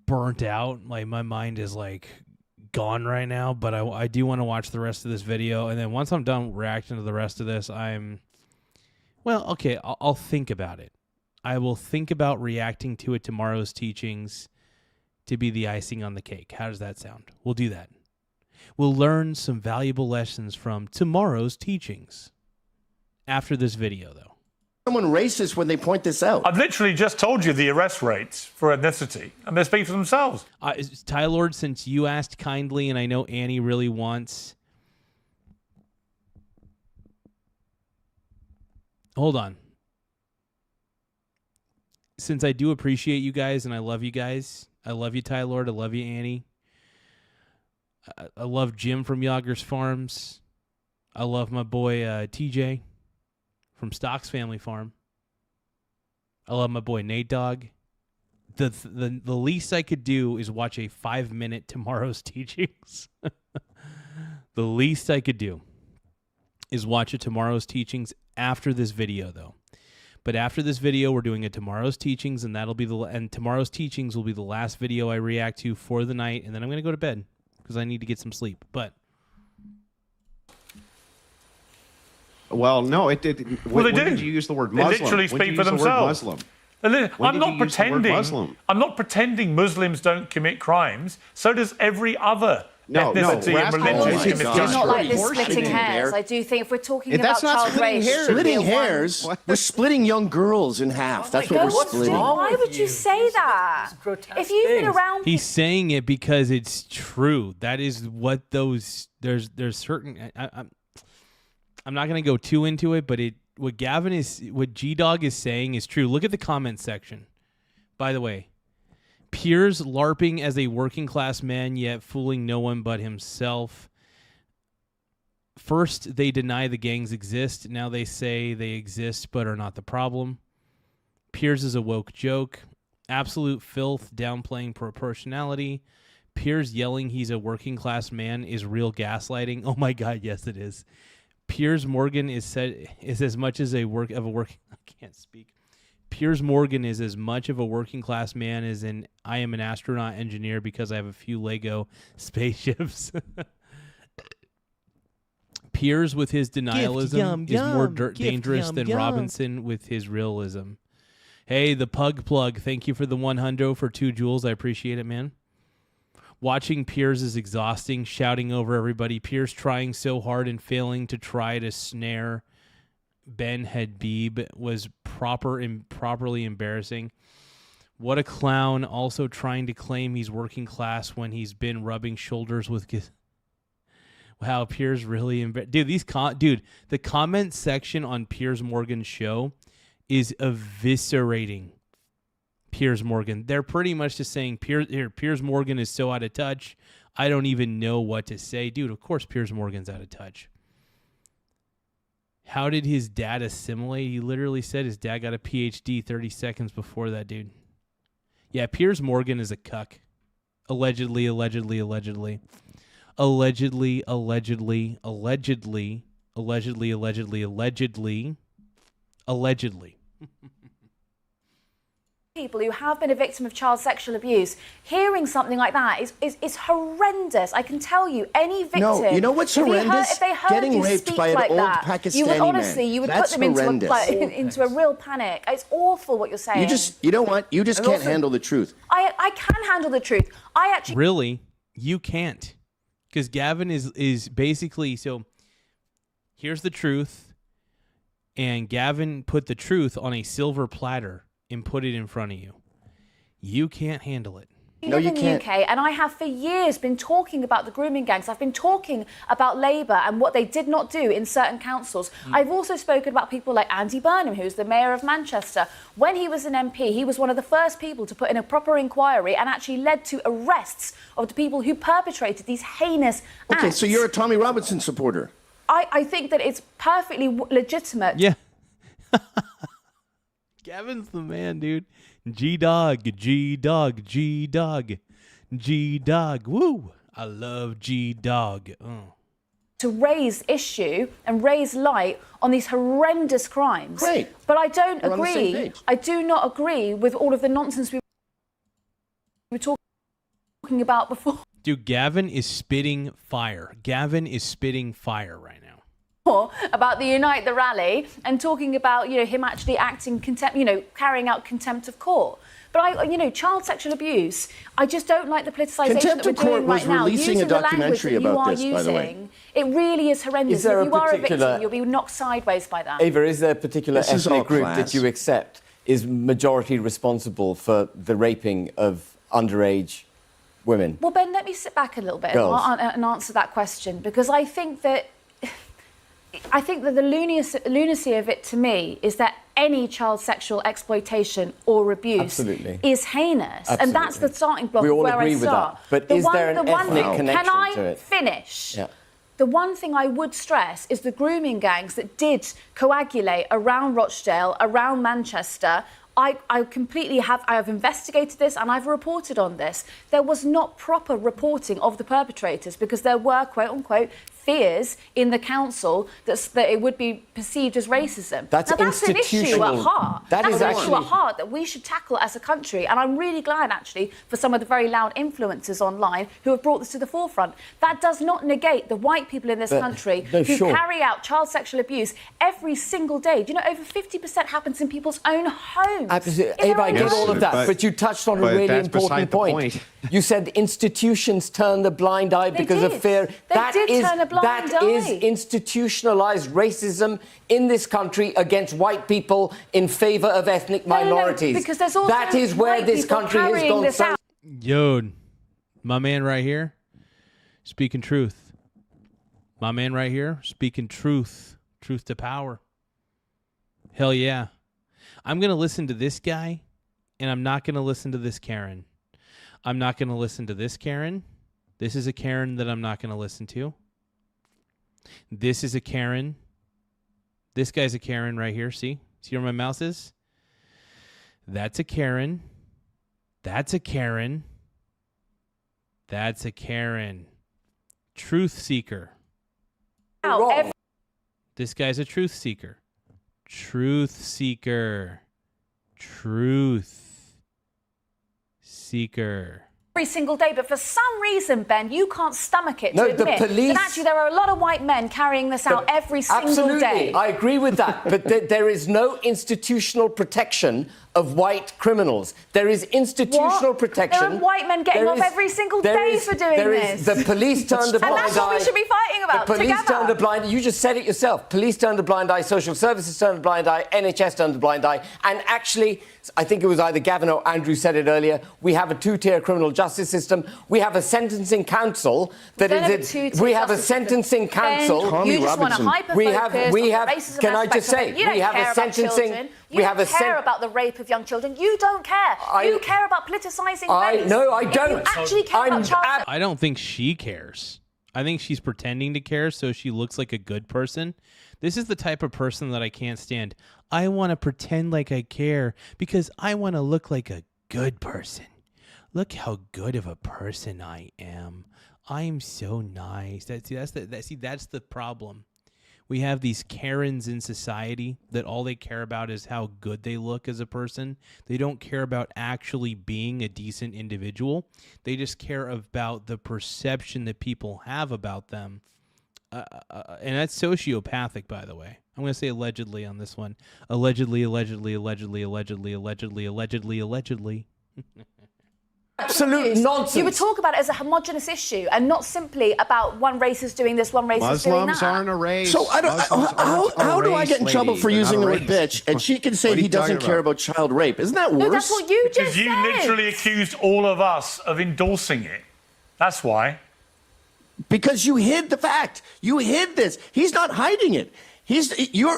burnt out. Like, my mind is, like, gone right now, but I do want to watch the rest of this video. And then once I'm done reacting to the rest of this, I'll think about it. I will think about reacting to it tomorrow's teachings to be the icing on the cake. How does that sound? We'll do that. We'll learn some valuable lessons from tomorrow's teachings after this video, though. Someone racist when they point this out. I've literally just told you the arrest rates for ethnicity, and they speak for themselves. Ty Lord, since you asked kindly, and I know Annie really wants... Hold on. Since I do appreciate you guys and I love you guys, I love you, Ty Lord, I love you, Annie. I love Jim from Yager's Farms. I love my boy TJ from Stocks Family Farm. I love my boy Nate Dogg. The least I could do is watch a 5-minute tomorrow's teachings. The least I could do is watch a tomorrow's teachings after this video, though. But after this video, we're doing a tomorrow's teachings, and tomorrow's teachings will be the last video I react to for the night, and then I'm going to go to bed because I need to get some sleep. But well, no, it did. Well, when did you use the word Muslim? They literally speak for themselves. I'm not pretending Muslims don't commit crimes. So does every other ethnicity and religion. It's not like this splitting hairs. I do think if we're talking about child rape, splitting hairs, we're splitting young girls in half. That's what we're splitting. Why would you say that? If you've been around, he's saying it because it's true. That is what those there's certain. I'm not going to go too into it, but what G-Dog is saying is true. Look at the comment section. By the way, Piers LARPing as a working class man, yet fooling no one but himself. First, they deny the gangs exist. Now they say they exist but are not the problem. Piers is a woke joke. Absolute filth, downplaying proportionality. Piers yelling he's a working class man is real gaslighting. Oh my God, yes it is. Piers Morgan is as much as I can't speak. Piers Morgan is as much of a working class man as I am an astronaut engineer because I have a few Lego spaceships. Piers with his denialism is more dangerous than Robinson with his realism. Hey, the Pug Plug, thank you for the 100 for 2 jewels. I appreciate it, man. Watching Piers is exhausting, shouting over everybody. Piers trying so hard and failing to try to snare Ben Hadid was properly embarrassing. What a clown, also trying to claim he's working class when he's been rubbing shoulders with... Wow, Piers really... Dude, the comment section on Piers Morgan's show is eviscerating Piers Morgan. They're pretty much just saying, Piers Morgan is so out of touch, I don't even know what to say. Dude, of course Piers Morgan's out of touch. How did his dad assimilate? He literally said his dad got a PhD 30 seconds before that, dude. Yeah, Piers Morgan is a cuck. Allegedly. People who have been a victim of child sexual abuse, hearing something like that is horrendous. I can tell you, any victim. No, you know what's horrendous? If they heard Getting you raped speak by an like old that, Pakistani you would honestly, man. you would That's put them horrendous. into a real panic. It's awful what you're saying. You know what? You just can't handle the truth. I can handle the truth. I actually Really? You can't. Because Gavin is basically, so here's the truth, and Gavin put the truth on a silver platter and put it in front of you. You can't handle it. live in the UK, and I have for years been talking about the grooming gangs. I've been talking about Labour and what they did not do in certain councils. I've also spoken about people like Andy Burnham, who's the mayor of Manchester. When he was an MP, he was one of the first people to put in a proper inquiry and actually led to arrests of the people who perpetrated these heinous acts. Okay, so you're a Tommy Robinson supporter. I think that it's perfectly legitimate. Yeah. Gavin's the man, dude. G-Dog, G-Dog, G-Dog, G-Dog. Woo! I love G-Dog. To raise issue and raise light on these horrendous crimes. Great. But I don't We're on the same agree. page. I do not agree with all of the nonsense we were talking about before. Dude, Gavin is spitting fire. Gavin is spitting fire right now. About the Unite the Rally and talking about, him actually acting contempt, carrying out contempt of court. But child sexual abuse, I just don't like the politicization Contempt that of we're court doing was right now. releasing Using a the language documentary that you about are this, by the way. using, it really is horrendous. Is there If you a are a particular- victim, you'll be knocked sideways by that. Ava, is there a particular This is all ethnic group class. that you accept is majority responsible for the raping of underage women? Well, Ben, let me sit back a little bit Girls. and answer that question, because I think that the lunacy of it to me is that any child sexual exploitation or abuse Absolutely. is heinous. Absolutely. And that's the starting block We all of where agree I with start. that. But is there an ethnic Can connection I to it? finish? Yeah. The one thing I would stress is the grooming gangs that did coagulate around Rochdale, around Manchester. I completely have investigated this and I've reported on this. There was not proper reporting of the perpetrators because there were, quote unquote, fears in the council that it would be perceived as racism. That's an issue at institutional. heart. That is That's an issue actually- at heart that we should tackle as a country. And I'm really glad, actually, for some of the very loud influencers online who have brought this to the forefront. That does not negate the white people in this country no, who sure. carry out child sexual abuse every single day. Do you know over 50% happens in people's own homes? Absolutely. In Ava, our I get own all of that, homes. but you touched on a but really that's important beside the point. You said institutions turn the blind eye They because of did. fear. They did turn a blind That is eye. institutionalized racism in this country against white people in favor of ethnic No, minorities. because there's also that is where white this people country has carrying gone this so. out. Yo, my man right here, speaking truth. My man right here, speaking truth. Truth to power. Hell yeah. I'm going to listen to this guy, and I'm not going to listen to this Karen. I'm not going to listen to this Karen. This is a Karen that I'm not going to listen to. This is a Karen. This guy's a Karen right here. See where my mouse is? That's a Karen. That's a Karen. That's a Karen. Truth seeker. This guy's a truth seeker. Truth seeker. Truth seeker. Every single day, but for some reason, Ben, you can't stomach it No, to the admit police- that actually there are a lot of white men carrying this out every single Absolutely, day. I agree with that. But there is no institutional protection of white criminals. There is institutional protection. There are white men getting There off is- every single there day is- for doing there this. is- The police turned a blind eye. And that's what we should be fighting about The police together. turned a blind eye. You just said it yourself. Police turned a blind eye. Social services turned a blind eye. NHS turned a blind eye. And actually, I think it was either Gavin or Andrew said it earlier, we have a two-tier criminal justice system. We have a sentencing council that We don't have a is... two-tier We have a justice system. sentencing council. Ben, you just want to hyper-focus We on have... the racism Can I aspect just of say, it. You don't we have care a about sentencing... children. We have a don't care about the rape of young children. You don't care. You care about politicizing race. No, I If don't. You actually care about child I don't think she cares. I think she's pretending to care so she looks like a good person. This is the type of person that I can't stand. I want to pretend like I care because I want to look like a good person. Look how good of a person I am. I'm so nice. That's the problem. We have these Karens in society that all they care about is how good they look as a person. They don't care about actually being a decent individual. They just care about the perception that people have about them. And that's sociopathic, by the way. I'm going to say allegedly on this one. Allegedly. Absolute nonsense. You would talk about it as a homogenous issue and not simply about one race is doing this, one race is doing that. Muslims aren't a race. So I don't. How do I get in trouble for using the word bitch? And she can say he doesn't care about child rape. Isn't that worse? No, that's what you just Because you said. literally accused all of us of endorsing it. That's why. Because you hid the fact. You hid this. He's not hiding it.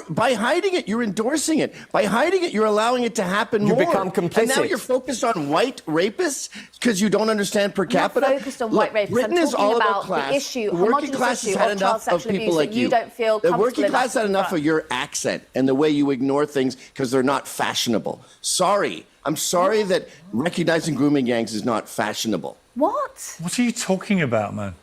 By hiding it, you're endorsing it. By hiding it, you're allowing it to happen You more. become complicit. And now you're focused on white rapists because you don't understand per capita. I'm not focused on white rapists. Britain I'm is talking all about class. the issue, The working homogenous class has issue had of child enough of sexual people abuse like that you don't feel The comfortable working class enough had to enough confront. of your accent and the way you ignore things because they're not fashionable. Sorry. I'm sorry that recognizing grooming gangs is not fashionable. What? What are you talking about, man?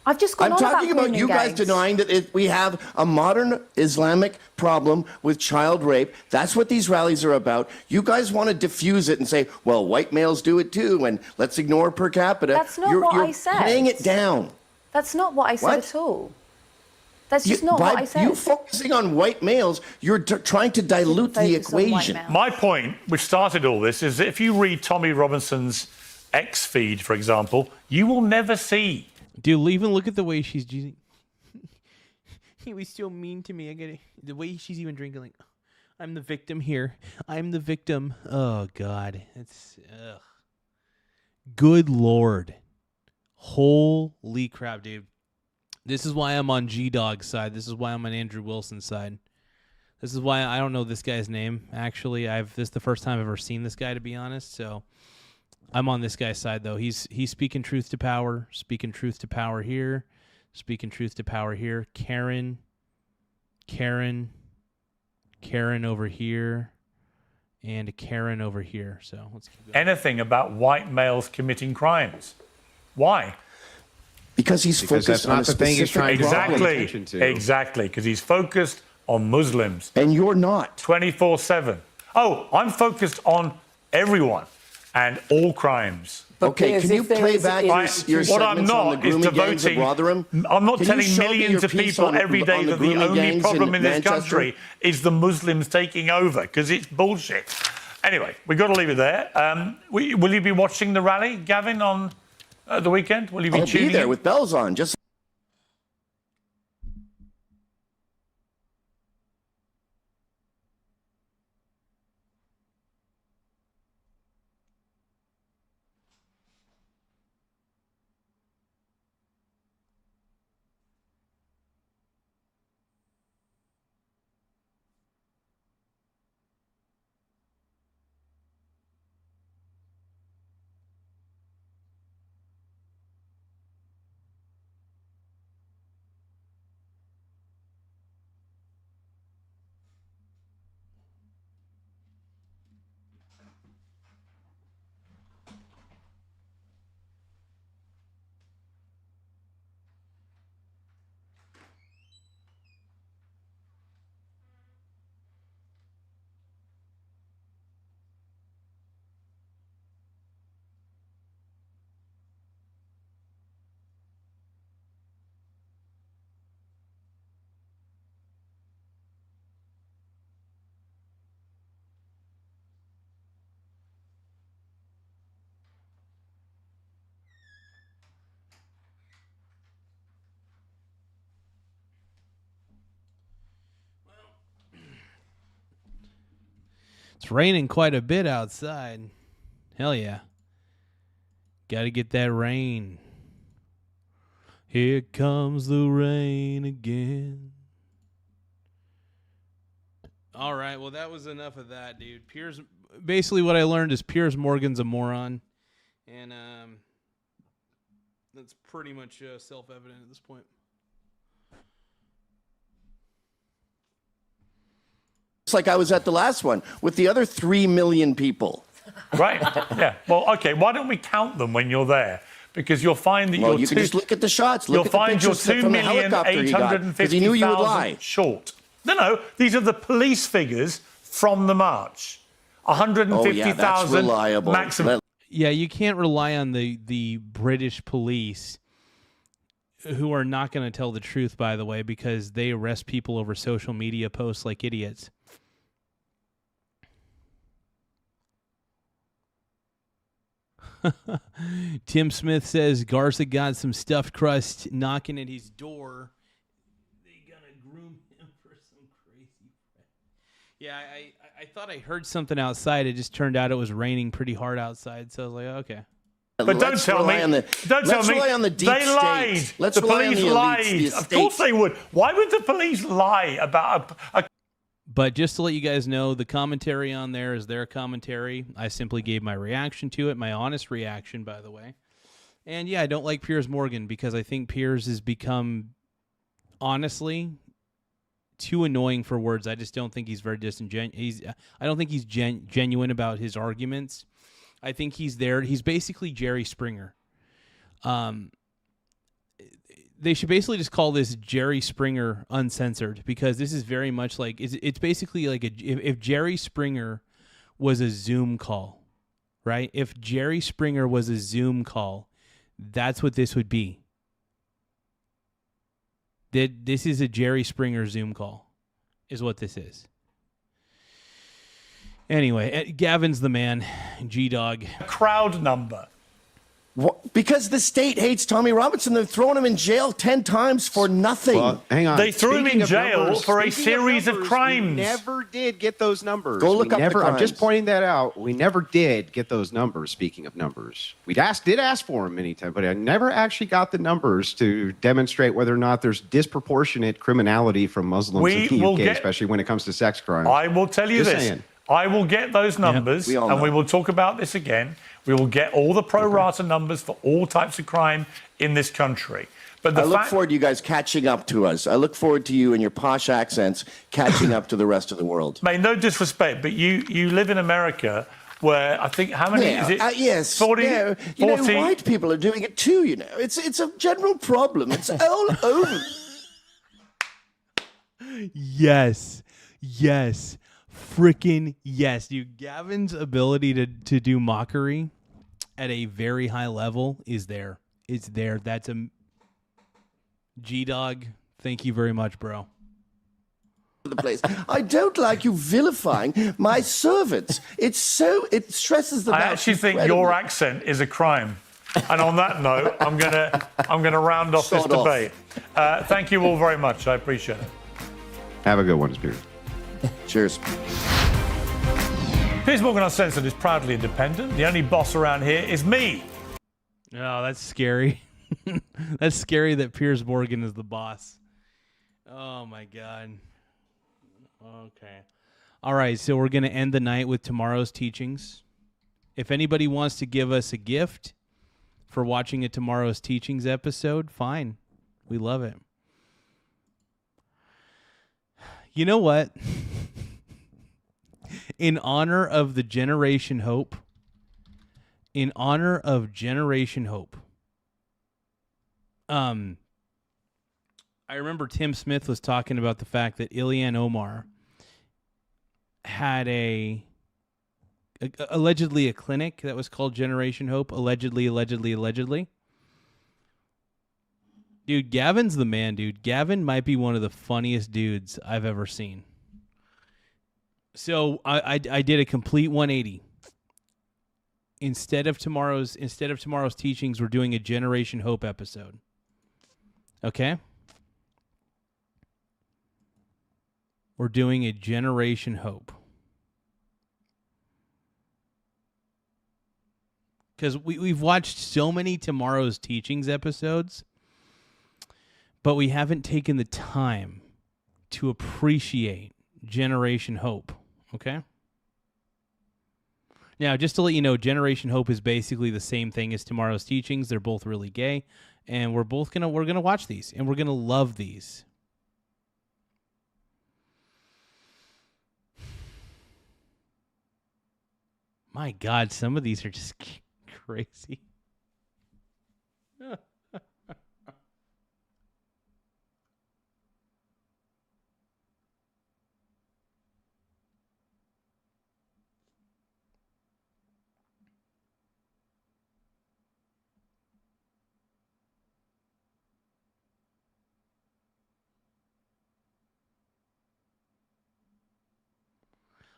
I've just gone I'm on talking about grooming you guys gangs. denying that we have a modern Islamic problem with child rape. That's what these rallies are about. You guys want to diffuse it and say, well, white males do it too, and let's ignore per capita. That's not you're, what you're I said. Playing it down. That's not what I said What? at all. That's just not By what I said. you focusing on white males, you're trying to dilute the Focus on white equation. males. My point, which started all this, is that if you read Tommy Robinson's X feed, for example, you will never see. Dude, even look at the way she's using. He was so mean to me. I get it. The way she's even drinking, like, I'm the victim here. I'm the victim. Oh God, it's good Lord, holy crap, dude. This is why I'm on G-Dog's side. This is why I'm on Andrew Wilson's side. This is why I don't know this guy's name. Actually, this is the first time I've ever seen this guy, to be honest. So I'm on this guy's side, though. He's speaking truth to power. Speaking truth to power here. Speaking truth to power here. Karen over here, and Karen over here. So let's keep going. Anything about white males committing crimes. Why? Because he's Because focused that's not on a the thing he's specific trying to problem. draw attention to. Exactly, because he's focused on Muslims. And you're not. 24/7. Oh, I'm focused on everyone and all crimes. Okay, can you play back your What segments I'm on the not is grooming gangs of devoting. Rotherham? I'm not Can you telling show me millions your of piece people on- every day on the that the grooming only gangs problem in this Manchester? country is the Muslims taking over, because it's bullshit. Anyway, we've got to leave it there. Will you be watching the rally, Gavin, on the weekend? Will you be I'll tuning be there in? with bells on. Just It's raining quite a bit outside. Hell yeah. Got to get that rain. Here comes the rain again. All right, well, that was enough of that, dude. Basically what I learned is Piers Morgan's a moron. And that's pretty much self-evident at this point. It's like I was at the last one with the other 3 million people. Right. Yeah. Well, okay. Why don't we count them when you're there? Because you'll find that you can just look at the shots. You'll Look at the find you're pictures from the helicopter he got, because he knew you would lie. 2,850,000 short. No. These are the police figures from the march. 150,000 maximum. Yeah, you can't rely on the British police, who are not going to tell the truth, by the way, because they arrest people over social media posts like idiots. Tim Smith says Garza got some stuffed crust knocking at his door. They gonna groom him for some crazy. Yeah, I thought I heard something outside. It just turned out it was raining pretty hard outside. So I was like, okay. But don't tell me. Don't tell me. Rely on the deep they lied. state. Let's the rely police on the lied. elites, the Of course they would. Why would the police lie about a But just to let you guys know, the commentary on there is their commentary. I simply gave my reaction to it, my honest reaction, by the way. And yeah, I don't like Piers Morgan because I think Piers has become, honestly, too annoying for words. I just don't think he's very disingenuous. I don't think he's genuine about his arguments. I think he's there. He's basically Jerry Springer. They should basically just call this Jerry Springer Uncensored, because this is very much like it's basically like if Jerry Springer was a Zoom call, right? If Jerry Springer was a Zoom call, that's what this would be. This is a Jerry Springer Zoom call, is what this is. Anyway, Gavin's the man, G-Dog. Crowd number. Because the state hates Tommy Robinson. They're throwing him in jail 10 times for nothing. Well, hang on. They threw him in jail for a series of crimes. We never did get those numbers. Go look up the crimes. I'm just pointing that out. We never did get those numbers, speaking of numbers. We did ask for them many times, but I never actually got the numbers to demonstrate whether or not there's disproportionate criminality from Muslims in the UK, especially when it comes to sex crimes. I will tell you this. Saying. I will get those numbers, we will talk about this again. We will get all the pro rata numbers for all types of crime in this country. But I look forward to you guys catching up to us. I look forward to you and your posh accents catching up to the rest of the world. Mate, no disrespect, but you live in America where I think, how many is it? Yes. 40? No, 40? White people are doing it too, It's a general problem. It's all over. Yes. Freaking yes, dude. Gavin's ability to do mockery at a very high level is there. It's there. That's a G-Dog. Thank you very much, bro. The place. I don't like you vilifying my servants. It stresses them out. I actually think your accent is a crime. And on that note, I'm gonna round off this debate. Thank you all very much. I appreciate it. Have a good one, Spears. Cheers. Piers Morgan Uncensored is proudly independent. The only boss around here is me. Oh, that's scary. That's scary that Piers Morgan is the boss. Oh, my God. Okay. All right, so we're going to end the night with tomorrow's teachings. If anybody wants to give us a gift for watching a tomorrow's teachings episode, fine. We love it. You know what? In honor of the Generation Hope, I remember Tim Smith was talking about the fact that Ilhan Omar had allegedly a clinic that was called Generation Hope. Allegedly. Dude, Gavin's the man, dude. Gavin might be one of the funniest dudes I've ever seen. So I did a complete 180. Instead of tomorrow's teachings, we're doing a Generation Hope episode. Okay? We're doing a Generation Hope. because we've watched so many Tomorrow's Teachings episodes, but we haven't taken the time to appreciate Generation Hope. Okay? Now, just to let you know, Generation Hope is basically the same thing as Tomorrow's Teachings. They're both really gay, and we're gonna watch these, and we're gonna love these. My God, some of these are just crazy.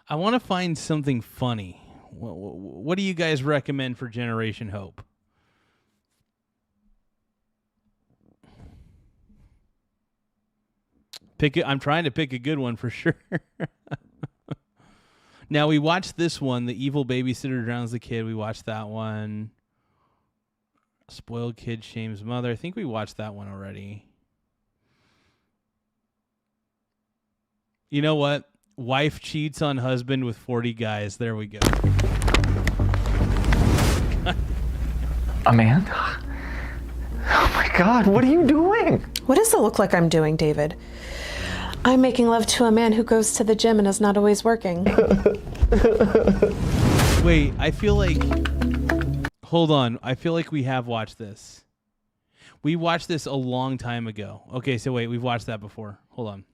I want to find something funny. What do you guys recommend for Generation Hope? I'm trying to pick a good one for sure. Now, we watched this one, The Evil Babysitter Drowns the Kid. We watched that one. Spoiled Kid Shames Mother. I think we watched that one already. You know what? Wife cheats on husband with 40 guys. There we go. Amanda? Oh my God, what are you doing? What does it look like I'm doing, David? I'm making love to a man who goes to the gym and is not always working. Wait, I feel like... Hold on. I feel like we have watched this. We watched this a long time ago. Okay, so wait, we've watched that before. Hold on.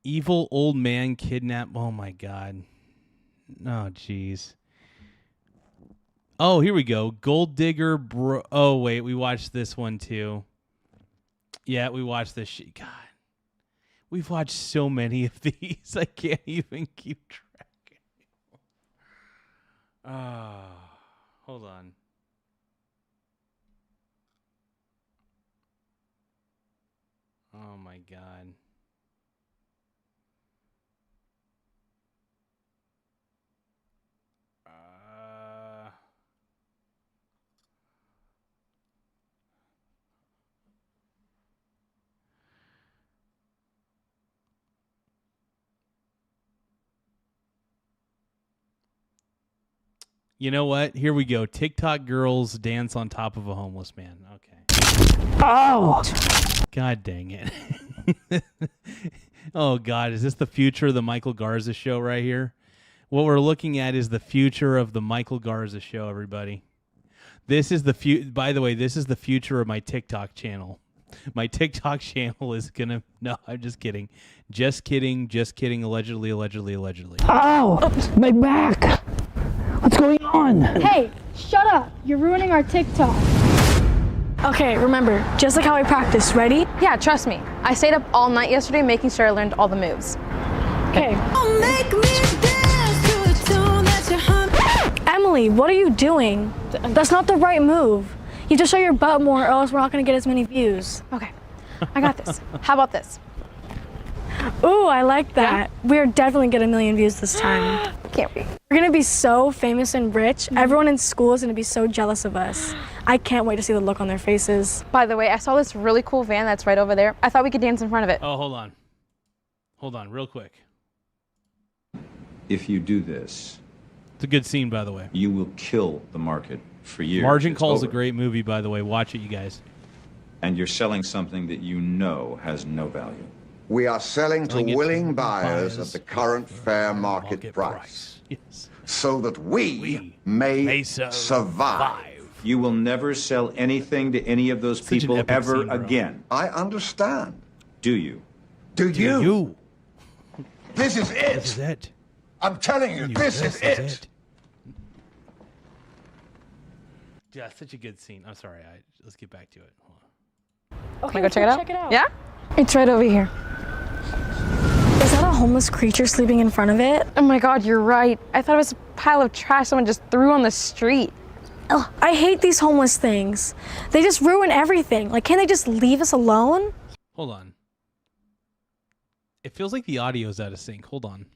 Evil old man kidnap. Oh my God. Oh jeez. Oh, here we go. Gold digger bro. Oh wait, we watched this one too. Yeah, we watched this shit. God, we've watched so many of these. I can't even keep track. Hold on. Oh my God. You know what? Here we go. TikTok girls dance on top of a homeless man. Okay. Oh! God dang it. Oh, God. Is this the future of the Michael Garza show right here? What we're looking at is the future of the Michael Garza show, everybody. This is the by the way, this is the future of my TikTok channel. My TikTok channel is going to... No, I'm just kidding. Just kidding. Just kidding. Allegedly, allegedly, allegedly. Oh! My back! What's going on? Hey, shut up. You're ruining our TikTok. Okay, remember, just like how I practiced. Ready? Yeah, trust me. I stayed up all night yesterday making sure I learned all the moves. Okay. Emily, what are you doing? That's not the right move. You have to show your butt more or else we're not going to get as many views. Okay, I got this. How about this? Ooh, I like that. Yeah? We're definitely getting 1 million views this time. Can't be. We're gonna be so famous and rich. Everyone in school is gonna be so jealous of us. I can't wait to see the look on their faces. By the way, I saw this really cool van that's right over there. I thought we could dance in front of it. Oh, hold on. Hold on, real quick. If you do this... It's a good scene, by the way. You will kill the market for years. Margin Call's a great movie, by the way. Watch it, you guys. And you're selling something that you know has no value. We are selling to willing buyers at the current fair market price. Yes. So that we may survive. You will never sell anything to any of those people ever again. I understand. Do you? Do you? You. This is it. This is it. I'm telling you, this is it. Yeah, such a good scene. I'm sorry. Let's get back to it. Hold on. Okay, can I go check it out? Yeah? It's right over here. Is that a homeless creature sleeping in front of it? Oh my God, you're right. I thought it was a pile of trash someone just threw on the street. Ugh, I hate these homeless things. They just ruin everything. Like, can't they just leave us alone? Hold on. It feels like the audio's out of sync. Hold on.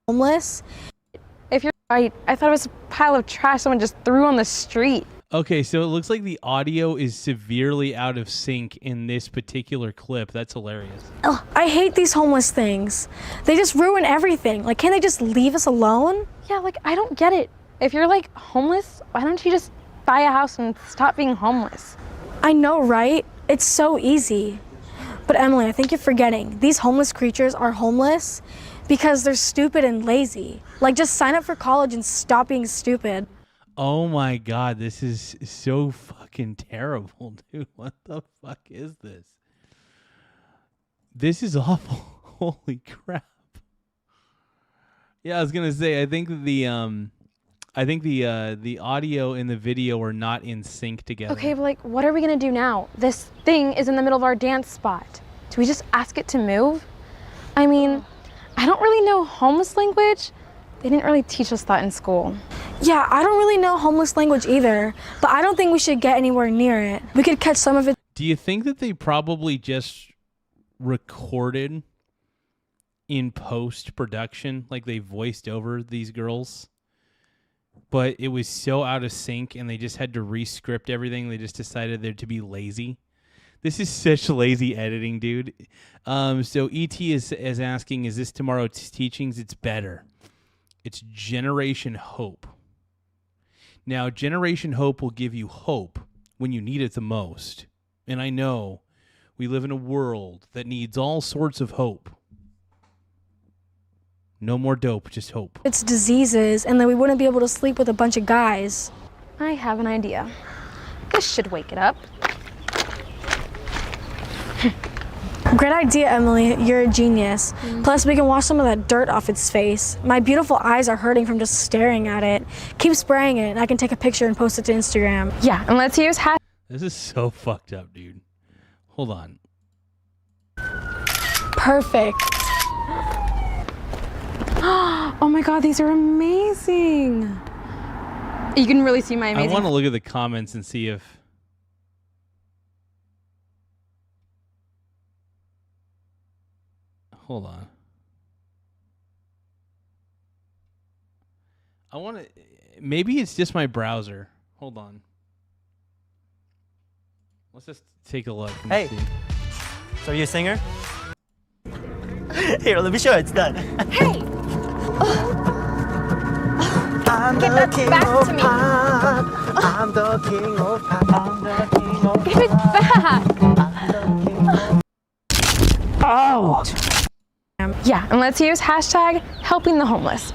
Homeless. If you're right, I thought it was a pile of trash someone just threw on the street. Okay, so it looks like the audio is severely out of sync in this particular clip. That's hilarious. Ugh, I hate these homeless things. They just ruin everything. Like, can't they just leave us alone? Yeah, like, I don't get it. If you're, like, homeless, why don't you just buy a house and stop being homeless? I know, right? It's so easy. But Emily, I think you're forgetting. These homeless creatures are homeless because they're stupid and lazy. Like, just sign up for college and stop being stupid. Oh my God, this is so fucking terrible, dude. What the fuck is this? This is awful. Holy crap. Yeah, I was gonna say, I think the audio and the video are not in sync together. Okay, but, like, what are we gonna do now? This thing is in the middle of our dance spot. Do we just ask it to move? I mean, I don't really know homeless language. They didn't really teach us that in school. Yeah, I don't really know homeless language either, but I don't think we should get anywhere near it. We could catch some of it. Do you think that they probably just recorded in post-production, like they voiced over these girls, but it was so out of sync and they just had to re-script everything? They just decided they're to be lazy. This is such lazy editing, dude. So ET is asking, is this tomorrow's teachings? It's better. It's Generation Hope. Now, Generation Hope will give you hope when you need it the most. And I know we live in a world that needs all sorts of hope. No more dope, just hope. It's diseases, and then we wouldn't be able to sleep with a bunch of guys. I have an idea. This should wake it up. Great idea, Emily. You're a genius. Plus, we can wash some of that dirt off its face. My beautiful eyes are hurting from just staring at it. Keep spraying it, and I can take a picture and post it to Instagram. Yeah, and let's use This is so fucked up, dude. Hold on. Perfect. Oh my God, these are amazing. You can really see my amazing. I want to look at the comments and see if... Hold on. I want to... Maybe it's just my browser. Hold on. Let's just take a look. And Hey. see. So you a singer? Here, let me show you. It's done. Hey! I'm Get that back to me. I'm the king of pop. I'm the king of Give it back. Oh! Yeah, and let's use hashtag helping the homeless.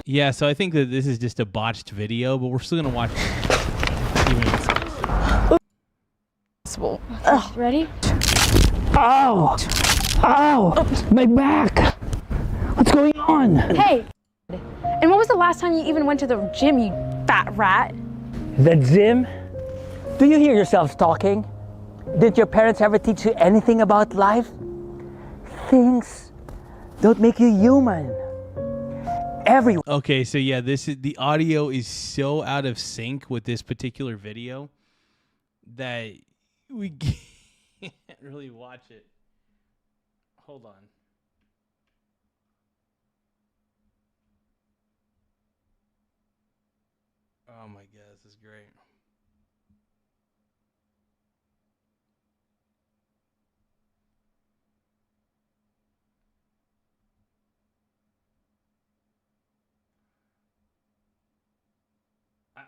Yeah, so I think that this is just a botched video, but we're still going to watch it. Even if it's... Ready? Oh! Oh! My back! What's going on? Hey! And when was the last time you even went to the gym, you fat rat? The gym? Do you hear yourself talking? Did your parents ever teach you anything about life? Things don't make you human. Okay, so yeah, the audio is so out of sync with this particular video that we can't really watch it. Hold on. Oh my God, this is great.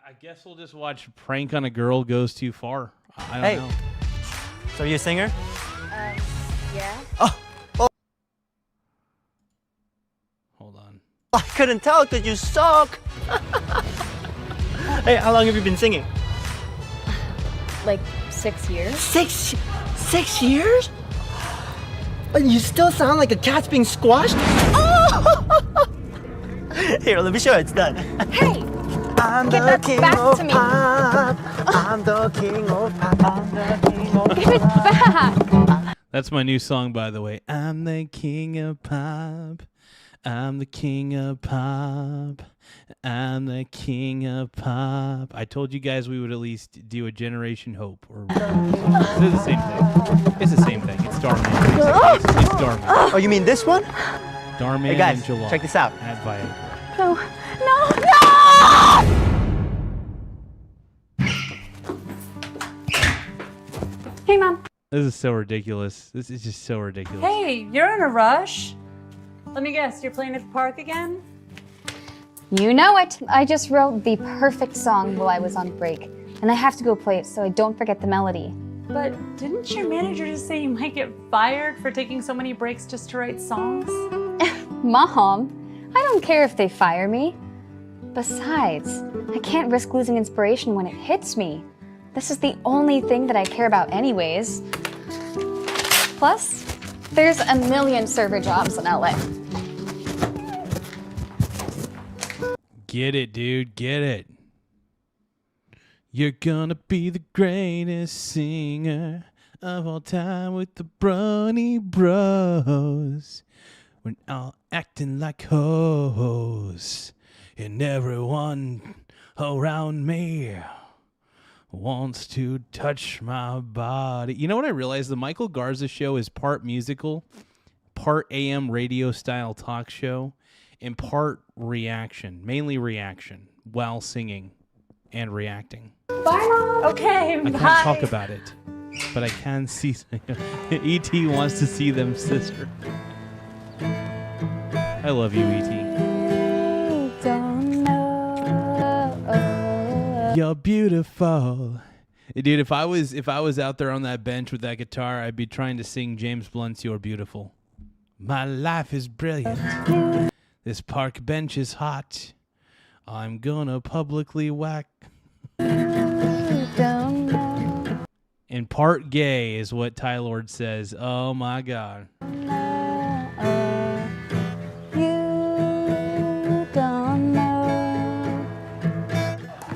I guess we'll just watch Prank on a Girl Goes Too Far. I don't know. So you a singer? Yeah. Hold on. I couldn't tell because you suck. Hey, how long have you been singing? Like 6 years? 6 years? But you still sound like a cat's being squashed? Here, let me show you. It's done. Hey! I'm Get the that king back of to me. pop. I'm the king of pop. I'm the king of Give it back. That's my new song, by the way. I'm the king of pop. I'm the king of pop. I'm the king of pop. I told you guys we would at least do a Generation Hope. Or it's the same thing. It's the same thing. It's Starman. It's Starman. Oh, you mean this one? Starman Hey guys, and July. check this out. At Viagra. No, no, no! Hey, Mom. This is so ridiculous. This is just so ridiculous. Hey, you're in a rush. Let me guess, you're playing at the park again? You know it. I just wrote the perfect song while I was on break, and I have to go play it so I don't forget the melody. But didn't your manager just say you might get fired for taking so many breaks just to write songs? Mom, I don't care if they fire me. Besides, I can't risk losing inspiration when it hits me. This is the only thing that I care about anyways. Plus, there's a million server jobs in LA. Get it, dude. Get it. You're gonna be the greatest singer of all time with the Brony Bros. We're all acting like hoes, and everyone around me wants to touch my body. You know what I realized? The Michael Garza show is part musical, part AM radio style talk show, and part reaction, mainly reaction, while singing and reacting. Bye, Mom. Okay, I can't talk about it, but I can see. E.T. wants to see them, sister. I love you, E.T. Don't know. You're beautiful. Dude, if I was out there on that bench with that guitar, I'd be trying to sing James Blunt's You're Beautiful. My life is brilliant. This park bench is hot. I'm gonna publicly whack. And part gay is what Ty Lord says. Oh my God.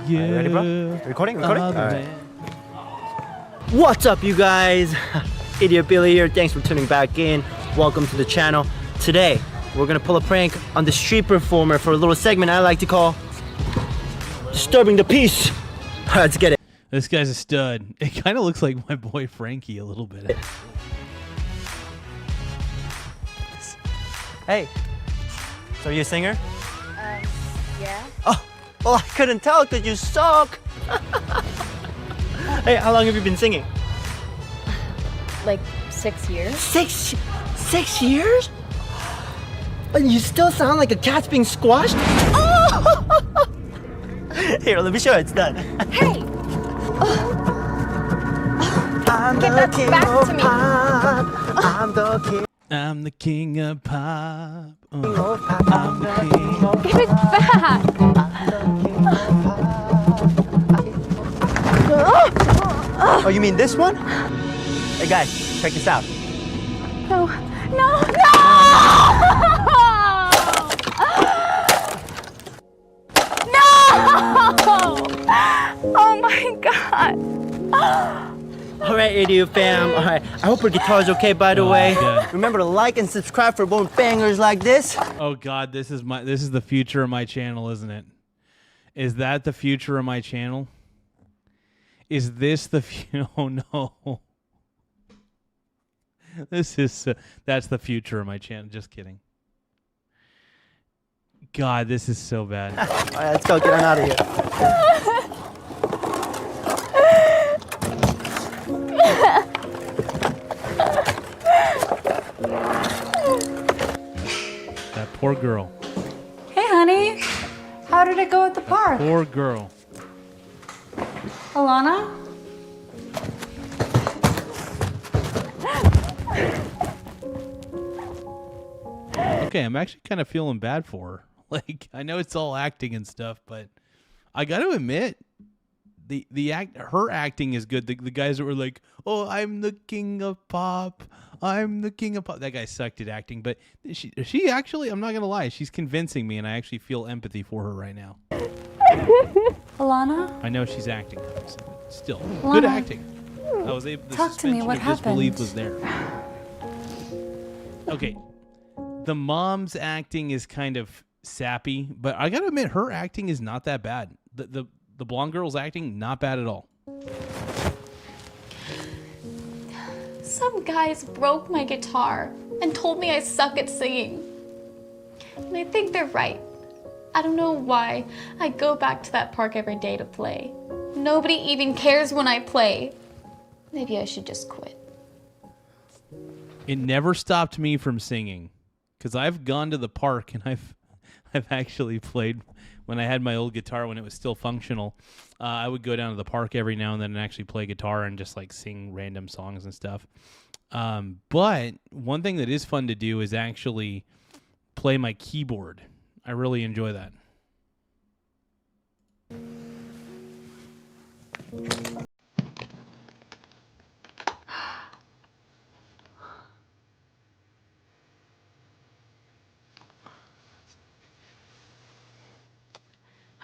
You ready, bro? Recording? All right. What's up, you guys? Idiot Billy here. Thanks for tuning back in. Welcome to the channel. Today, we're gonna pull a prank on the street performer for a little segment I like to call Disturbing the Peace. All right, let's get it. This guy's a stud. It kind of looks like my boy Frankie a little bit. Hey, so are you a singer? Yeah. Oh, well, I couldn't tell because you suck. Hey, how long have you been singing? Like 6 years. Six years? And you still sound like a cat's being squashed? Oh! Here, let me show you it's done. Hey! I'm Give that back to me. I'm the king. I'm the king of pop. I'm the king of Give it back! Oh, you mean this one? Hey guys, check this out. No, no, no! No! Oh my God! All right, idiot fam. All right, I hope your guitar's okay, by the way. God. Remember to like and subscribe for more bangers like this. Oh God, this is the future of my channel, isn't it? Is that the future of my channel? Is this the oh no. That's the future of my channel. Just kidding. God, this is so bad. All right, let's go. Get on out of here. That poor girl. Hey, honey. How did it go at the park? Poor girl. Alana? Okay, I'm actually kind of feeling bad for her. Like, I know it's all acting and stuff, but I got to admit, her acting is good. The guys that were like, "Oh, I'm the king of pop. I'm the king of pop." That guy sucked at acting, but she actually, I'm not gonna lie, she's convincing me, and I actually feel empathy for her right now. Alana? I know she's acting, but still, Alana, good acting. I was able. The talk to me. suspension What of disbelief happened? was there. Okay, the mom's acting is kind of sappy, but I gotta admit, her acting is not that bad. The blonde girl's acting, not bad at all. Some guys broke my guitar and told me I suck at singing. And I think they're right. I don't know why I go back to that park every day to play. Nobody even cares when I play. Maybe I should just quit. It never stopped me from singing, because I've gone to the park and I've actually played when I had my old guitar when it was still functional. I would go down to the park every now and then and actually play guitar and just like sing random songs and stuff. But one thing that is fun to do is actually play my keyboard. I really enjoy that.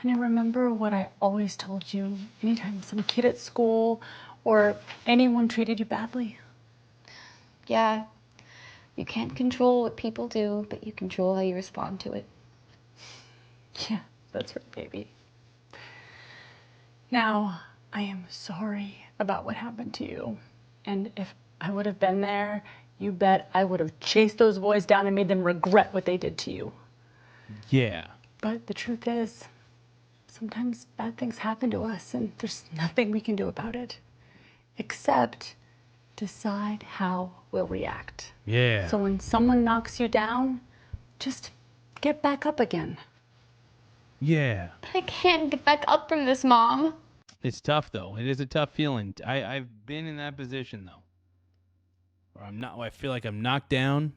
And I remember what I always told you anytime some kid at school or anyone treated you badly. Yeah, you can't control what people do, but you control how you respond to it. Yeah, that's right, baby. Now, I am sorry about what happened to you. And if I would have been there, you bet I would have chased those boys down and made them regret what they did to you. Yeah. But the truth is, sometimes bad things happen to us and there's nothing we can do about it. Except decide how we'll react. Yeah. So when someone knocks you down, just get back up again. Yeah. But I can't get back up from this, Mom. It's tough, though. It is a tough feeling. I've been in that position, though. Where I feel like I'm knocked down,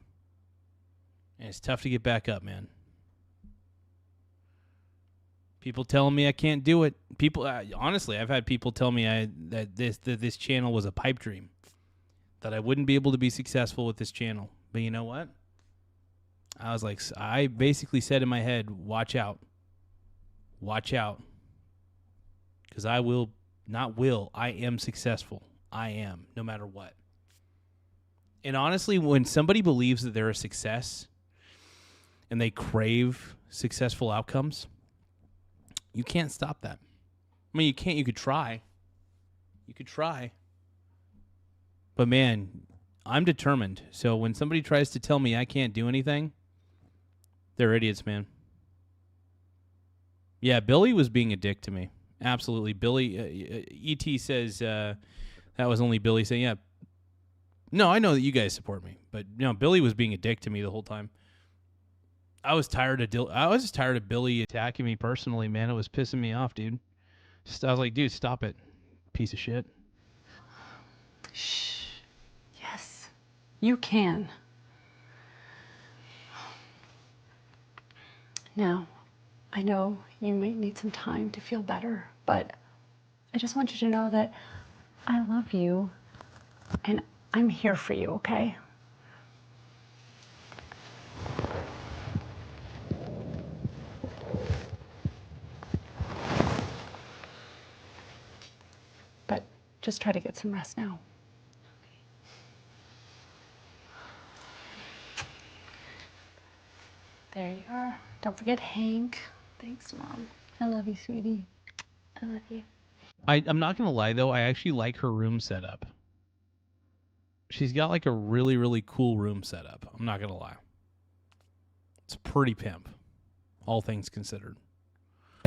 and it's tough to get back up, man. People telling me I can't do it. People, honestly, I've had people tell me that this channel was a pipe dream, that I wouldn't be able to be successful with this channel. But you know what? I was like, I basically said in my head, watch out. Watch out. Because I am successful. I am, no matter what. And honestly, when somebody believes that they're a success and they crave successful outcomes, you can't stop that. I mean, you could try. You could try. But man, I'm determined. So when somebody tries to tell me I can't do anything, they're idiots, man. Yeah, Billy was being a dick to me. Absolutely. Billy, E.T. says that was only Billy saying, yeah. No, I know that you guys support me. But, Billy was being a dick to me the whole time. I was tired of Billy attacking me personally, man. It was pissing me off, dude. I was like, dude, stop it. Piece of shit. Shh. Yes, you can. Now, I know you might need some time to feel better, but I just want you to know that I love you and I'm here for you, okay? But just try to get some rest now. There you are. Don't forget Hank. Thanks, Mom. I love you, sweetie. I love you. I'm not going to lie, though. I actually like her room setup. She's got like a really, really cool room setup. I'm not going to lie. It's pretty pimp, all things considered.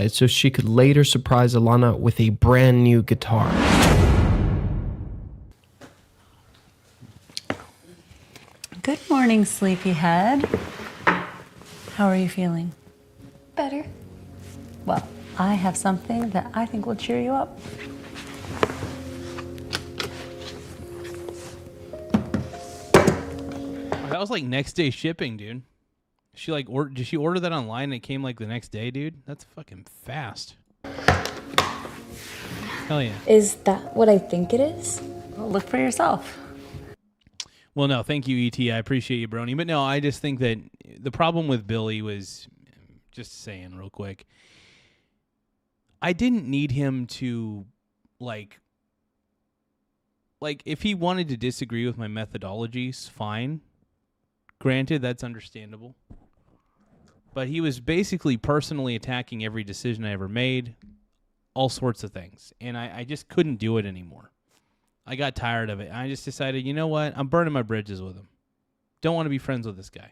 So she could later surprise Alana with a brand new guitar. Good morning, sleepyhead. How are you feeling? Better. Well, I have something that I think will cheer you up. That was like next day shipping, dude. Did she order that online and it came like the next day, dude? That's fucking fast. Hell yeah. Is that what I think it is? Well, look for yourself. Well, no, thank you, E.T. I appreciate you, Brony. But no, I just think that the problem with Billy was, just saying real quick, I didn't need him to, like, if he wanted to disagree with my methodologies, fine. Granted, that's understandable. But he was basically personally attacking every decision I ever made, all sorts of things. And I just couldn't do it anymore. I got tired of it. I just decided, you know what? I'm burning my bridges with him. Don't want to be friends with this guy.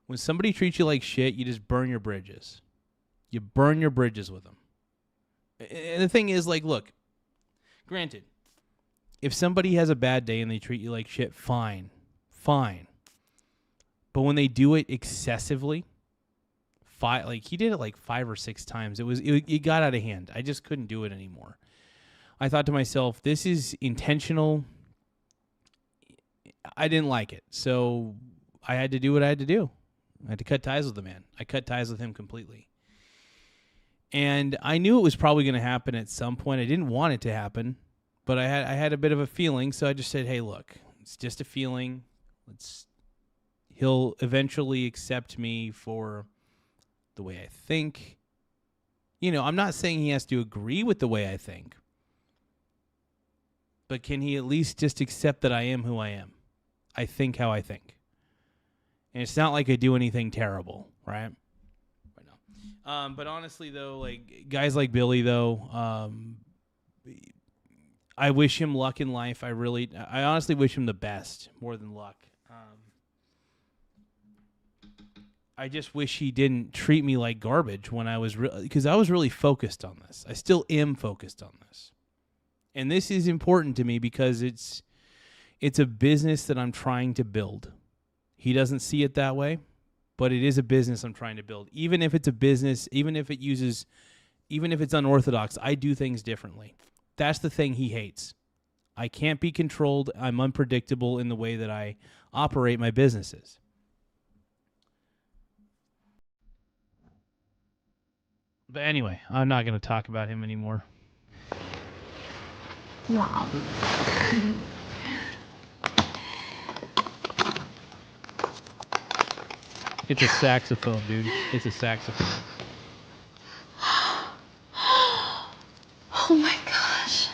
When somebody treats you like shit, you just burn your bridges. You burn your bridges with them. And the thing is, like, look, granted, if somebody has a bad day and they treat you like shit, fine. But when they do it excessively, like he did it like 5 or 6 times, it got out of hand. I just couldn't do it anymore. I thought to myself, this is intentional. I didn't like it, so I had to do what I had to do. I had to cut ties with the man. I cut ties with him completely. And I knew it was probably going to happen at some point. I didn't want it to happen, but I had a bit of a feeling, so I just said, hey, look, it's just a feeling. He'll eventually accept me for the way I think. You know, I'm not saying he has to agree with the way I think, but can he at least just accept that I am who I am? I think how I think. And it's not like I do anything terrible, right? But honestly, though, like guys like Billy, though, I wish him luck in life. I honestly wish him the best more than luck. I just wish he didn't treat me like garbage when I was because I was really focused on this. I still am focused on this. And this is important to me because it's a business that I'm trying to build. He doesn't see it that way, but it is a business I'm trying to build. Even if it's a business, even if it's unorthodox, I do things differently. That's the thing he hates. I can't be controlled. I'm unpredictable in the way that I operate my businesses. But anyway, I'm not going to talk about him anymore. Mom. It's a saxophone, dude. It's a saxophone. Oh my gosh.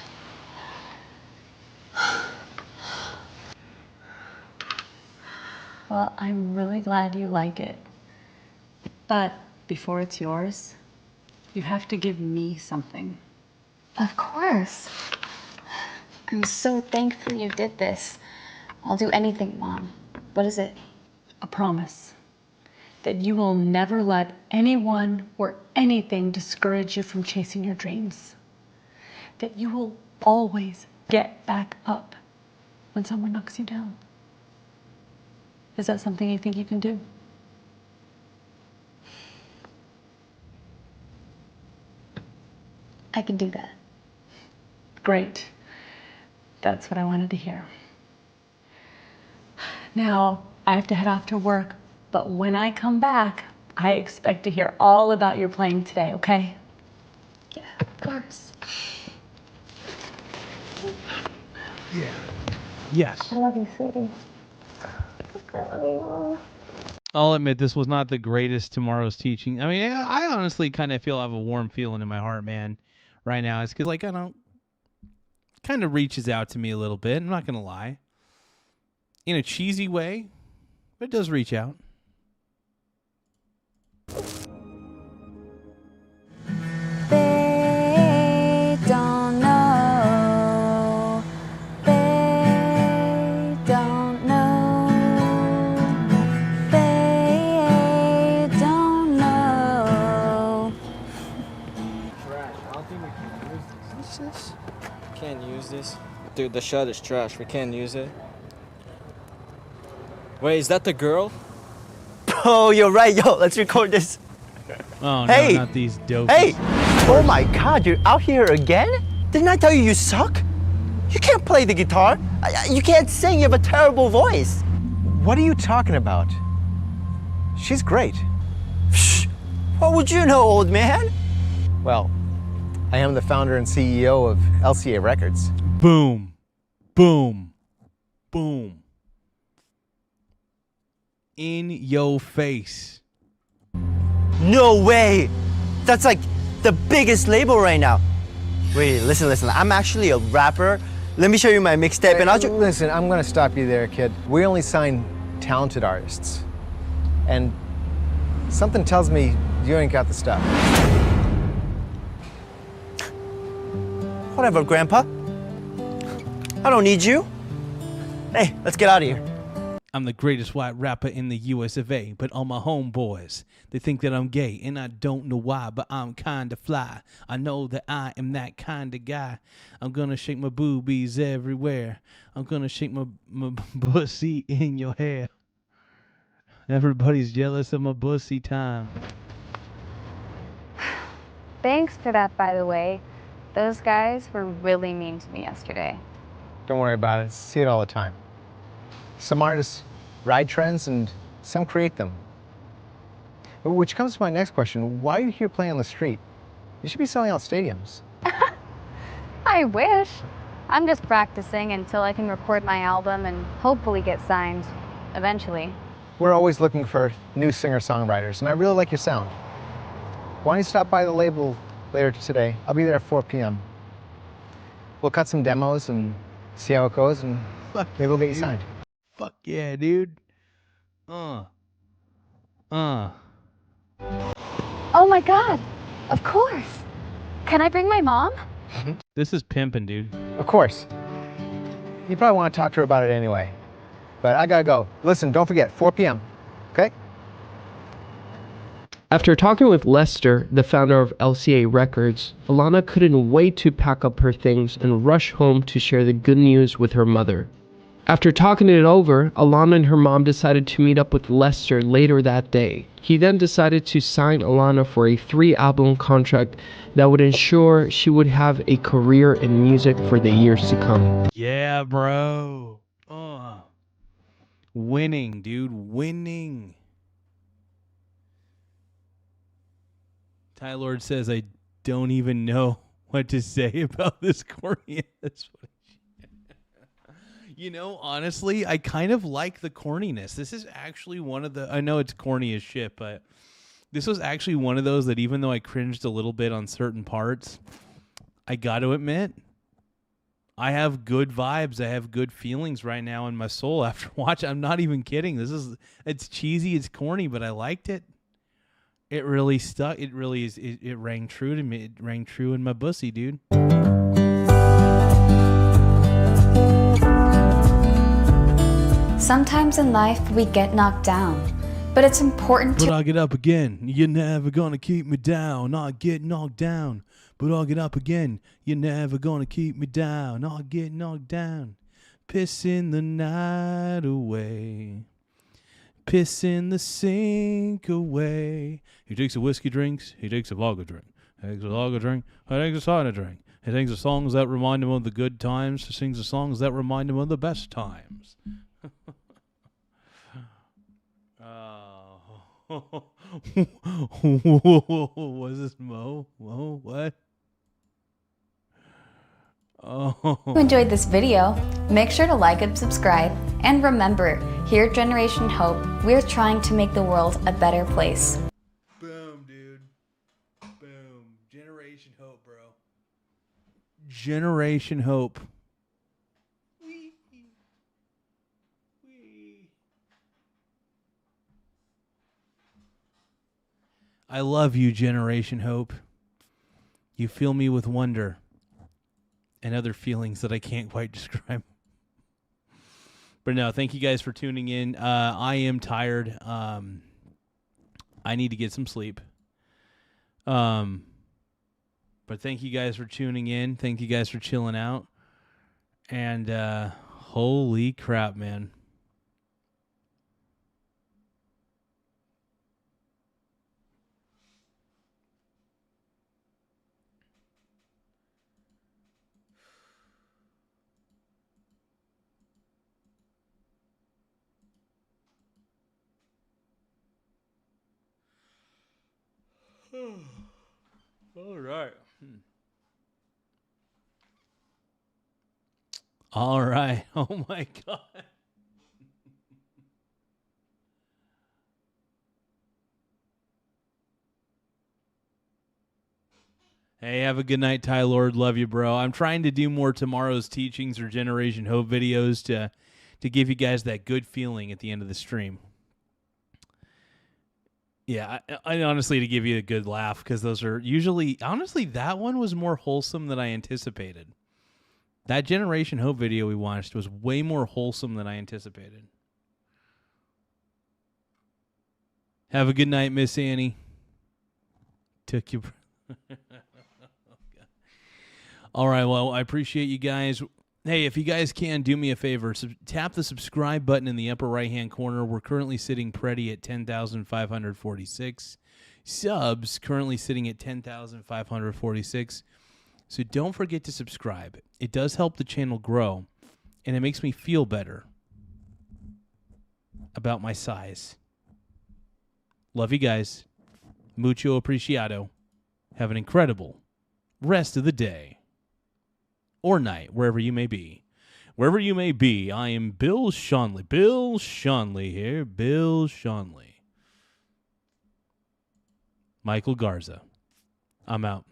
Well, I'm really glad you like it. But before it's yours, you have to give me something. Of course. I'm so thankful you did this. I'll do anything, Mom. What is it? A promise that you will never let anyone or anything discourage you from chasing your dreams. That you will always get back up when someone knocks you down. Is that something you think you can do? I can do that. Great. That's what I wanted to hear. Now, I have to head off to work, but when I come back, I expect to hear all about your playing today, okay? Yeah, of course. Yeah. Yes. I love you, sweetie. I love you, Mom. I'll admit this was not the greatest tomorrow's teaching. I mean, I honestly kind of feel I have a warm feeling in my heart, man, right now. It's because, like, I don't... kind of reaches out to me a little bit. I'm not going to lie. In a cheesy way, but it does reach out. They don't know. They don't know. They don't know. Trash. I don't think we can use this. What's this? Can't use this. Dude, the shot is trash. We can't use it. Wait, is that the girl? Oh, you're right. Yo, let's record this. Oh, hey. no, not these dopes. Hey! Oh my God, you're out here again? Didn't I tell you you suck? You can't play the guitar. You can't sing. You have a terrible voice. What are you talking about? She's great. Shh. What would you know, old man? Well, I am the founder and CEO of LCA Records. Boom. Boom. Boom. In your face. No way! That's like the biggest label right now. Wait, listen. I'm actually a rapper. Let me show you my mixtape and I'll Listen, I'm gonna stop you there, kid. We only sign talented artists. And something tells me you ain't got the stuff. Whatever, Grandpa. I don't need you. Hey, let's get out of here. I'm the greatest white rapper in the US of A, but all my homeboys, they think that I'm gay, and I don't know why, but I'm kinda fly. I know that I am that kinda guy. I'm gonna shake my boobies everywhere. I'm gonna shake my pussy in your hair. Everybody's jealous of my pussy time. Thanks for that, by the way. Those guys were really mean to me yesterday. Don't worry about it. See it all the time. Some artists ride trends and some create them. Which comes to my next question. Why are you here playing on the street? You should be selling out stadiums. I wish. I'm just practicing until I can record my album and hopefully get signed eventually. We're always looking for new singer-songwriters, and I really like your sound. Why don't you stop by the label later today? I'll be there at 4 p.m. We'll cut some demos and see how it goes, and maybe we'll get you signed. Fuck yeah, dude. Oh my God, of course. Can I bring my mom? This is pimping, dude. Of course. You probably want to talk to her about it anyway. But I gotta go. Listen, don't forget, 4 p.m., okay? After talking with Lester, the founder of LCA Records, Alana couldn't wait to pack up her things and rush home to share the good news with her mother. After talking it over, Alana and her mom decided to meet up with Lester later that day. He then decided to sign Alana for a 3-album contract that would ensure she would have a career in music for the years to come. Yeah, bro. Winning, dude. Winning. Ty Lord says, I don't even know what to say about this corny. You know, honestly, I kind of like the corniness. This is actually one of the, I know it's corny as shit, but this was actually one of those that even though I cringed a little bit on certain parts, I got to admit, I have good vibes. I have good feelings right now in my soul after watching. I'm not even kidding. It's cheesy, it's corny, but I liked it. It really stuck. It really is. It rang true to me. It rang true in my bussy, dude. Sometimes in life we get knocked down, but it's important to— But I'll get up again. You're never gonna keep me down. I'll get knocked down, but I'll get up again. You're never gonna keep me down. I'll get knocked down. Pissing the night away. Pissing the sink away. He takes a whiskey drinks. He takes a lager drink. He takes a lager drink. He takes a cider drink. He sings the songs that remind him of the good times. He sings the songs that remind him of the best times. Was this Mo? Mo? What? Oh. If you enjoyed this video, make sure to like and subscribe. And remember, here at Generation Hope, we're trying to make the world a better place. Boom, dude. Boom. Generation Hope, bro. Generation Hope. I love you, Generation Hope. You fill me with wonder and other feelings that I can't quite describe. But no, thank you guys for tuning in. I am tired. I need to get some sleep. But thank you guys for tuning in. Thank you guys for chilling out. And holy crap, man. All right. All right. Oh my God. Hey, have a good night, Ty Lord. Love you, bro. I'm trying to do more tomorrow's teachings or Generation Hope videos to give you guys that good feeling at the end of the stream. Yeah, I honestly, to give you a good laugh, because those are usually, honestly, that one was more wholesome than I anticipated. That Generation Hope video we watched was way more wholesome than I anticipated. Have a good night, Miss Annie. Took you. All right, well, I appreciate you guys. Hey, if you guys can, do me a favor. Tap the subscribe button in the upper right-hand corner. We're currently sitting pretty at 10,546. Subs currently sitting at 10,546. So don't forget to subscribe. It does help the channel grow, and it makes me feel better about my size. Love you guys. Mucho apreciado. Have an incredible rest of the day. Or night, wherever you may be. Wherever you may be, I am Bill Schonley. Bill Schonley here. Bill Schonley. Michael Garza. I'm out.